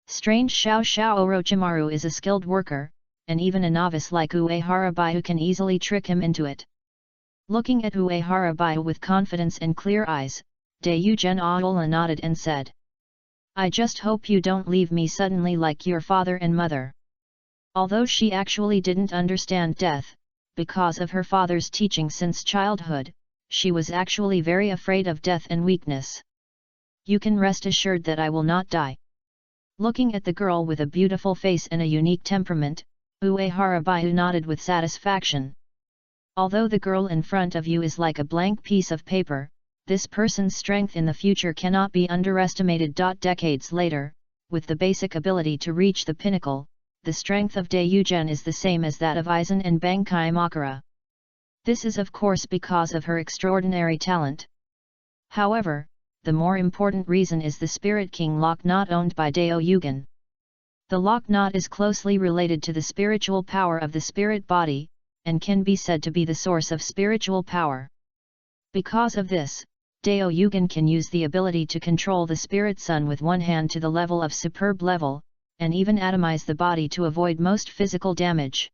Strange Xiao Orochimaru is a skilled worker, and even a novice like Uehara Baihu can easily trick him into it. Looking at Uehara Baihu with confidence and clear eyes, Daiyugen Aola nodded and said, "I just hope you don't leave me suddenly like your father and mother." Although she actually didn't understand death, because of her father's teaching since childhood, she was actually very afraid of death and weakness. "You can rest assured that I will not die." Looking at the girl with a beautiful face and a unique temperament, Uehara Baihu nodded with satisfaction. Although the girl in front of you is like a blank piece of paper, this person's strength in the future cannot be underestimated. Decades later, with the basic ability to reach the pinnacle, the strength of Daiyugen is the same as that of Aizen and Bankai Makara. This is of course because of her extraordinary talent. However, the more important reason is the Spirit King Lock Knot owned by Dao Yugen. The Lock Knot is closely related to the spiritual power of the spirit body, and can be said to be the source of spiritual power. Because of this, Dao Yugen can use the ability to control the spirit sun with one hand to the level of superb level, and even atomize the body to avoid most physical damage.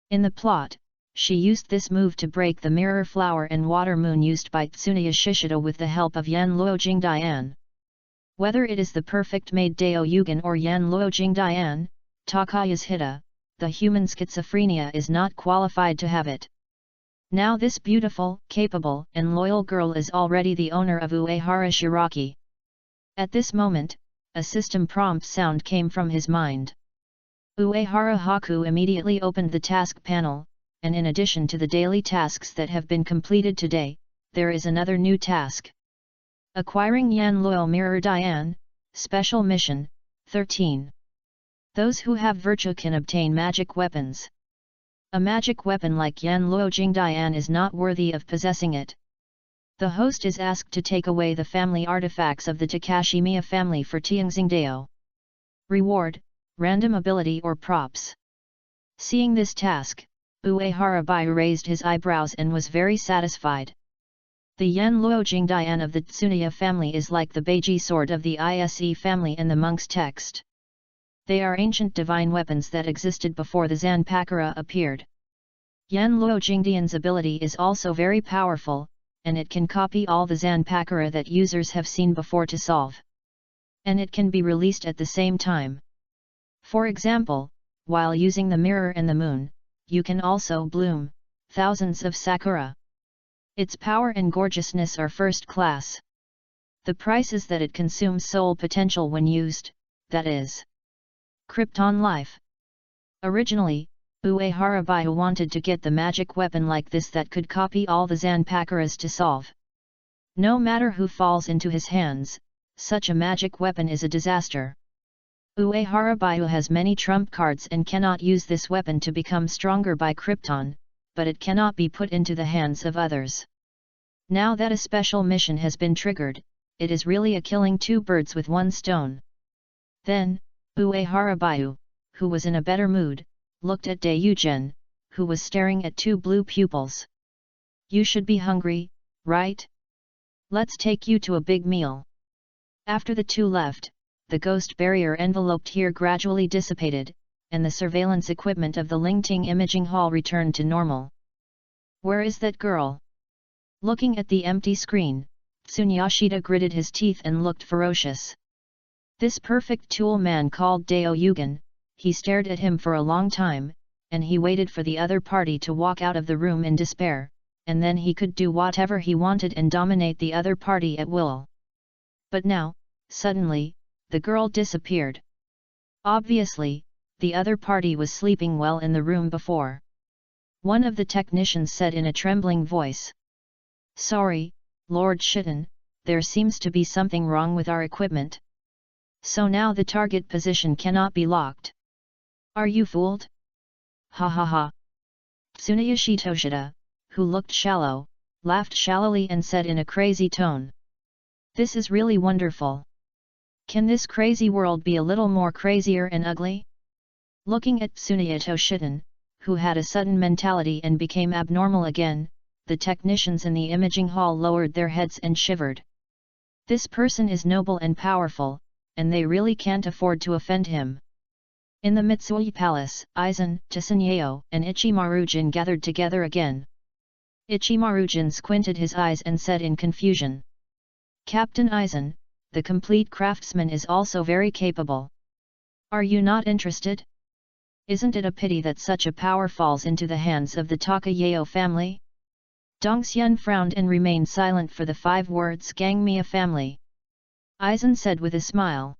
In the plot, she used this move to break the mirror flower and water moon used by Tsunoya Shishida with the help of Yan Luojing Dian. Whether it is the perfect made Dao Yugen or Yan Luojing Dian, Takaya's Hida, the human schizophrenia is not qualified to have it. Now this beautiful, capable and loyal girl is already the owner of Uehara Shiraki. At this moment, a system prompt sound came from his mind. Uehara Haku immediately opened the task panel, and in addition to the daily tasks that have been completed today, there is another new task. Acquiring Yan Luo Mirror Dian, Special Mission, 13. Those who have virtue can obtain magic weapons. A magic weapon like Yan Luo Jing Dian is not worthy of possessing it. The host is asked to take away the family artifacts of the Takashimiya family for Tianxingdao. Reward, random ability or props. Seeing this task, Uehara Baiyu raised his eyebrows and was very satisfied. The Yan Luo Jingdian of the Tsunaya family is like the Beiji sword of the Ise family in the monk's text. They are ancient divine weapons that existed before the Zanpakura appeared. Yan Luo Jingdian's ability is also very powerful, and it can copy all the Zanpakura that users have seen before to solve. And it can be released at the same time. For example, while using the mirror and the moon, you can also bloom thousands of sakura. Its power and gorgeousness are first class. The price is that it consumes soul potential when used, that is, Krypton life. Originally, Uehara Baiyu wanted to get the magic weapon like this that could copy all the Zanpakuras to solve. No matter who falls into his hands, such a magic weapon is a disaster. Uehara Baiyu has many trump cards and cannot use this weapon to become stronger by Krypton, but it cannot be put into the hands of others. Now that a special mission has been triggered, it is really a killing two birds with one stone. Then, Uehara Baiyu, who was in a better mood, looked at Daiyujen, who was staring at two blue pupils. You should be hungry, right? Let's take you to a big meal. After the two left, the ghost barrier enveloped here gradually dissipated, and the surveillance equipment of the Lingting imaging hall returned to normal. Where is that girl? Looking at the empty screen, Tsunyashita gritted his teeth and looked ferocious. This perfect tool man called Dao Yugen, he stared at him for a long time, and he waited for the other party to walk out of the room in despair, and then he could do whatever he wanted and dominate the other party at will. But now, suddenly, the girl disappeared. Obviously, the other party was sleeping well in the room before. One of the technicians said in a trembling voice. Sorry, Lord Shitten, there seems to be something wrong with our equipment. So now the target position cannot be locked. Are you fooled? Ha ha ha. Tsunayoshi Toshida, who looked shallow, laughed shallowly and said in a crazy tone. This is really wonderful. Can this crazy world be a little more crazier and ugly? Looking at Tsunayato Shitten, who had a sudden mentality and became abnormal again, the technicians in the imaging hall lowered their heads and shivered. This person is noble and powerful, and they really can't afford to offend him. In the Mitsui Palace, Aizen, Tsunyeo, and Ichimarujin gathered together again. Ichimarujin squinted his eyes and said in confusion. Captain Aizen, the complete craftsman is also very capable. Are you not interested? Isn't it a pity that such a power falls into the hands of the Takayeo family? Dongxian frowned and remained silent for the 5 words Gangmia family. Aizen said with a smile.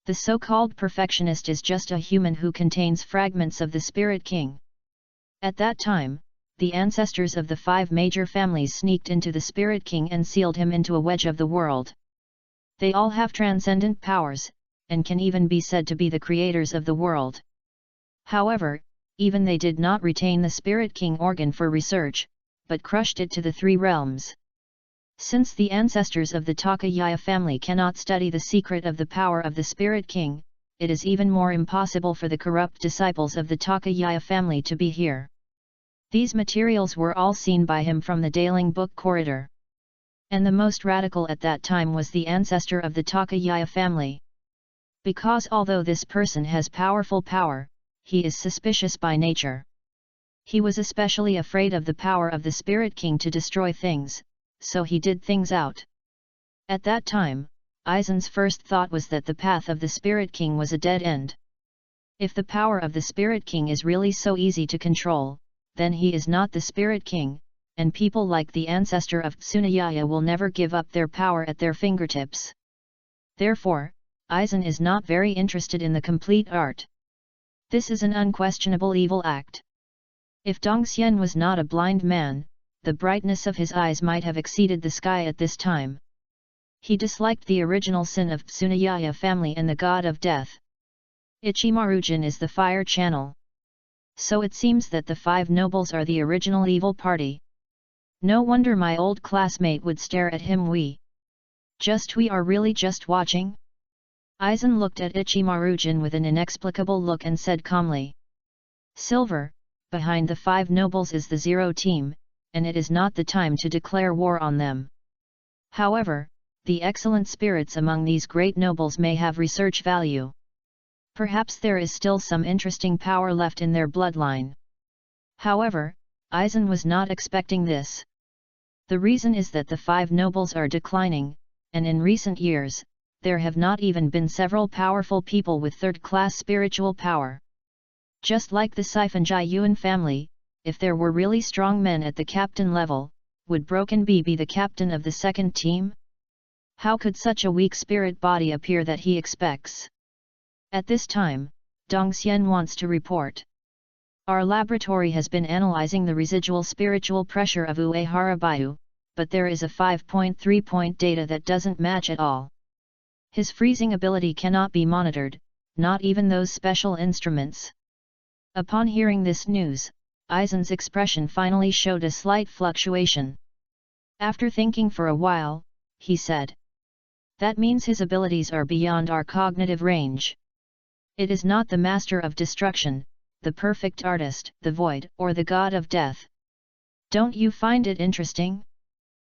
The so-called perfectionist is just a human who contains fragments of the Spirit King. At that time, the ancestors of the 5 major families sneaked into the Spirit King and sealed him into a wedge of the world. They all have transcendent powers, and can even be said to be the creators of the world. However, even they did not retain the Spirit King organ for research, but crushed it to the 3 realms. Since the ancestors of the Takayaya family cannot study the secret of the power of the Spirit King, it is even more impossible for the corrupt disciples of the Takayaya family to be here. These materials were all seen by him from the Daling Book corridor. And the most radical at that time was the ancestor of the Takayaya family. Because although this person has powerful power, he is suspicious by nature. He was especially afraid of the power of the Spirit King to destroy things, so he did things out. At that time, Aizen's first thought was that the path of the Spirit King was a dead end. If the power of the Spirit King is really so easy to control, then he is not the Spirit King, and people like the ancestor of Tsunayaya will never give up their power at their fingertips. Therefore, Aizen is not very interested in the complete art. This is an unquestionable evil act. If Dongxian was not a blind man, the brightness of his eyes might have exceeded the sky at this time. He disliked the original sin of Tsunayaya family and the god of death. Ichimarujin is the fire channel. So it seems that the 5 nobles are the original evil party. No wonder my old classmate would stare at him. We are really just watching? Aizen looked at Ichimaru-jin with an inexplicable look and said calmly. Silver, behind the 5 nobles is the Zero team, and it is not the time to declare war on them. However, the excellent spirits among these great nobles may have research value. Perhaps there is still some interesting power left in their bloodline. However, Aizen was not expecting this. The reason is that the 5 nobles are declining, and in recent years, there have not even been several powerful people with third-class spiritual power. Just like the Siphonjai Yuan family, if there were really strong men at the captain level, would Broken Bee be the captain of the second team? How could such a weak spirit body appear that he expects? At this time, Dongxian wants to report. Our laboratory has been analyzing the residual spiritual pressure of Uehara Baiyu, but there is a 5.3 point data that doesn't match at all. His freezing ability cannot be monitored, not even those special instruments. Upon hearing this news, Aizen's expression finally showed a slight fluctuation. After thinking for a while, he said. That means his abilities are beyond our cognitive range. It is not the master of destruction, the perfect artist, the void, or the god of death. Don't you find it interesting?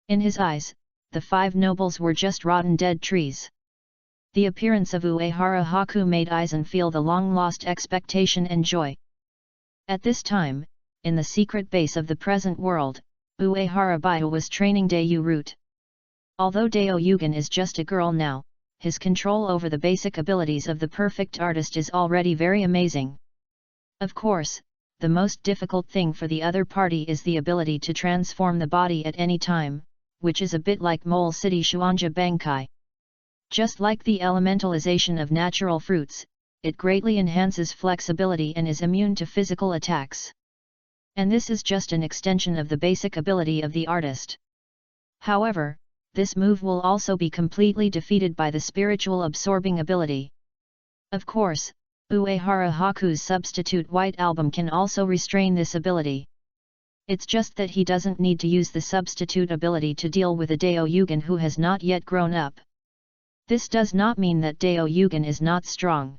In his eyes, the 5 nobles were just rotten dead trees. The appearance of Uehara Haku made Aizen feel the long-lost expectation and joy. At this time, in the secret base of the present world, Uehara Baiyu was training Dayu Root. Although Dao Yugen is just a girl now, his control over the basic abilities of the perfect artist is already very amazing. Of course, the most difficult thing for the other party is the ability to transform the body at any time, which is a bit like Mole City Shuanja Bankai. Just like the elementalization of natural fruits, it greatly enhances flexibility and is immune to physical attacks. And this is just an extension of the basic ability of the artist. However, this move will also be completely defeated by the spiritual absorbing ability. Of course, Uehara Haku's substitute White Album can also restrain this ability. It's just that he doesn't need to use the substitute ability to deal with a Dao Yugen who has not yet grown up. This does not mean that Dao Yugen is not strong.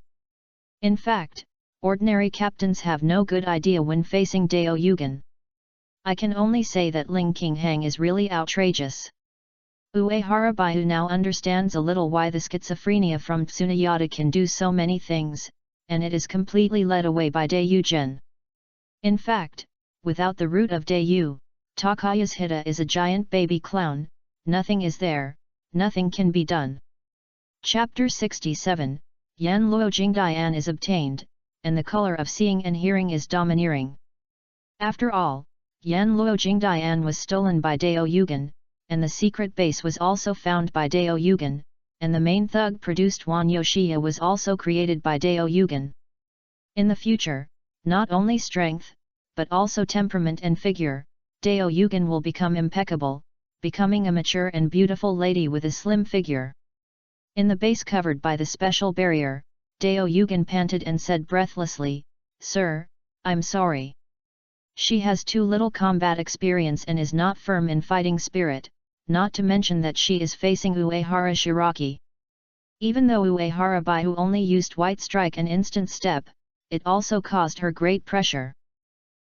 In fact, ordinary captains have no good idea when facing Dao Yugen. I can only say that Ling Qinghang is really outrageous. Uehara Baiyu now understands a little why the schizophrenia from Tsunayada can do so many things, and it is completely led away by Dayu Gen. In fact, without the root of Dayu, Takaya's Hida is a giant baby clown, nothing is there, nothing can be done. Chapter 67, Yan Luo Jingdian is obtained, and the color of seeing and hearing is domineering. After all, Yan Luo Jingdian was stolen by Dao Yugen, and the secret base was also found by Dao Yugen, and the main thug-produced Wan Yoshia was also created by Dao Yugen. In the future, not only strength, but also temperament and figure, Dao Yugen will become impeccable, becoming a mature and beautiful lady with a slim figure. In the base covered by the special barrier, Dao Yugen panted and said breathlessly, "Sir, I'm sorry." She has too little combat experience and is not firm in fighting spirit, not to mention that she is facing Uehara Shiraki. Even though Uehara Baiyu only used White Strike and Instant Step, it also caused her great pressure.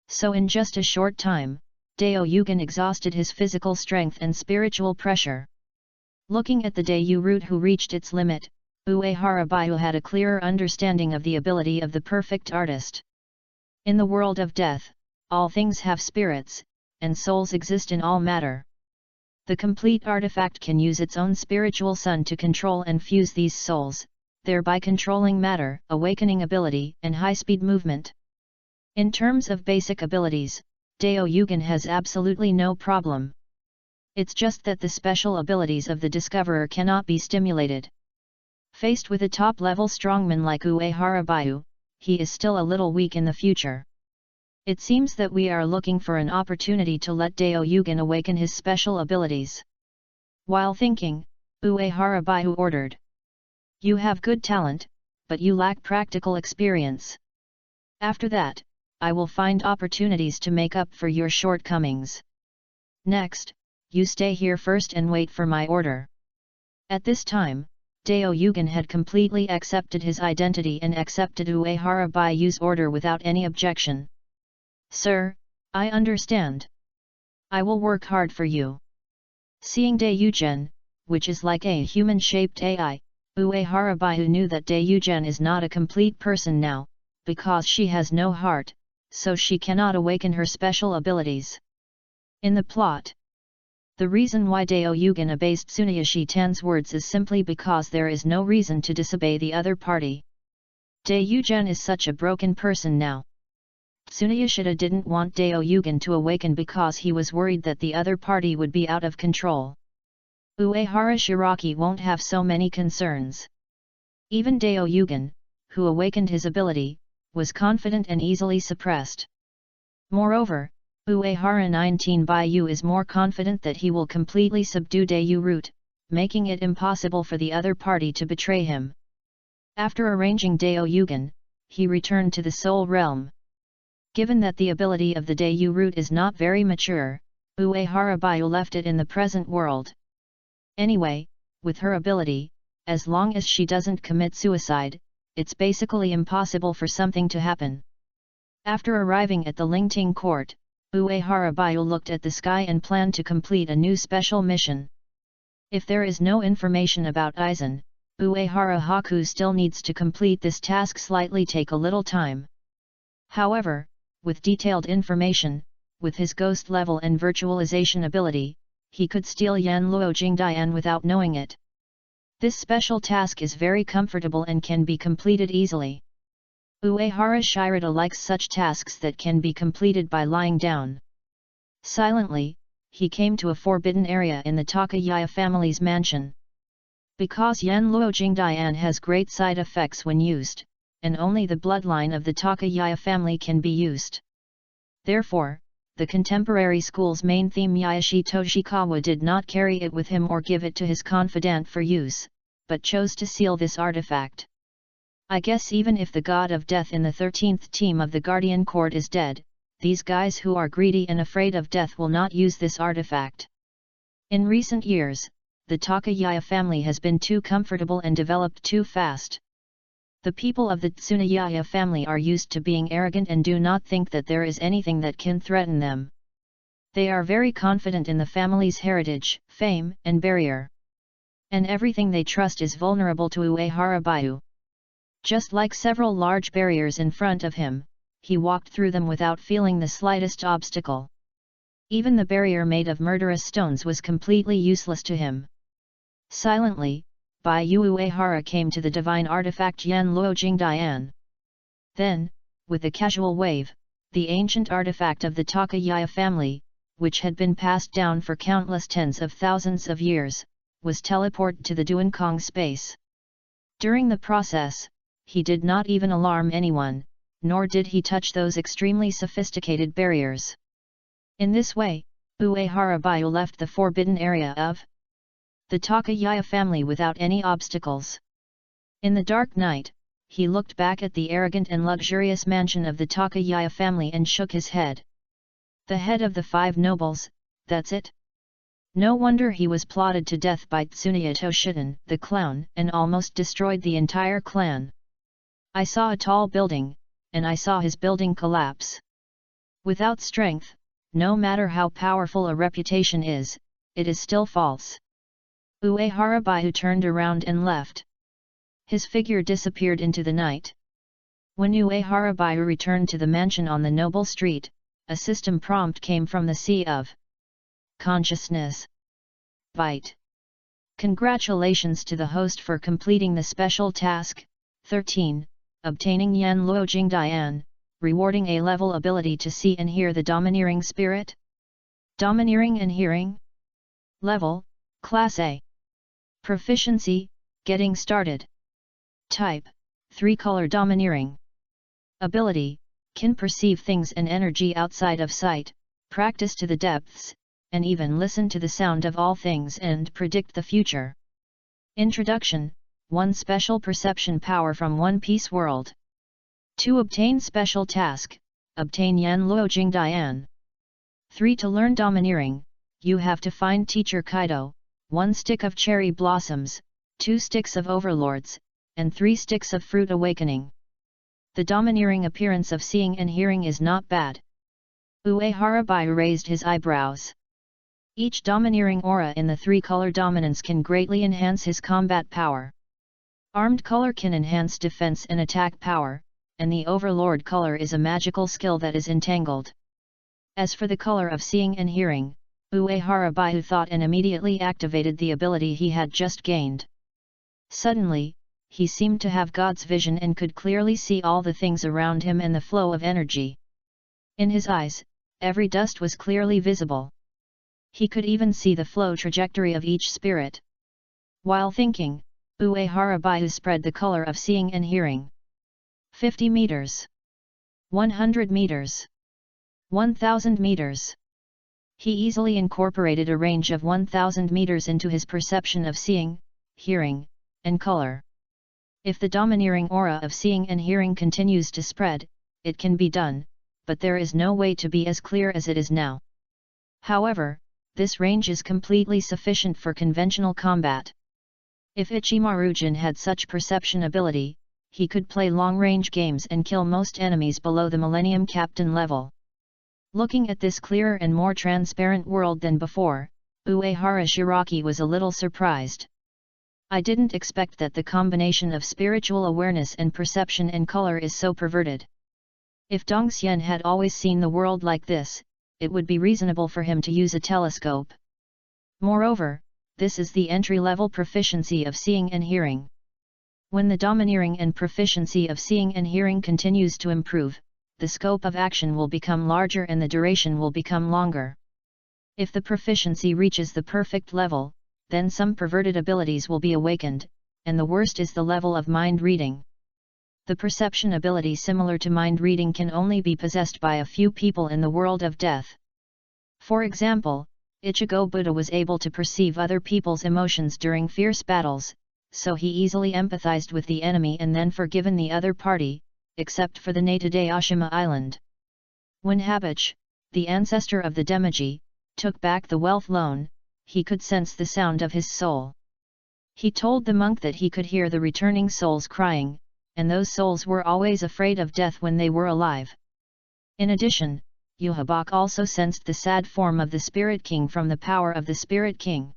So in just a short time, Dao Yugen exhausted his physical strength and spiritual pressure. Looking at the Dayu root who reached its limit, Uehara Baiyu had a clearer understanding of the ability of the perfect artist. In the world of death, all things have spirits, and souls exist in all matter. The complete artifact can use its own spiritual sun to control and fuse these souls, thereby controlling matter, awakening ability, and high-speed movement. In terms of basic abilities, Dao Yugen has absolutely no problem. It's just that the special abilities of the discoverer cannot be stimulated. Faced with a top-level strongman like Uehara Baiyu, he is still a little weak in the future. It seems that we are looking for an opportunity to let Dao Yugen awaken his special abilities. While thinking, Uehara Baiyu ordered. You have good talent, but you lack practical experience. After that, I will find opportunities to make up for your shortcomings. Next, you stay here first and wait for my order. At this time, Dao Yugen had completely accepted his identity and accepted Uehara Bayu's order without any objection. Sir, I understand. I will work hard for you. Seeing Dao Yugen, which is like a human-shaped AI, Uehara Bayu knew that Dao Yugen is not a complete person now, because she has no heart, so she cannot awaken her special abilities. In the plot, the reason why Dao Yugen obeys Tsunayoshi Tan's words is simply because there is no reason to disobey the other party. Dao Yugen is such a broken person now. Tsunayoshida didn't want Dao Yugen to awaken because he was worried that the other party would be out of control. Uehara Shiraki won't have so many concerns. Even Dao Yugen, who awakened his ability, was confident and easily suppressed. Moreover, Uehara 19 Bayu is more confident that he will completely subdue Dayu Root, making it impossible for the other party to betray him. After arranging Dao Yugen, he returned to the Soul Realm. Given that the ability of the Dayu Root is not very mature, Uehara Bayu left it in the present world. Anyway, with her ability, as long as she doesn't commit suicide, it's basically impossible for something to happen. After arriving at the Lingting court, Uehara Bayu looked at the sky and planned to complete a new special mission. If there is no information about Aizen, Uehara Haku still needs to complete this task, slightly take a little time. However, with detailed information, with his ghost level and virtualization ability, he could steal Yan Luo Jingdian without knowing it. This special task is very comfortable and can be completed easily. Uehara Shirata likes such tasks that can be completed by lying down. Silently, he came to a forbidden area in the Takayaya family's mansion. Because Yan Luo Jingdian has great side effects when used, and only the bloodline of the Takayaya family can be used. Therefore, the contemporary school's main theme Yaeshi Toshikawa did not carry it with him or give it to his confidant for use, but chose to seal this artifact. I guess even if the god of death in the 13th team of the Guardian Court is dead, these guys who are greedy and afraid of death will not use this artifact. In recent years, the Takayaya family has been too comfortable and developed too fast. The people of the Tsunayaya family are used to being arrogant and do not think that there is anything that can threaten them. They are very confident in the family's heritage, fame, and barrier. And everything they trust is vulnerable to Uehara Bayu. Just like several large barriers in front of him, he walked through them without feeling the slightest obstacle. Even the barrier made of murderous stones was completely useless to him. Silently, Bayu Uehara came to the divine artifact Yan Luo Jingdian. Then, with a casual wave, the ancient artifact of the Takayaya family, which had been passed down for countless tens of thousands of years, was teleported to the Duankong space. During the process, he did not even alarm anyone, nor did he touch those extremely sophisticated barriers. In this way, Uehara Bayu left the forbidden area of the Takayaya family without any obstacles. In the dark night, he looked back at the arrogant and luxurious mansion of the Takayaya family and shook his head. The head of the 5 nobles, that's it? No wonder he was plotted to death by Tsunaya Toshiden, the clown, and almost destroyed the entire clan. I saw a tall building, and I saw his building collapse. Without strength, no matter how powerful a reputation is, it is still false. Uehara Bayu turned around and left. His figure disappeared into the night. When Uehara Bayu returned to the mansion on the Noble Street, a system prompt came from the Sea of Consciousness. Byte. Congratulations to the host for completing the special task, 13, obtaining Yan Luo Jingdian, rewarding a level ability to see and hear the domineering spirit. Domineering and hearing. Level, Class A. Proficiency, getting started. Type, 3-color domineering. Ability, can perceive things and energy outside of sight, practice to the depths, and even listen to the sound of all things and predict the future. Introduction, 1 special perception power from One Piece World. To obtain special task, obtain Yan Luo Jingdian. 3 to learn domineering, you have to find Teacher Kaido, 1 stick of cherry blossoms, 2 sticks of overlords, and 3 sticks of fruit awakening. The domineering appearance of seeing and hearing is not bad. Uehara Baiu raised his eyebrows. Each domineering aura in the 3-color dominance can greatly enhance his combat power. Armed color can enhance defense and attack power, and the overlord color is a magical skill that is entangled. As for the color of seeing and hearing, Uehara Baiu thought and immediately activated the ability he had just gained. Suddenly, he seemed to have God's vision and could clearly see all the things around him and the flow of energy. In his eyes, every dust was clearly visible. He could even see the flow trajectory of each spirit. While thinking, Uehara Baiu spread the color of seeing and hearing. 50 meters. 100 meters. 1000 meters. He easily incorporated a range of 1000 meters into his perception of seeing, hearing, and color. If the domineering aura of seeing and hearing continues to spread, it can be done, but there is no way to be as clear as it is now. However, this range is completely sufficient for conventional combat. If Ichimaru-jin had such perception ability, he could play long-range games and kill most enemies below the Millennium Captain level. Looking at this clearer and more transparent world than before, Uehara Shiraki was a little surprised. I didn't expect that the combination of spiritual awareness and perception and color is so perverted. If Dongxian had always seen the world like this, it would be reasonable for him to use a telescope. Moreover, this is the entry-level proficiency of seeing and hearing. When the domineering and proficiency of seeing and hearing continues to improve, the scope of action will become larger and the duration will become longer. If the proficiency reaches the perfect level, then some perverted abilities will be awakened, and the worst is the level of mind reading. The perception ability similar to mind reading can only be possessed by a few people in the world of death. For example, Ichigo Buddha was able to perceive other people's emotions during fierce battles, so he easily empathized with the enemy and then forgiven the other party, except for the Natade Ashima Island. When Habich, the ancestor of the Demiji, took back the wealth loan, he could sense the sound of his soul. He told the monk that he could hear the returning souls crying, and those souls were always afraid of death when they were alive. In addition, Yuhabak also sensed the sad form of the Spirit King from the power of the Spirit King.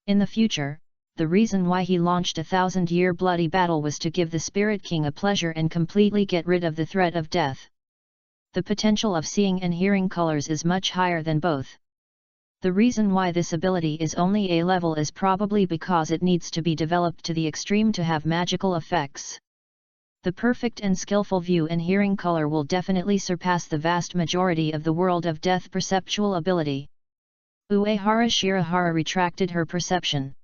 In the future, the reason why he launched a 1000-year bloody battle was to give the Spirit King a pleasure and completely get rid of the threat of death. The potential of seeing and hearing colors is much higher than both. The reason why this ability is only A level is probably because it needs to be developed to the extreme to have magical effects. The perfect and skillful view and hearing color will definitely surpass the vast majority of the world of death perceptual ability. Uehara Shirahara retracted her perception.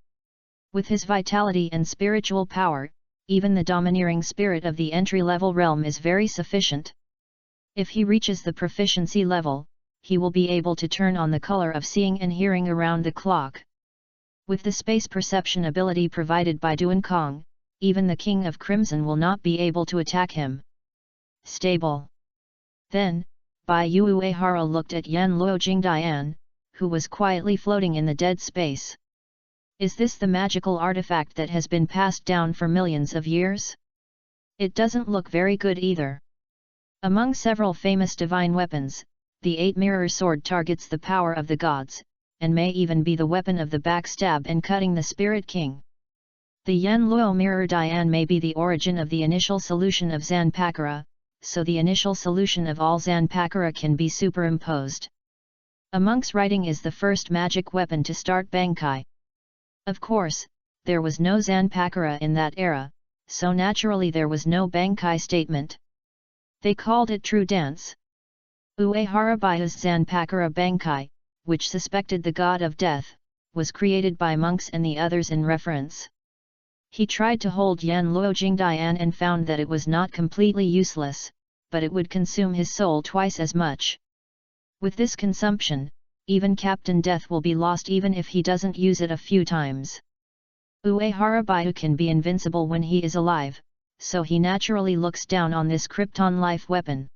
With his vitality and spiritual power, even the domineering spirit of the entry-level realm is very sufficient. If he reaches the proficiency level, he will be able to turn on the color of seeing and hearing around the clock. With the space perception ability provided by Duankong, even the King of Crimson will not be able to attack him. Stable. Then, Baiyu Uehara looked at Yan Luo Jingdian, who was quietly floating in the dead space. Is this the magical artifact that has been passed down for millions of years? It doesn't look very good either. Among several famous divine weapons, the 8-mirror sword targets the power of the gods, and may even be the weapon of the backstab and cutting the Spirit King. The Yan Luo Mirror Dian may be the origin of the initial solution of Zanpakura, so the initial solution of all Zanpakura can be superimposed. A monk's writing is the first magic weapon to start Bankai. Of course, there was no Zanpakura in that era, so naturally there was no Bankai statement. They called it true dance. Uehara Baiu's Zanpakura Bankai, which suspected the god of death, was created by monks and the others in reference. He tried to hold Yan Luo Jingdian and found that it was not completely useless, but it would consume his soul twice as much. With this consumption, even Captain Death will be lost even if he doesn't use it a few times. Uehara Baiu can be invincible when he is alive, so he naturally looks down on this Krypton life weapon.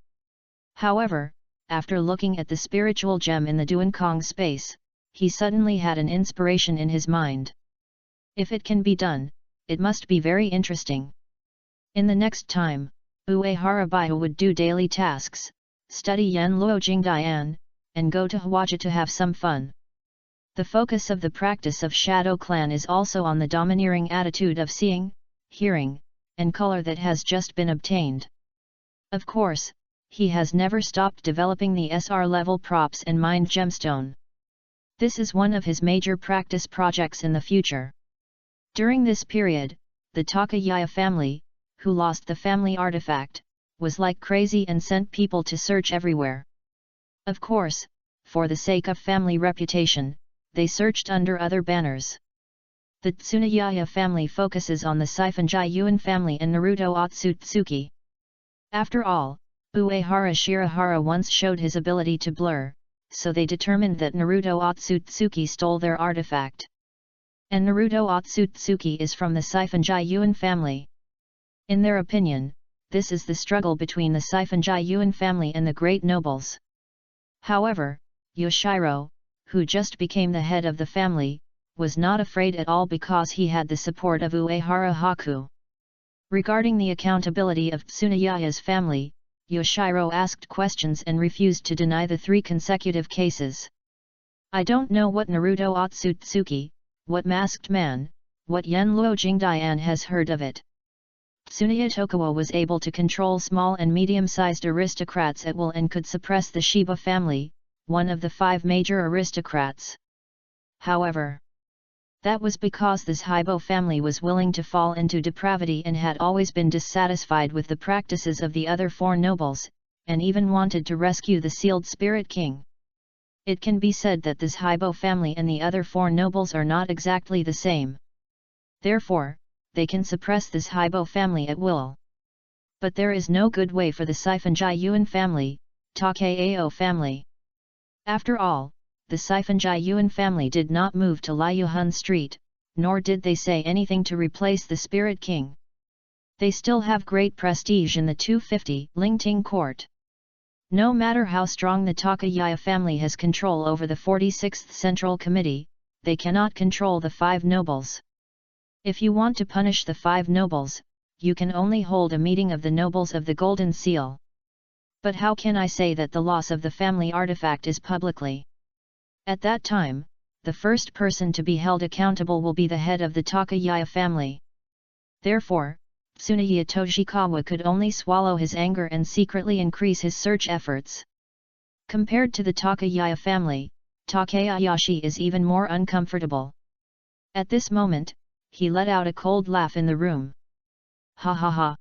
However, after looking at the spiritual gem in the Duankong space, he suddenly had an inspiration in his mind. If it can be done, it must be very interesting. In the next time, Uehara Baihu would do daily tasks, study Yan Luo Jingdian, and go to Hwaja to have some fun. The focus of the practice of Shadow Clan is also on the domineering attitude of seeing, hearing, and color that has just been obtained. Of course, he has never stopped developing the SR level props and mind gemstone. This is one of his major practice projects in the future. During this period, the Takayaya family, who lost the family artifact, was like crazy and sent people to search everywhere. Of course, for the sake of family reputation, they searched under other banners. The Tsunayaya family focuses on the Sifenjai Yuan family and Naruto Otsutsuki. After all, Uehara Shirahara once showed his ability to blur, so they determined that Naruto Otsutsuki stole their artifact. And Naruto Otsutsuki is from the Sifenjai Yuan family. In their opinion, this is the struggle between the Sifenjai Yuan family and the great nobles. However, Yoshiro, who just became the head of the family, was not afraid at all because he had the support of Uehara Haku. Regarding the accountability of Tsunayaya's family, Yoshiro asked questions and refused to deny the 3 consecutive cases. I don't know what Naruto Otsutsuki, what Masked Man, what Yenluo Jingdian has heard of it. Tsunaya Tokuwa was able to control small and medium-sized aristocrats at will and could suppress the Shiba family, one of the 5 major aristocrats. However, that was because this Hibo family was willing to fall into depravity and had always been dissatisfied with the practices of the other 4 nobles, and even wanted to rescue the sealed Spirit King. It can be said that this Hibo family and the other 4 nobles are not exactly the same. Therefore, they can suppress this Hibo family at will. But there is no good way for the Sifenjai Yuan family, Takeao family. After all, the Sifenjai Yuan family did not move to Liuhun Street, nor did they say anything to replace the Spirit King. They still have great prestige in the 250 Lingting court. No matter how strong the Takayaya family has control over the 46th Central Committee, they cannot control the 5 nobles. If you want to punish the 5 nobles, you can only hold a meeting of the nobles of the Golden Seal. But how can I say that the loss of the family artifact is publicly? At that time, the first person to be held accountable will be the head of the Takayaya family. Therefore, Tsunaya Toshikawa could only swallow his anger and secretly increase his search efforts. Compared to the Takayaya family, Takayashi is even more uncomfortable. At this moment, he let out a cold laugh in the room. Ha ha ha.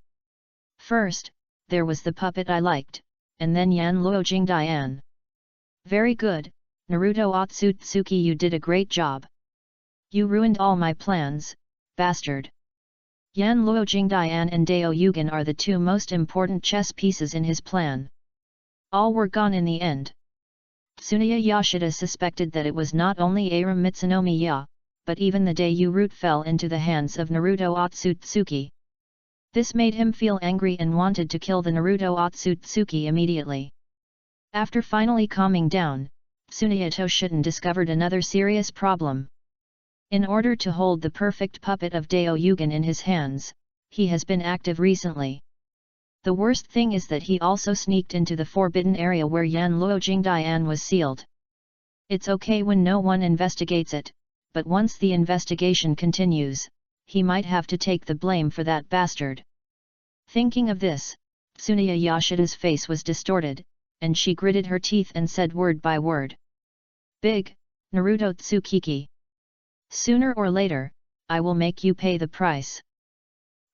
First, there was the puppet I liked, and then Yan Luo Jingdian. Very good, Naruto Otsutsuki, you did a great job. You ruined all my plans, bastard. Yan Luo Jingdian and Dao Yugen are the 2 most important chess pieces in his plan. All were gone in the end. Tsunaya Yoshida suspected that it was not only Aram Mitsunomiya, but even the Dayu root fell into the hands of Naruto Otsutsuki. This made him feel angry and wanted to kill the Naruto Otsutsuki immediately. After finally calming down, Tsunaya Toshiden discovered another serious problem. In order to hold the perfect puppet of Dao Yugen in his hands, he has been active recently. The worst thing is that he also sneaked into the forbidden area where Yan Luo Jingdian was sealed. It's okay when no one investigates it, but once the investigation continues, he might have to take the blame for that bastard. Thinking of this, Tsunaya Yoshida's face was distorted, and she gritted her teeth and said word by word. Big, Naruto Tsukiki. Sooner or later, I will make you pay the price.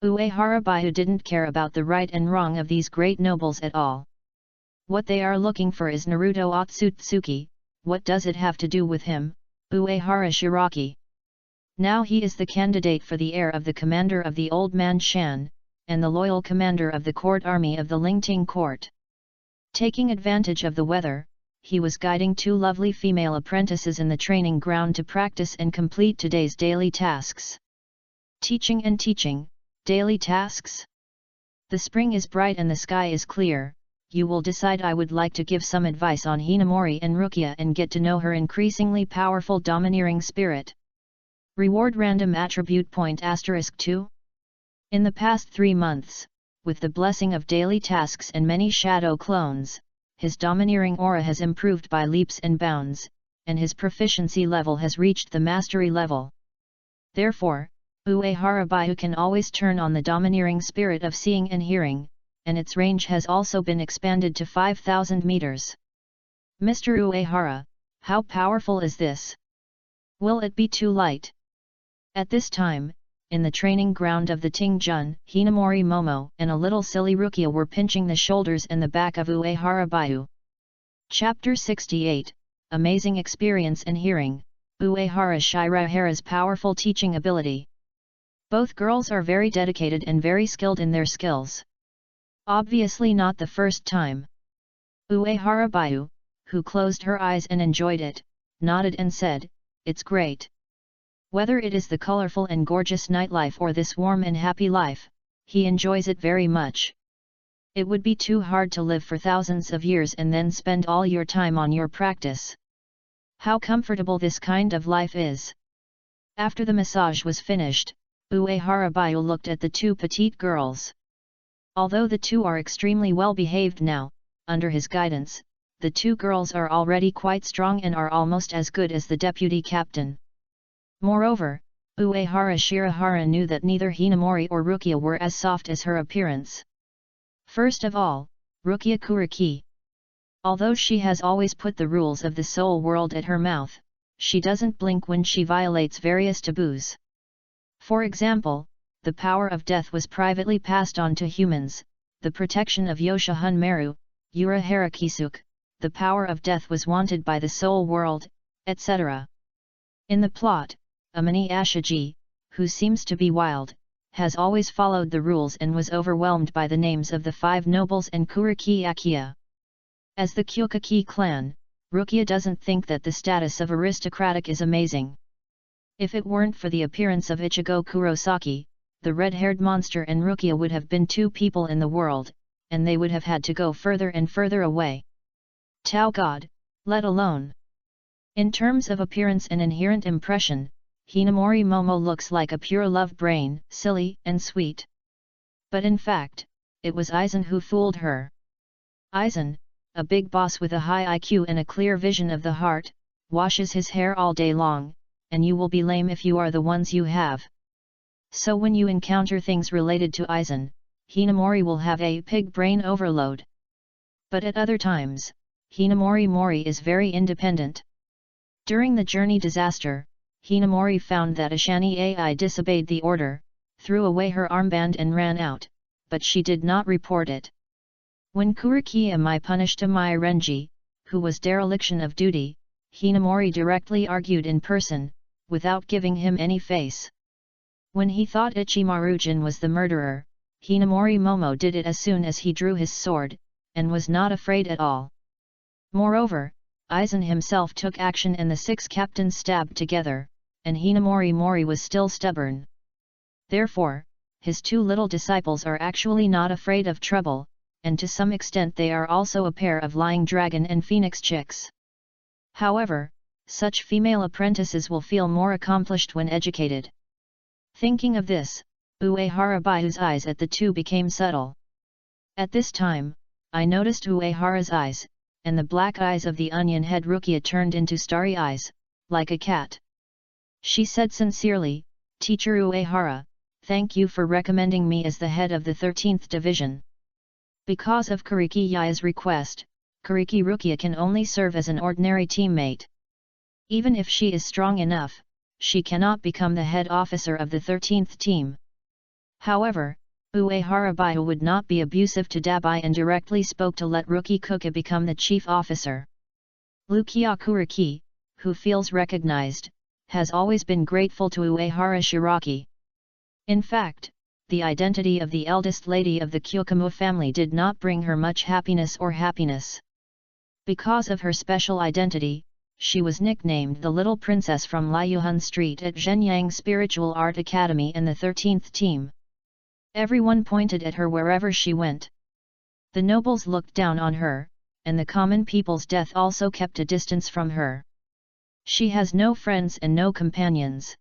Uehara Baihu didn't care about the right and wrong of these great nobles at all. What they are looking for is Naruto Otsutsuki. What does it have to do with him, Uehara Shiraki? Now he is the candidate for the heir of the commander of the Old Man Shan, and the loyal commander of the court army of the Lingting court. Taking advantage of the weather, he was guiding 2 lovely female apprentices in the training ground to practice and complete today's daily tasks. Teaching and teaching, daily tasks? The spring is bright and the sky is clear, you will decide I would like to give some advice on Hinamori and Rukia and get to know her increasingly powerful domineering spirit. Reward random attribute point *2. In the past 3 months, with the blessing of daily tasks and many shadow clones, his domineering aura has improved by leaps and bounds, and his proficiency level has reached the mastery level. Therefore, Uehara Baihu can always turn on the domineering spirit of seeing and hearing, and its range has also been expanded to 5,000 meters. Mr. Uehara, how powerful is this? Will it be too light? At this time, in the training ground of the Tingjun, Hinamori Momo and a little silly Rukia were pinching the shoulders and the back of Uehara Baihu. Chapter 68, Amazing Experience in Hearing, Uehara Shirahara's Powerful Teaching Ability. Both girls are very dedicated and very skilled in their skills. Obviously not the first time. Uehara Baihu, who closed her eyes and enjoyed it, nodded and said, "It's great. Whether it is the colorful and gorgeous nightlife or this warm and happy life, he enjoys it very much. It would be too hard to live for thousands of years and then spend all your time on your practice. How comfortable this kind of life is." After the massage was finished, Uehara Baihu looked at the 2 petite girls. Although the 2 are extremely well behaved now, under his guidance, the 2 girls are already quite strong and are almost as good as the deputy captain. Moreover, Uehara Shirahara knew that neither Hinamori or Rukia were as soft as her appearance. First of all, Rukia Kuriki. Although she has always put the rules of the soul world at her mouth, she doesn't blink when she violates various taboos. For example, the power of death was privately passed on to humans, the protection of Yoshihun Meru, Yura Harakisuk, the power of death was wanted by the soul world, etc. In the plot, Amini Ashiji, who seems to be wild, has always followed the rules and was overwhelmed by the names of the 5 nobles and Kuriki Akiya. As the Kyokaki clan, Rukia doesn't think that the status of aristocratic is amazing. If it weren't for the appearance of Ichigo Kurosaki, the red-haired monster and Rukia would have been 2 people in the world, and they would have had to go further and further away. Tao God, let alone. In terms of appearance and inherent impression, Hinamori Momo looks like a pure love brain, silly and sweet. But in fact, it was Aizen who fooled her. Aizen, a big boss with a high IQ and a clear vision of the heart, washes his hair all day long, and you will be lame if you are the ones you have. So when you encounter things related to Aizen, Hinamori will have a pig brain overload. But at other times, Hinamori Mori is very independent. During the journey disaster, Hinamori found that Ashani AI disobeyed the order, threw away her armband and ran out, but she did not report it. When Kuriki Amai punished Amai Renji, who was dereliction of duty, Hinamori directly argued in person, without giving him any face. When he thought Ichimarujin was the murderer, Hinamori Momo did it as soon as he drew his sword, and was not afraid at all. Moreover, Aizen himself took action and the 6 captains stabbed together, and Hinamori Mori was still stubborn. Therefore, his 2 little disciples are actually not afraid of trouble, and to some extent they are also a pair of lying dragon and phoenix chicks. However, such female apprentices will feel more accomplished when educated. Thinking of this, Uehara Baihu's eyes at the 2 became subtle. At this time, I noticed Uehara's eyes, and the black eyes of the onion head Rukia turned into starry eyes, like a cat. She said sincerely, "Teacher Uehara, thank you for recommending me as the head of the 13th Division. Because of Kuriki Yaya's request, Kuriki Rukia can only serve as an ordinary teammate. Even if she is strong enough, she cannot become the head officer of the 13th team." However, Uehara Baihu would not be abusive to Dabai and directly spoke to let Ruki Kuka become the chief officer. Lukia Kuriki, who feels recognized, has always been grateful to Uehara Shiraki. In fact, the identity of the eldest lady of the Kyokamu family did not bring her much happiness. Because of her special identity, she was nicknamed the Little Princess from Liuhun Street at Zhenyang Spiritual Art Academy and the 13th team. Everyone pointed at her wherever she went. The nobles looked down on her, and the common people's death also kept a distance from her. She has no friends and no companions.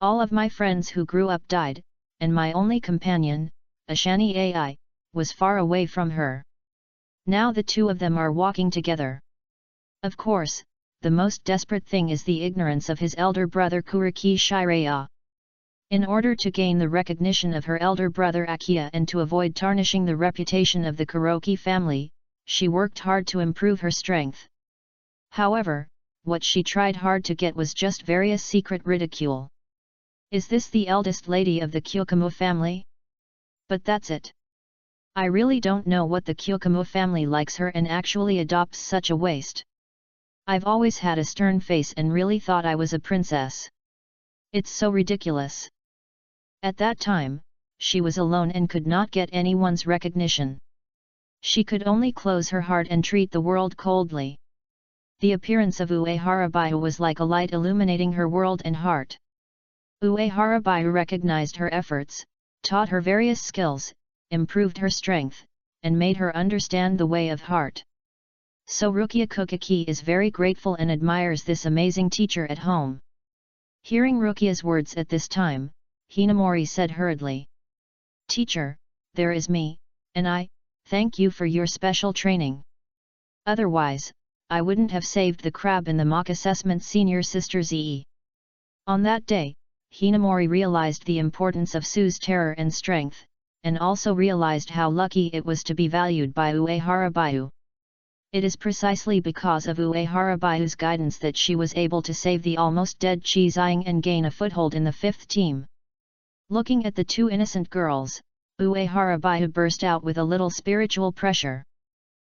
All of my friends who grew up died, and my only companion, Ashani Ai, was far away from her. Now the two of them are walking together. Of course, the most desperate thing is the ignorance of his elder brother Kuriki Shiraya. In order to gain the recognition of her elder brother Akiya and to avoid tarnishing the reputation of the Kuroki family, she worked hard to improve her strength. However, what she tried hard to get was just various secret ridicule. Is this the eldest lady of the Kyokumu family? But that's it. I really don't know what the Kyokumu family likes her and actually adopts such a waste. I've always had a stern face and really thought I was a princess. It's so ridiculous. At that time, she was alone and could not get anyone's recognition. She could only close her heart and treat the world coldly. The appearance of Uehara was like a light illuminating her world and heart. Uehara recognized her efforts, taught her various skills, improved her strength, and made her understand the way of heart. So Rukia Kokaki is very grateful and admires this amazing teacher at home. Hearing Rukia's words at this time, Hinamori said hurriedly, "Teacher, there is me, and I, thank you for your special training. Otherwise, I wouldn't have saved the crab in the mock assessment senior sister Ze." On that day, Hinamori realized the importance of Sue's terror and strength, and also realized how lucky it was to be valued by Uehara. It is precisely because of Uehara guidance that she was able to save the almost dead Chizang and gain a foothold in the 5th team. Looking at the two innocent girls, Uehara burst out with a little spiritual pressure.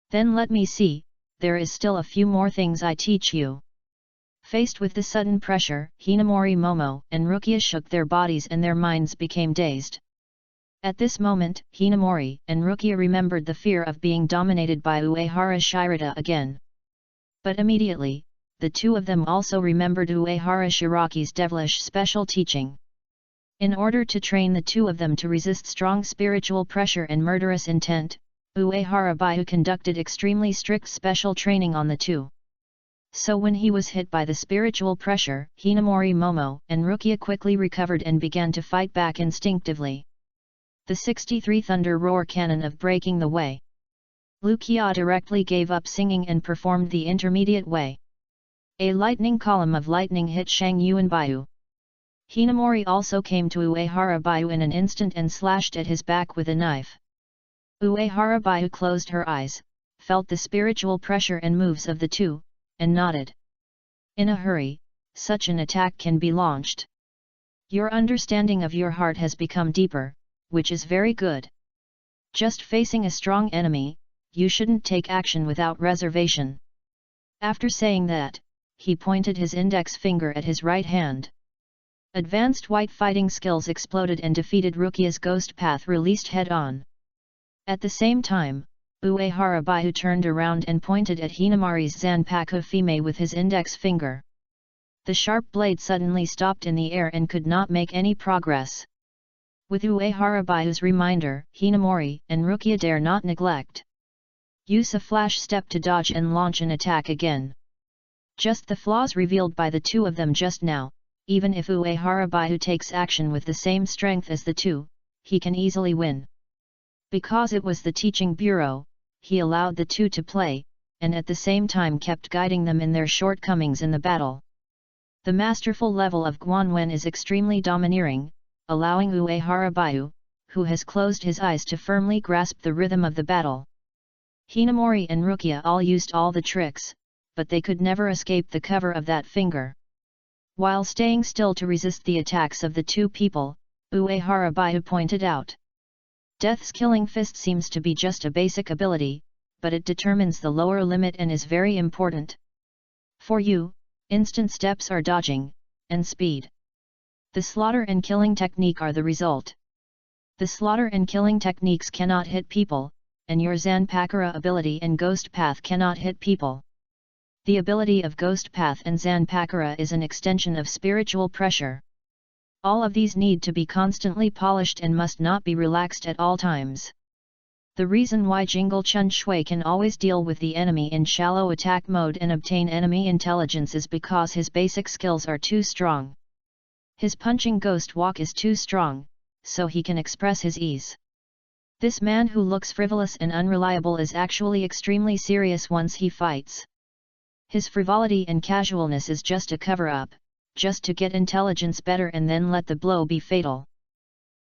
"Then let me see, there is still a few more things I teach you." Faced with the sudden pressure, Hinamori Momo and Rukia shook their bodies and their minds became dazed. At this moment, Hinamori and Rukia remembered the fear of being dominated by Uehara Shirata again. But immediately, the two of them also remembered Uehara Shiraki's devilish special teaching. In order to train the two of them to resist strong spiritual pressure and murderous intent, Uehara conducted extremely strict special training on the two. So when he was hit by the spiritual pressure, Hinamori Momo and Rukia quickly recovered and began to fight back instinctively. The 63 Thunder Roar Cannon of Breaking the Way. Rukia directly gave up singing and performed the intermediate way. A lightning column of lightning hit Shang Yuanbyu. Hinamori also came to Uehara in an instant and slashed at his back with a knife. Uehara closed her eyes, felt the spiritual pressure and moves of the two, and nodded. In a hurry, such an attack can be launched. Your understanding of your heart has become deeper, which is very good. Just facing a strong enemy, you shouldn't take action without reservation. After saying that, he pointed his index finger at his right hand. Advanced white fighting skills exploded and defeated Rukia's ghost path released head-on. At the same time, Uehara turned around and pointed at Hinamori's Zanpaku Fime with his index finger. The sharp blade suddenly stopped in the air and could not make any progress. With Uehara reminder, Hinamori and Rukia dare not neglect. Use a flash step to dodge and launch an attack again. Just the flaws revealed by the two of them just now, even if Uehara takes action with the same strength as the two, he can easily win. Because it was the teaching bureau, he allowed the two to play, and at the same time kept guiding them in their shortcomings in the battle. The masterful level of Guanwen is extremely domineering, allowing Uehara, who has closed his eyes to firmly grasp the rhythm of the battle. Hinamori and Rukia all used all the tricks, but they could never escape the cover of that finger. While staying still to resist the attacks of the two people, Uehara pointed out. Death's killing fist seems to be just a basic ability, but it determines the lower limit and is very important. For you, instant steps are dodging, and speed. The slaughter and killing technique are the result. The slaughter and killing techniques cannot hit people, and your Zanpakura ability and Ghost Path cannot hit people. The ability of Ghost Path and Zanpakura is an extension of spiritual pressure. All of these need to be constantly polished and must not be relaxed at all times. The reason why Jingle Chun Shui can always deal with the enemy in shallow attack mode and obtain enemy intelligence is because his basic skills are too strong. His punching ghost walk is too strong, so he can express his ease. This man who looks frivolous and unreliable is actually extremely serious once he fights. His frivolity and casualness is just a cover-up, just to get intelligence better and then let the blow be fatal.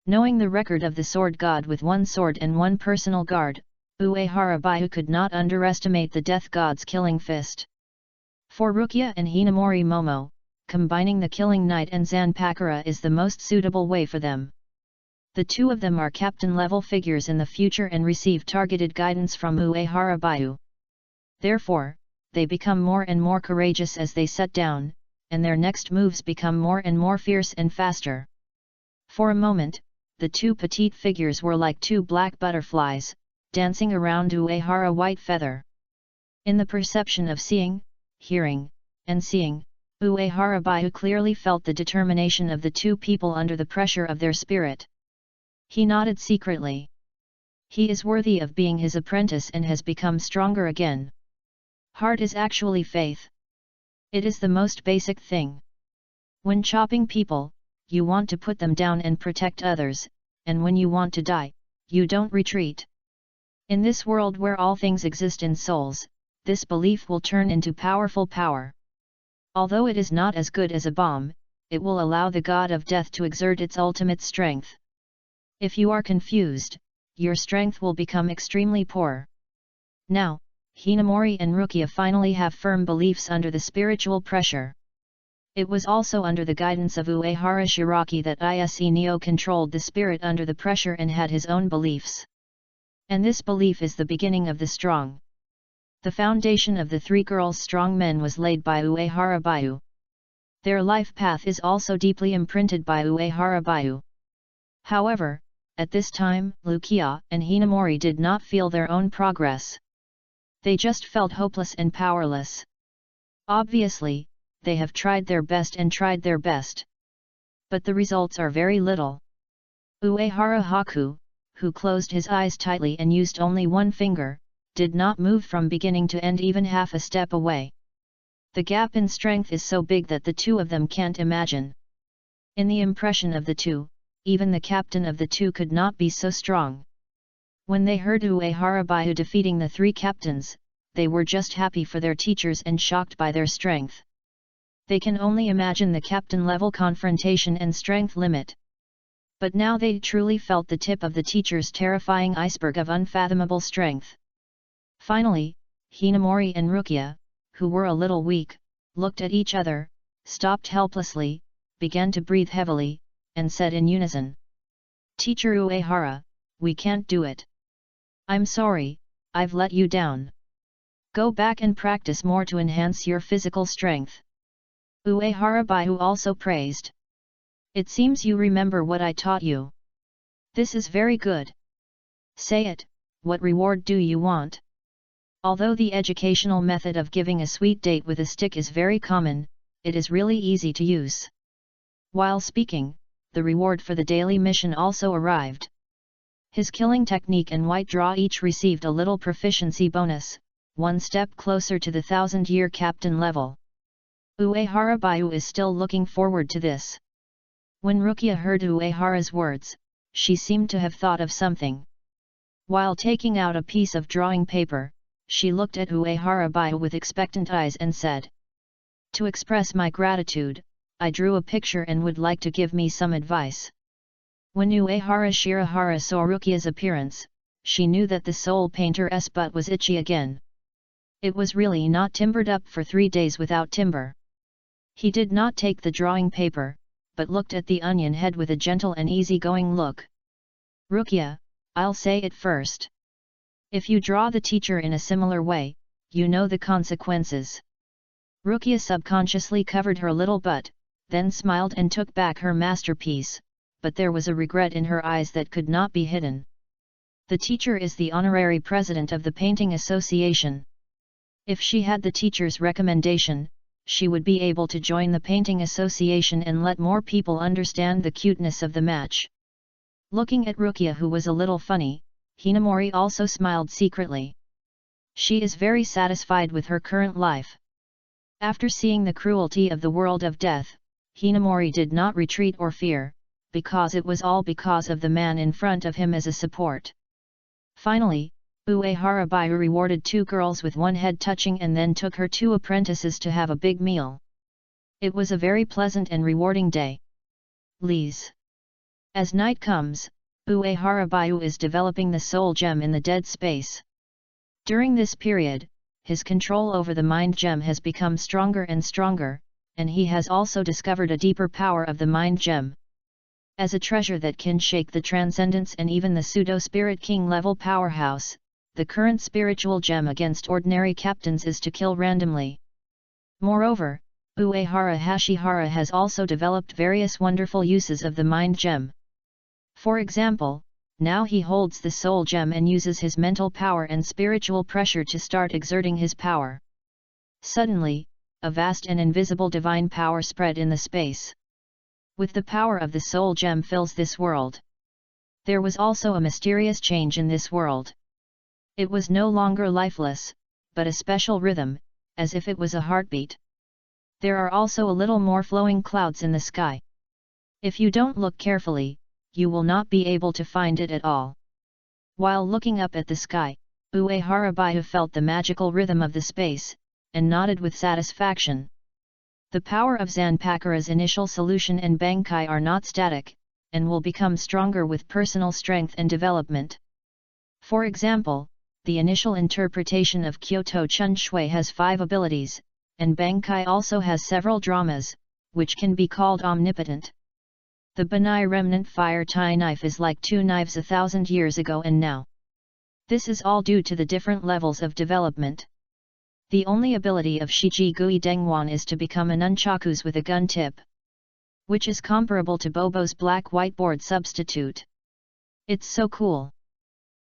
Knowing the record of the sword god with one sword and one personal guard, Uehara Baihu could not underestimate the death god's killing fist. For Rukia and Hinamori Momo, combining the Killing Knight and Zanpakura is the most suitable way for them. The two of them are captain-level figures in the future and receive targeted guidance from Uehara Baihu. Therefore, they become more and more courageous as they set down, and their next moves become more and more fierce and faster. For a moment, the two petite figures were like two black butterflies, dancing around Uehara White Feather. In the perception of seeing, hearing, and seeing, Uehara Baihu clearly felt the determination of the two people under the pressure of their spirit. He nodded secretly. He is worthy of being his apprentice and has become stronger again. Heart is actually faith. It is the most basic thing. When chopping people, you want to put them down and protect others, and when you want to die, you don't retreat. In this world where all things exist in souls, this belief will turn into powerful power. Although it is not as good as a bomb, it will allow the god of death to exert its ultimate strength. If you are confused, your strength will become extremely poor. Now, Hinamori and Rukia finally have firm beliefs under the spiritual pressure. It was also under the guidance of Uehara Shiraki that Ise Neo controlled the spirit under the pressure and had his own beliefs. And this belief is the beginning of the strong. The foundation of the three girls' strong men was laid by Uehara Baihu. Their life path is also deeply imprinted by Uehara Baihu. However, at this time, Rukia and Hinamori did not feel their own progress. They just felt hopeless and powerless. Obviously, they have tried their best and tried their best. But the results are very little. Uehara Haku, who closed his eyes tightly and used only one finger, did not move from beginning to end even half a step away. The gap in strength is so big that the two of them can't imagine. In the impression of the two, even the captain of the two could not be so strong. When they heard Uehara Baihu defeating the three captains, they were just happy for their teachers and shocked by their strength. They can only imagine the captain-level confrontation and strength limit. But now they truly felt the tip of the teacher's terrifying iceberg of unfathomable strength. Finally, Hinamori and Rukia, who were a little weak, looked at each other, stopped helplessly, began to breathe heavily, and said in unison, "Teacher Uehara, we can't do it. I'm sorry, I've let you down. Go back and practice more to enhance your physical strength." Uehara Baihu also praised. "It seems you remember what I taught you. This is very good. Say it, what reward do you want?" Although the educational method of giving a sweet date with a stick is very common, it is really easy to use. While speaking, the reward for the daily mission also arrived. His killing technique and white draw each received a little proficiency bonus, one step closer to the 1000-year captain level. Uehara Baihu is still looking forward to this. When Rukia heard Uehara's words, she seemed to have thought of something. While taking out a piece of drawing paper, she looked at Uehara Baihu with expectant eyes and said, "To express my gratitude, I drew a picture and would like to give me some advice." When Uehara Shirahara saw Rukia's appearance, she knew that the soul painter's butt was itchy again. It was really not timbered up for 3 days without timber. He did not take the drawing paper, but looked at the onion head with a gentle and easy-going look. "Rukia, I'll say it first. If you draw the teacher in a similar way, you know the consequences." Rukia subconsciously covered her little butt, then smiled and took back her masterpiece, but there was a regret in her eyes that could not be hidden. The teacher is the honorary president of the Painting Association. If she had the teacher's recommendation, she would be able to join the Painting Association and let more people understand the cuteness of the match. Looking at Rukia, who was a little funny, Hinamori also smiled secretly. She is very satisfied with her current life. After seeing the cruelty of the world of death, Hinamori did not retreat or fear, because it was all because of the man in front of him as a support. Finally, Uehara Baiu rewarded 2 girls with 1 head touching and then took her 2 apprentices to have a big meal. It was a very pleasant and rewarding day. Lees. As night comes, Uehara Baiu is developing the soul gem in the dead space. During this period, his control over the mind gem has become stronger and stronger, and he has also discovered a deeper power of the mind gem. As a treasure that can shake the transcendence and even the pseudo-spirit king level powerhouse, the current spiritual gem against ordinary captains is to kill randomly. Moreover, Uehara Hashihara has also developed various wonderful uses of the mind gem. For example, now he holds the soul gem and uses his mental power and spiritual pressure to start exerting his power. Suddenly, a vast and invisible divine power spread in the space. With the power of the soul gem fills this world. There was also a mysterious change in this world. It was no longer lifeless, but a special rhythm, as if it was a heartbeat. There are also a little more flowing clouds in the sky. If you don't look carefully, you will not be able to find it at all. While looking up at the sky, Uehara Baiu felt the magical rhythm of the space, and nodded with satisfaction. The power of Zanpakura's initial solution and Bankai are not static, and will become stronger with personal strength and development. For example, the initial interpretation of Kyoto Chun Shui has 5 abilities, and Bankai also has several dramas, which can be called omnipotent. The Banai remnant fire tie knife is like 2 knives 1,000 years ago and now. This is all due to the different levels of development. The only ability of Shiji Gui Dengwan is to become a nunchakus with a gun tip, which is comparable to Bobo's black whiteboard substitute. It's so cool.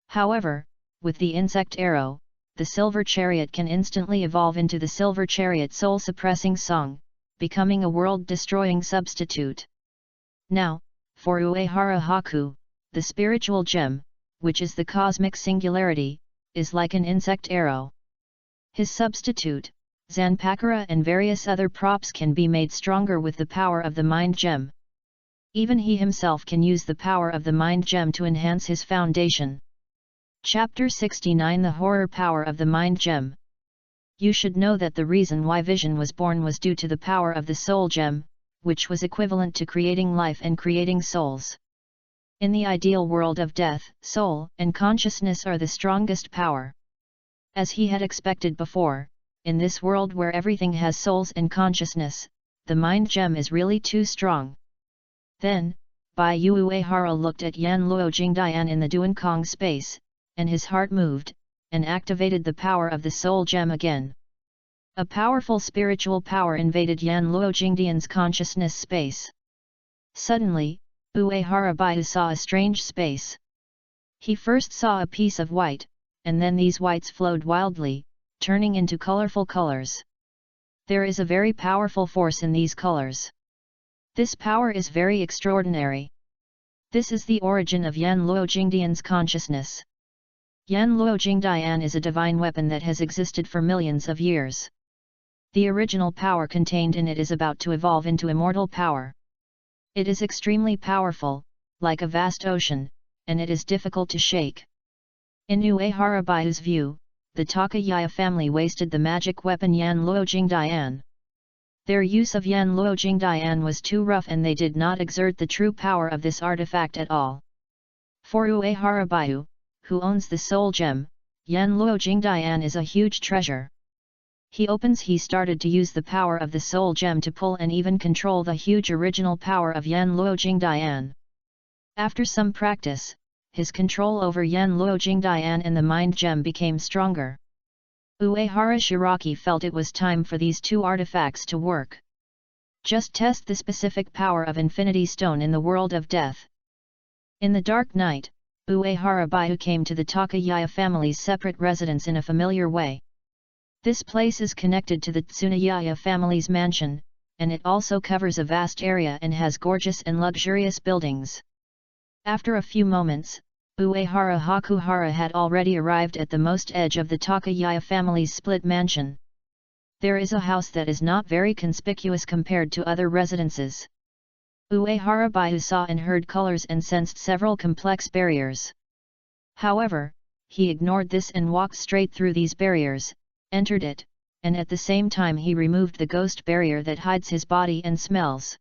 However, with the insect arrow, the silver chariot can instantly evolve into the silver chariot soul-suppressing song, becoming a world-destroying substitute. Now, for Uehara Haku, the spiritual gem, which is the cosmic singularity, is like an insect arrow. His substitute, Zanpakura and various other props can be made stronger with the power of the mind gem. Even he himself can use the power of the mind gem to enhance his foundation. Chapter 69 The Horror Power of the Mind Gem. You should know that the reason why Vision was born was due to the power of the soul gem, which was equivalent to creating life and creating souls. In the ideal world of death, soul and consciousness are the strongest power. As he had expected before, in this world where everything has souls and consciousness, the mind gem is really too strong. Then, Bai Uehara looked at Yan Luo Jingdian in the Duankong space, and his heart moved, and activated the power of the soul gem again. A powerful spiritual power invaded Yan Luo Jingdian's consciousness space. Suddenly, Uehara Baiu saw a strange space. He first saw a piece of white, and then these whites flowed wildly, turning into colorful colors. There is a very powerful force in these colors. This power is very extraordinary. This is the origin of Yan Luo Jingdian's consciousness. Yan Luo Jingdian is a divine weapon that has existed for millions of years. The original power contained in it is about to evolve into immortal power. It is extremely powerful, like a vast ocean, and it is difficult to shake. In Uehara Baiu's view, the Takayaya family wasted the magic weapon Yan Luo Jingdian. Their use of Yan Luo Jingdian was too rough and they did not exert the true power of this artifact at all. For Uehara Baiu, who owns the soul gem, Yan Luo Jingdian is a huge treasure. He started to use the power of the soul gem to pull and even control the huge original power of Yan Luo Jingdian. After some practice, his control over Yan Luo Jingdian and the mind gem became stronger. Uehara Shiraki felt it was time for these 2 artifacts to work. Just test the specific power of Infinity Stone in the world of death. In the dark night, Uehara Baiu came to the Takayaya family's separate residence in a familiar way. This place is connected to the Tsunayaya family's mansion, and it also covers a vast area and has gorgeous and luxurious buildings. After a few moments, Uehara Hakuhara had already arrived at the most edge of the Takayama family's split mansion. There is a house that is not very conspicuous compared to other residences. Uehara Baiu saw and heard colors and sensed several complex barriers. However, he ignored this and walked straight through these barriers, entered it, and at the same time he removed the ghost barrier that hides his body and smells.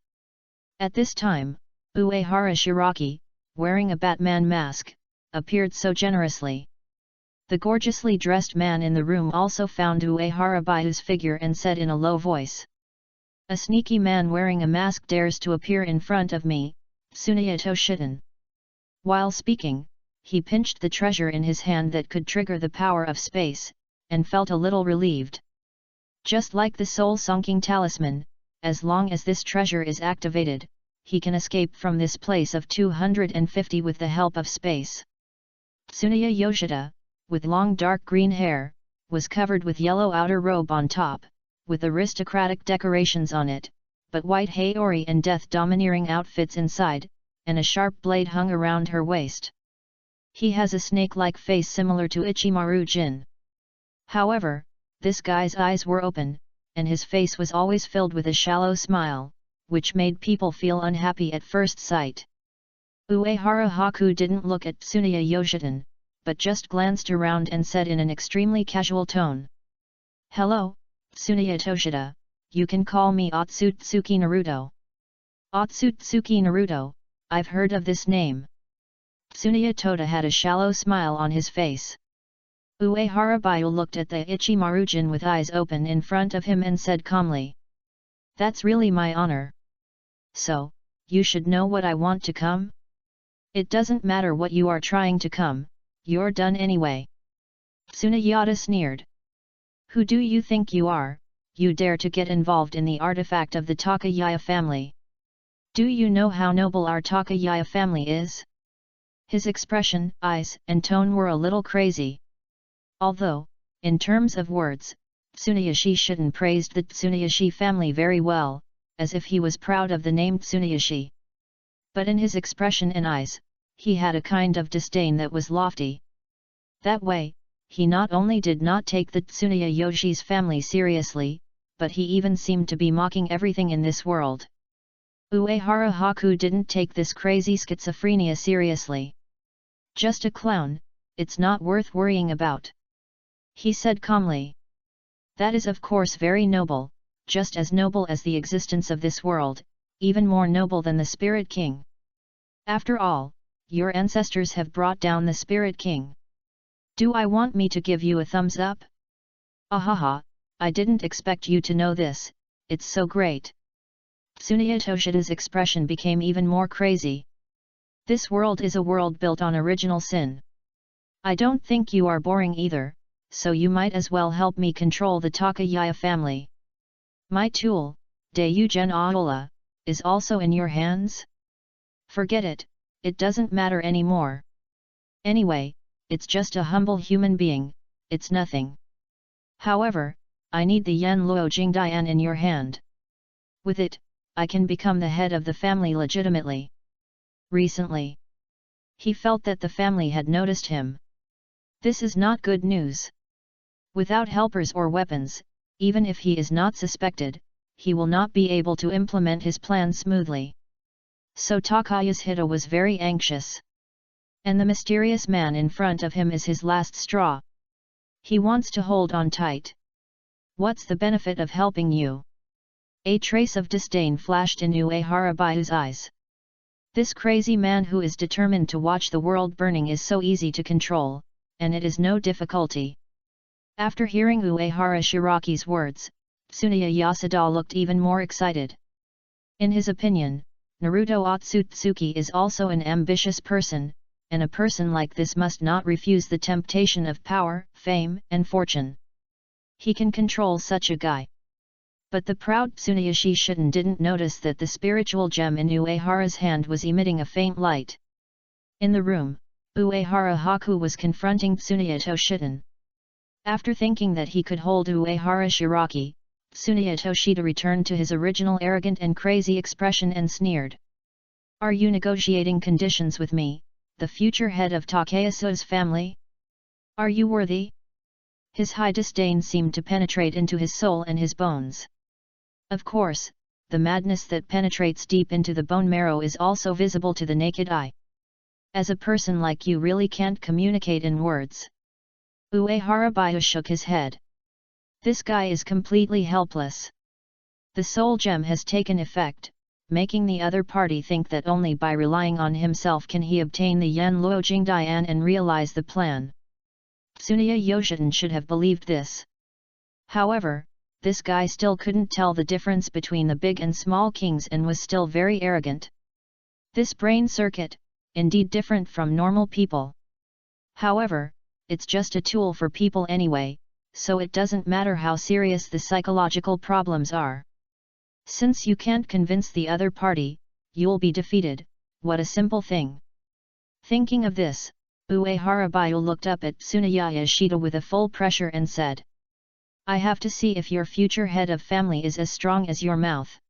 At this time, Uehara Shiraki, wearing a Batman mask, appeared so generously. The gorgeously dressed man in the room also found Uehara Baiu's figure and said in a low voice, "A sneaky man wearing a mask dares to appear in front of me, Tsuneya Toshiden." While speaking, he pinched the treasure in his hand that could trigger the power of space, and felt a little relieved. Just like the soul-sunking talisman, as long as this treasure is activated, he can escape from this place of 250 with the help of space. Tsuneya Yoshida, with long dark green hair, was covered with yellow outer robe on top, with aristocratic decorations on it, but white haori and death domineering outfits inside, and a sharp blade hung around her waist. He has a snake-like face similar to Ichimaru Jin. However, this guy's eyes were open, and his face was always filled with a shallow smile, which made people feel unhappy at first sight. Uehara Haku didn't look at Tsuneya Yoshiden, but just glanced around and said in an extremely casual tone, "Hello, Tsuneya Toshida, you can call me Otsutsuki Naruto." Otsutsuki Naruto, I've heard of this name. Tsuneya Toda had a shallow smile on his face. Uehara Baiu looked at the Ichimaru-jin with eyes open in front of him and said calmly, "That's really my honor. So, you should know what I want to come? It doesn't matter what you are trying to come, you're done anyway." Tsuneyata sneered. "Who do you think you are, you dare to get involved in the artifact of the Takayama family? Do you know how noble our Takayama family is?" His expression, eyes, and tone were a little crazy. Although, in terms of words, Tsuneyoshi Shiden praised the Tsuneyoshi family very well, as if he was proud of the name Tsuneyoshi. But in his expression and eyes, he had a kind of disdain that was lofty. That way, he not only did not take the Tsuneyoshi's family seriously, but he even seemed to be mocking everything in this world. Uehara Haku didn't take this crazy schizophrenia seriously. "Just a clown, it's not worth worrying about," he said calmly. "That is of course very noble, just as noble as the existence of this world, even more noble than the Spirit King. After all, your ancestors have brought down the Spirit King. Do I want me to give you a thumbs up? Ahaha, I didn't expect you to know this, it's so great." Tsuneya Toshida's expression became even more crazy. "This world is a world built on original sin. I don't think you are boring either, so you might as well help me control the Takayama family. My tool, Dayugen Aola, is also in your hands? Forget it, it doesn't matter anymore. Anyway, it's just a humble human being, it's nothing. However, I need the Yen Luo Jingdian in your hand. With it, I can become the head of the family legitimately." Recently, he felt that the family had noticed him. This is not good news. Without helpers or weapons, even if he is not suspected, he will not be able to implement his plan smoothly. So Takayushida was very anxious. And the mysterious man in front of him is his last straw. He wants to hold on tight. "What's the benefit of helping you?" A trace of disdain flashed in Uehara Baiu's eyes. This crazy man who is determined to watch the world burning is so easy to control, and it is no difficulty. After hearing Uehara Shiraki's words, Tsuneya Yasuda looked even more excited. In his opinion, Naruto Otsutsuki is also an ambitious person, and a person like this must not refuse the temptation of power, fame, and fortune. He can control such a guy. But the proud Tsuneyoshi Shiden didn't notice that the spiritual gem in Uehara's hand was emitting a faint light. In the room, Uehara Haku was confronting Tsuneya Toshiden. After thinking that he could hold Uehara Shiraki, Tsuneya Toshida returned to his original arrogant and crazy expression and sneered. "Are you negotiating conditions with me, the future head of Takeyasu's family? Are you worthy? His high disdain seemed to penetrate into his soul and his bones. Of course, the madness that penetrates deep into the bone marrow is also visible to the naked eye. As a person like you really can't communicate in words. Uehara shook his head. This guy is completely helpless. The soul gem has taken effect, making the other party think that only by relying on himself can he obtain the Yan Luo Jingdian and realize the plan. Tsuneya Yoshiden should have believed this. However, this guy still couldn't tell the difference between the big and small kings and was still very arrogant. This brain circuit, indeed different from normal people. However, it's just a tool for people anyway, so it doesn't matter how serious the psychological problems are. Since you can't convince the other party, you'll be defeated. What a simple thing. Thinking of this, Uehara looked up at Tsuneya Yoshida with a full pressure and said, I have to see if your future head of family is as strong as your mouth.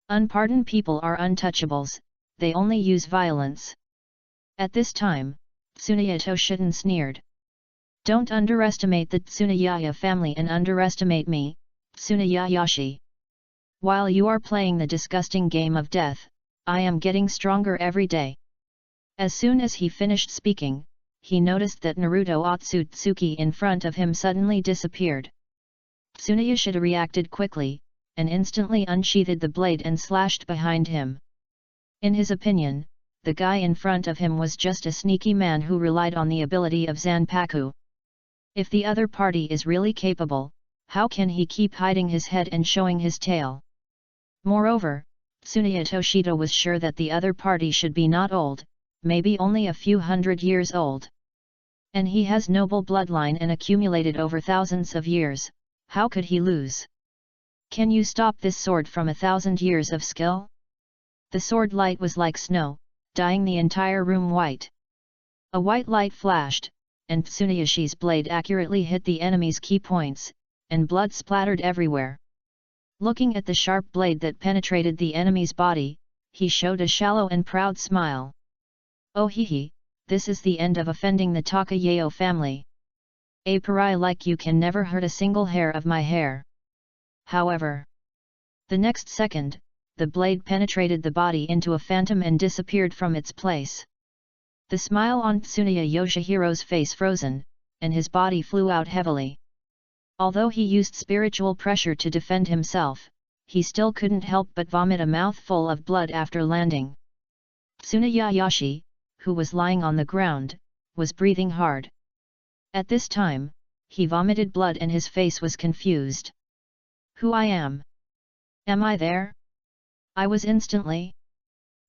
Unpardoned people are untouchables, they only use violence. At this time, Tsuneya Yoshida sneered. Don't underestimate the Tsuneya family and underestimate me, Tsuneya Yoshi. While you are playing the disgusting game of death, I am getting stronger every day. As soon as he finished speaking, he noticed that Naruto Otsutsuki in front of him suddenly disappeared. Tsuneya Yoshida reacted quickly, and instantly unsheathed the blade and slashed behind him. In his opinion, the guy in front of him was just a sneaky man who relied on the ability of Zanpaku. If the other party is really capable, how can he keep hiding his head and showing his tail? Moreover, Tsuneya Yoshida was sure that the other party should be not old, maybe only a few hundred years old. And he has noble bloodline and accumulated over thousands of years, how could he lose? Can you stop this sword from 1,000 years of skill? The sword light was like snow, dyeing the entire room white. A white light flashed, and Tsuneyashi's blade accurately hit the enemy's key points, and blood splattered everywhere. Looking at the sharp blade that penetrated the enemy's body, he showed a shallow and proud smile. Oh hee, this is the end of offending the Takayao family. A pariah like you can never hurt a single hair of my hair. However, the next second, the blade penetrated the body into a phantom and disappeared from its place. The smile on Tsuneya Yoshihiro's face frozen, and his body flew out heavily. Although he used spiritual pressure to defend himself, he still couldn't help but vomit a mouthful of blood after landing. Tsuneya Yoshi, who was lying on the ground, was breathing hard. At this time, he vomited blood and his face was confused. Who I am? Am I there? I was instantly.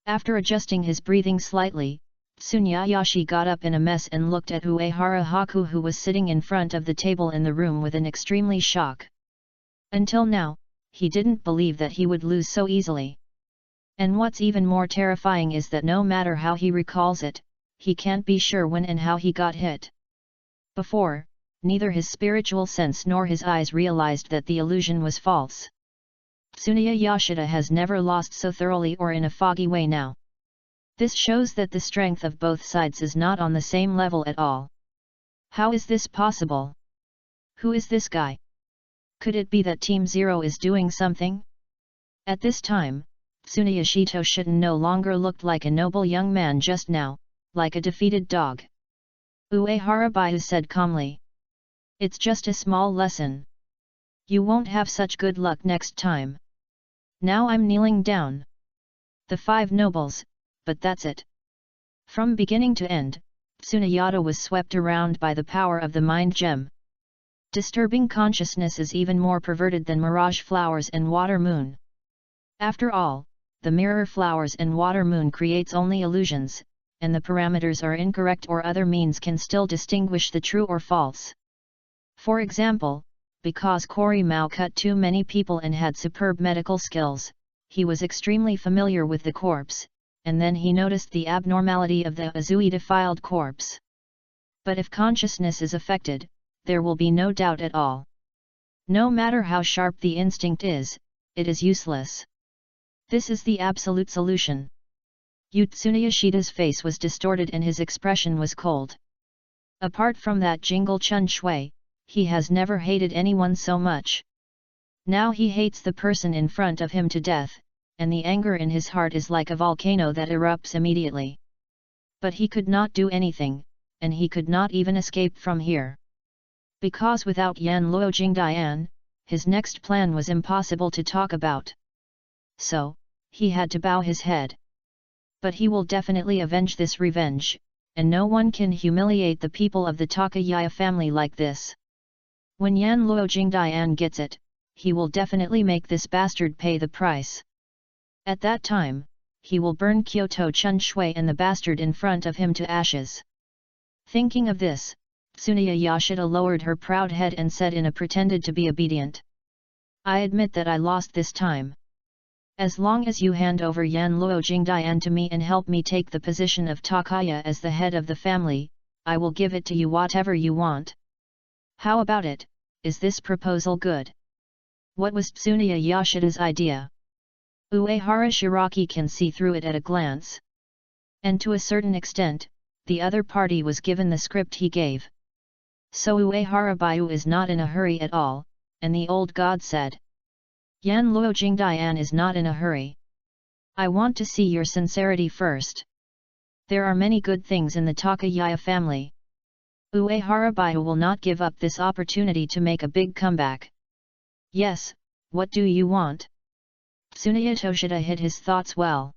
After adjusting his breathing slightly, Tsuneyashi got up in a mess and looked at Uehara Haku, who was sitting in front of the table in the room with an extremely shock. Until now, he didn't believe that he would lose so easily. And what's even more terrifying is that no matter how he recalls it, he can't be sure when and how he got hit. Before, neither his spiritual sense nor his eyes realized that the illusion was false. Tsuneya Yoshida has never lost so thoroughly or in a foggy way now. This shows that the strength of both sides is not on the same level at all. How is this possible? Who is this guy? Could it be that Team Zero is doing something? At this time, Tsuneyashi Yoshida no longer looked like a noble young man just now, like a defeated dog. Uehara said calmly. It's just a small lesson. You won't have such good luck next time. Now I'm kneeling down. The 5 nobles, but that's it. From beginning to end, Tsuneyata was swept around by the power of the mind gem. Disturbing consciousness is even more perverted than mirage flowers and water moon. After all, the mirror flowers and water moon creates only illusions, and the parameters are incorrect or other means can still distinguish the true or false. For example, because Korimao cut too many people and had superb medical skills, he was extremely familiar with the corpse, and then he noticed the abnormality of the Azui defiled corpse. But if consciousness is affected, there will be no doubt at all. No matter how sharp the instinct is, it is useless. This is the absolute solution. Tsuneyashida's face was distorted and his expression was cold. Apart from that Jingle Chun Shui, he has never hated anyone so much. Now he hates the person in front of him to death, and the anger in his heart is like a volcano that erupts immediately. But he could not do anything, and he could not even escape from here. Because without Yan Luo Jingdian, his next plan was impossible to talk about. So, he had to bow his head. But he will definitely avenge this revenge, and no one can humiliate the people of the Takayaya family like this. When Yan Luo Jingdian gets it, he will definitely make this bastard pay the price. At that time, he will burn Kyoto Chun Shui and the bastard in front of him to ashes. Thinking of this, Tsuneya Yoshida lowered her proud head and said in a pretended to be obedient. I admit that I lost this time. As long as you hand over Yan Luo Jingdian to me and help me take the position of Takaya as the head of the family, I will give it to you whatever you want. How about it, is this proposal good? What was Tsuneya Yoshida's idea? Uehara Shiraki can see through it at a glance. And to a certain extent, the other party was given the script he gave. So Uehara Baiyu is not in a hurry at all, and the old god said. Yan Luo Jingdian is not in a hurry. I want to see your sincerity first. There are many good things in the Takayaya family. Uehara Baiyu will not give up this opportunity to make a big comeback. Yes, what do you want? Tsuneya Toshida hid his thoughts well.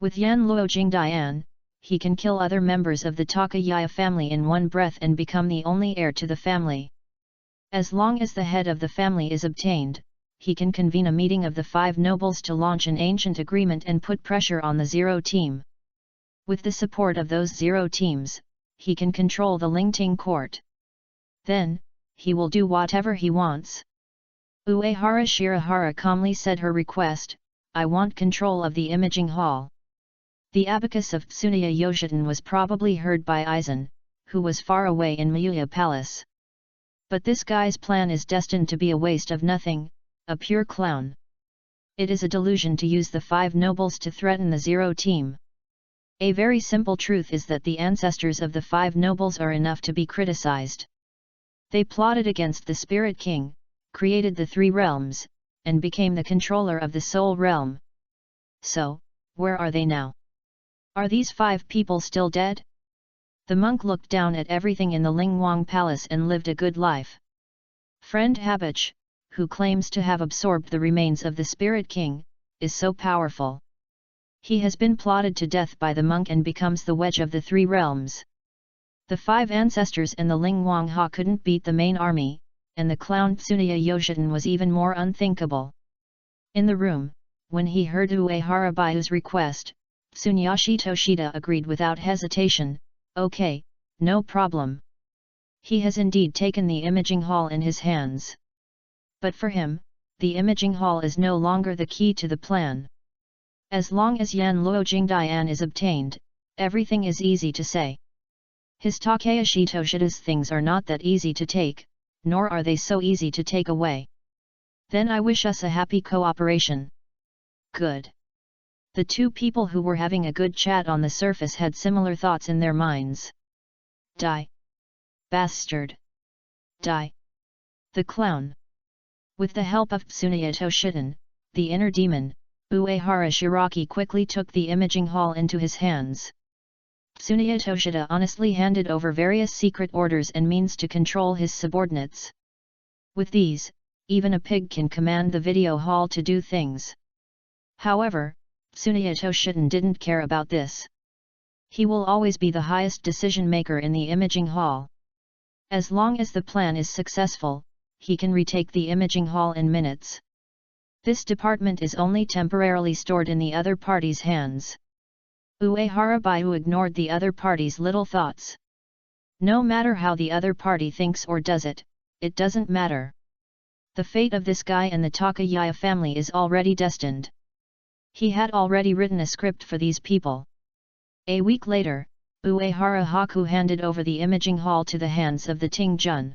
With Yan Luo Jingdian, he can kill other members of the Takayaya family in one breath and become the only heir to the family. As long as the head of the family is obtained, he can convene a meeting of the 5 nobles to launch an ancient agreement and put pressure on the Zero team. With the support of those Zero teams, he can control the Lingting court. Then, he will do whatever he wants. Uehara Shirahara calmly said her request, I want control of the imaging hall. The abacus of Tsuneya Yoshiden was probably heard by Aizen, who was far away in Miyuya Palace. But this guy's plan is destined to be a waste of nothing, a pure clown. It is a delusion to use the 5 nobles to threaten the Zero team. A very simple truth is that the ancestors of the 5 nobles are enough to be criticized. They plotted against the Spirit King, created the 3 realms, and became the controller of the Soul Realm. So, where are they now? Are these 5 people still dead? The monk looked down at everything in the Lingwang Palace and lived a good life. Friend Habich, who claims to have absorbed the remains of the Spirit King, is so powerful. He has been plotted to death by the monk and becomes the wedge of the 3 realms. The 5 ancestors and the Lingwang Ha couldn't beat the main army, and the clown Tsuneya Yoshiden was even more unthinkable. In the room, when he heard Uehara Baiyu's request, Tsuneyashi Toshida agreed without hesitation, okay, no problem. He has indeed taken the imaging hall in his hands. But for him, the imaging hall is no longer the key to the plan. As long as Yan Luo Jingdian is obtained, everything is easy to say. His Takayashi Toshida's things are not that easy to take, nor are they so easy to take away. Then I wish us a happy cooperation. Good. The 2 people who were having a good chat on the surface had similar thoughts in their minds. Die. Bastard. Die. The clown. With the help of Tsuneya Toshiden, the inner demon, Uehara Shiraki quickly took the imaging hall into his hands. Tsuneya Toshida honestly handed over various secret orders and means to control his subordinates. With these, even a pig can command the video hall to do things. However, Tsuneya Toshiden didn't care about this. He will always be the highest decision maker in the imaging hall. As long as the plan is successful, he can retake the imaging hall in minutes. This department is only temporarily stored in the other party's hands. Uehara Baiyu ignored the other party's little thoughts. No matter how the other party thinks or does it, it doesn't matter. The fate of this guy and the Takayaya family is already destined. He had already written a script for these people. A week later, Uehara Haku handed over the imaging hall to the hands of the Ting Jun.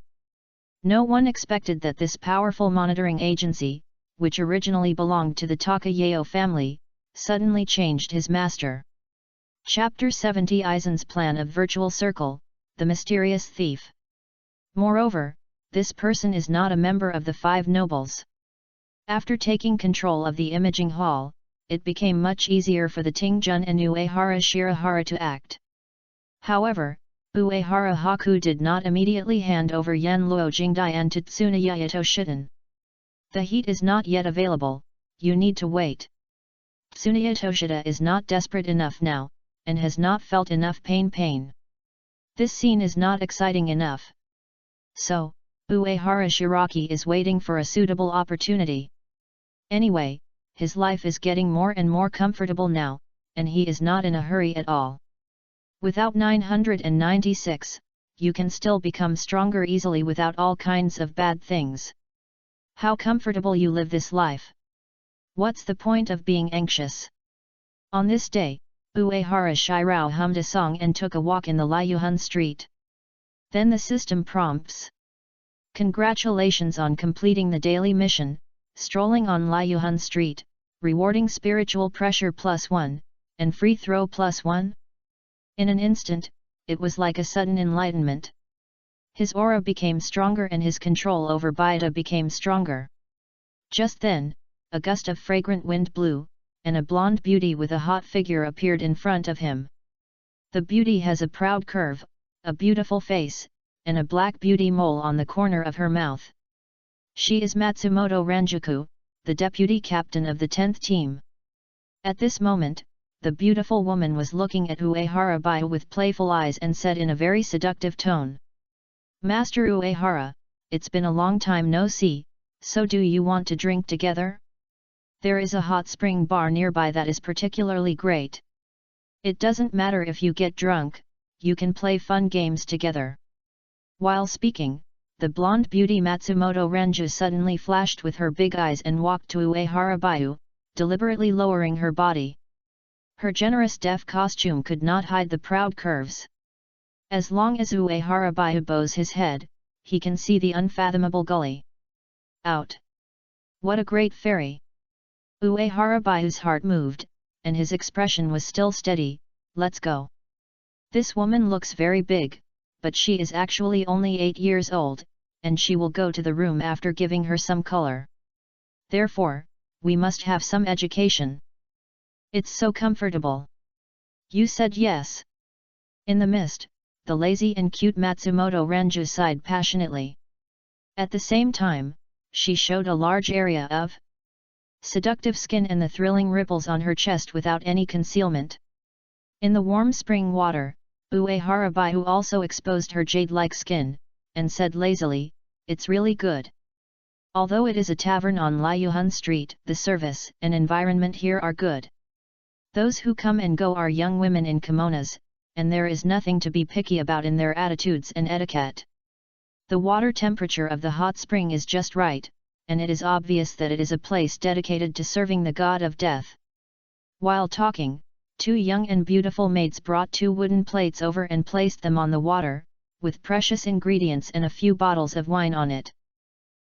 No one expected that this powerful monitoring agency, which originally belonged to the Takayao family, suddenly changed his master. Chapter 70 Aizen's Plan of Virtual Circle, The Mysterious Thief. Moreover, this person is not a member of the five nobles. After taking control of the imaging hall, it became much easier for the Tingjun and Uehara Shirahara to act. However, Uehara Haku did not immediately hand over Yanluo Jingdian to Tsunoya Toshiden. The heat is not yet available, you need to wait. Tsunoya Toshida is not desperate enough now, and has not felt enough pain. This scene is not exciting enough. So, Uehara Shiraki is waiting for a suitable opportunity. Anyway, his life is getting more and more comfortable now, and he is not in a hurry at all. Without 996, you can still become stronger easily without all kinds of bad things. How comfortable you live this life. What's the point of being anxious? On this day, Uehara Shirao hummed a song and took a walk in the Liuhun street. Then the system prompts. Congratulations on completing the daily mission, strolling on Liuhun street, rewarding spiritual pressure +1, and free throw +1. In an instant, it was like a sudden enlightenment. His aura became stronger and his control over Baida became stronger. Just then, a gust of fragrant wind blew, and a blonde beauty with a hot figure appeared in front of him. The beauty has a proud curve, a beautiful face, and a black beauty mole on the corner of her mouth. She is Matsumoto Ranjuku, the deputy captain of the 10th team. At this moment, the beautiful woman was looking at Uehara Baiu with playful eyes and said in a very seductive tone. Master Uehara, it's been a long time no see, so do you want to drink together? There is a hot spring bar nearby that is particularly great. It doesn't matter if you get drunk, you can play fun games together. While speaking, the blonde beauty Matsumoto Ranju suddenly flashed with her big eyes and walked to Uehara Baiu, deliberately lowering her body. Her generous deaf costume could not hide the proud curves. As long as Uehara Baiu bows his head, he can see the unfathomable gully. Out! What a great fairy! Uehara Baiu's heart moved, and his expression was still steady. Let's go. This woman looks very big, but she is actually only 8 years old, and she will go to the room after giving her some color. Therefore, we must have some education. It's so comfortable. You said yes. In the mist, the lazy and cute Matsumoto Ranju sighed passionately. At the same time, she showed a large area of seductive skin and the thrilling ripples on her chest without any concealment. In the warm spring water, Uehara Baiu also exposed her jade-like skin, and said lazily, it's really good. Although it is a tavern on Liuhun Street, the service and environment here are good. Those who come and go are young women in kimonos, and there is nothing to be picky about in their attitudes and etiquette. The water temperature of the hot spring is just right, and it is obvious that it is a place dedicated to serving the god of death. While talking, 2 young and beautiful maids brought 2 wooden plates over and placed them on the water, with precious ingredients and a few bottles of wine on it.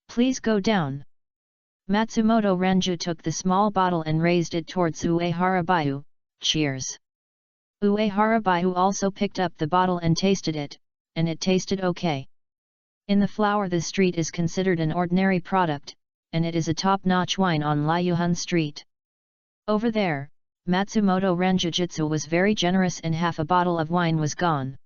Please go down. Matsumoto Ranju took the small bottle and raised it towards Uehara Baiu. Cheers. Uehara Baiu also picked up the bottle and tasted it, and it tasted okay. In the flower the street is considered an ordinary product, and it is a top-notch wine on Liuhun Street. Over there, Matsumoto Ranjujutsu was very generous and half a bottle of wine was gone.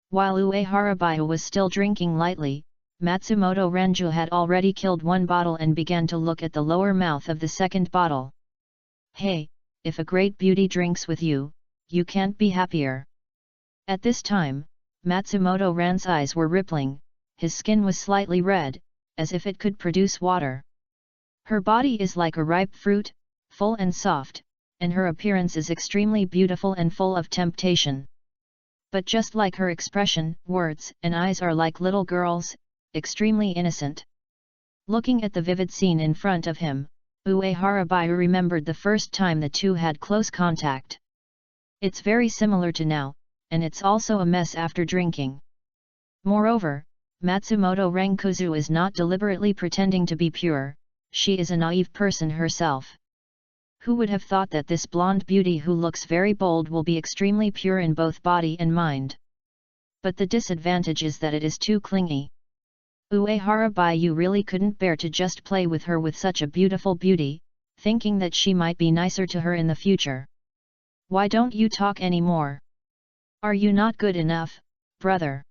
While Uehara Baiu was still drinking lightly, Matsumoto Ranju had already killed 1 bottle and began to look at the lower mouth of the second bottle. Hey, if a great beauty drinks with you, you can't be happier. At this time, Matsumoto Ran's eyes were rippling, his skin was slightly red, as if it could produce water. Her body is like a ripe fruit, full and soft, and her appearance is extremely beautiful and full of temptation. But just like her expression, words and eyes are like little girls, extremely innocent. Looking at the vivid scene in front of him, Uehara Baiu remembered the first time the two had close contact. It's very similar to now, and it's also a mess after drinking. Moreover, Matsumoto Rankuzu is not deliberately pretending to be pure, she is a naive person herself. Who would have thought that this blonde beauty who looks very bold will be extremely pure in both body and mind? But the disadvantage is that it is too clingy. Uehara Baiyu really couldn't bear to just play with her with such a beautiful beauty, thinking that she might be nicer to her in the future. Why don't you talk anymore? Are you not good enough, brother?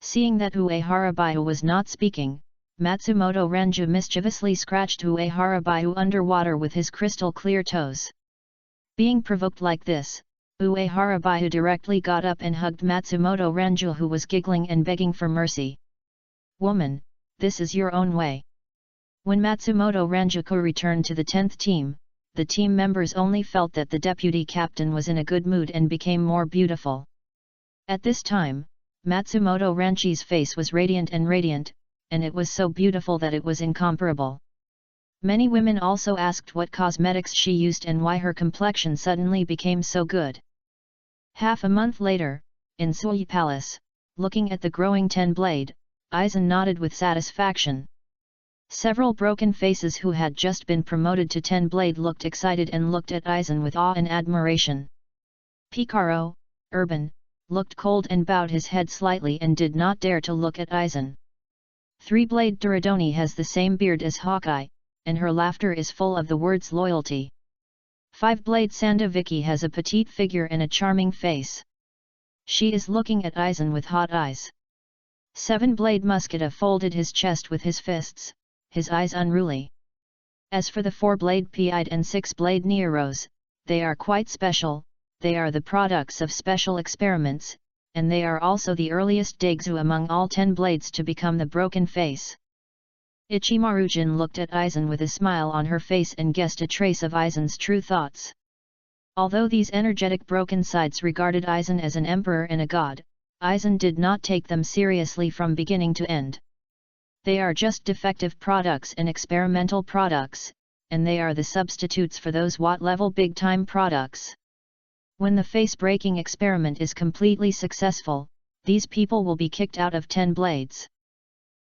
Seeing that Uehara Baiyu was not speaking, Matsumoto Ranju mischievously scratched Uehara Baiyu underwater with his crystal-clear toes. Being provoked like this, Uehara Baiyu directly got up and hugged Matsumoto Ranju, who was giggling and begging for mercy. "Woman, this is your own way." When Matsumoto Ranjuku returned to the 10th team, the team members only felt that the deputy captain was in a good mood and became more beautiful. At this time, Matsumoto Ranchi's face was radiant, and it was so beautiful that it was incomparable. Many women also asked what cosmetics she used and why her complexion suddenly became so good. Half a month later, in Sui Palace, looking at the growing 10-blade, Aizen nodded with satisfaction. Several broken faces who had just been promoted to 10-blade looked excited and looked at Aizen with awe and admiration. Picaro, Urban, looked cold and bowed his head slightly and did not dare to look at Aizen. 3-blade Duradoni has the same beard as Hawkeye, and her laughter is full of the words loyalty. 5-blade Sanda Vicky has a petite figure and a charming face. She is looking at Aizen with hot eyes. 7-blade Muscata folded his chest with his fists, his eyes unruly. As for the 4-blade Piide and 6-blade Neros, they are quite special, they are the products of special experiments, and they are also the earliest Daigzu among all 10 blades to become the broken face. Ichimaru-jin looked at Aizen with a smile on her face and guessed a trace of Aizen's true thoughts. Although these energetic broken sides regarded Aizen as an emperor and a god, Aizen did not take them seriously from beginning to end. They are just defective products and experimental products, and they are the substitutes for those watt-level big-time products. When the face-breaking experiment is completely successful, these people will be kicked out of 10 blades.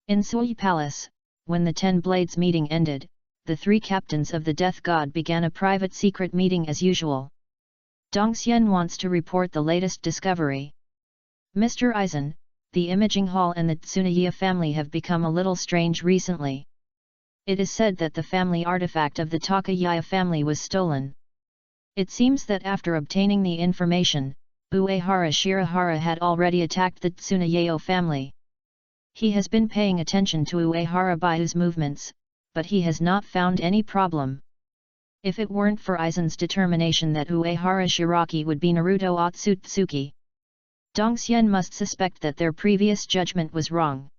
In Sui Palace, when the 10 blades meeting ended, the 3 captains of the Death God began a private secret meeting as usual. Dongxian wants to report the latest discovery. Mr. Aizen, the Imaging Hall and the Tsunaya family have become a little strange recently. It is said that the family artifact of the Takayama family was stolen. It seems that after obtaining the information, Uehara Shirahara had already attacked the Tsunaya family. He has been paying attention to Uehara Baiyu's movements, but he has not found any problem. If it weren't for Aizen's determination that Uehara Shiraki would be Naruto Otsutsuki, Dongxian must suspect that their previous judgment was wrong.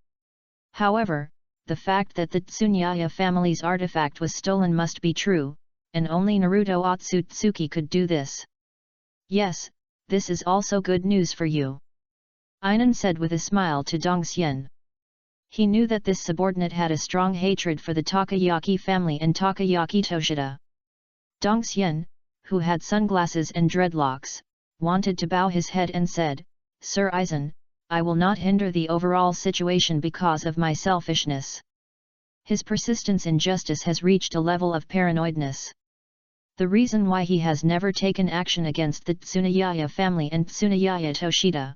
However, the fact that the Tsunaya family's artifact was stolen must be true, and only Naruto Otsutsuki could do this. Yes, this is also good news for you, Ainan said with a smile to Dongxian. He knew that this subordinate had a strong hatred for the Takayaki family and Takayaki Toshida. Dongxian, who had sunglasses and dreadlocks, wanted to bow his head and said, "Sir Aizen, I will not hinder the overall situation because of my selfishness." His persistence in justice has reached a level of paranoidness. The reason why he has never taken action against the Tsunaya family and Tsunaya Toshida.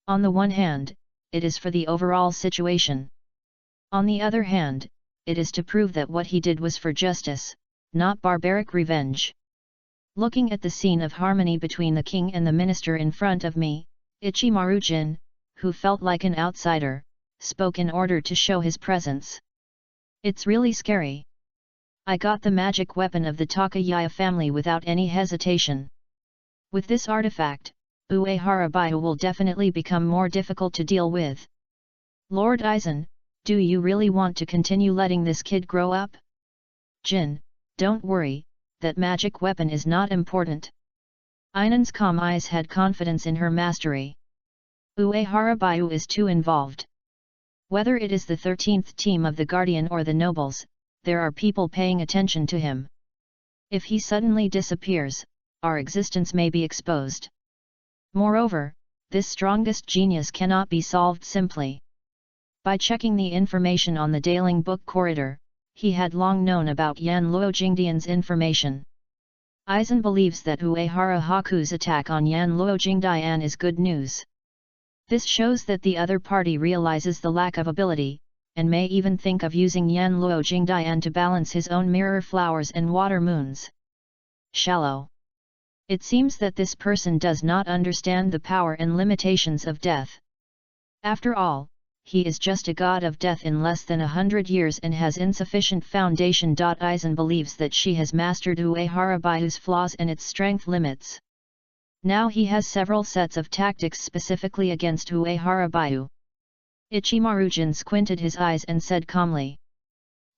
On the one hand, it is for the overall situation. On the other hand, it is to prove that what he did was for justice, not barbaric revenge. Looking at the scene of harmony between the king and the minister in front of me, Ichimaru-jin, who felt like an outsider, spoke in order to show his presence. "It's really scary. I got the magic weapon of the Takayama family without any hesitation. With this artifact, Uehara Baiyu will definitely become more difficult to deal with. Lord Aizen, do you really want to continue letting this kid grow up?" "Jin, don't worry, that magic weapon is not important." Ainan's calm eyes had confidence in her mastery. Uehara Baiyu is too involved. Whether it is the 13th team of the Guardian or the nobles, there are people paying attention to him. If he suddenly disappears, our existence may be exposed. Moreover, this strongest genius cannot be solved simply. By checking the information on the Daling Book corridor, he had long known about Yan Luo Jingdian's information. Aizen believes that Uehara Haku's attack on Yan Luo Jingdian is good news. This shows that the other party realizes the lack of ability, and may even think of using Yan Luo Jingdian to balance his own mirror flowers and water moons. Shallow. It seems that this person does not understand the power and limitations of death. After all, he is just a god of death in less than 100 years and has insufficient foundation. Aizen believes that she has mastered Uehara Bayu's flaws and its strength limits. Now he has several sets of tactics specifically against Uehara Bayu. Ichimaru-jin squinted his eyes and said calmly.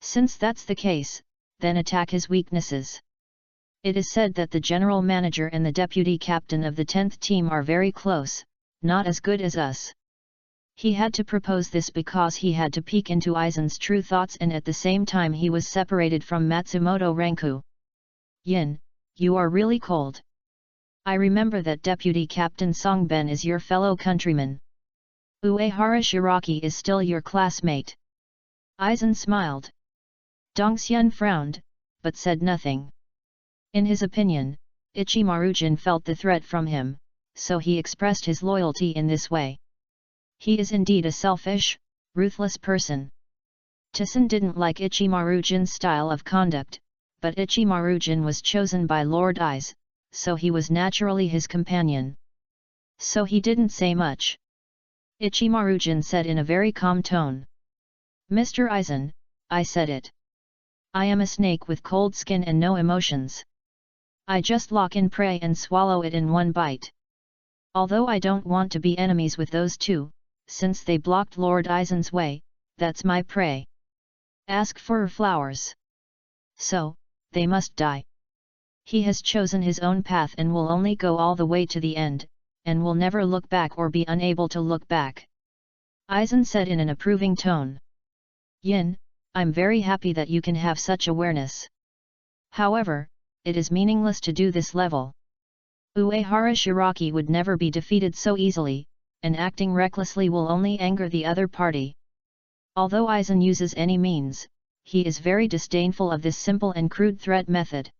Since that's the case, then attack his weaknesses. It is said that the general manager and the deputy captain of the 10th team are very close, not as good as us. He had to propose this because he had to peek into Aizen's true thoughts, and at the same time he was separated from Matsumoto Renku. Yin, you are really cold. I remember that Deputy Captain Songben is your fellow countryman. Uehara Shiraki is still your classmate. Aizen smiled. Dongxian frowned, but said nothing. In his opinion, Ichimaru-jin felt the threat from him, so he expressed his loyalty in this way. He is indeed a selfish, ruthless person. Tison didn't like Ichimaru-jin's style of conduct, but Ichimaru-jin was chosen by Lord Aiz, so he was naturally his companion. So he didn't say much. Ichimaru-jin said in a very calm tone. Mr. Aizen, I said it. I am a snake with cold skin and no emotions. I just lock in prey and swallow it in one bite. Although I don't want to be enemies with those two, since they blocked Lord Aizen's way, that's my prey. Ask for flowers. So, they must die. He has chosen his own path and will only go all the way to the end, and will never look back or be unable to look back. Aizen said in an approving tone. Yin, I'm very happy that you can have such awareness. However, it is meaningless to do this level. Uehara Shiraki would never be defeated so easily, and acting recklessly will only anger the other party. Although Aizen uses any means, he is very disdainful of this simple and crude threat method.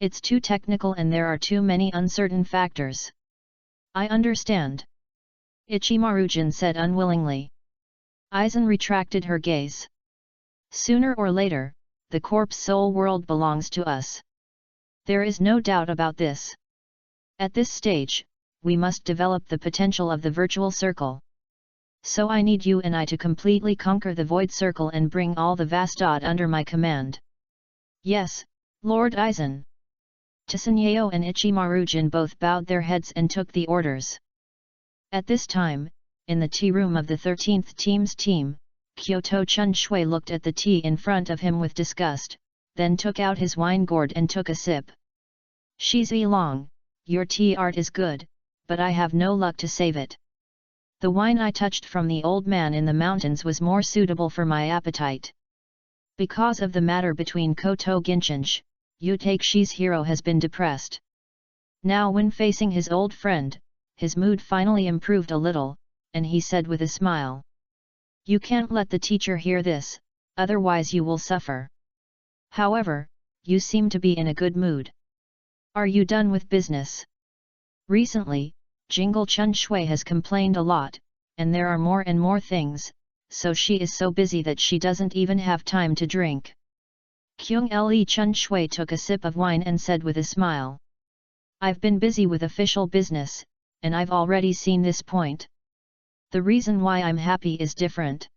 It's too technical and there are too many uncertain factors. I understand. Ichimaru-jin said unwillingly. Aizen retracted her gaze. Sooner or later, the corpse soul world belongs to us. There is no doubt about this. At this stage, we must develop the potential of the virtual circle. So I need you and I to completely conquer the void circle and bring all the Vastad under my command. Yes, Lord Aizen. Tsunyeo and Ichimaru-jin both bowed their heads and took the orders. At this time, in the tea room of the 13th team's team, Kyoto Chun Shui looked at the tea in front of him with disgust, then took out his wine gourd and took a sip. Shizi Long, your tea art is good, but I have no luck to save it. The wine I touched from the old man in the mountains was more suitable for my appetite. Because of the matter between Koto Ginchinch, Utakeishi's hero has been depressed. Now when facing his old friend, his mood finally improved a little, and he said with a smile. You can't let the teacher hear this, otherwise you will suffer. However, you seem to be in a good mood. Are you done with business? Recently, Jingle Chun Shui has complained a lot, and there are more and more things, so she is so busy that she doesn't even have time to drink. Kyung Le Chun Shui took a sip of wine and said with a smile. I've been busy with official business, and I've already seen this point. The reason why I'm happy is different.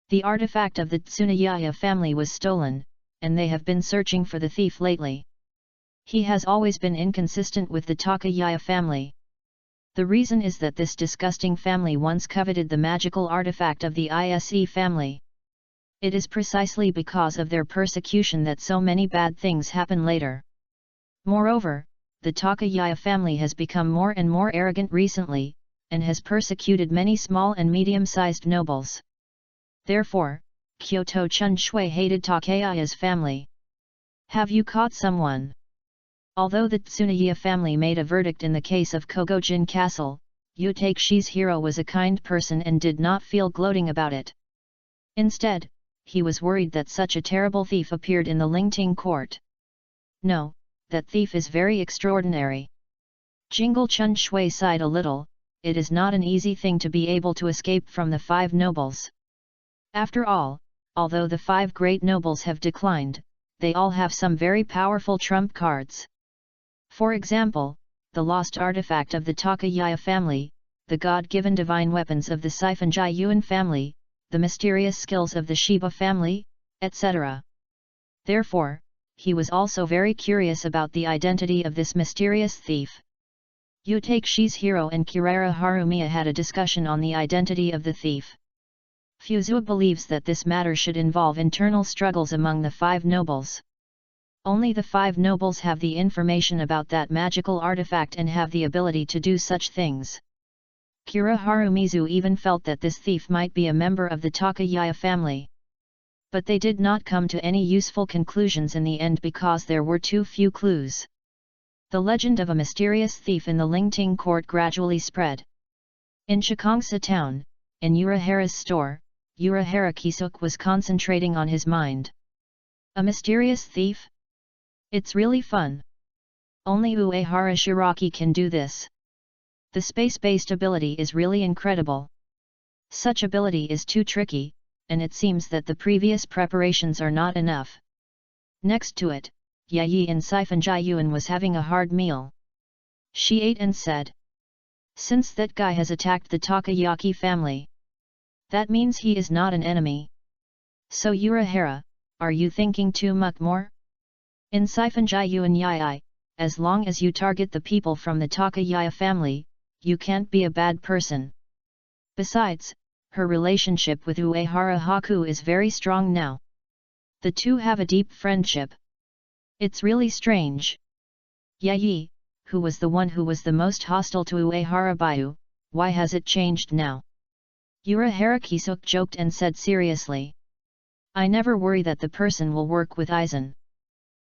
The artifact of the Tsunayaya family was stolen, and they have been searching for the thief lately. He has always been inconsistent with the Takayaya family. The reason is that this disgusting family once coveted the magical artifact of the ISE family. It is precisely because of their persecution that so many bad things happen later. Moreover, the Takayaya family has become more and more arrogant recently, and has persecuted many small and medium-sized nobles. Therefore, Kyoto Chun Shui hated Takayaya's family. Have you caught someone? Although the Tsunaya family made a verdict in the case of Kogojin Castle, Utakeishi's hero was a kind person and did not feel gloating about it. Instead, he was worried that such a terrible thief appeared in the Lingting court. No, that thief is very extraordinary. Jingle Chun Shui sighed a little. It is not an easy thing to be able to escape from the 5 nobles. After all, although the 5 great nobles have declined, they all have some very powerful trump cards. For example, the lost artifact of the Takayaya family, the God-given divine weapons of the Siphonjai Yuan family, the mysterious skills of the Shiba family, etc. Therefore, he was also very curious about the identity of this mysterious thief. Utake Shizhiro and Kirara Harumiya had a discussion on the identity of the thief. Fuzua believes that this matter should involve internal struggles among the 5 nobles. Only the 5 nobles have the information about that magical artifact and have the ability to do such things. Kira Harumizu even felt that this thief might be a member of the Takayaya family. But they did not come to any useful conclusions in the end because there were too few clues. The legend of a mysterious thief in the Lingting court gradually spread. In Shikangsa town, in Urahara's store, Urahara Kisuk was concentrating on his mind. A mysterious thief? It's really fun. Only Uehara Shiraki can do this. The space-based ability is really incredible. Such ability is too tricky, and it seems that the previous preparations are not enough. Next to it, Yayi in Siphonjai Yuan was having a hard meal. She ate and said, "Since that guy has attacked the Takayaki family, that means he is not an enemy. So Urahara, are you thinking too much more? In Siphonjai Yuan Yai, as long as you target the people from the Takayaya family, you can't be a bad person. Besides, her relationship with Uehara Haku is very strong now. The two have a deep friendship. It's really strange. Yayi, who was the one who was the most hostile to Uehara Bayu, why has it changed now?" Urahara Kisuk joked and said seriously, "I never worry that the person will work with Aizen.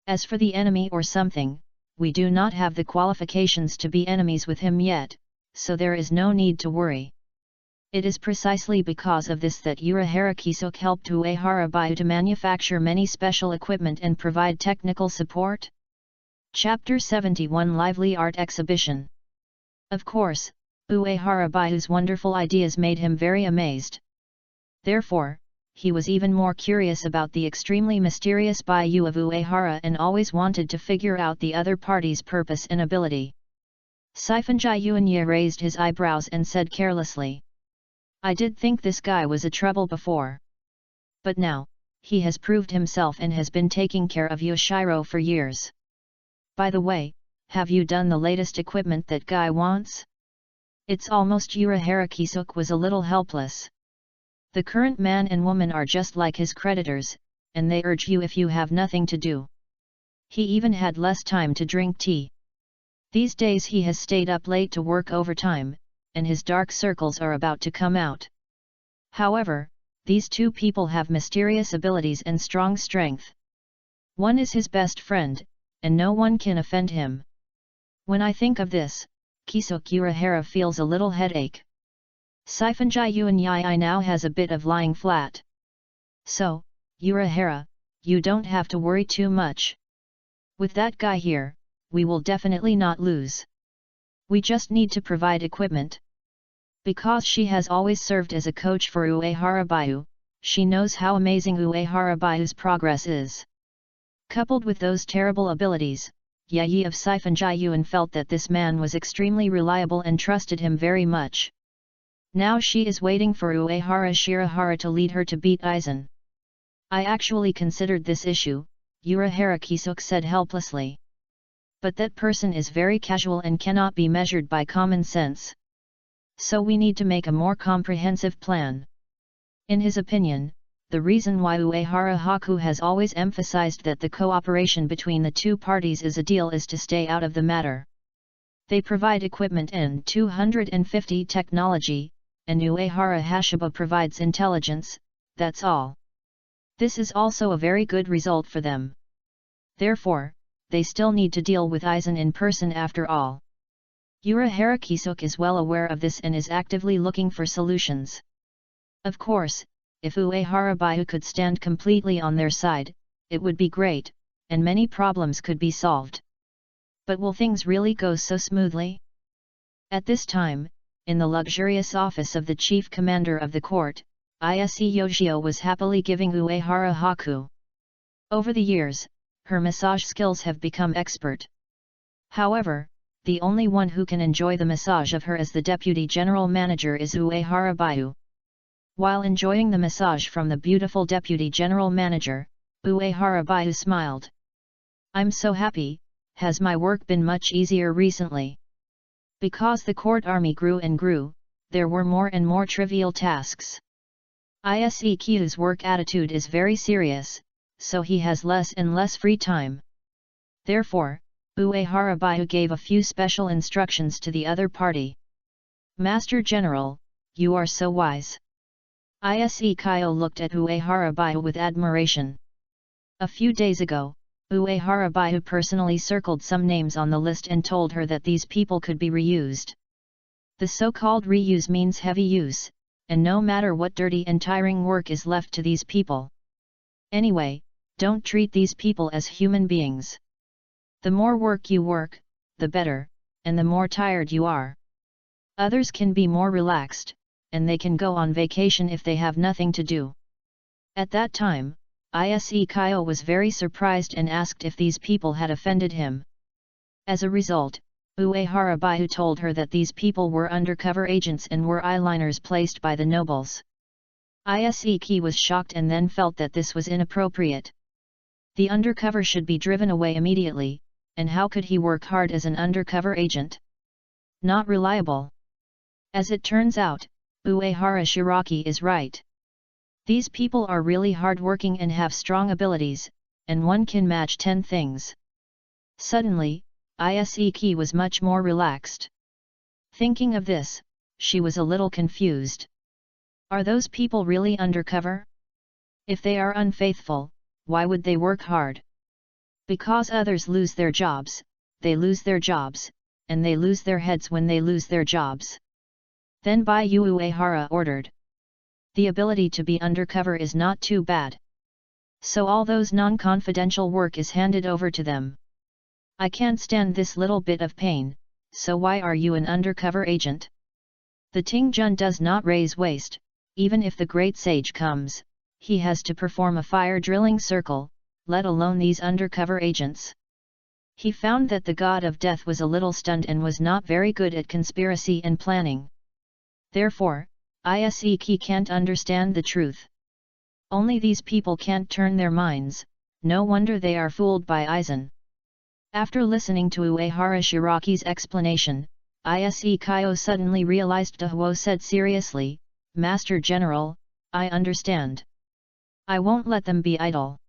As for the enemy or something, we do not have the qualifications to be enemies with him yet, so there is no need to worry." It is precisely because of this that Urahara Kisuk helped Uehara Bayu to manufacture many special equipment and provide technical support. Chapter 71 Lively Art Exhibition. Of course, Uehara Bayu's wonderful ideas made him very amazed. Therefore, he was even more curious about the extremely mysterious Bayu of Uehara and always wanted to figure out the other party's purpose and ability. Siphonjai Yuanye raised his eyebrows and said carelessly, "I did think this guy was a trouble before. But now, he has proved himself and has been taking care of Yoshiro for years. By the way, have you done the latest equipment that guy wants?" It's almost Urahara Kisuk was a little helpless. The current man and woman are just like his creditors, and they urge you if you have nothing to do. He even had less time to drink tea. These days he has stayed up late to work overtime, and his dark circles are about to come out. However, these two people have mysterious abilities and strong strength. One is his best friend, and no one can offend him. When I think of this, Kisuk Urahara feels a little headache. Siphonjai Yuanyai now has a bit of lying flat. So, Urahara, you don't have to worry too much. With that guy here, we will definitely not lose. We just need to provide equipment. Because she has always served as a coach for Uehara Bayu, she knows how amazing Uehara Bayu's progress is. Coupled with those terrible abilities, Yayi of Siphonjai Yuan felt that this man was extremely reliable and trusted him very much. Now she is waiting for Uehara Shirahara to lead her to beat Aizen. I actually considered this issue, Urahara Kisuk said helplessly. But that person is very casual and cannot be measured by common sense. So we need to make a more comprehensive plan. In his opinion, the reason why Uehara Haku has always emphasized that the cooperation between the two parties is a deal is to stay out of the matter. They provide equipment and 250 technology, and Uehara Hashiba provides intelligence, that's all. This is also a very good result for them. Therefore, they still need to deal with Aizen in person after all. Urahara Kisuk is well aware of this and is actively looking for solutions. Of course, if Uehara Bayu could stand completely on their side, it would be great, and many problems could be solved. But will things really go so smoothly? At this time, in the luxurious office of the chief commander of the court, Ise Yoshio was happily giving Uehara haku. Over the years, her massage skills have become expert. However, the only one who can enjoy the massage of her as the deputy general manager is Uehara Bayu. While enjoying the massage from the beautiful deputy general manager, Uehara Bayu smiled. "I'm so happy. Has my work been much easier recently?" Because the court army grew and grew, there were more and more trivial tasks. Ise Kyu's work attitude is very serious, so he has less and less free time. Therefore, Uehara Bayu gave a few special instructions to the other party. "Master General, you are so wise." Ise Kyo looked at Uehara Bayu with admiration. A few days ago, Uehara Bayu personally circled some names on the list and told her that these people could be reused. The so-called reuse means heavy use, and no matter what dirty and tiring work is left to these people. Anyway, don't treat these people as human beings. The more work you work, the better, and the more tired you are. Others can be more relaxed, and they can go on vacation if they have nothing to do. At that time, Ise Kyo was very surprised and asked if these people had offended him. As a result, Uehara Bayu told her that these people were undercover agents and were eyeliners placed by the nobles. Ise Kyo was shocked and then felt that this was inappropriate. The undercover should be driven away immediately, and how could he work hard as an undercover agent? Not reliable. As it turns out, Uehara Shiraki is right. These people are really hard-working and have strong abilities, and one can match 10 things. Suddenly, Ise Kyo was much more relaxed. Thinking of this, she was a little confused. Are those people really undercover? If they are unfaithful, why would they work hard? Because others lose their jobs, they lose their jobs, and they lose their heads when they lose their jobs. Then Bayu Uehara ordered. The ability to be undercover is not too bad. So all those non-confidential work is handed over to them. I can't stand this little bit of pain, so why are you an undercover agent? The Tingjun does not raise waste, even if the great sage comes, he has to perform a fire drilling circle, let alone these undercover agents. He found that the god of death was a little stunned and was not very good at conspiracy and planning. Therefore, Ise Kyo can't understand the truth. Only these people can't turn their minds, no wonder they are fooled by Aizen. After listening to Uehara Shiraki's explanation, Ise Kyo suddenly realized Dahuo said seriously, "Master General, I understand. I won't let them be idle."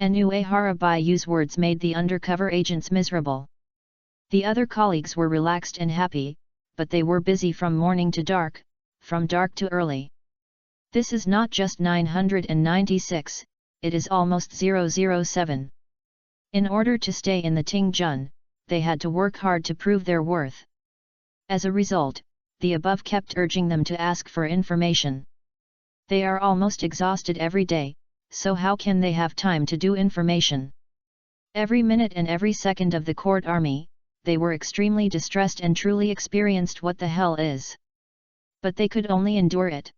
And Uehara Bayu's words made the undercover agents miserable. The other colleagues were relaxed and happy, but they were busy from morning to dark, from dark to early. This is not just 996, it is almost 007. In order to stay in the Tingjun, they had to work hard to prove their worth. As a result, the above kept urging them to ask for information. They are almost exhausted every day, so how can they have time to do information? Every minute and every second of the court army, they were extremely distressed and truly experienced what the hell is. But they could only endure it.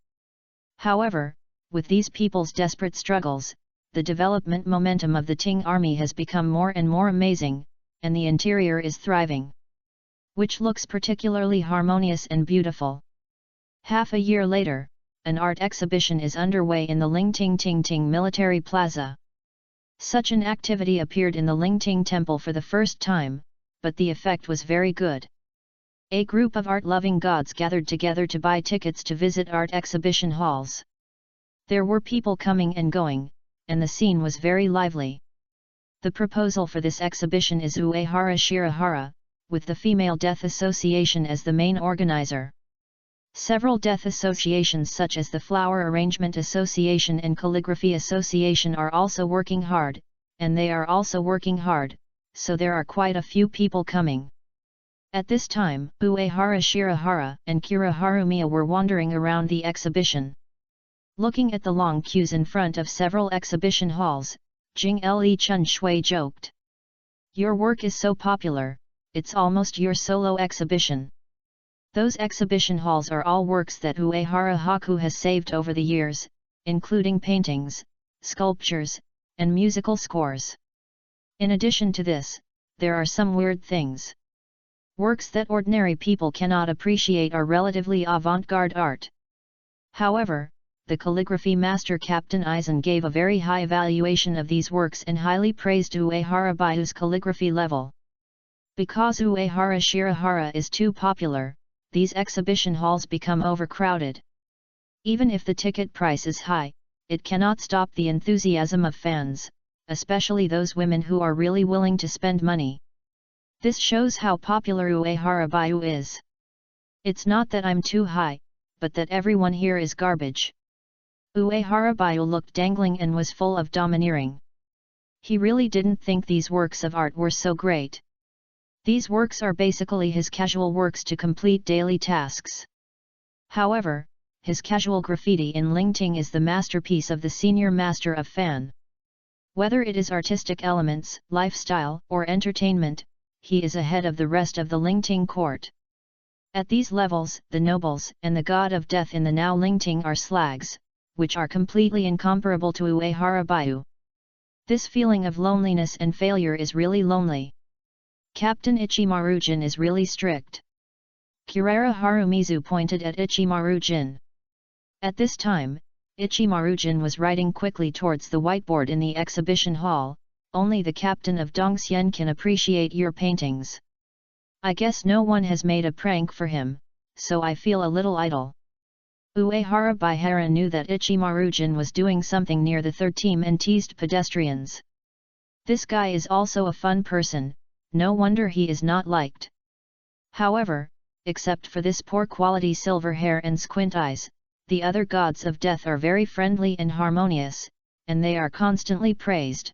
However, with these people's desperate struggles, the development momentum of the Ting army has become more and more amazing, and the interior is thriving. Which looks particularly harmonious and beautiful. Half a year later, an art exhibition is underway in the Lingting Military Plaza. Such an activity appeared in the Lingting Temple for the first time, but the effect was very good. A group of art-loving gods gathered together to buy tickets to visit art exhibition halls. There were people coming and going, and the scene was very lively. The proposal for this exhibition is Uehara Shirahara, with the Female Death Association as the main organizer. Several death associations such as the Flower Arrangement Association and Calligraphy Association are also working hard, and they are also working hard, so there are quite a few people coming. At this time, Uehara Shirahara and Kira Harumiya were wandering around the exhibition. Looking at the long queues in front of several exhibition halls, Jing Le Chun Shui joked. "Your work is so popular, it's almost your solo exhibition. Those exhibition halls are all works that Uehara Haku has saved over the years, including paintings, sculptures, and musical scores. In addition to this, there are some weird things. Works that ordinary people cannot appreciate are relatively avant-garde art. However, the calligraphy master Captain Eisen gave a very high evaluation of these works and highly praised Uehara Bayu's calligraphy level. Because Uehara Shirahara is too popular, these exhibition halls become overcrowded. Even if the ticket price is high, it cannot stop the enthusiasm of fans, especially those women who are really willing to spend money. This shows how popular Uehara Bayu is. It's not that I'm too high, but that everyone here is garbage. Uehara Bayu looked dangling and was full of domineering. He really didn't think these works of art were so great. These works are basically his casual works to complete daily tasks. However, his casual graffiti in Lingting is the masterpiece of the senior master of Fan. Whether it is artistic elements, lifestyle, or entertainment, he is ahead of the rest of the Lingting court. At these levels, the nobles and the god of death in the now Lingting are slags, which are completely incomparable to Uehara Bayu. This feeling of loneliness and failure is really lonely. Captain Ichimaru-jin is really strict. Kurara Harumizu pointed at Ichimaru-jin. At this time, Ichimaru-jin was writing quickly towards the whiteboard in the exhibition hall. Only the captain of Dongxian can appreciate your paintings. I guess no one has made a prank for him, so I feel a little idle. Uehara Baihara knew that Ichimaru-jin was doing something near the third team and teased pedestrians. This guy is also a fun person, no wonder he is not liked. However, except for this poor quality silver hair and squint eyes, the other gods of death are very friendly and harmonious, and they are constantly praised.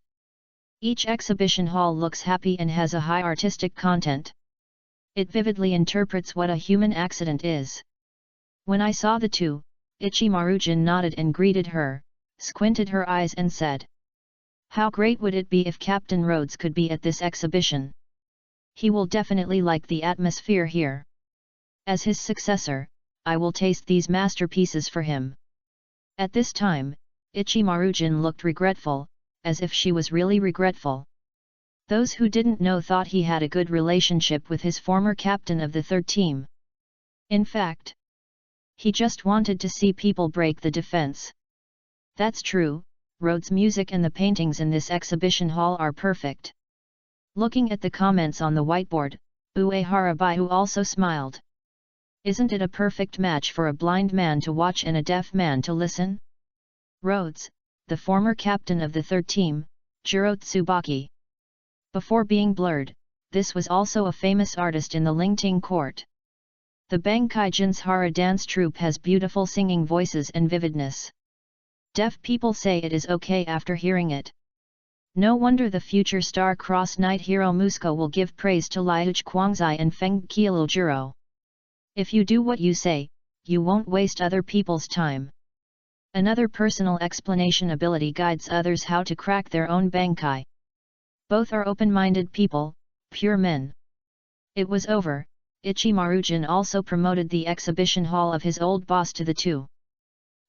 Each exhibition hall looks happy and has a high artistic content. It vividly interprets what a human accident is. When I saw the two, Ichimaru-jin nodded and greeted her, squinted her eyes and said, "How great would it be if Captain Rhodes could be at this exhibition? He will definitely like the atmosphere here. As his successor, I will taste these masterpieces for him." At this time, Ichimaru-jin looked regretful, as if she was really regretful. Those who didn't know thought he had a good relationship with his former captain of the third team. In fact, he just wanted to see people break the defense. That's true, Rhodes' music and the paintings in this exhibition hall are perfect. Looking at the comments on the whiteboard, Uehara Bayu also smiled. Isn't it a perfect match for a blind man to watch and a deaf man to listen? Rhodes, the former captain of the third team, Jiro Tsubaki. Before being blurred, this was also a famous artist in the Lingting court. The Bankai Jinshara dance troupe has beautiful singing voices and vividness. Deaf people say it is okay after hearing it. No wonder the future star-crossed knight hero Musko will give praise to Liuch Guangzai and Feng Qilu. If you do what you say, you won't waste other people's time. Another personal explanation ability guides others how to crack their own bankai. Both are open-minded people, pure men. It was over, Ichimaru-jin also promoted the exhibition hall of his old boss to the two.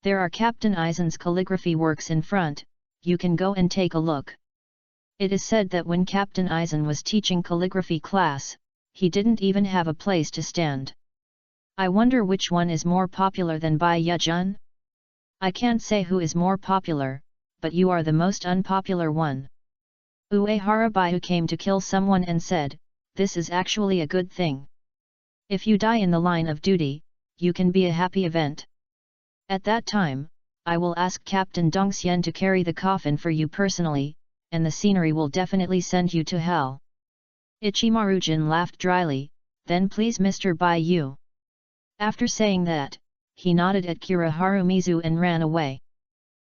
There are Captain Eisen's calligraphy works in front, you can go and take a look. It is said that when Captain Eisen was teaching calligraphy class, he didn't even have a place to stand. I wonder which one is more popular than Bai Yejun? I can't say who is more popular, but you are the most unpopular one. Uehara Bayu came to kill someone and said, "This is actually a good thing. If you die in the line of duty, you can be a happy event. At that time, I will ask Captain Dongxian to carry the coffin for you personally, and the scenery will definitely send you to hell." Ichimaru-jin laughed dryly, "Then please Mr. Bai Yu." After saying that, he nodded at Kira Harumizu and ran away.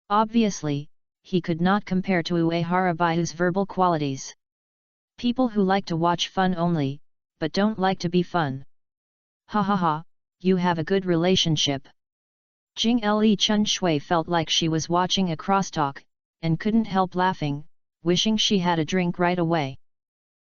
Obviously, he could not compare to Uehara Bayu's verbal qualities. People who like to watch fun only, but don't like to be fun. Ha ha ha, you have a good relationship. Jing Le Chun Shui felt like she was watching a crosstalk, and couldn't help laughing, wishing she had a drink right away.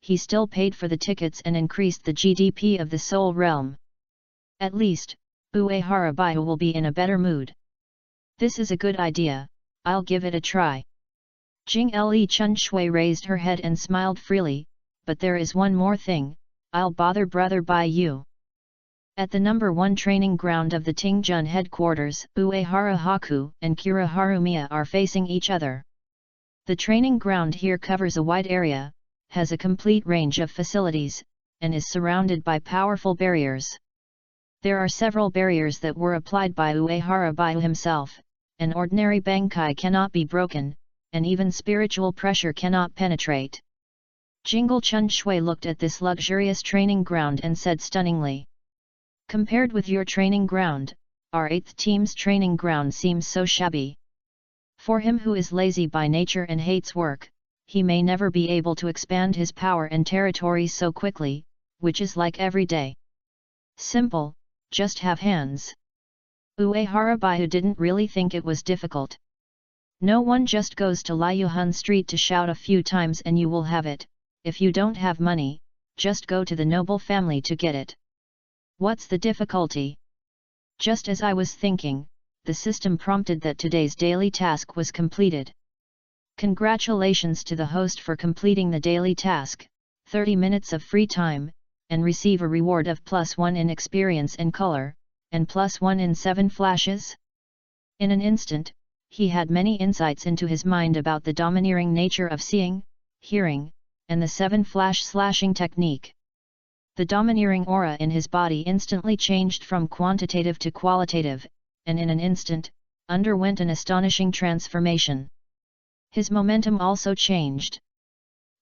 he still paid for the tickets and increased the GDP of the Soul Realm. At least, Uehara Baihu will be in a better mood. This is a good idea, I'll give it a try. Jing Le Chun Shui raised her head and smiled freely, but there is one more thing, I'll bother Brother Baiyu. At the number 1 training ground of the Tingjun headquarters, Uehara Haku and Kira Harumiya are facing each other. The training ground here covers a wide area, has a complete range of facilities, and is surrounded by powerful barriers. There are several barriers that were applied by Uehara Baihu himself, an ordinary bankai cannot be broken, and even spiritual pressure cannot penetrate. Jingle Chun Shui looked at this luxurious training ground and said stunningly. Compared with your training ground, our 8th team's training ground seems so shabby. For him who is lazy by nature and hates work, he may never be able to expand his power and territory so quickly, which is like every day. Simple, just have hands. Uehara Baihu didn't really think it was difficult. No one just goes to Liuhun Street to shout a few times and you will have it. If you don't have money, just go to the noble family to get it. What's the difficulty? Just as I was thinking, the system prompted that today's daily task was completed. Congratulations to the host for completing the daily task, 30 minutes of free time, and receive a reward of +1 in experience and color, and +1 in 7 flashes? In an instant, he had many insights into his mind about the domineering nature of seeing, hearing, and the 7 flash slashing technique. The domineering aura in his body instantly changed from quantitative to qualitative, and in an instant, underwent an astonishing transformation. His momentum also changed.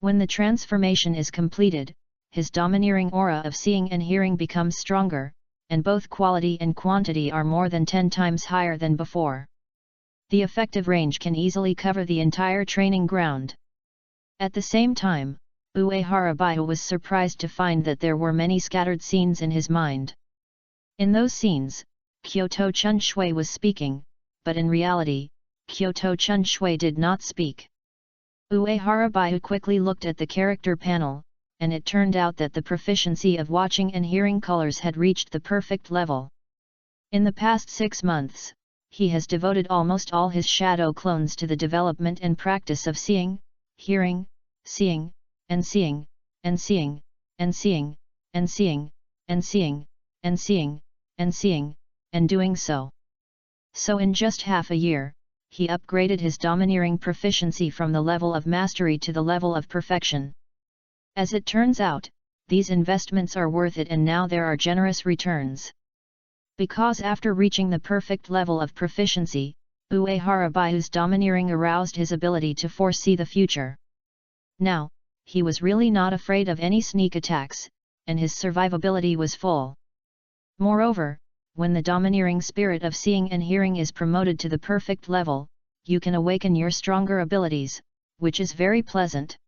When the transformation is completed, his domineering aura of seeing and hearing becomes stronger, and both quality and quantity are more than 10 times higher than before. The effective range can easily cover the entire training ground. At the same time, Uehara Baihu was surprised to find that there were many scattered scenes in his mind. In those scenes, Kyoto Chun Shui was speaking, but in reality, Kyoto Chun Shui did not speak. Uehara Baihu quickly looked at the character panel, and it turned out that the proficiency of watching and hearing colors had reached the perfect level. In the past 6 months, he has devoted almost all his shadow clones to the development and practice of seeing, hearing, seeing, and seeing, and seeing, and seeing, and seeing, and seeing, and seeing, and seeing, and doing so. So in just half a year, he upgraded his domineering proficiency from the level of mastery to the level of perfection. As it turns out, these investments are worth it and now there are generous returns. Because after reaching the perfect level of proficiency, Uehara Baihu's domineering aroused his ability to foresee the future. Now, he was really not afraid of any sneak attacks, and his survivability was full. Moreover, when the domineering spirit of seeing and hearing is promoted to the perfect level, you can awaken your stronger abilities, which is very pleasant.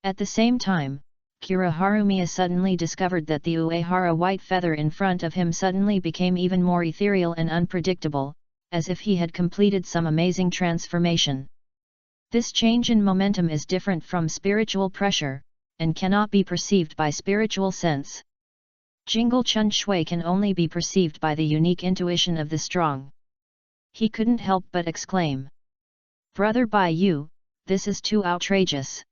At the same time, Kira Harumiya suddenly discovered that the Uehara white feather in front of him suddenly became even more ethereal and unpredictable, as if he had completed some amazing transformation. This change in momentum is different from spiritual pressure, and cannot be perceived by spiritual sense. Jingle Chun Shui can only be perceived by the unique intuition of the strong. He couldn't help but exclaim. Brother Baiyu, this is too outrageous.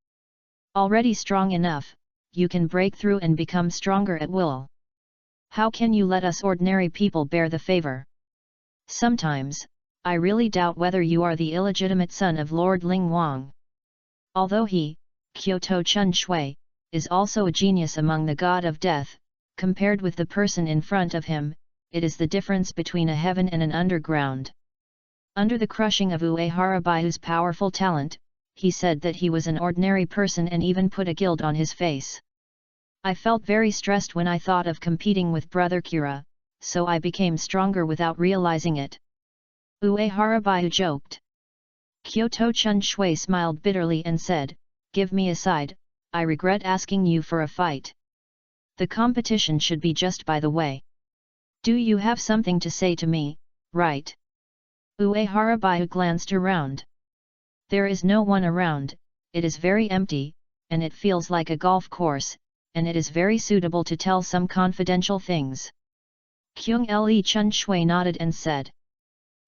Already strong enough, you can break through and become stronger at will. How can you let us ordinary people bear the favor? Sometimes, I really doubt whether you are the illegitimate son of Lord Ling Wang. Although he, Kyoto Chun Shui, is also a genius among the god of death, compared with the person in front of him, it is the difference between a heaven and an underground. Under the crushing of Uehara Baihu's powerful talent, he said that he was an ordinary person and even put a guild on his face. I felt very stressed when I thought of competing with Brother Kira, so I became stronger without realizing it. Uehara Baihu joked. Kyoto Chun Shui smiled bitterly and said, Give me a side, I regret asking you for a fight. The competition should be just by the way. Do you have something to say to me, right? Uehara Baihu glanced around. There is no one around, it is very empty, and it feels like a golf course, and it is very suitable to tell some confidential things. Kyung Le Chun Shui nodded and said,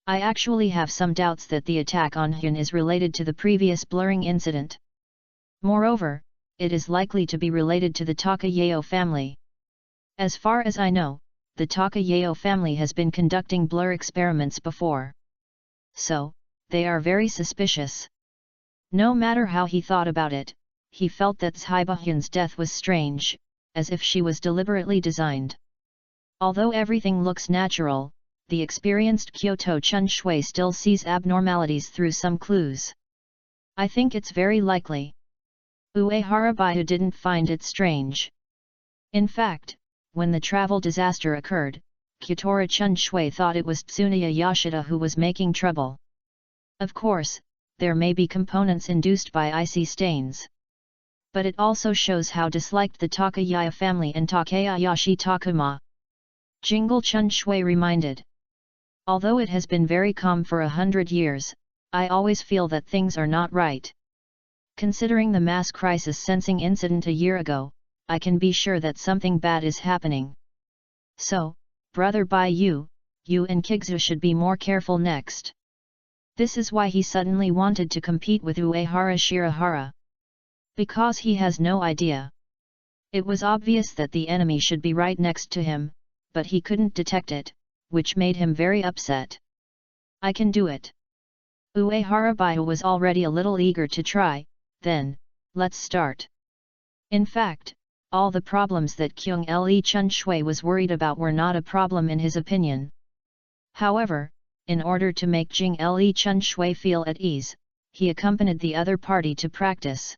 I actually have some doubts that the attack on Hyun is related to the previous blurring incident. Moreover, it is likely to be related to the Takayeo family. As far as I know, the Takayeo family has been conducting blur experiments before. So, they are very suspicious. No matter how he thought about it, he felt that Zhaiba Hyun's death was strange, as if she was deliberately designed. Although everything looks natural, the experienced Kyoto Chun Shui still sees abnormalities through some clues. I think it's very likely. Uehara Baihu didn't find it strange. In fact, when the travel disaster occurred, Kyotora Chun Shui thought it was Tsuneya Yoshida who was making trouble. Of course, there may be components induced by icy stains. But it also shows how disliked the Takayaya family and Takayashi Takuma. Jingle Chun Shui reminded. Although it has been very calm for 100 years, I always feel that things are not right. Considering the mass crisis sensing incident a year ago, I can be sure that something bad is happening. So, brother Bai Yu, you and Kigzu should be more careful next. This is why he suddenly wanted to compete with Uehara Shirahara. Because he has no idea. It was obvious that the enemy should be right next to him, but he couldn't detect it, which made him very upset. I can do it. Uehara Baihu was already a little eager to try, then, let's start. In fact, all the problems that Kyung Le Chun Shui was worried about were not a problem in his opinion. However, in order to make Jing Le Chun Shui feel at ease, he accompanied the other party to practice.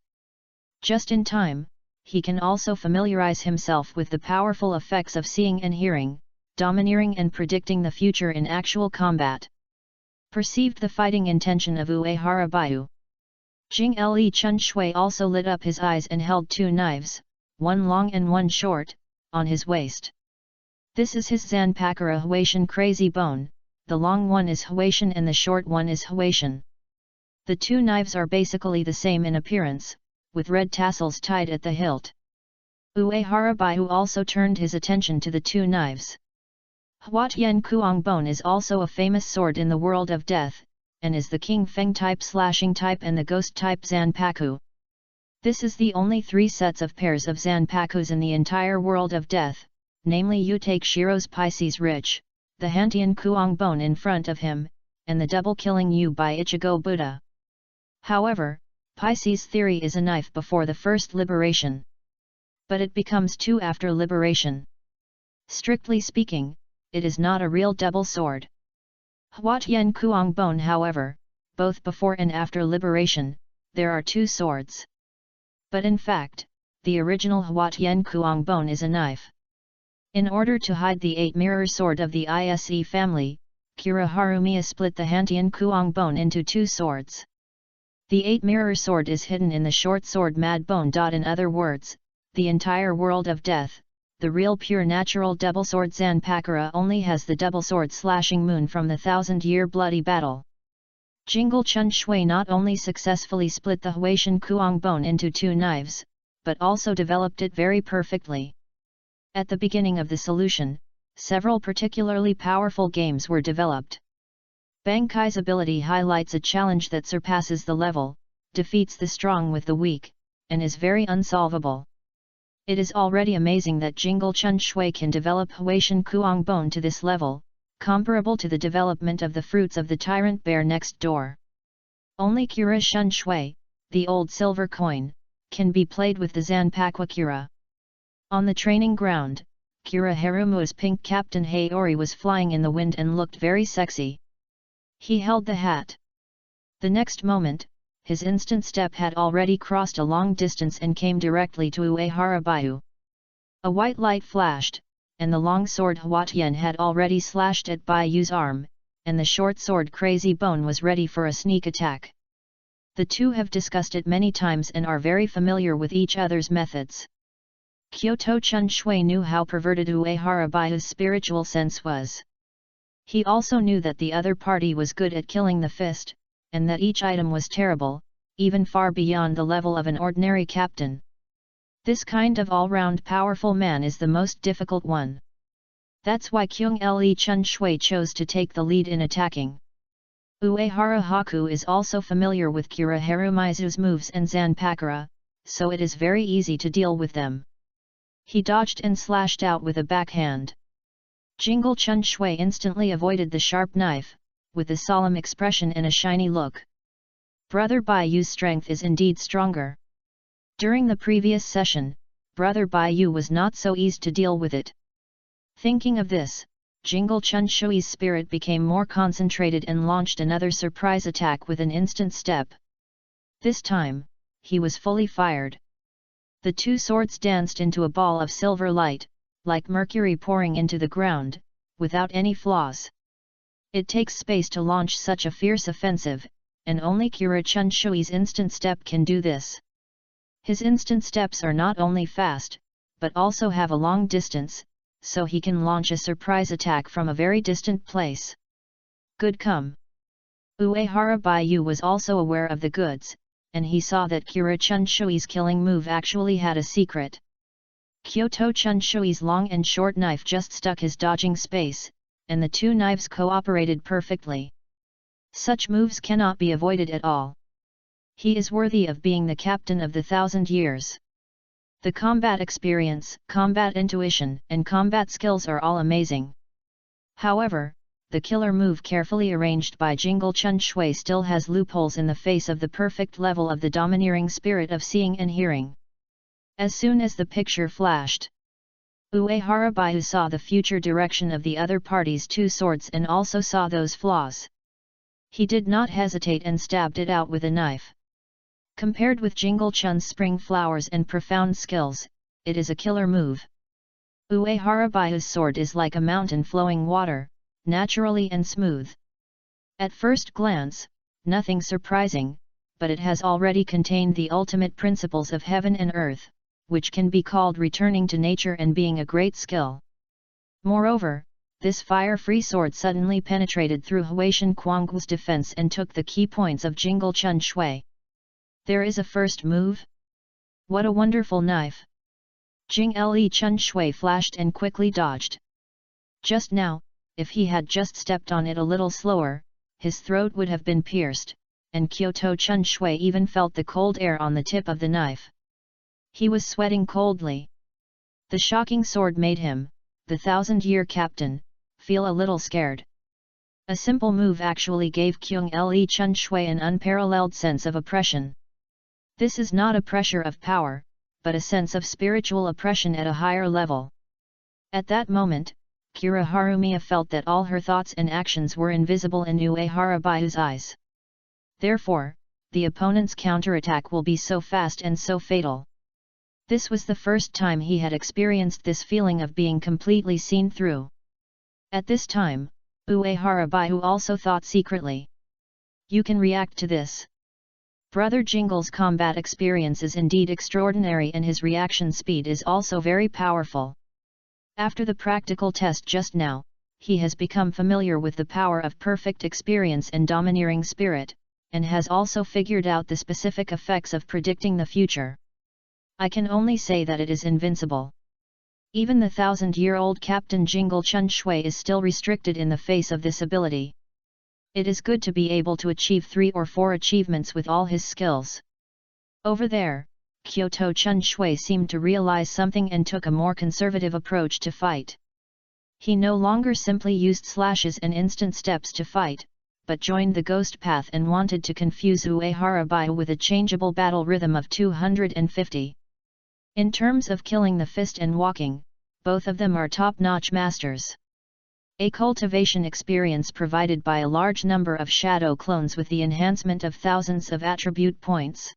Just in time, he can also familiarize himself with the powerful effects of seeing and hearing, domineering and predicting the future in actual combat. Perceived the fighting intention of Uehara Baihu. Jing Le Chun Shui also lit up his eyes and held two knives, one long and one short, on his waist. This is his Zanpakura Huatian Crazy Bone, the long one is Huatian and the short one is Huatian. The two knives are basically the same in appearance, with red tassels tied at the hilt. Uehara Baihu also turned his attention to the two knives. Huatian Kuang Bone is also a famous sword in the world of death, and is the King Feng type slashing type and the ghost type Zanpaku. This is the only 3 sets of pairs of Zanpakus in the entire world of death, namely Utake Shiro's Pisces Rich, the Hantian Kuang Bone in front of him, and the double killing Yu by Ichigo Buddha. However, Pisces' theory is a knife before the first liberation. But it becomes 2 after liberation. Strictly speaking, it is not a real double sword. Huatian Kuang Bone, however, both before and after liberation, there are 2 swords. But in fact, the original Huatian Kuang Bone is a knife. In order to hide the 8-mirror sword of the ISE family, Kira Harumiya split the Hantian Kuang Bone into 2 swords. The 8-mirror sword is hidden in the short sword Mad Bone. In other words, the entire world of death, the real pure natural double sword Zanpakura only has the double sword slashing moon from the 1000-year bloody battle. Jingle Chun Shui not only successfully split the Huatian Kuang Bone into 2 knives, but also developed it very perfectly. At the beginning of the solution, several particularly powerful games were developed. Bankai's ability highlights a challenge that surpasses the level, defeats the strong with the weak, and is very unsolvable. It is already amazing that Jingle Chun Shui can develop Huatian Kuang Bone to this level, comparable to the development of the fruits of the tyrant bear next door. Only Kira Shun Shui, the old silver coin, can be played with the Zanpakwa Kira. On the training ground, Kira Harumu's pink Captain Hayori was flying in the wind and looked very sexy. He held the hat. The next moment, his instant step had already crossed a long distance and came directly to Uehara Baihu. A white light flashed, and the long sword Huatian had already slashed at Baihu's arm, and the short sword Crazy Bone was ready for a sneak attack. The two have discussed it many times and are very familiar with each other's methods. Kyoto Chun Shui knew how perverted Uehara Baihu's spiritual sense was. He also knew that the other party was good at killing the fist, and that each item was terrible, even far beyond the level of an ordinary captain. This kind of all-round powerful man is the most difficult one. That's why Kyung Le Chun Shui chose to take the lead in attacking. Uehara Haku is also familiar with Kira Harumizu's moves and Zanpakura, so it is very easy to deal with them. He dodged and slashed out with a backhand. Jingle Chun Shui instantly avoided the sharp knife, with a solemn expression and a shiny look. Brother Bai Yu's strength is indeed stronger. During the previous session, Brother Bai Yu was not so easy to deal with it. Thinking of this, Jingle Chun Shui's spirit became more concentrated and launched another surprise attack with an instant step. This time, he was fully fired. The two swords danced into a ball of silver light, like mercury pouring into the ground, without any flaws. It takes space to launch such a fierce offensive, and only Kira Chun Shui's instant step can do this. His instant steps are not only fast, but also have a long distance, so he can launch a surprise attack from a very distant place. Good come! Uehara Bai Yu was also aware of the goods, and he saw that Kira Chun Shui's killing move actually had a secret. Kyoto Chun Shui's long and short knife just stuck his dodging space, and the two knives cooperated perfectly. Such moves cannot be avoided at all. He is worthy of being the captain of the 1,000 years. The combat experience, combat intuition, and combat skills are all amazing. However, the killer move carefully arranged by Jingle Chun Shui still has loopholes in the face of the perfect level of the domineering spirit of seeing and hearing. As soon as the picture flashed, Uehara Bai Yu saw the future direction of the other party's two swords and also saw those flaws. He did not hesitate and stabbed it out with a knife. Compared with Jingle Chun's spring flowers and profound skills, it is a killer move. Uehara Bai Yu's sword is like a mountain flowing water, naturally and smooth. At first glance, nothing surprising, but it has already contained the ultimate principles of heaven and earth, which can be called returning to nature and being a great skill. Moreover, this fire-free sword suddenly penetrated through Huaishan Kuanggu's defense and took the key points of Jingle Chun Shui. There is a first move? What a wonderful knife! Jing Le Chun Shui flashed and quickly dodged. Just now, if he had just stepped on it a little slower, his throat would have been pierced, and Kyoto Chun Shui even felt the cold air on the tip of the knife. He was sweating coldly. The shocking sword made him, the 1,000-year captain, feel a little scared. A simple move actually gave Kyung Le Chun Shui an unparalleled sense of oppression. This is not a pressure of power, but a sense of spiritual oppression at a higher level. At that moment, Kira Harumiya felt that all her thoughts and actions were invisible in Uehara Bai Yu's eyes. Therefore, the opponent's counterattack will be so fast and so fatal. This was the first time he had experienced this feeling of being completely seen through. At this time, Uehara Bai Yu also thought secretly. You can react to this. Brother Jingle's combat experience is indeed extraordinary and his reaction speed is also very powerful. After the practical test just now, he has become familiar with the power of perfect experience and domineering spirit, and has also figured out the specific effects of predicting the future. I can only say that it is invincible. Even the 1,000-year-old Captain Jingle Chun Shui is still restricted in the face of this ability. It is good to be able to achieve 3 or 4 achievements with all his skills. Over there, Kyoto Chun Shui seemed to realize something and took a more conservative approach to fight. He no longer simply used slashes and instant steps to fight, but joined the ghost path and wanted to confuse Uehara Bai Yu with a changeable battle rhythm of 250. In terms of killing the fist and walking, both of them are top-notch masters. A cultivation experience provided by a large number of shadow clones with the enhancement of thousands of attribute points.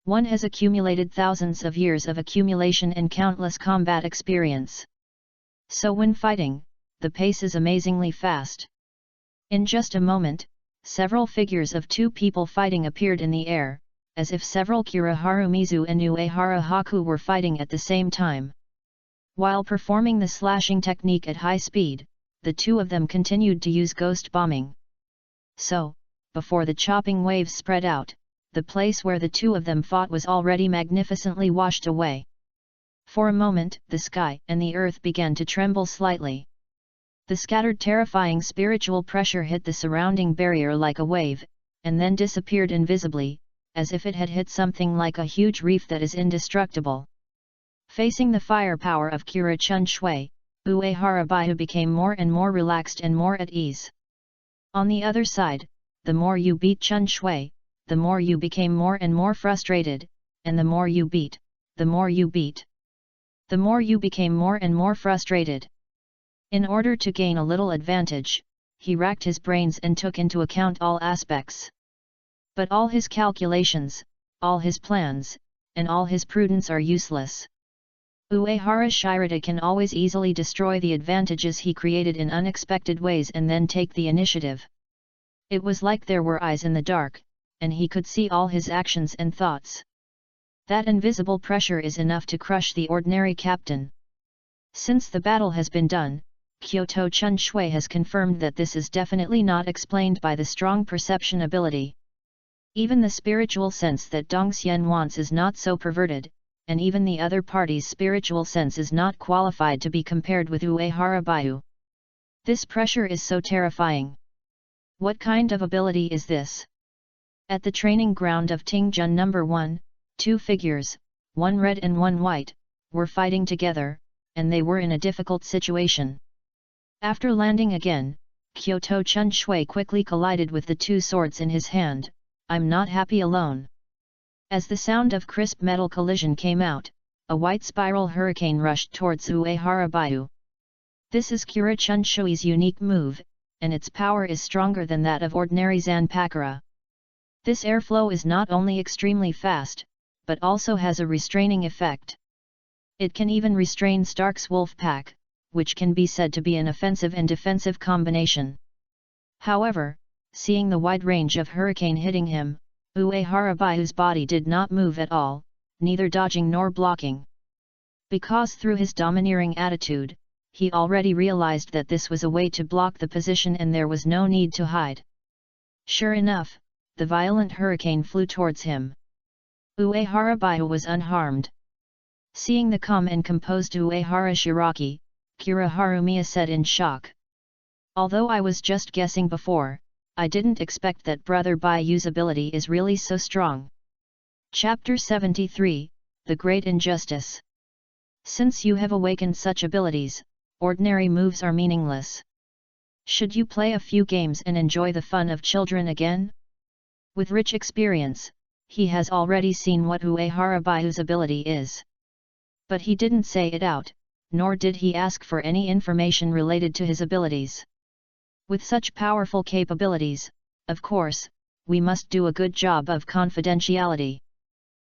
One has accumulated thousands of years of accumulation and countless combat experience. So when fighting, the pace is amazingly fast. In just a moment, several figures of 2 people fighting appeared in the air, as if several Kira Harumizu and Uehara Haku were fighting at the same time. While performing the slashing technique at high speed, the 2 of them continued to use ghost bombing. So, before the chopping waves spread out, the place where the two of them fought was already magnificently washed away. For a moment, the sky and the earth began to tremble slightly. The scattered terrifying spiritual pressure hit the surrounding barrier like a wave, and then disappeared invisibly, as if it had hit something like a huge reef that is indestructible. Facing the firepower of Kira Chun Shui, Uehara Baihu became more and more relaxed and more at ease. On the other side, the more you beat Chun Shui, the more you became more and more frustrated, and the more you beat, the more you beat. The more you became more and more frustrated. In order to gain a little advantage, he racked his brains and took into account all aspects. But all his calculations, all his plans, and all his prudence are useless. Uehara Shirata can always easily destroy the advantages he created in unexpected ways and then take the initiative. It was like there were eyes in the dark, and he could see all his actions and thoughts. That invisible pressure is enough to crush the ordinary captain. Since the battle has been done, Kyoto Chun Shui has confirmed that this is definitely not explained by the strong perception ability. Even the spiritual sense that Dongxian wants is not so perverted, and even the other party's spiritual sense is not qualified to be compared with Uehara Baihu. This pressure is so terrifying. What kind of ability is this? At the training ground of Tingjun No. 1, 2 figures, one red and one white, were fighting together, and they were in a difficult situation. After landing again, Kyoto Chun Shui quickly collided with the two swords in his hand. I'm not happy alone. As the sound of crisp metal collision came out, a white spiral hurricane rushed towards Uehara Baihu. This is Kira Chun Shui's unique move, and its power is stronger than that of ordinary Zanpakura. This airflow is not only extremely fast, but also has a restraining effect. It can even restrain Stark's wolf pack, which can be said to be an offensive and defensive combination. However, seeing the wide range of hurricane hitting him, Uehara Baihu's body did not move at all, neither dodging nor blocking. Because through his domineering attitude, he already realized that this was a way to block the position and there was no need to hide. Sure enough, the violent hurricane flew towards him. Uehara Baihu was unharmed. Seeing the calm and composed Uehara Shiraki, Kira Harumiya said in shock. Although I was just guessing before, I didn't expect that Brother Baihu's ability is really so strong. Chapter 73, The Great Injustice. Since you have awakened such abilities, ordinary moves are meaningless. Should you play a few games and enjoy the fun of children again? With rich experience, he has already seen what Uehara Baihu's ability is. But he didn't say it out, nor did he ask for any information related to his abilities. With such powerful capabilities, of course, we must do a good job of confidentiality.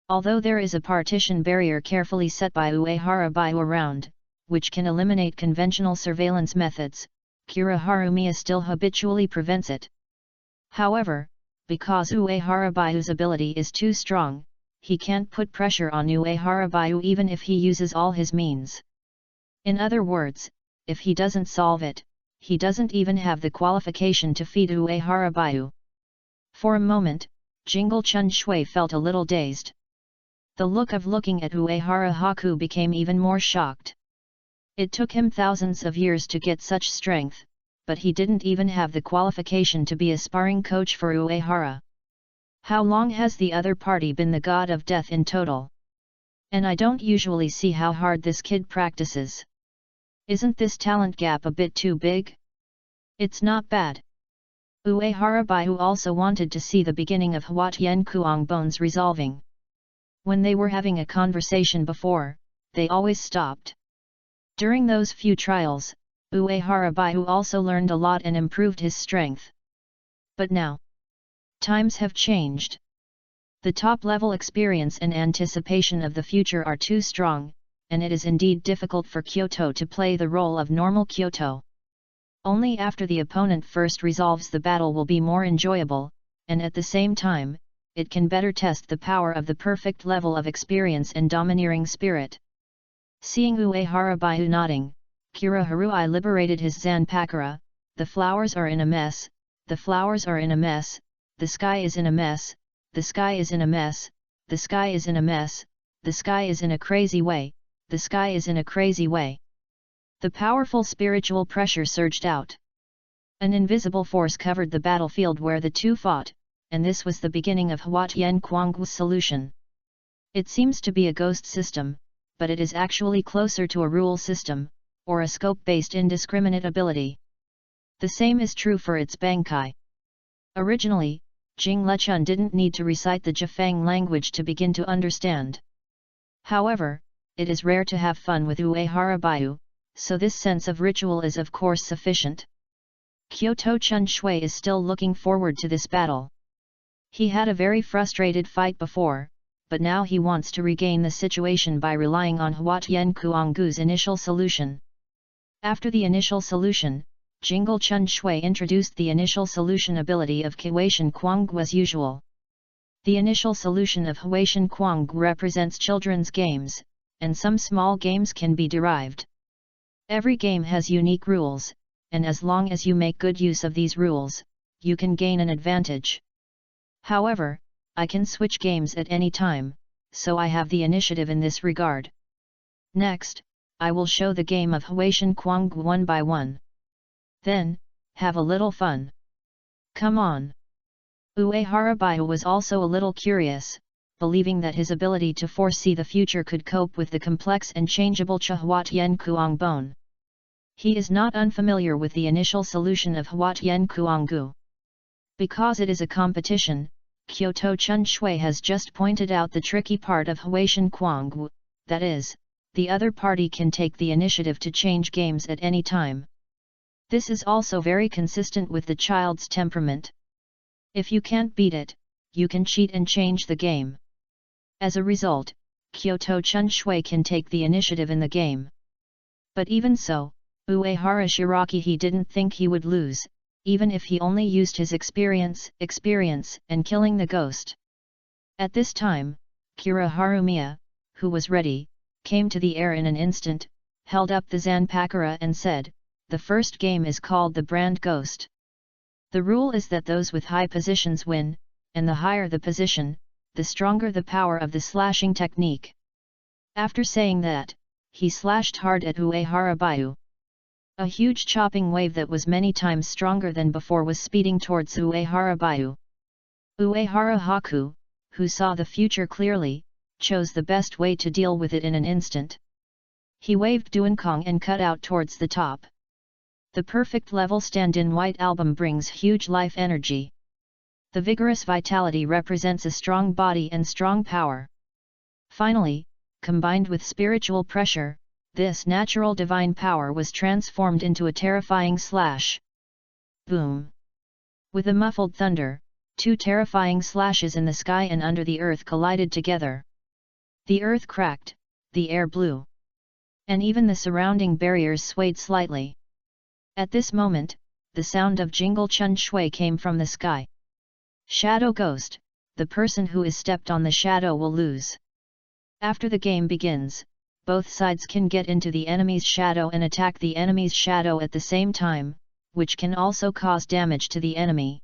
Although there is a partition barrier carefully set by Uehara Baihu around, which can eliminate conventional surveillance methods, Kira Harumiya still habitually prevents it. However, because Uehara Baihu's ability is too strong, he can't put pressure on Uehara Baihu even if he uses all his means. In other words, if he doesn't solve it, he doesn't even have the qualification to feed Uehara Baihu. For a moment, Jingle Chun Shui felt a little dazed. The look of looking at Uehara Haku became even more shocked. It took him thousands of years to get such strength, but he didn't even have the qualification to be a sparring coach for Uehara. How long has the other party been the god of death in total? And I don't usually see how hard this kid practices. Isn't this talent gap a bit too big? It's not bad. Uehara Baihu also wanted to see the beginning of Huatian Kuang Bones resolving. When they were having a conversation before, they always stopped. During those few trials, Uehara Baihu also learned a lot and improved his strength. But now, times have changed. The top-level experience and anticipation of the future are too strong, and it is indeed difficult for Kyoto to play the role of normal Kyoto. Only after the opponent first resolves the battle will be more enjoyable, and at the same time, it can better test the power of the perfect level of experience and domineering spirit. Seeing Uehara Baihu nodding, Kira Harui liberated his Zanpakura. The flowers are in a mess, the flowers are in a mess, the sky is in a mess, the sky is in a mess, the sky is in a mess, the sky is in a crazy way, the sky is in a crazy way. The powerful spiritual pressure surged out. An invisible force covered the battlefield where the two fought, and this was the beginning of Huatian Kuang's solution. It seems to be a ghost system, but it is actually closer to a rule system, or a scope-based indiscriminate ability. The same is true for its Bankai. Originally, Jing Lechun didn't need to recite the Jifang language to begin to understand. However, it is rare to have fun with Uehara Baiyu, so this sense of ritual is of course sufficient. Kyoto Chun Shui is still looking forward to this battle. He had a very frustrated fight before, but now he wants to regain the situation by relying on Huatian Kuanggu's initial solution. After the initial solution, Jingle Chun Shui introduced the initial solution ability of Huatian Kuanggu as usual. The initial solution of Huatian Kuanggu represents children's games, and some small games can be derived. Every game has unique rules, and as long as you make good use of these rules, you can gain an advantage. However, I can switch games at any time, so I have the initiative in this regard. Next, I will show the game of Huatian Kuanggu one by one. Then, have a little fun. Come on! Uehara Baiyu was also a little curious, believing that his ability to foresee the future could cope with the complex and changeable Huatian Kuangbon. He is not unfamiliar with the initial solution of Huatian Kuanggu. Because it is a competition, Kyoto Chun Shui has just pointed out the tricky part of Huatian Kuanggu, that is, the other party can take the initiative to change games at any time. This is also very consistent with the child's temperament. If you can't beat it, you can cheat and change the game. As a result, Kyoto Chun Shui can take the initiative in the game. But even so, Uehara Shiraki didn't think he would lose, even if he only used his experience and killing the ghost. At this time, Kira Harumiya, who was ready, came to the air in an instant, held up the Zanpakura and said, "The first game is called the Brand Ghost. The rule is that those with high positions win, and the higher the position, the stronger the power of the slashing technique." After saying that, he slashed hard at Uehara Baiyu. A huge chopping wave that was many times stronger than before was speeding towards Uehara Baiyu. Uehara Haku, who saw the future clearly, chose the best way to deal with it in an instant. He waved Duankong and cut out towards the top. The perfect level stand-in white album brings huge life energy. The vigorous vitality represents a strong body and strong power. Finally, combined with spiritual pressure, this natural divine power was transformed into a terrifying slash. Boom! With a muffled thunder, two terrifying slashes in the sky and under the earth collided together. The earth cracked, the air blew. And even the surrounding barriers swayed slightly. At this moment, the sound of Jingle Chun Shui came from the sky. Shadow Ghost, the person who is stepped on the shadow will lose. After the game begins, both sides can get into the enemy's shadow and attack the enemy's shadow at the same time, which can also cause damage to the enemy.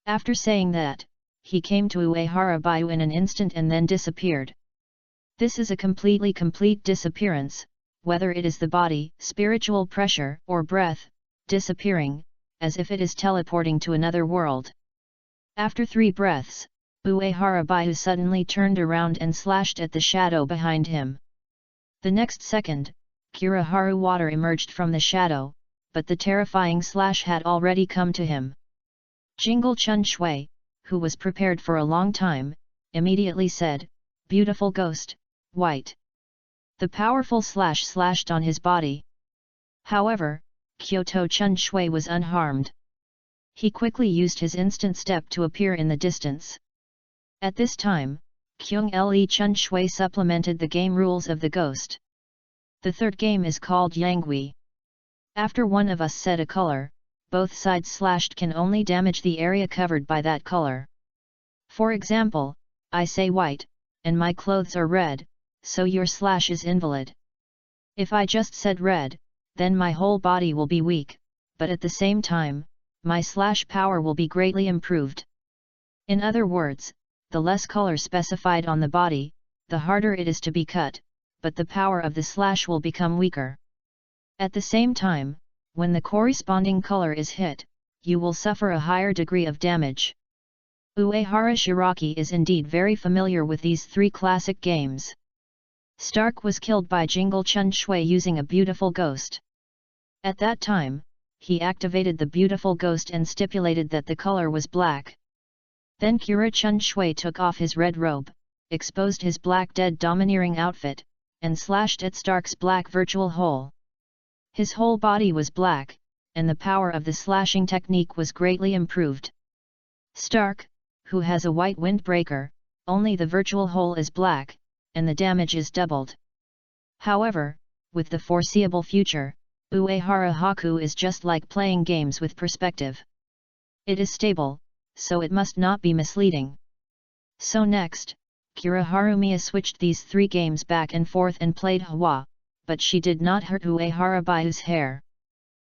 After saying that, he came to Uehara Baiyu in an instant and then disappeared. This is a complete disappearance, whether it is the body, spiritual pressure, or breath, disappearing, as if it is teleporting to another world. After 3 breaths, Uehara Baiyu suddenly turned around and slashed at the shadow behind him. The next second, Kiraharu Water emerged from the shadow, but the terrifying slash had already come to him. Jingle Chun Shui, who was prepared for a long time, immediately said, "Beautiful ghost, white." The powerful slash slashed on his body. However, Kyoto Chun Shui was unharmed. He quickly used his instant step to appear in the distance. At this time, Kyung Le Chun Shui supplemented the game rules of the ghost. The third game is called Yangui. After one of us said a color, both sides slashed can only damage the area covered by that color. For example, I say white, and my clothes are red, so your slash is invalid. If I just said red, then my whole body will be weak, but at the same time, my slash power will be greatly improved. In other words, the less color specified on the body, the harder it is to be cut, but the power of the slash will become weaker. At the same time, when the corresponding color is hit, you will suffer a higher degree of damage. Uehara Shiraki is indeed very familiar with these three classic games. Stark was killed by Jingle Chun Shui using a beautiful ghost. At that time, he activated the beautiful ghost and stipulated that the color was black. Then Kira Chun Shui took off his red robe, exposed his black dead domineering outfit, and slashed at Stark's black virtual hole. His whole body was black, and the power of the slashing technique was greatly improved. Stark, who has a white windbreaker, only the virtual hole is black, and the damage is doubled. However, with the foreseeable future, Uehara Haku is just like playing games with perspective. It is stable, so it must not be misleading. So next, Kira Harumiya switched these three games back and forth and played Hwa, but she did not hurt Uehara Baihu's hair.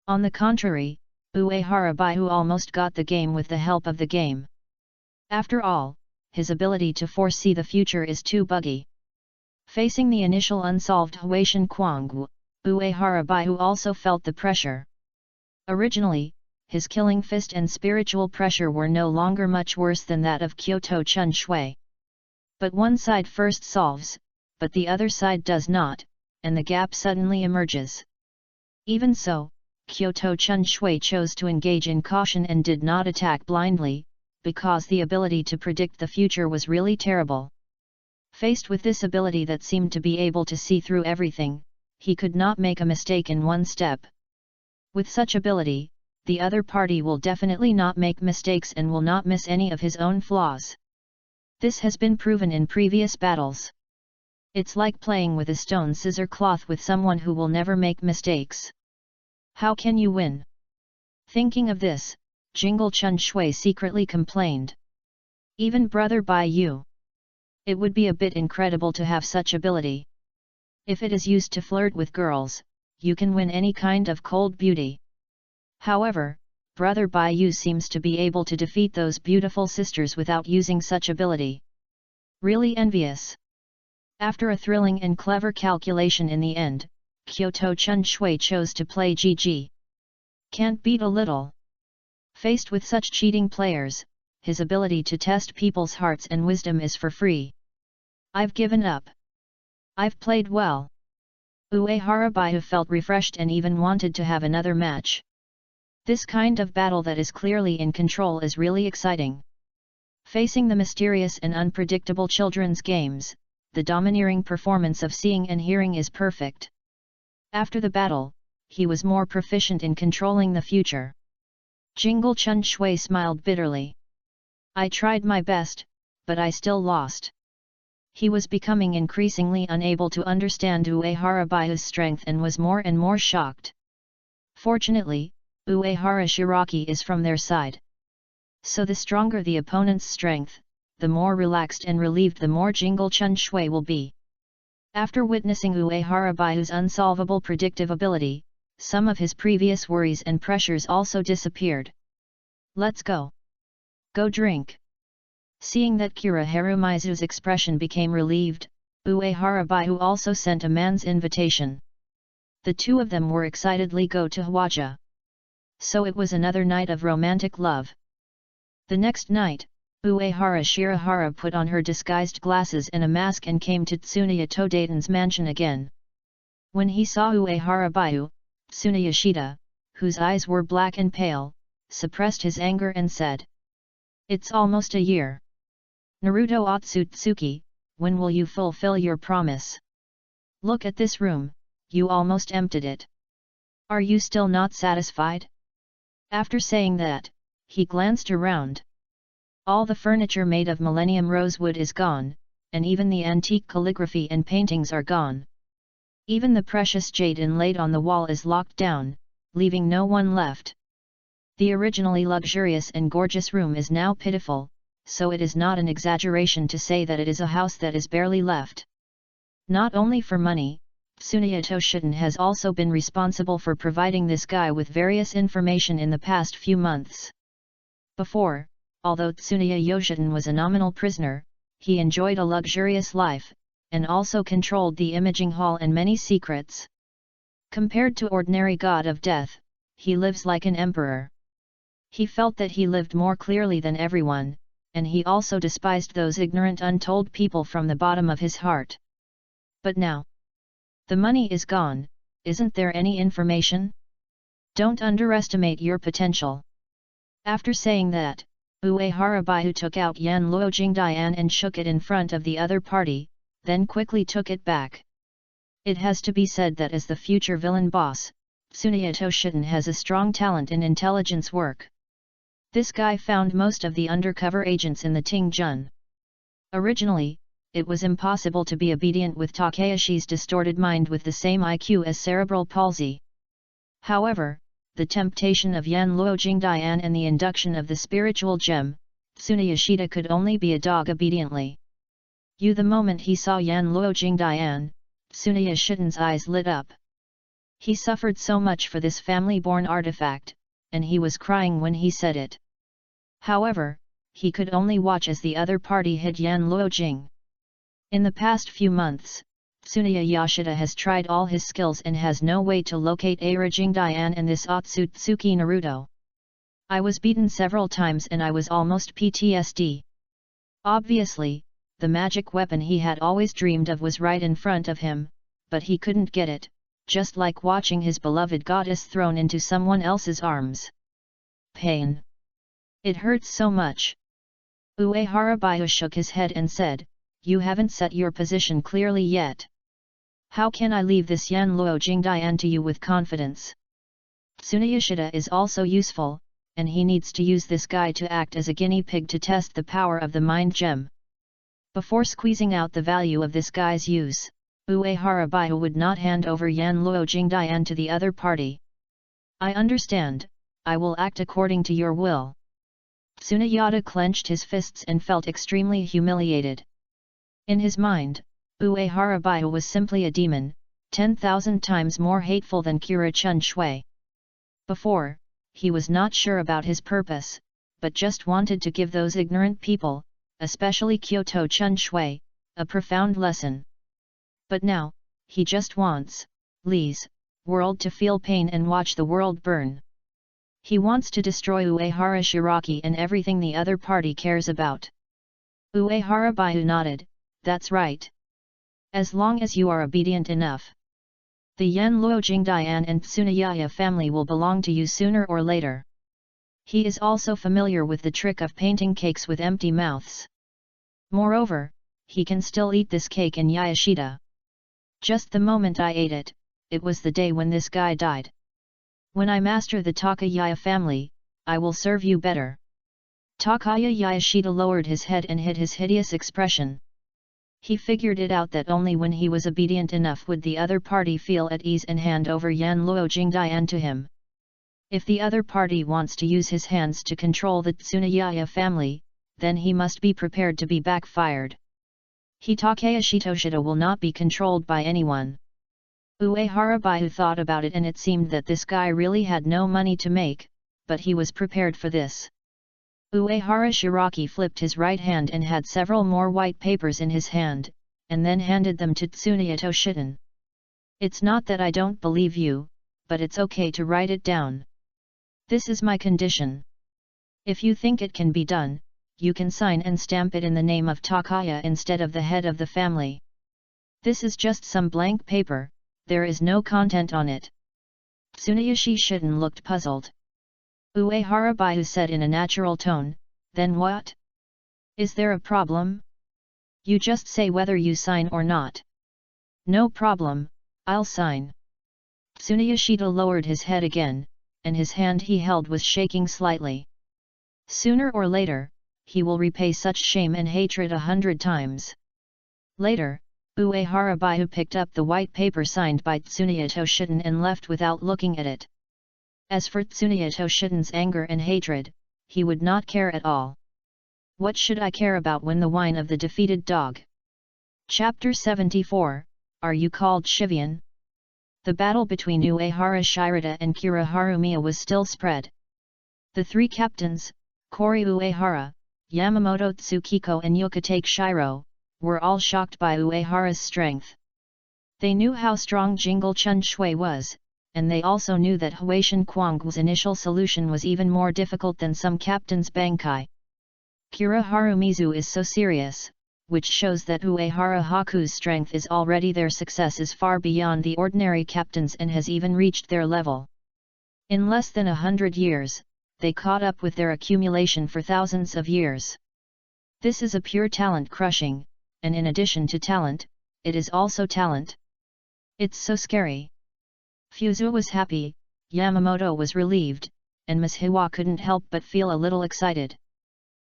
On the contrary, Uehara Baihu almost got the game with the help of the game. After all, his ability to foresee the future is too buggy. Facing the initial unsolved Huatian Kuangwu, Uehara Baihu also felt the pressure. Originally, his killing fist and spiritual pressure were no longer much worse than that of Kyoto Chun Shui. But one side first solves, but the other side does not, and the gap suddenly emerges. Even so, Kyoto Chun Shui chose to engage in caution and did not attack blindly, because the ability to predict the future was really terrible. Faced with this ability that seemed to be able to see through everything, he could not make a mistake in one step. With such ability, the other party will definitely not make mistakes and will not miss any of his own flaws. This has been proven in previous battles. It's like playing with a stone scissor cloth with someone who will never make mistakes. How can you win? Thinking of this, Jingle Chun Shui secretly complained. Even Brother Bai Yu. It would be a bit incredible to have such ability. If it is used to flirt with girls, you can win any kind of cold beauty. However, Brother Bai Yu seems to be able to defeat those beautiful sisters without using such ability. Really envious. After a thrilling and clever calculation in the end, Kyoto Chun Shui chose to play GG. Can't beat a little. Faced with such cheating players, his ability to test people's hearts and wisdom is for free. I've given up. I've played well. Uehara Baihu felt refreshed and even wanted to have another match. This kind of battle that is clearly in control is really exciting. Facing the mysterious and unpredictable children's games, the domineering performance of seeing and hearing is perfect. After the battle, he was more proficient in controlling the future. Jingle Chun Shui smiled bitterly. I tried my best, but I still lost. He was becoming increasingly unable to understand Uehara Baihu's strength and was more and more shocked. Fortunately, Uehara Shiraki is from their side. So the stronger the opponent's strength, the more relaxed and relieved the more Jingle Chun Shui will be. After witnessing Uehara Baihu's unsolvable predictive ability, some of his previous worries and pressures also disappeared. Let's go. Go drink. Seeing that Kira Harumizu's expression became relieved, Uehara Baihu also sent a man's invitation. The two of them were excitedly go to Hwaja. So it was another night of romantic love. The next night, Uehara Shirahara put on her disguised glasses and a mask and came to Tsunoya Todaten's mansion again. When he saw Uehara Baihu, Tsunoya Shida, whose eyes were black and pale, suppressed his anger and said, "It's almost a year. Naruto Otsutsuki, when will you fulfill your promise? Look at this room, you almost emptied it. Are you still not satisfied?" After saying that, he glanced around. All the furniture made of Millennium Rosewood is gone, and even the antique calligraphy and paintings are gone. Even the precious jade inlaid on the wall is locked down, leaving no one left. The originally luxurious and gorgeous room is now pitiful, so it is not an exaggeration to say that it is a house that is barely left. Not only for money, Tsunoya Toshiden has also been responsible for providing this guy with various information in the past few months. Before, although Tsuneya Yoshiden was a nominal prisoner, he enjoyed a luxurious life, and also controlled the imaging hall and many secrets. Compared to ordinary god of death, he lives like an emperor. He felt that he lived more clearly than everyone, and he also despised those ignorant untold people from the bottom of his heart. But now, the money is gone, isn't there any information? Don't underestimate your potential. After saying that, Uehara Baihu took out Yan Luo Jingdian and shook it in front of the other party, then quickly took it back. It has to be said that as the future villain boss, Tsuneya Yoshiden has a strong talent in intelligence work. This guy found most of the undercover agents in the Tingjun. Originally, it was impossible to be obedient with Takayashi's distorted mind with the same IQ as cerebral palsy. However, the temptation of Yan Luo Jingdian and the induction of the spiritual gem, Tsuneyoshida could only be a dog obediently. The moment he saw Yan Luo Jingdian, Tsuneyoshiden's eyes lit up. He suffered so much for this family-born artifact, and he was crying when he said it. However, he could only watch as the other party hid Yan Luo Jing. In the past few months, Tsuneya Yoshida has tried all his skills and has no way to locate Eira Jingdian and this Otsutsuki Naruto. I was beaten several times and I was almost PTSD. Obviously, the magic weapon he had always dreamed of was right in front of him, but he couldn't get it, just like watching his beloved goddess thrown into someone else's arms. Pain. It hurts so much. Uehara Baihu shook his head and said, "You haven't set your position clearly yet. How can I leave this Yan Luo Jingdian to you with confidence? Tsuneyoshida is also useful, and he needs to use this guy to act as a guinea pig to test the power of the mind gem. Before squeezing out the value of this guy's use, Uehara Baihu would not hand over Yan Luo Jingdian to the other party. I understand, I will act according to your will." Tsuneyata clenched his fists and felt extremely humiliated. In his mind, Uehara Baihu was simply a demon, 10,000 times more hateful than Kira Chun Shui. Before, he was not sure about his purpose, but just wanted to give those ignorant people, especially Kyoto Chun Shui, a profound lesson. But now, he just wants, Li's, world to feel pain and watch the world burn. He wants to destroy Uehara Shiraki and everything the other party cares about. Uehara Baihu nodded, "That's right. As long as you are obedient enough. The Yan Luo Jingdian and Tsuneya family will belong to you sooner or later." He is also familiar with the trick of painting cakes with empty mouths. Moreover, he can still eat this cake in Yashida. Just the moment I ate it, it was the day when this guy died. When I master the Takaya family, I will serve you better. Takaya Yashida lowered his head and hid his hideous expression. He figured it out that only when he was obedient enough would the other party feel at ease and hand over Yan Luo Jingdian to him. If the other party wants to use his hands to control the Tsuneya family, then he must be prepared to be backfired. Takayashi Toshida will not be controlled by anyone. Uehara Baihu thought about it and it seemed that this guy really had no money to make, but he was prepared for this. Uehara Shiraki flipped his right hand and had several more white papers in his hand, and then handed them to Tsuneya Yoshiden. "It's not that I don't believe you, but it's okay to write it down. This is my condition. If you think it can be done, you can sign and stamp it in the name of Takaya instead of the head of the family. This is just some blank paper, there is no content on it." Tsuneyoshi Shiden looked puzzled. Uehara Baihu said in a natural tone, "Then what? Is there a problem? You just say whether you sign or not." "No problem, I'll sign." Tsuneyoshida lowered his head again, and his hand he held was shaking slightly. Sooner or later, he will repay such shame and hatred 100 times. Later, Uehara Baihu picked up the white paper signed by Tsuneya Yoshiden and left without looking at it. As for Tsuneya Yoshiden's anger and hatred, he would not care at all. What should I care about when the whine of the defeated dog? Chapter 74, Are You Called Shivian? The battle between Uehara Shirata and Kira Harumiya was still spread. The three captains, Kori Uehara, Yamamoto Tsukiko and Yokotake Shiro, were all shocked by Uehara's strength. They knew how strong Jingle Chun Shui was, and they also knew that Huaishan Kuang's initial solution was even more difficult than some captains' bankai. Kira Harumizu is so serious, which shows that Uehara Haku's strength is already their success is far beyond the ordinary captains and has even reached their level. In less than 100 years, they caught up with their accumulation for thousands of years. This is a pure talent crushing, and in addition to talent, it is also talent. It's so scary. Fuzu was happy, Yamamoto was relieved, and Ms. Hiwa couldn't help but feel a little excited.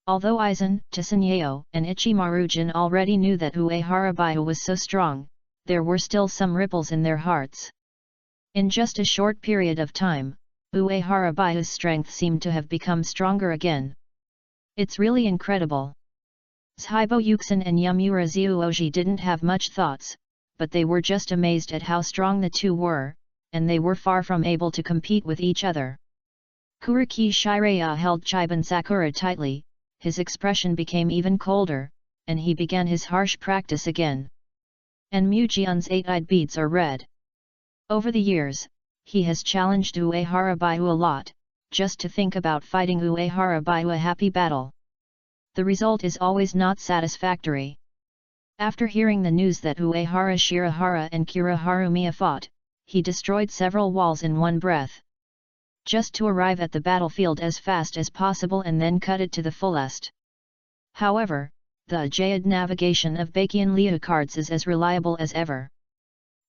Although Aizen, Tsunyeo, and Ichimaru-jin already knew that Uehara Baihu was so strong, there were still some ripples in their hearts. In just a short period of time, Uehara Baihu's strength seemed to have become stronger again. It's really incredible. Shibo Yuxin and Yamura Zyuoji didn't have much thoughts, but they were just amazed at how strong the two were, and they were far from able to compete with each other. Kuriki Shiraya held Chiban Sakura tightly, his expression became even colder, and he began his harsh practice again. And Mujian's eight-eyed beads are red. Over the years, he has challenged Uehara Baihu a lot, just to think about fighting Uehara Baihu a happy battle. The result is always not satisfactory. After hearing the news that Uehara Shirahara and Kira Harumiya fought, he destroyed several walls in one breath. Just to arrive at the battlefield as fast as possible and then cut it to the fullest. However, the Ajayad navigation of Bakian Leocards is as reliable as ever.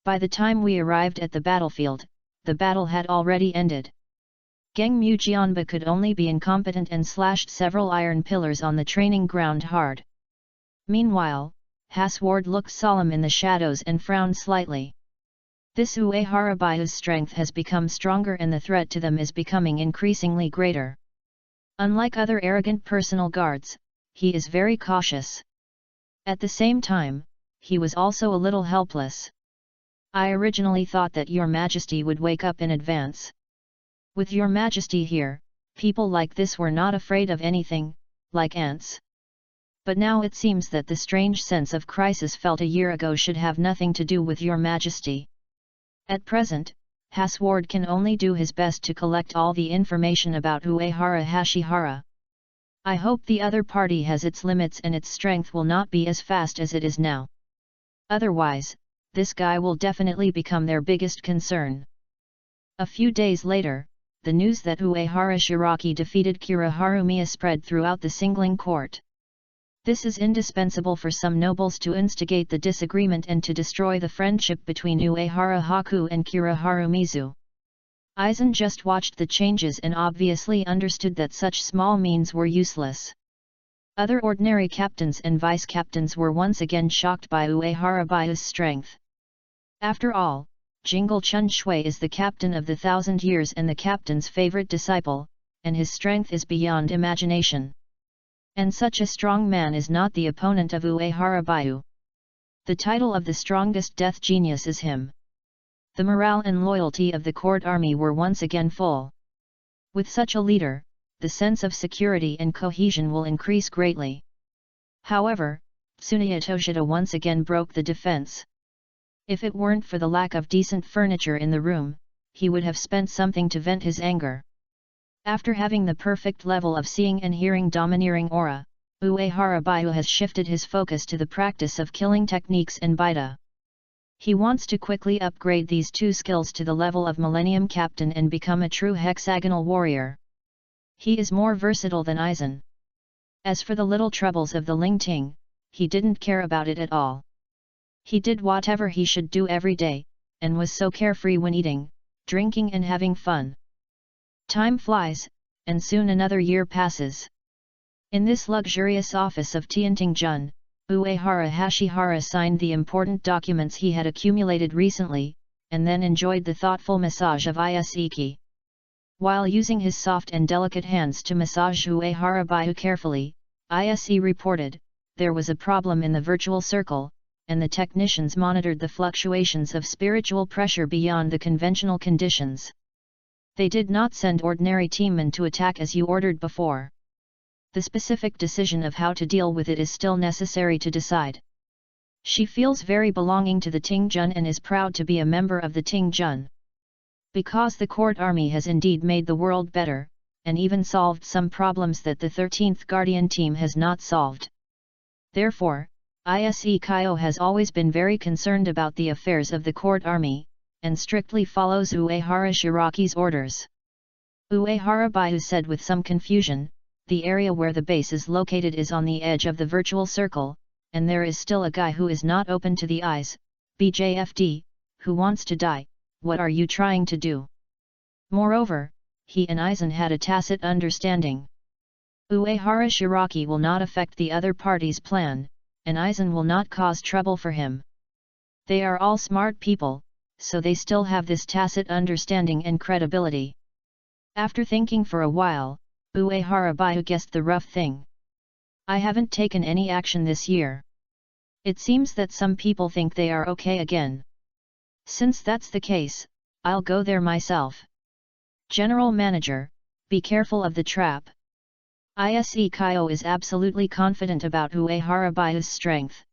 By the time we arrived at the battlefield, the battle had already ended. Geng Mujianba could only be incompetent and slashed several iron pillars on the training ground hard. Meanwhile, Hasward looked solemn in the shadows and frowned slightly. This Uehara Baihu's strength has become stronger and the threat to them is becoming increasingly greater. Unlike other arrogant personal guards, he is very cautious. At the same time, he was also a little helpless. I originally thought that Your Majesty would wake up in advance. With Your Majesty here, people like this were not afraid of anything, like ants. But now it seems that the strange sense of crisis felt a year ago should have nothing to do with Your Majesty. At present, Hasward can only do his best to collect all the information about Uehara Hashihara. I hope the other party has its limits and its strength will not be as fast as it is now. Otherwise, this guy will definitely become their biggest concern. A few days later, the news that Uehara Shiraki defeated Kira Harumiya spread throughout the Singling court. This is indispensable for some nobles to instigate the disagreement and to destroy the friendship between Uehara Haku and Kira Harumizu. Aizen just watched the changes and obviously understood that such small means were useless. Other ordinary captains and vice-captains were once again shocked by Uehara Baihu's strength. After all, Jingle Chun Shui is the captain of the 1,000 years and the captain's favorite disciple, and his strength is beyond imagination. And such a strong man is not the opponent of Uehara Baihu. The title of the strongest death genius is him. The morale and loyalty of the court army were once again full. With such a leader, the sense of security and cohesion will increase greatly. However, Tsuneya Toshida once again broke the defense. If it weren't for the lack of decent furniture in the room, he would have spent something to vent his anger. After having the perfect level of seeing and hearing domineering aura, Uehara Baihu has shifted his focus to the practice of killing techniques and Baida. He wants to quickly upgrade these two skills to the level of Millennium Captain and become a true hexagonal warrior. He is more versatile than Aizen. As for the little troubles of the Lingting, he didn't care about it at all. He did whatever he should do every day, and was so carefree when eating, drinking and having fun. Time flies, and soon another year passes. In this luxurious office of Tianting-jun, Uehara Hashihara signed the important documents he had accumulated recently, and then enjoyed the thoughtful massage of Iseki. While using his soft and delicate hands to massage Uehara Baihu carefully, Ise reported, there was a problem in the virtual circle, and the technicians monitored the fluctuations of spiritual pressure beyond the conventional conditions. They did not send ordinary teammen to attack as you ordered before. The specific decision of how to deal with it is still necessary to decide. She feels very belonging to the Tingjun and is proud to be a member of the Tingjun. Because the court army has indeed made the world better, and even solved some problems that the 13th Guardian team has not solved. Therefore, Ise Kyo has always been very concerned about the affairs of the court army, and strictly follows Uehara Shiraki's orders. Uehara Baihu said with some confusion, the area where the base is located is on the edge of the virtual circle, and there is still a guy who is not open to the eyes, BJFD, who wants to die. What are you trying to do? Moreover, he and Aizen had a tacit understanding. Uehara Shiraki will not affect the other party's plan, and Aizen will not cause trouble for him. They are all smart people, so they still have this tacit understanding and credibility. After thinking for a while, Uehara Baihu guessed the rough thing. I haven't taken any action this year. It seems that some people think they are okay again. Since that's the case, I'll go there myself. General Manager, be careful of the trap. Ise Kyo is absolutely confident about Uehara Baihu's strength.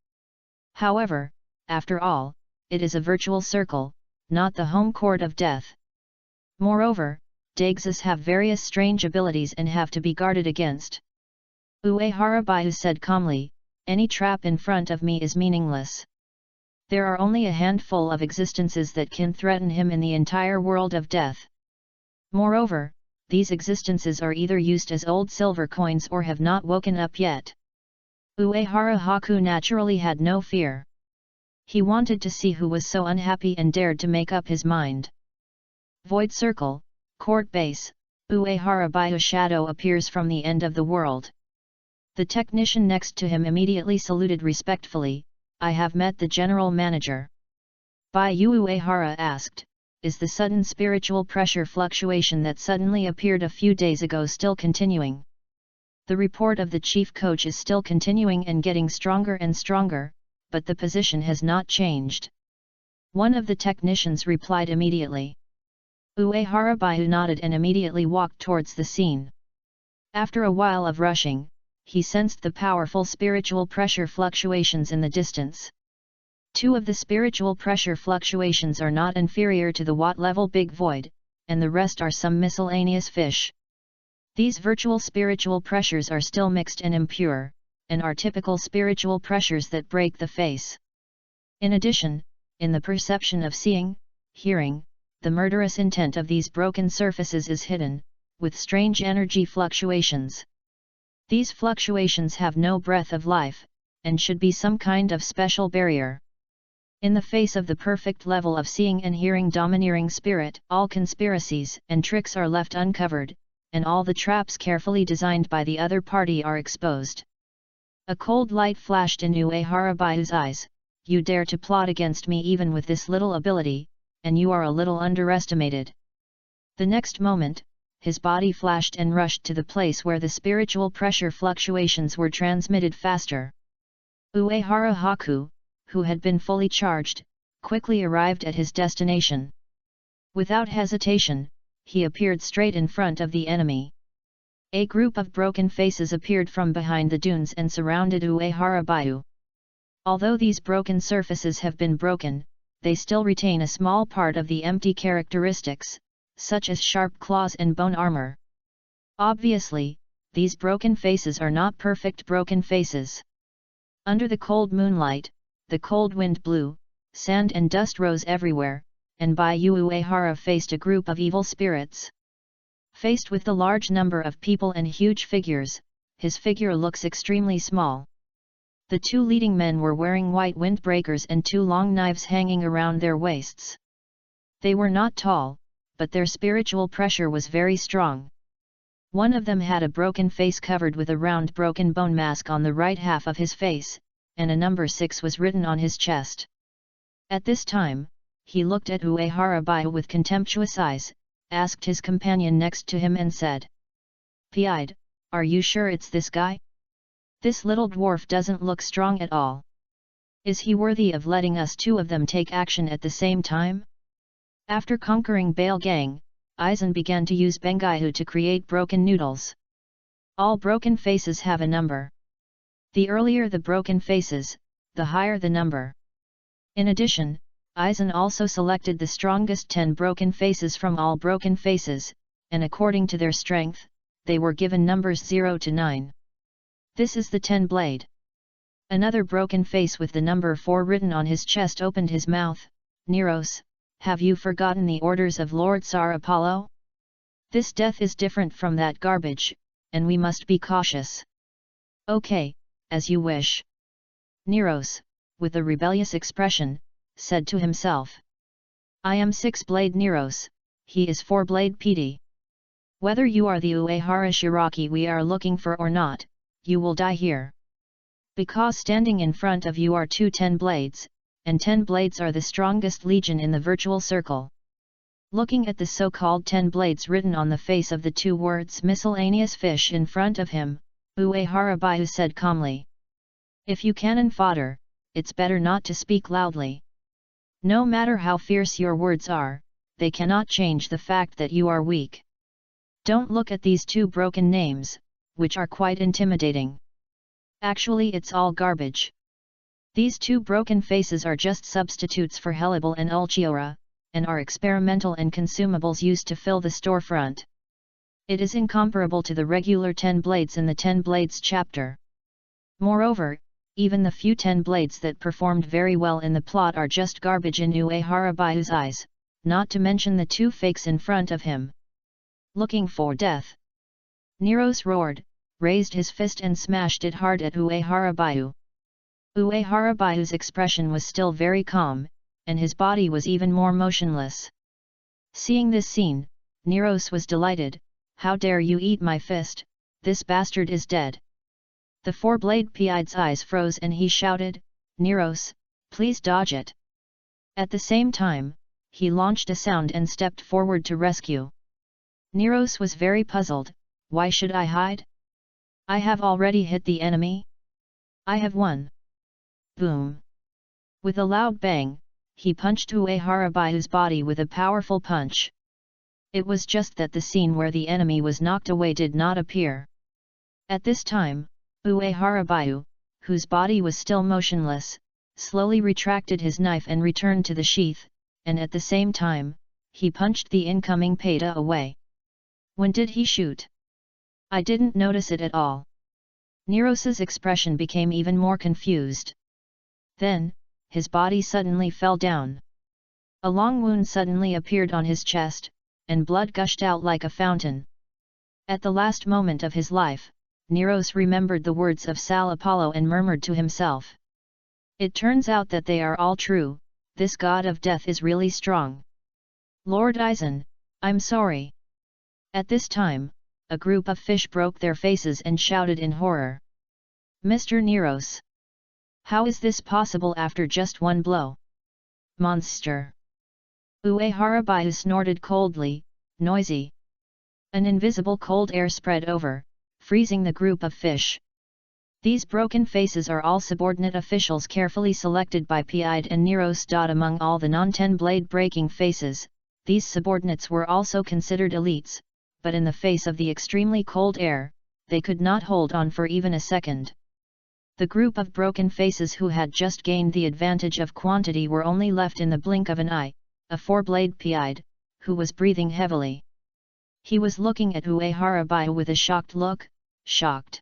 However, after all, it is a virtual circle, not the home court of death. Moreover, Daexes have various strange abilities and have to be guarded against. Uehara Baihu said calmly, any trap in front of me is meaningless. There are only a handful of existences that can threaten him in the entire world of death. Moreover, these existences are either used as old silver coins or have not woken up yet. Uehara Haku naturally had no fear. He wanted to see who was so unhappy and dared to make up his mind. Void Circle, Court Base, Uehara Baihu's shadow appears from the end of the world. The technician next to him immediately saluted respectfully, I have met the general manager. Baihu Uehara asked, is the sudden spiritual pressure fluctuation that suddenly appeared a few days ago still continuing? The report of the chief coach is still continuing and getting stronger and stronger, but the position has not changed. One of the technicians replied immediately. Uehara Baihu nodded and immediately walked towards the scene. After a while of rushing, he sensed the powerful spiritual pressure fluctuations in the distance. Two of the spiritual pressure fluctuations are not inferior to the watt-level big void, and the rest are some miscellaneous fish. These virtual spiritual pressures are still mixed and impure, and are typical spiritual pressures that break the face. In addition, in the perception of seeing, hearing, the murderous intent of these broken surfaces is hidden, with strange energy fluctuations. These fluctuations have no breath of life, and should be some kind of special barrier. In the face of the perfect level of seeing and hearing domineering spirit, all conspiracies and tricks are left uncovered, and all the traps carefully designed by the other party are exposed. A cold light flashed in Uehara Baihu's eyes, you dare to plot against me even with this little ability, and you are a little underestimated. The next moment, his body flashed and rushed to the place where the spiritual pressure fluctuations were transmitted faster. Uehara Haku, who had been fully charged, quickly arrived at his destination. Without hesitation, he appeared straight in front of the enemy. A group of broken faces appeared from behind the dunes and surrounded Uehara Baihu. Although these broken surfaces have been broken, they still retain a small part of the empty characteristics, such as sharp claws and bone armor. Obviously, these broken faces are not perfect broken faces. Under the cold moonlight, the cold wind blew, sand and dust rose everywhere, and Baihu Uehara faced a group of evil spirits. Faced with the large number of people and huge figures, his figure looks extremely small. The two leading men were wearing white windbreakers and two long knives hanging around their waists. They were not tall, but their spiritual pressure was very strong. One of them had a broken face covered with a round broken bone mask on the right half of his face, and a number 6 was written on his chest. At this time, he looked at Uehara Baihu with contemptuous eyes, asked his companion next to him and said, "Pied, are you sure it's this guy? This little dwarf doesn't look strong at all. Is he worthy of letting us two of them take action at the same time?" After conquering Bale Gang, Aizen began to use Bengaihu to create broken noodles. All broken faces have a number. The earlier the broken faces, the higher the number. In addition, Aizen also selected the strongest 10 broken faces from all broken faces, and according to their strength, they were given numbers 0 to 9. This is the 10 blade. Another broken face with the number 4 written on his chest opened his mouth. Neros, have you forgotten the orders of Lord Tsar Apollo? This death is different from that garbage, and we must be cautious. Okay, as you wish. Neros, with a rebellious expression, said to himself. I am 6-blade Neros, he is 4-blade PD. Whether you are the Uehara Shiraki we are looking for or not, you will die here. Because standing in front of you are 2 10 blades, and 10 blades are the strongest legion in the virtual circle. Looking at the so-called 10 blades written on the face of the 2 words miscellaneous fish in front of him, Uehara Baihu said calmly. If you cannon fodder, it's better not to speak loudly. No matter how fierce your words are, they cannot change the fact that you are weak. Don't look at these 2 broken names, which are quite intimidating. Actually it's all garbage. These 2 broken faces are just substitutes for Helibel and Ulchiora, and are experimental and consumables used to fill the storefront. It is incomparable to the regular 10 blades in the 10 blades chapter. Moreover, even the few 10 blades that performed very well in the plot are just garbage in Uehara Baihu's eyes, not to mention the 2 fakes in front of him. Looking for death. Neros roared, raised his fist and smashed it hard at Uehara Baihu. Uehara Baihu's expression was still very calm, and his body was even more motionless. Seeing this scene, Neros was delighted. How dare you eat my fist, this bastard is dead. The 4-blade Piide's eyes froze and he shouted, Neros, please dodge it. At the same time, he launched a sound and stepped forward to rescue. Neros was very puzzled, why should I hide? I have already hit the enemy. I have won. Boom. With a loud bang, he punched Uehara Baihu's body with a powerful punch. It was just that the scene where the enemy was knocked away did not appear. At this time, Uehara Baihu, whose body was still motionless, slowly retracted his knife and returned to the sheath, and at the same time, he punched the incoming Pada away. When did he shoot? I didn't notice it at all. Neros's expression became even more confused. Then, his body suddenly fell down. A long wound suddenly appeared on his chest, and blood gushed out like a fountain. At the last moment of his life, Neros remembered the words of Sal Apollo and murmured to himself. It turns out that they are all true, this god of death is really strong. Lord Aizen, I'm sorry. At this time, a group of fish broke their faces and shouted in horror. Mr. Neros! How is this possible after just one blow? Monster! Uehara Baihu snorted coldly, noisy. An invisible cold air spread over, freezing the group of fish. These broken faces are all subordinate officials carefully selected by Piide and Neros. Among all the non-10 blade breaking faces, these subordinates were also considered elites, but in the face of the extremely cold air, they could not hold on for even a second. The group of broken faces who had just gained the advantage of quantity were only left in the blink of an eye, a 4-blade Piide, who was breathing heavily. He was looking at Uehara Baihu with a shocked look, shocked.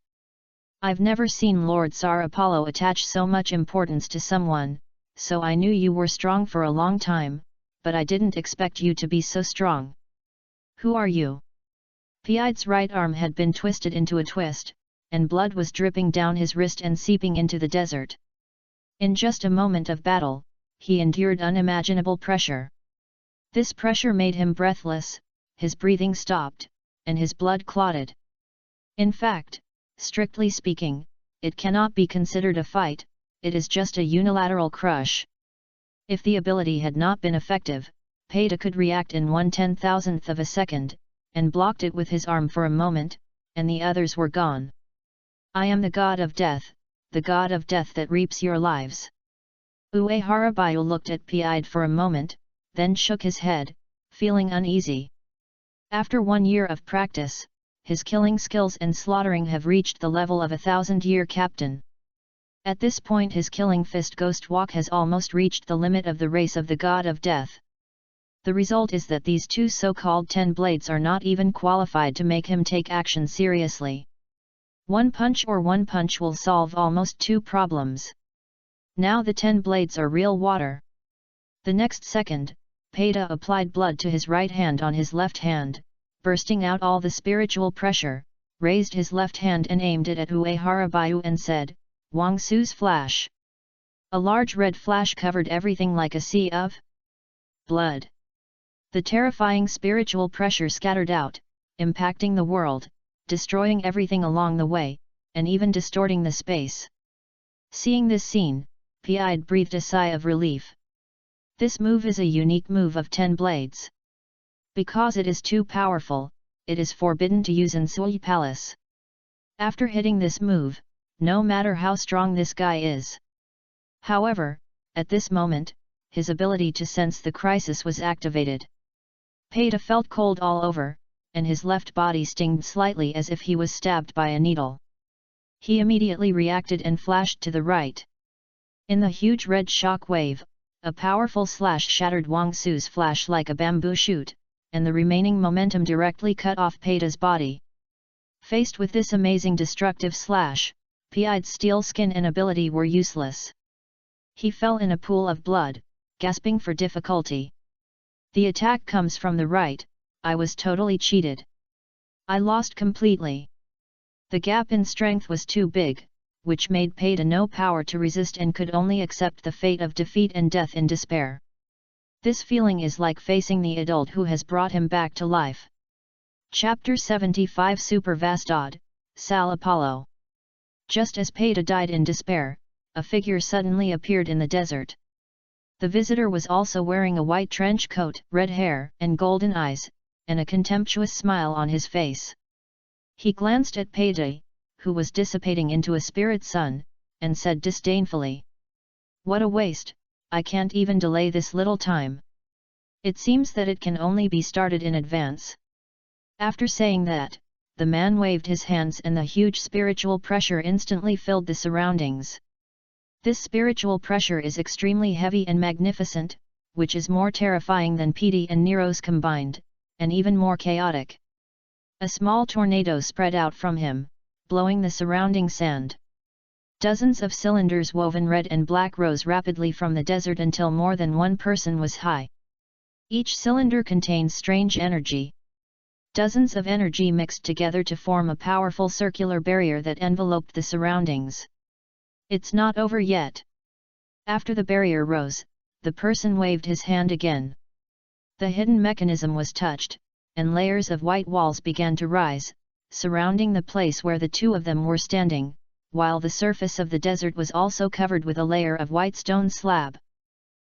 I've never seen Lord Tsar Apollo attach so much importance to someone, so I knew you were strong for a long time, but I didn't expect you to be so strong. Who are you? Piide's right arm had been twisted into a twist, and blood was dripping down his wrist and seeping into the desert. In just a moment of battle, he endured unimaginable pressure. This pressure made him breathless, his breathing stopped, and his blood clotted. In fact, strictly speaking, it cannot be considered a fight, it is just a unilateral crush. If the ability had not been effective, Pada could react in 1/10,000th of a second, and blocked it with his arm for a moment, and the others were gone. I am the god of death, the god of death that reaps your lives. Uehara Baihu looked at Piide for a moment, then shook his head, feeling uneasy. After 1 year of practice, his killing skills and slaughtering have reached the level of a 1,000-year captain. At this point his killing fist ghost walk has almost reached the limit of the race of the god of death. The result is that these two so-called 10 blades are not even qualified to make him take action seriously. One punch will solve almost 2 problems. Now the 10 blades are real water. The next second, Peita applied blood to his right hand on his left hand, bursting out all the spiritual pressure, raised his left hand and aimed it at Uehara Baiyu and said, "Wang Su's flash." A large red flash covered everything like a sea of blood. The terrifying spiritual pressure scattered out, impacting the world, destroying everything along the way, and even distorting the space. Seeing this scene, Peita breathed a sigh of relief. This move is a unique move of 10 blades. Because it is too powerful, it is forbidden to use in Sui Palace. After hitting this move, no matter how strong this guy is. However, at this moment, his ability to sense the crisis was activated. Peita felt cold all over, and his left body stinged slightly as if he was stabbed by a needle. He immediately reacted and flashed to the right. In the huge red shock wave, a powerful slash shattered Wang Su's flash like a bamboo shoot, and the remaining momentum directly cut off Peita's body. Faced with this amazing destructive slash, Peita's steel skin and ability were useless. He fell in a pool of blood, gasping for difficulty. The attack comes from the right, I was totally cheated. I lost completely. The gap in strength was too big, which made Peita no power to resist and could only accept the fate of defeat and death in despair. This feeling is like facing the adult who has brought him back to life. Chapter 75 Super Vastad, Sal Apollo. Just as Peita died in despair, a figure suddenly appeared in the desert. The visitor was also wearing a white trench coat, red hair, and golden eyes, and a contemptuous smile on his face. He glanced at Peita, who was dissipating into a spirit sun, and said disdainfully, "What a waste, I can't even delay this little time. It seems that it can only be started in advance." After saying that, the man waved his hands and the huge spiritual pressure instantly filled the surroundings. This spiritual pressure is extremely heavy and magnificent, which is more terrifying than Petey and Nero's combined, and even more chaotic. A small tornado spread out from him, blowing the surrounding sand. Dozens of cylinders woven red and black rose rapidly from the desert until more than one person was high. Each cylinder contains strange energy. Dozens of energy mixed together to form a powerful circular barrier that enveloped the surroundings. It's not over yet. After the barrier rose, the person waved his hand again. The hidden mechanism was touched, and layers of white walls began to rise, surrounding the place where the two of them were standing, while the surface of the desert was also covered with a layer of white stone slab.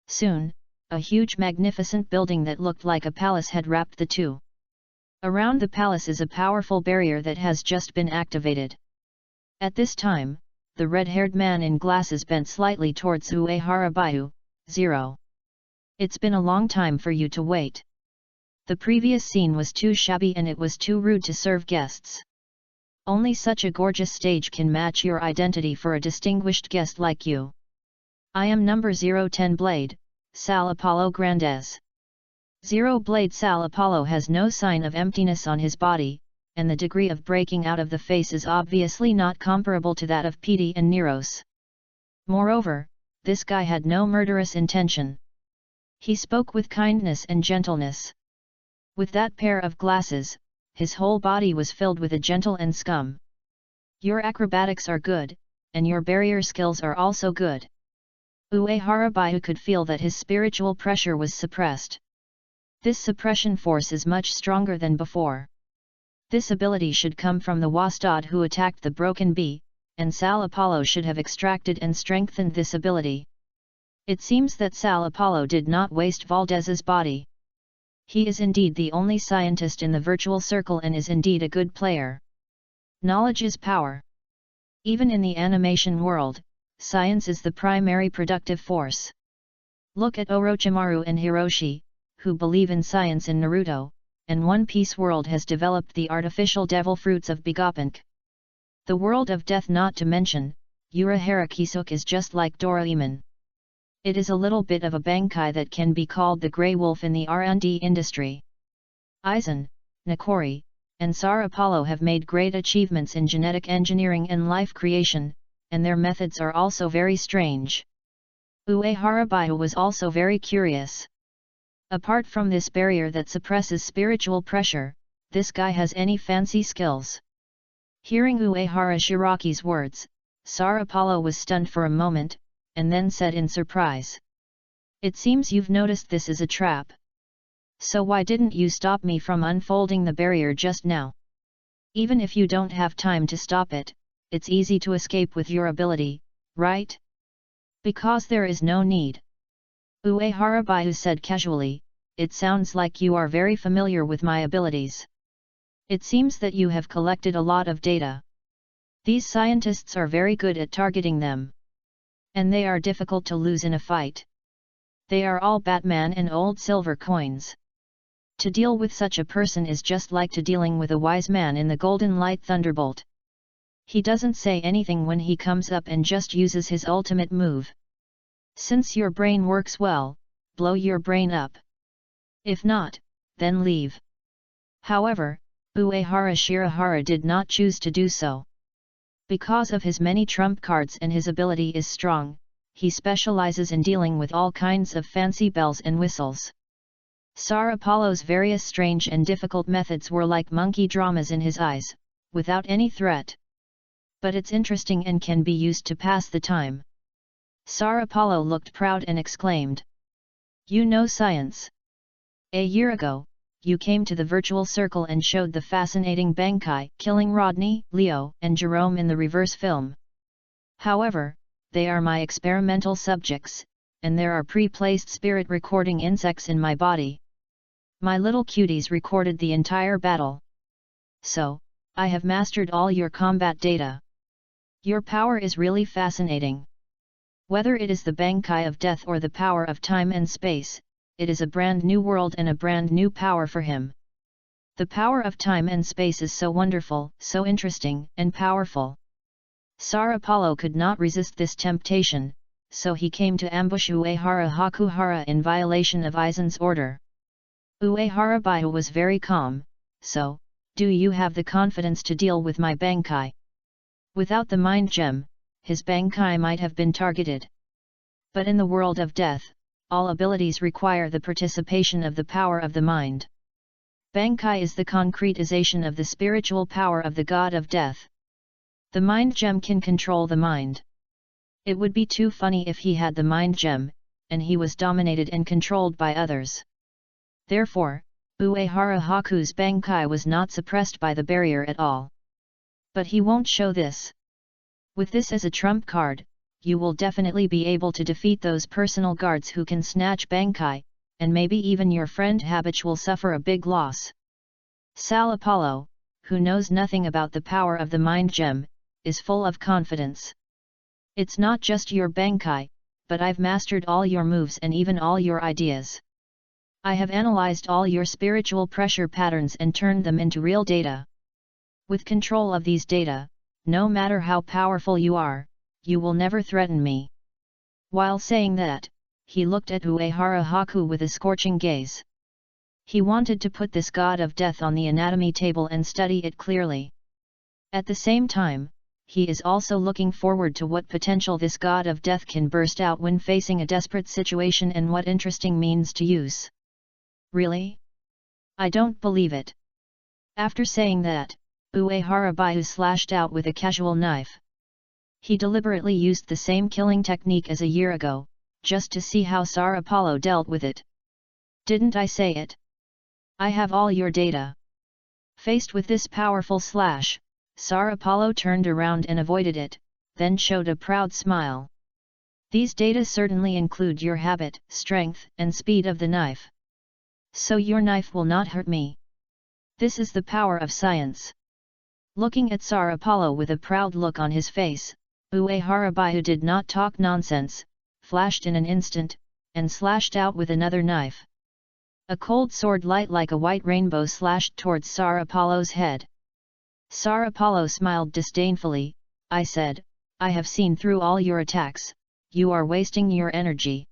Soon, a huge magnificent building that looked like a palace had wrapped the two. Around the palace is a powerful barrier that has just been activated. At this time, the red-haired man in glasses bent slightly towards Uehara Baiyu. 0. It's been a long time for you to wait. The previous scene was too shabby and it was too rude to serve guests. Only such a gorgeous stage can match your identity for a distinguished guest like you. I am number 010 Blade, Sal Apollo Grandes. 0 Blade Sal Apollo has no sign of emptiness on his body, and the degree of breaking out of the face is obviously not comparable to that of Petey and Neros. Moreover, this guy had no murderous intention. He spoke with kindness and gentleness. With that pair of glasses, his whole body was filled with a gentle and scum. Your acrobatics are good, and your barrier skills are also good. Uehara Baiyu could feel that his spiritual pressure was suppressed. This suppression force is much stronger than before. This ability should come from the Wastad who attacked the broken bee, and Sal Apollo should have extracted and strengthened this ability. It seems that Sal Apollo did not waste Valdez's body. He is indeed the only scientist in the virtual circle and is indeed a good player. Knowledge is power. Even in the animation world, science is the primary productive force. Look at Orochimaru and Hiroshi, who believe in science in Naruto, and One Piece world has developed the artificial devil fruits of Vegapunk. The world of death, not to mention, Urahara Kisuk, is just like Doraemon. It is a little bit of a bankai that can be called the grey wolf in the R&D industry. Aizen, Nakori, and Sar Apollo have made great achievements in genetic engineering and life creation, and their methods are also very strange. Uehara Baihu was also very curious. Apart from this barrier that suppresses spiritual pressure, this guy has any fancy skills? Hearing Uehara Shiraki's words, Sar Apollo was stunned for a moment, and then said in surprise. It seems you've noticed this is a trap. So why didn't you stop me from unfolding the barrier just now? Even if you don't have time to stop it, it's easy to escape with your ability, right? Because there is no need. Uehara Baihu said casually, it sounds like you are very familiar with my abilities. It seems that you have collected a lot of data. These scientists are very good at targeting them. And they are difficult to lose in a fight. They are all Batman and old silver coins. To deal with such a person is just like to dealing with a wise man in the Golden Light Thunderbolt. He doesn't say anything when he comes up and just uses his ultimate move. Since your brain works well, blow your brain up. If not, then leave. However, Uehara Shirahara did not choose to do so. Because of his many trump cards and his ability is strong, he specializes in dealing with all kinds of fancy bells and whistles. Sar Apollo's various strange and difficult methods were like monkey dramas in his eyes, without any threat. But it's interesting and can be used to pass the time. Sar Apollo looked proud and exclaimed. You know science. A year ago, you came to the virtual circle and showed the fascinating Bankai killing Rodney, Leo, and Jerome in the reverse film. However, they are my experimental subjects, and there are pre-placed spirit recording insects in my body. My little cuties recorded the entire battle. So, I have mastered all your combat data. Your power is really fascinating. Whether it is the Bankai of death or the power of time and space, it is a brand new world and a brand new power for him. The power of time and space is so wonderful, so interesting, and powerful. Sar Apollo could not resist this temptation, so he came to ambush Uehara Hakuhara in violation of Aizen's order. Uehara Baihu was very calm, so, do you have the confidence to deal with my Bankai? Without the mind gem, his Bankai might have been targeted. But in the world of death, all abilities require the participation of the power of the mind. Bankai is the concretization of the spiritual power of the god of death. The mind gem can control the mind. It would be too funny if he had the mind gem, and he was dominated and controlled by others. Therefore, Uehara Haku's Bankai was not suppressed by the barrier at all. But he won't show this. With this as a trump card, you will definitely be able to defeat those personal guards who can snatch Bankai, and maybe even your friend Habich will suffer a big loss. Sal Apollo, who knows nothing about the power of the mind gem, is full of confidence. It's not just your Bankai, but I've mastered all your moves and even all your ideas. I have analyzed all your spiritual pressure patterns and turned them into real data. With control of these data, no matter how powerful you are, you will never threaten me. While saying that, he looked at Uehara Haku with a scorching gaze. He wanted to put this god of death on the anatomy table and study it clearly. At the same time, he is also looking forward to what potential this god of death can burst out when facing a desperate situation and what interesting means to use. Really? I don't believe it. After saying that, Uehara Baihu slashed out with a casual knife. He deliberately used the same killing technique as a year ago, just to see how Sar Apollo dealt with it. Didn't I say it? I have all your data. Faced with this powerful slash, Sar Apollo turned around and avoided it, then showed a proud smile. These data certainly include your habit, strength, and speed of the knife. So your knife will not hurt me. This is the power of science. Looking at Sar Apollo with a proud look on his face, Uehara Baihu did not talk nonsense, flashed in an instant, and slashed out with another knife. A cold sword light like a white rainbow slashed towards Tsar Apollo's head. Tsar Apollo smiled disdainfully. I said, I have seen through all your attacks, you are wasting your energy.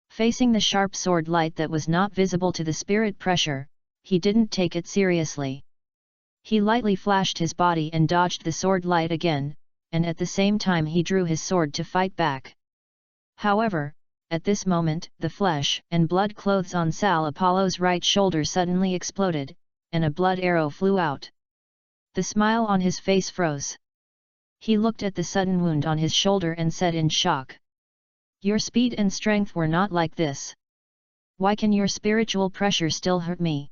Facing the sharp sword light that was not visible to the spirit pressure, he didn't take it seriously. He lightly flashed his body and dodged the sword light again, and at the same time he drew his sword to fight back. However, at this moment, the flesh and blood clothes on Tsar Apollo's right shoulder suddenly exploded, and a blood arrow flew out. The smile on his face froze. He looked at the sudden wound on his shoulder and said in shock, "Your speed and strength were not like this. Why can your spiritual pressure still hurt me?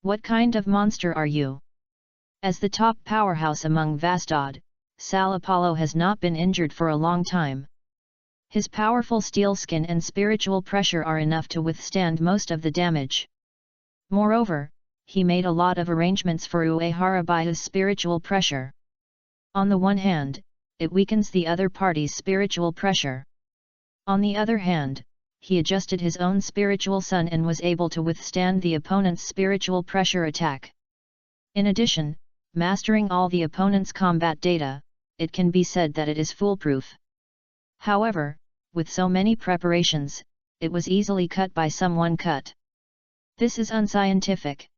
What kind of monster are you?" As the top powerhouse among Vastad, Tsar Apollo has not been injured for a long time. His powerful steel skin and spiritual pressure are enough to withstand most of the damage. Moreover, he made a lot of arrangements for Uehara by his spiritual pressure. On the one hand, it weakens the other party's spiritual pressure. On the other hand, he adjusted his own spiritual sun and was able to withstand the opponent's spiritual pressure attack. In addition, mastering all the opponent's combat data, it can be said that it is foolproof. However, with so many preparations, it was easily cut by someone cut. This is unscientific.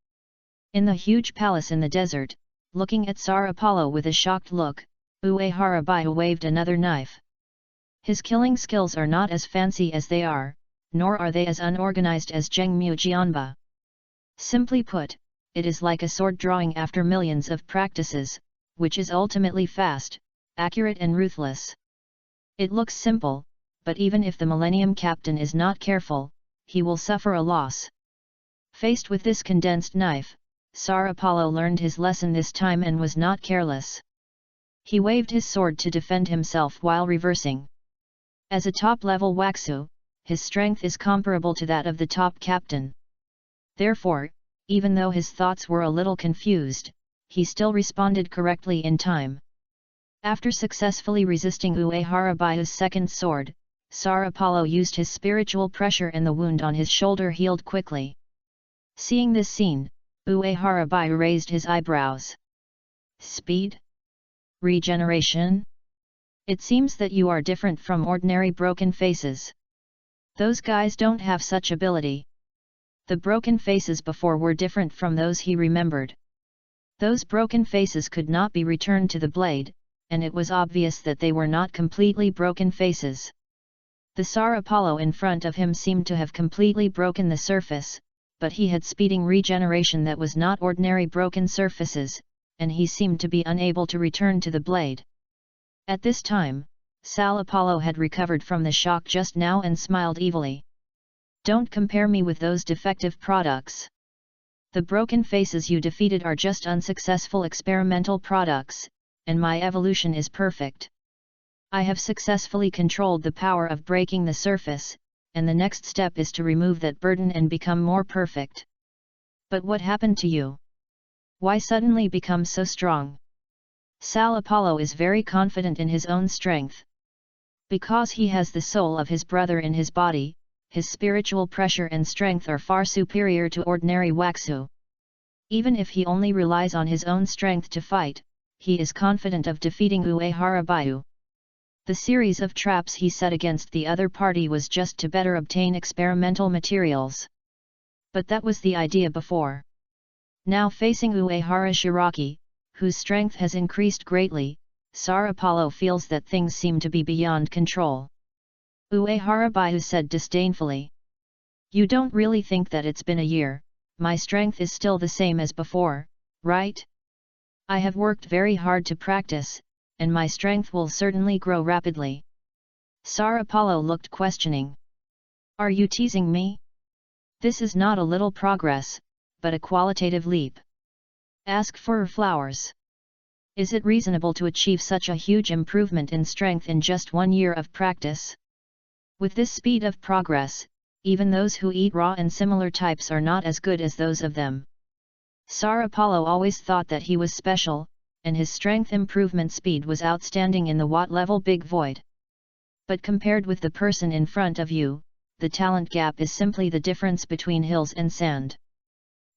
In the huge palace in the desert, looking at Tsar Apollo with a shocked look, Uehara Baihu waved another knife. His killing skills are not as fancy as they are, nor are they as unorganized as Zhengmu Jianba. Simply put, it is like a sword drawing after millions of practices, which is ultimately fast, accurate and ruthless. It looks simple, but even if the Millennium Captain is not careful, he will suffer a loss. Faced with this condensed knife, Tsar Apollo learned his lesson this time and was not careless. He waved his sword to defend himself while reversing. As a top-level Waxu, his strength is comparable to that of the top captain. Therefore, even though his thoughts were a little confused, he still responded correctly in time. After successfully resisting Uehara Baihu's second sword, Tsar Apollo used his spiritual pressure and the wound on his shoulder healed quickly. Seeing this scene, Uehara Baihu raised his eyebrows. Speed? Regeneration? It seems that you are different from ordinary broken faces. Those guys don't have such ability. The broken faces before were different from those he remembered. Those broken faces could not be returned to the blade, and it was obvious that they were not completely broken faces. The Tsar Apollo in front of him seemed to have completely broken the surface, but he had speeding regeneration that was not ordinary broken surfaces, and he seemed to be unable to return to the blade. At this time, Tsar Apollo had recovered from the shock just now and smiled evilly. Don't compare me with those defective products. The broken faces you defeated are just unsuccessful experimental products, and my evolution is perfect. I have successfully controlled the power of breaking the surface, and the next step is to remove that burden and become more perfect. But what happened to you? Why suddenly become so strong? Tsar Apollo is very confident in his own strength. Because he has the soul of his brother in his body, his spiritual pressure and strength are far superior to ordinary Waxu. Even if he only relies on his own strength to fight, he is confident of defeating Uehara Baihu. The series of traps he set against the other party was just to better obtain experimental materials. But that was the idea before. Now facing Uehara Shiraki, whose strength has increased greatly, Tsar Apollo feels that things seem to be beyond control. Uehara Baihu said disdainfully. You don't really think that it's been a year, my strength is still the same as before, right? I have worked very hard to practice, and my strength will certainly grow rapidly. Tsar Apollo looked questioning. Are you teasing me? This is not a little progress, but a qualitative leap. Ask for flowers. Is it reasonable to achieve such a huge improvement in strength in just 1 year of practice? With this speed of progress, even those who eat raw and similar types are not as good as those of them. Tsar Apollo always thought that he was special, and his strength improvement speed was outstanding in the Watt level Big Void. But compared with the person in front of you, the talent gap is simply the difference between hills and sand.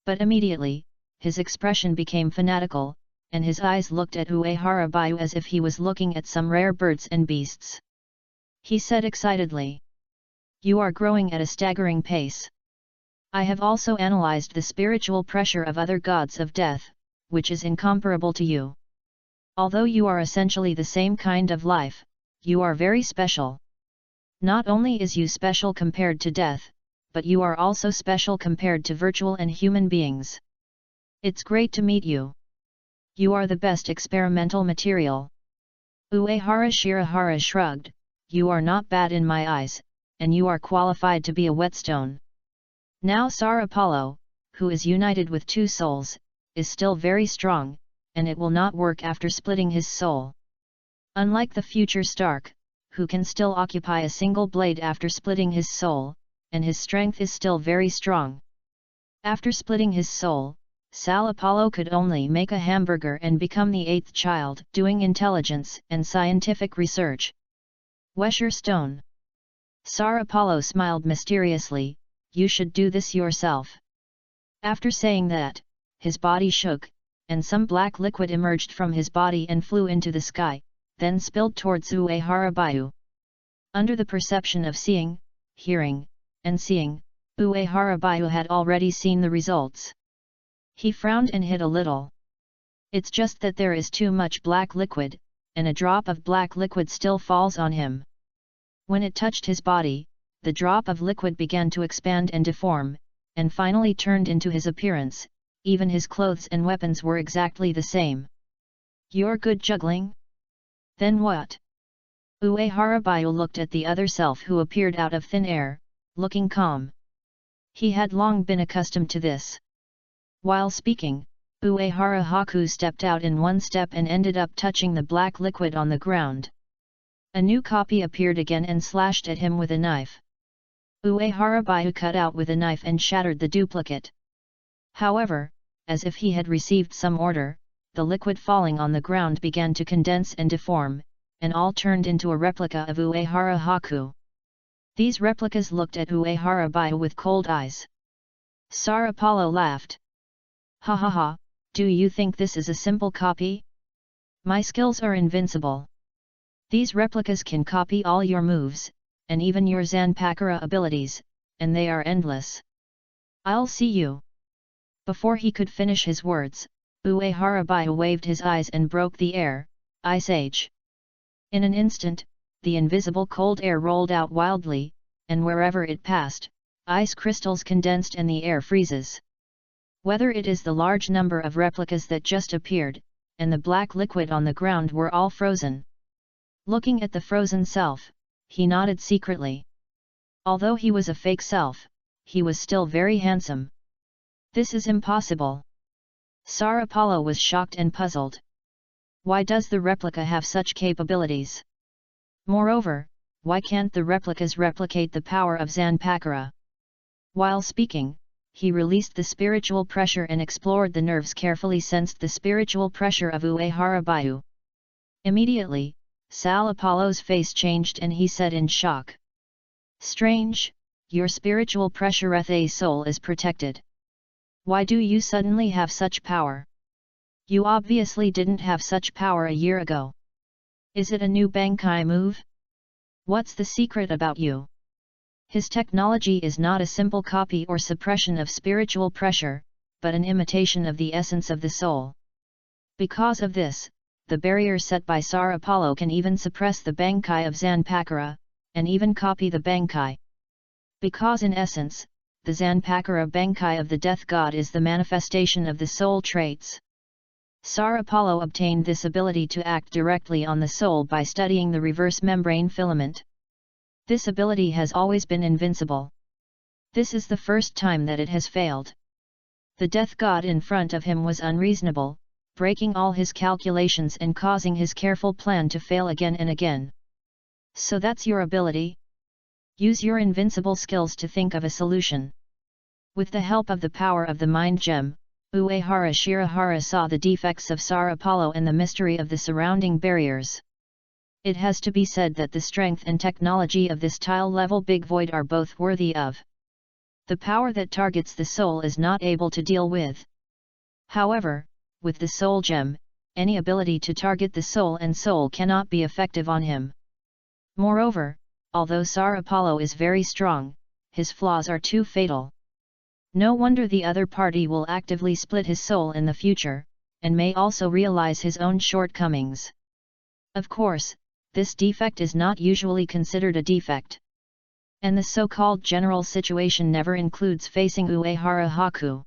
But immediately, his expression became fanatical, and his eyes looked at Uehara Bayu as if he was looking at some rare birds and beasts. He said excitedly, "You are growing at a staggering pace. I have also analyzed the spiritual pressure of other gods of death, which is incomparable to you. Although you are essentially the same kind of life, you are very special. Not only is you special compared to death, but you are also special compared to virtual and human beings. It's great to meet you. You are the best experimental material." Uehara Shirahara shrugged, "You are not bad in my eyes, and you are qualified to be a whetstone." Now Sar Apollo, who is united with two souls, is still very strong, and it will not work after splitting his soul. Unlike the future Stark, who can still occupy a single blade after splitting his soul, and his strength is still very strong. After splitting his soul, Sal Apollo could only make a hamburger and become the eighth child, doing intelligence and scientific research. Wesher Stone. Sar Apollo smiled mysteriously, "You should do this yourself." After saying that, his body shook, and some black liquid emerged from his body and flew into the sky, then spilled towards Uehara Bayu. Under the perception of seeing, hearing, and seeing, Uehara Bayu had already seen the results. He frowned and hid a little. It's just that there is too much black liquid, and a drop of black liquid still falls on him. When it touched his body, the drop of liquid began to expand and deform, and finally turned into his appearance. Even his clothes and weapons were exactly the same. "You're good juggling? Then what?" Uehara Bayu looked at the other self who appeared out of thin air, looking calm. He had long been accustomed to this. While speaking, Uehara Haku stepped out in one step and ended up touching the black liquid on the ground. A new copy appeared again and slashed at him with a knife. Uehara Bayu cut out with a knife and shattered the duplicate. However, as if he had received some order, the liquid falling on the ground began to condense and deform, and all turned into a replica of Uehara Haku. These replicas looked at Uehara Bayu with cold eyes. Sar Apollo laughed. "Ha ha ha, do you think this is a simple copy? My skills are invincible. These replicas can copy all your moves, and even your Zanpakuра abilities, and they are endless. I'll see you." Before he could finish his words, Uehara Bayu waved his eyes and broke the air, "Ice Age." In an instant, the invisible cold air rolled out wildly, and wherever it passed, ice crystals condensed and the air freezes. Whether it is the large number of replicas that just appeared, and the black liquid on the ground were all frozen. Looking at the frozen self, he nodded secretly. Although he was a fake self, he was still very handsome. "This is impossible." Sar Apollo was shocked and puzzled. Why does the replica have such capabilities? Moreover, why can't the replicas replicate the power of Zanpakura? While speaking, he released the spiritual pressure and explored the nerves, carefully sensed the spiritual pressure of Uehara Bayu. Immediately, Sal Apollo's face changed and he said in shock, "Strange, your spiritual pressure a soul is protected. Why do you suddenly have such power? You obviously didn't have such power a year ago. Is it a new Bankai move? What's the secret about you?" His technology is not a simple copy or suppression of spiritual pressure, but an imitation of the essence of the soul. Because of this, the barrier set by Sar Apollo can even suppress the Bankai of Zanpakura, and even copy the Bankai. Because in essence, the Zanpakura Bankai of the Death God is the manifestation of the soul traits. Sar Apollo obtained this ability to act directly on the soul by studying the reverse membrane filament. This ability has always been invincible. This is the first time that it has failed. The Death God in front of him was unreasonable, breaking all his calculations and causing his careful plan to fail again and again. "So that's your ability? Use your invincible skills to think of a solution." With the help of the power of the mind gem, Uehara Shirahara saw the defects of Sar Apollo and the mystery of the surrounding barriers. It has to be said that the strength and technology of this tile-level Big Void are both worthy of the power that targets the soul is not able to deal with. However, with the soul gem, any ability to target the soul and soul cannot be effective on him. Moreover, although Sar Apollo is very strong, his flaws are too fatal. No wonder the other party will actively split his soul in the future, and may also realize his own shortcomings. Of course, this defect is not usually considered a defect. And the so-called general situation never includes facing Uehara Haku.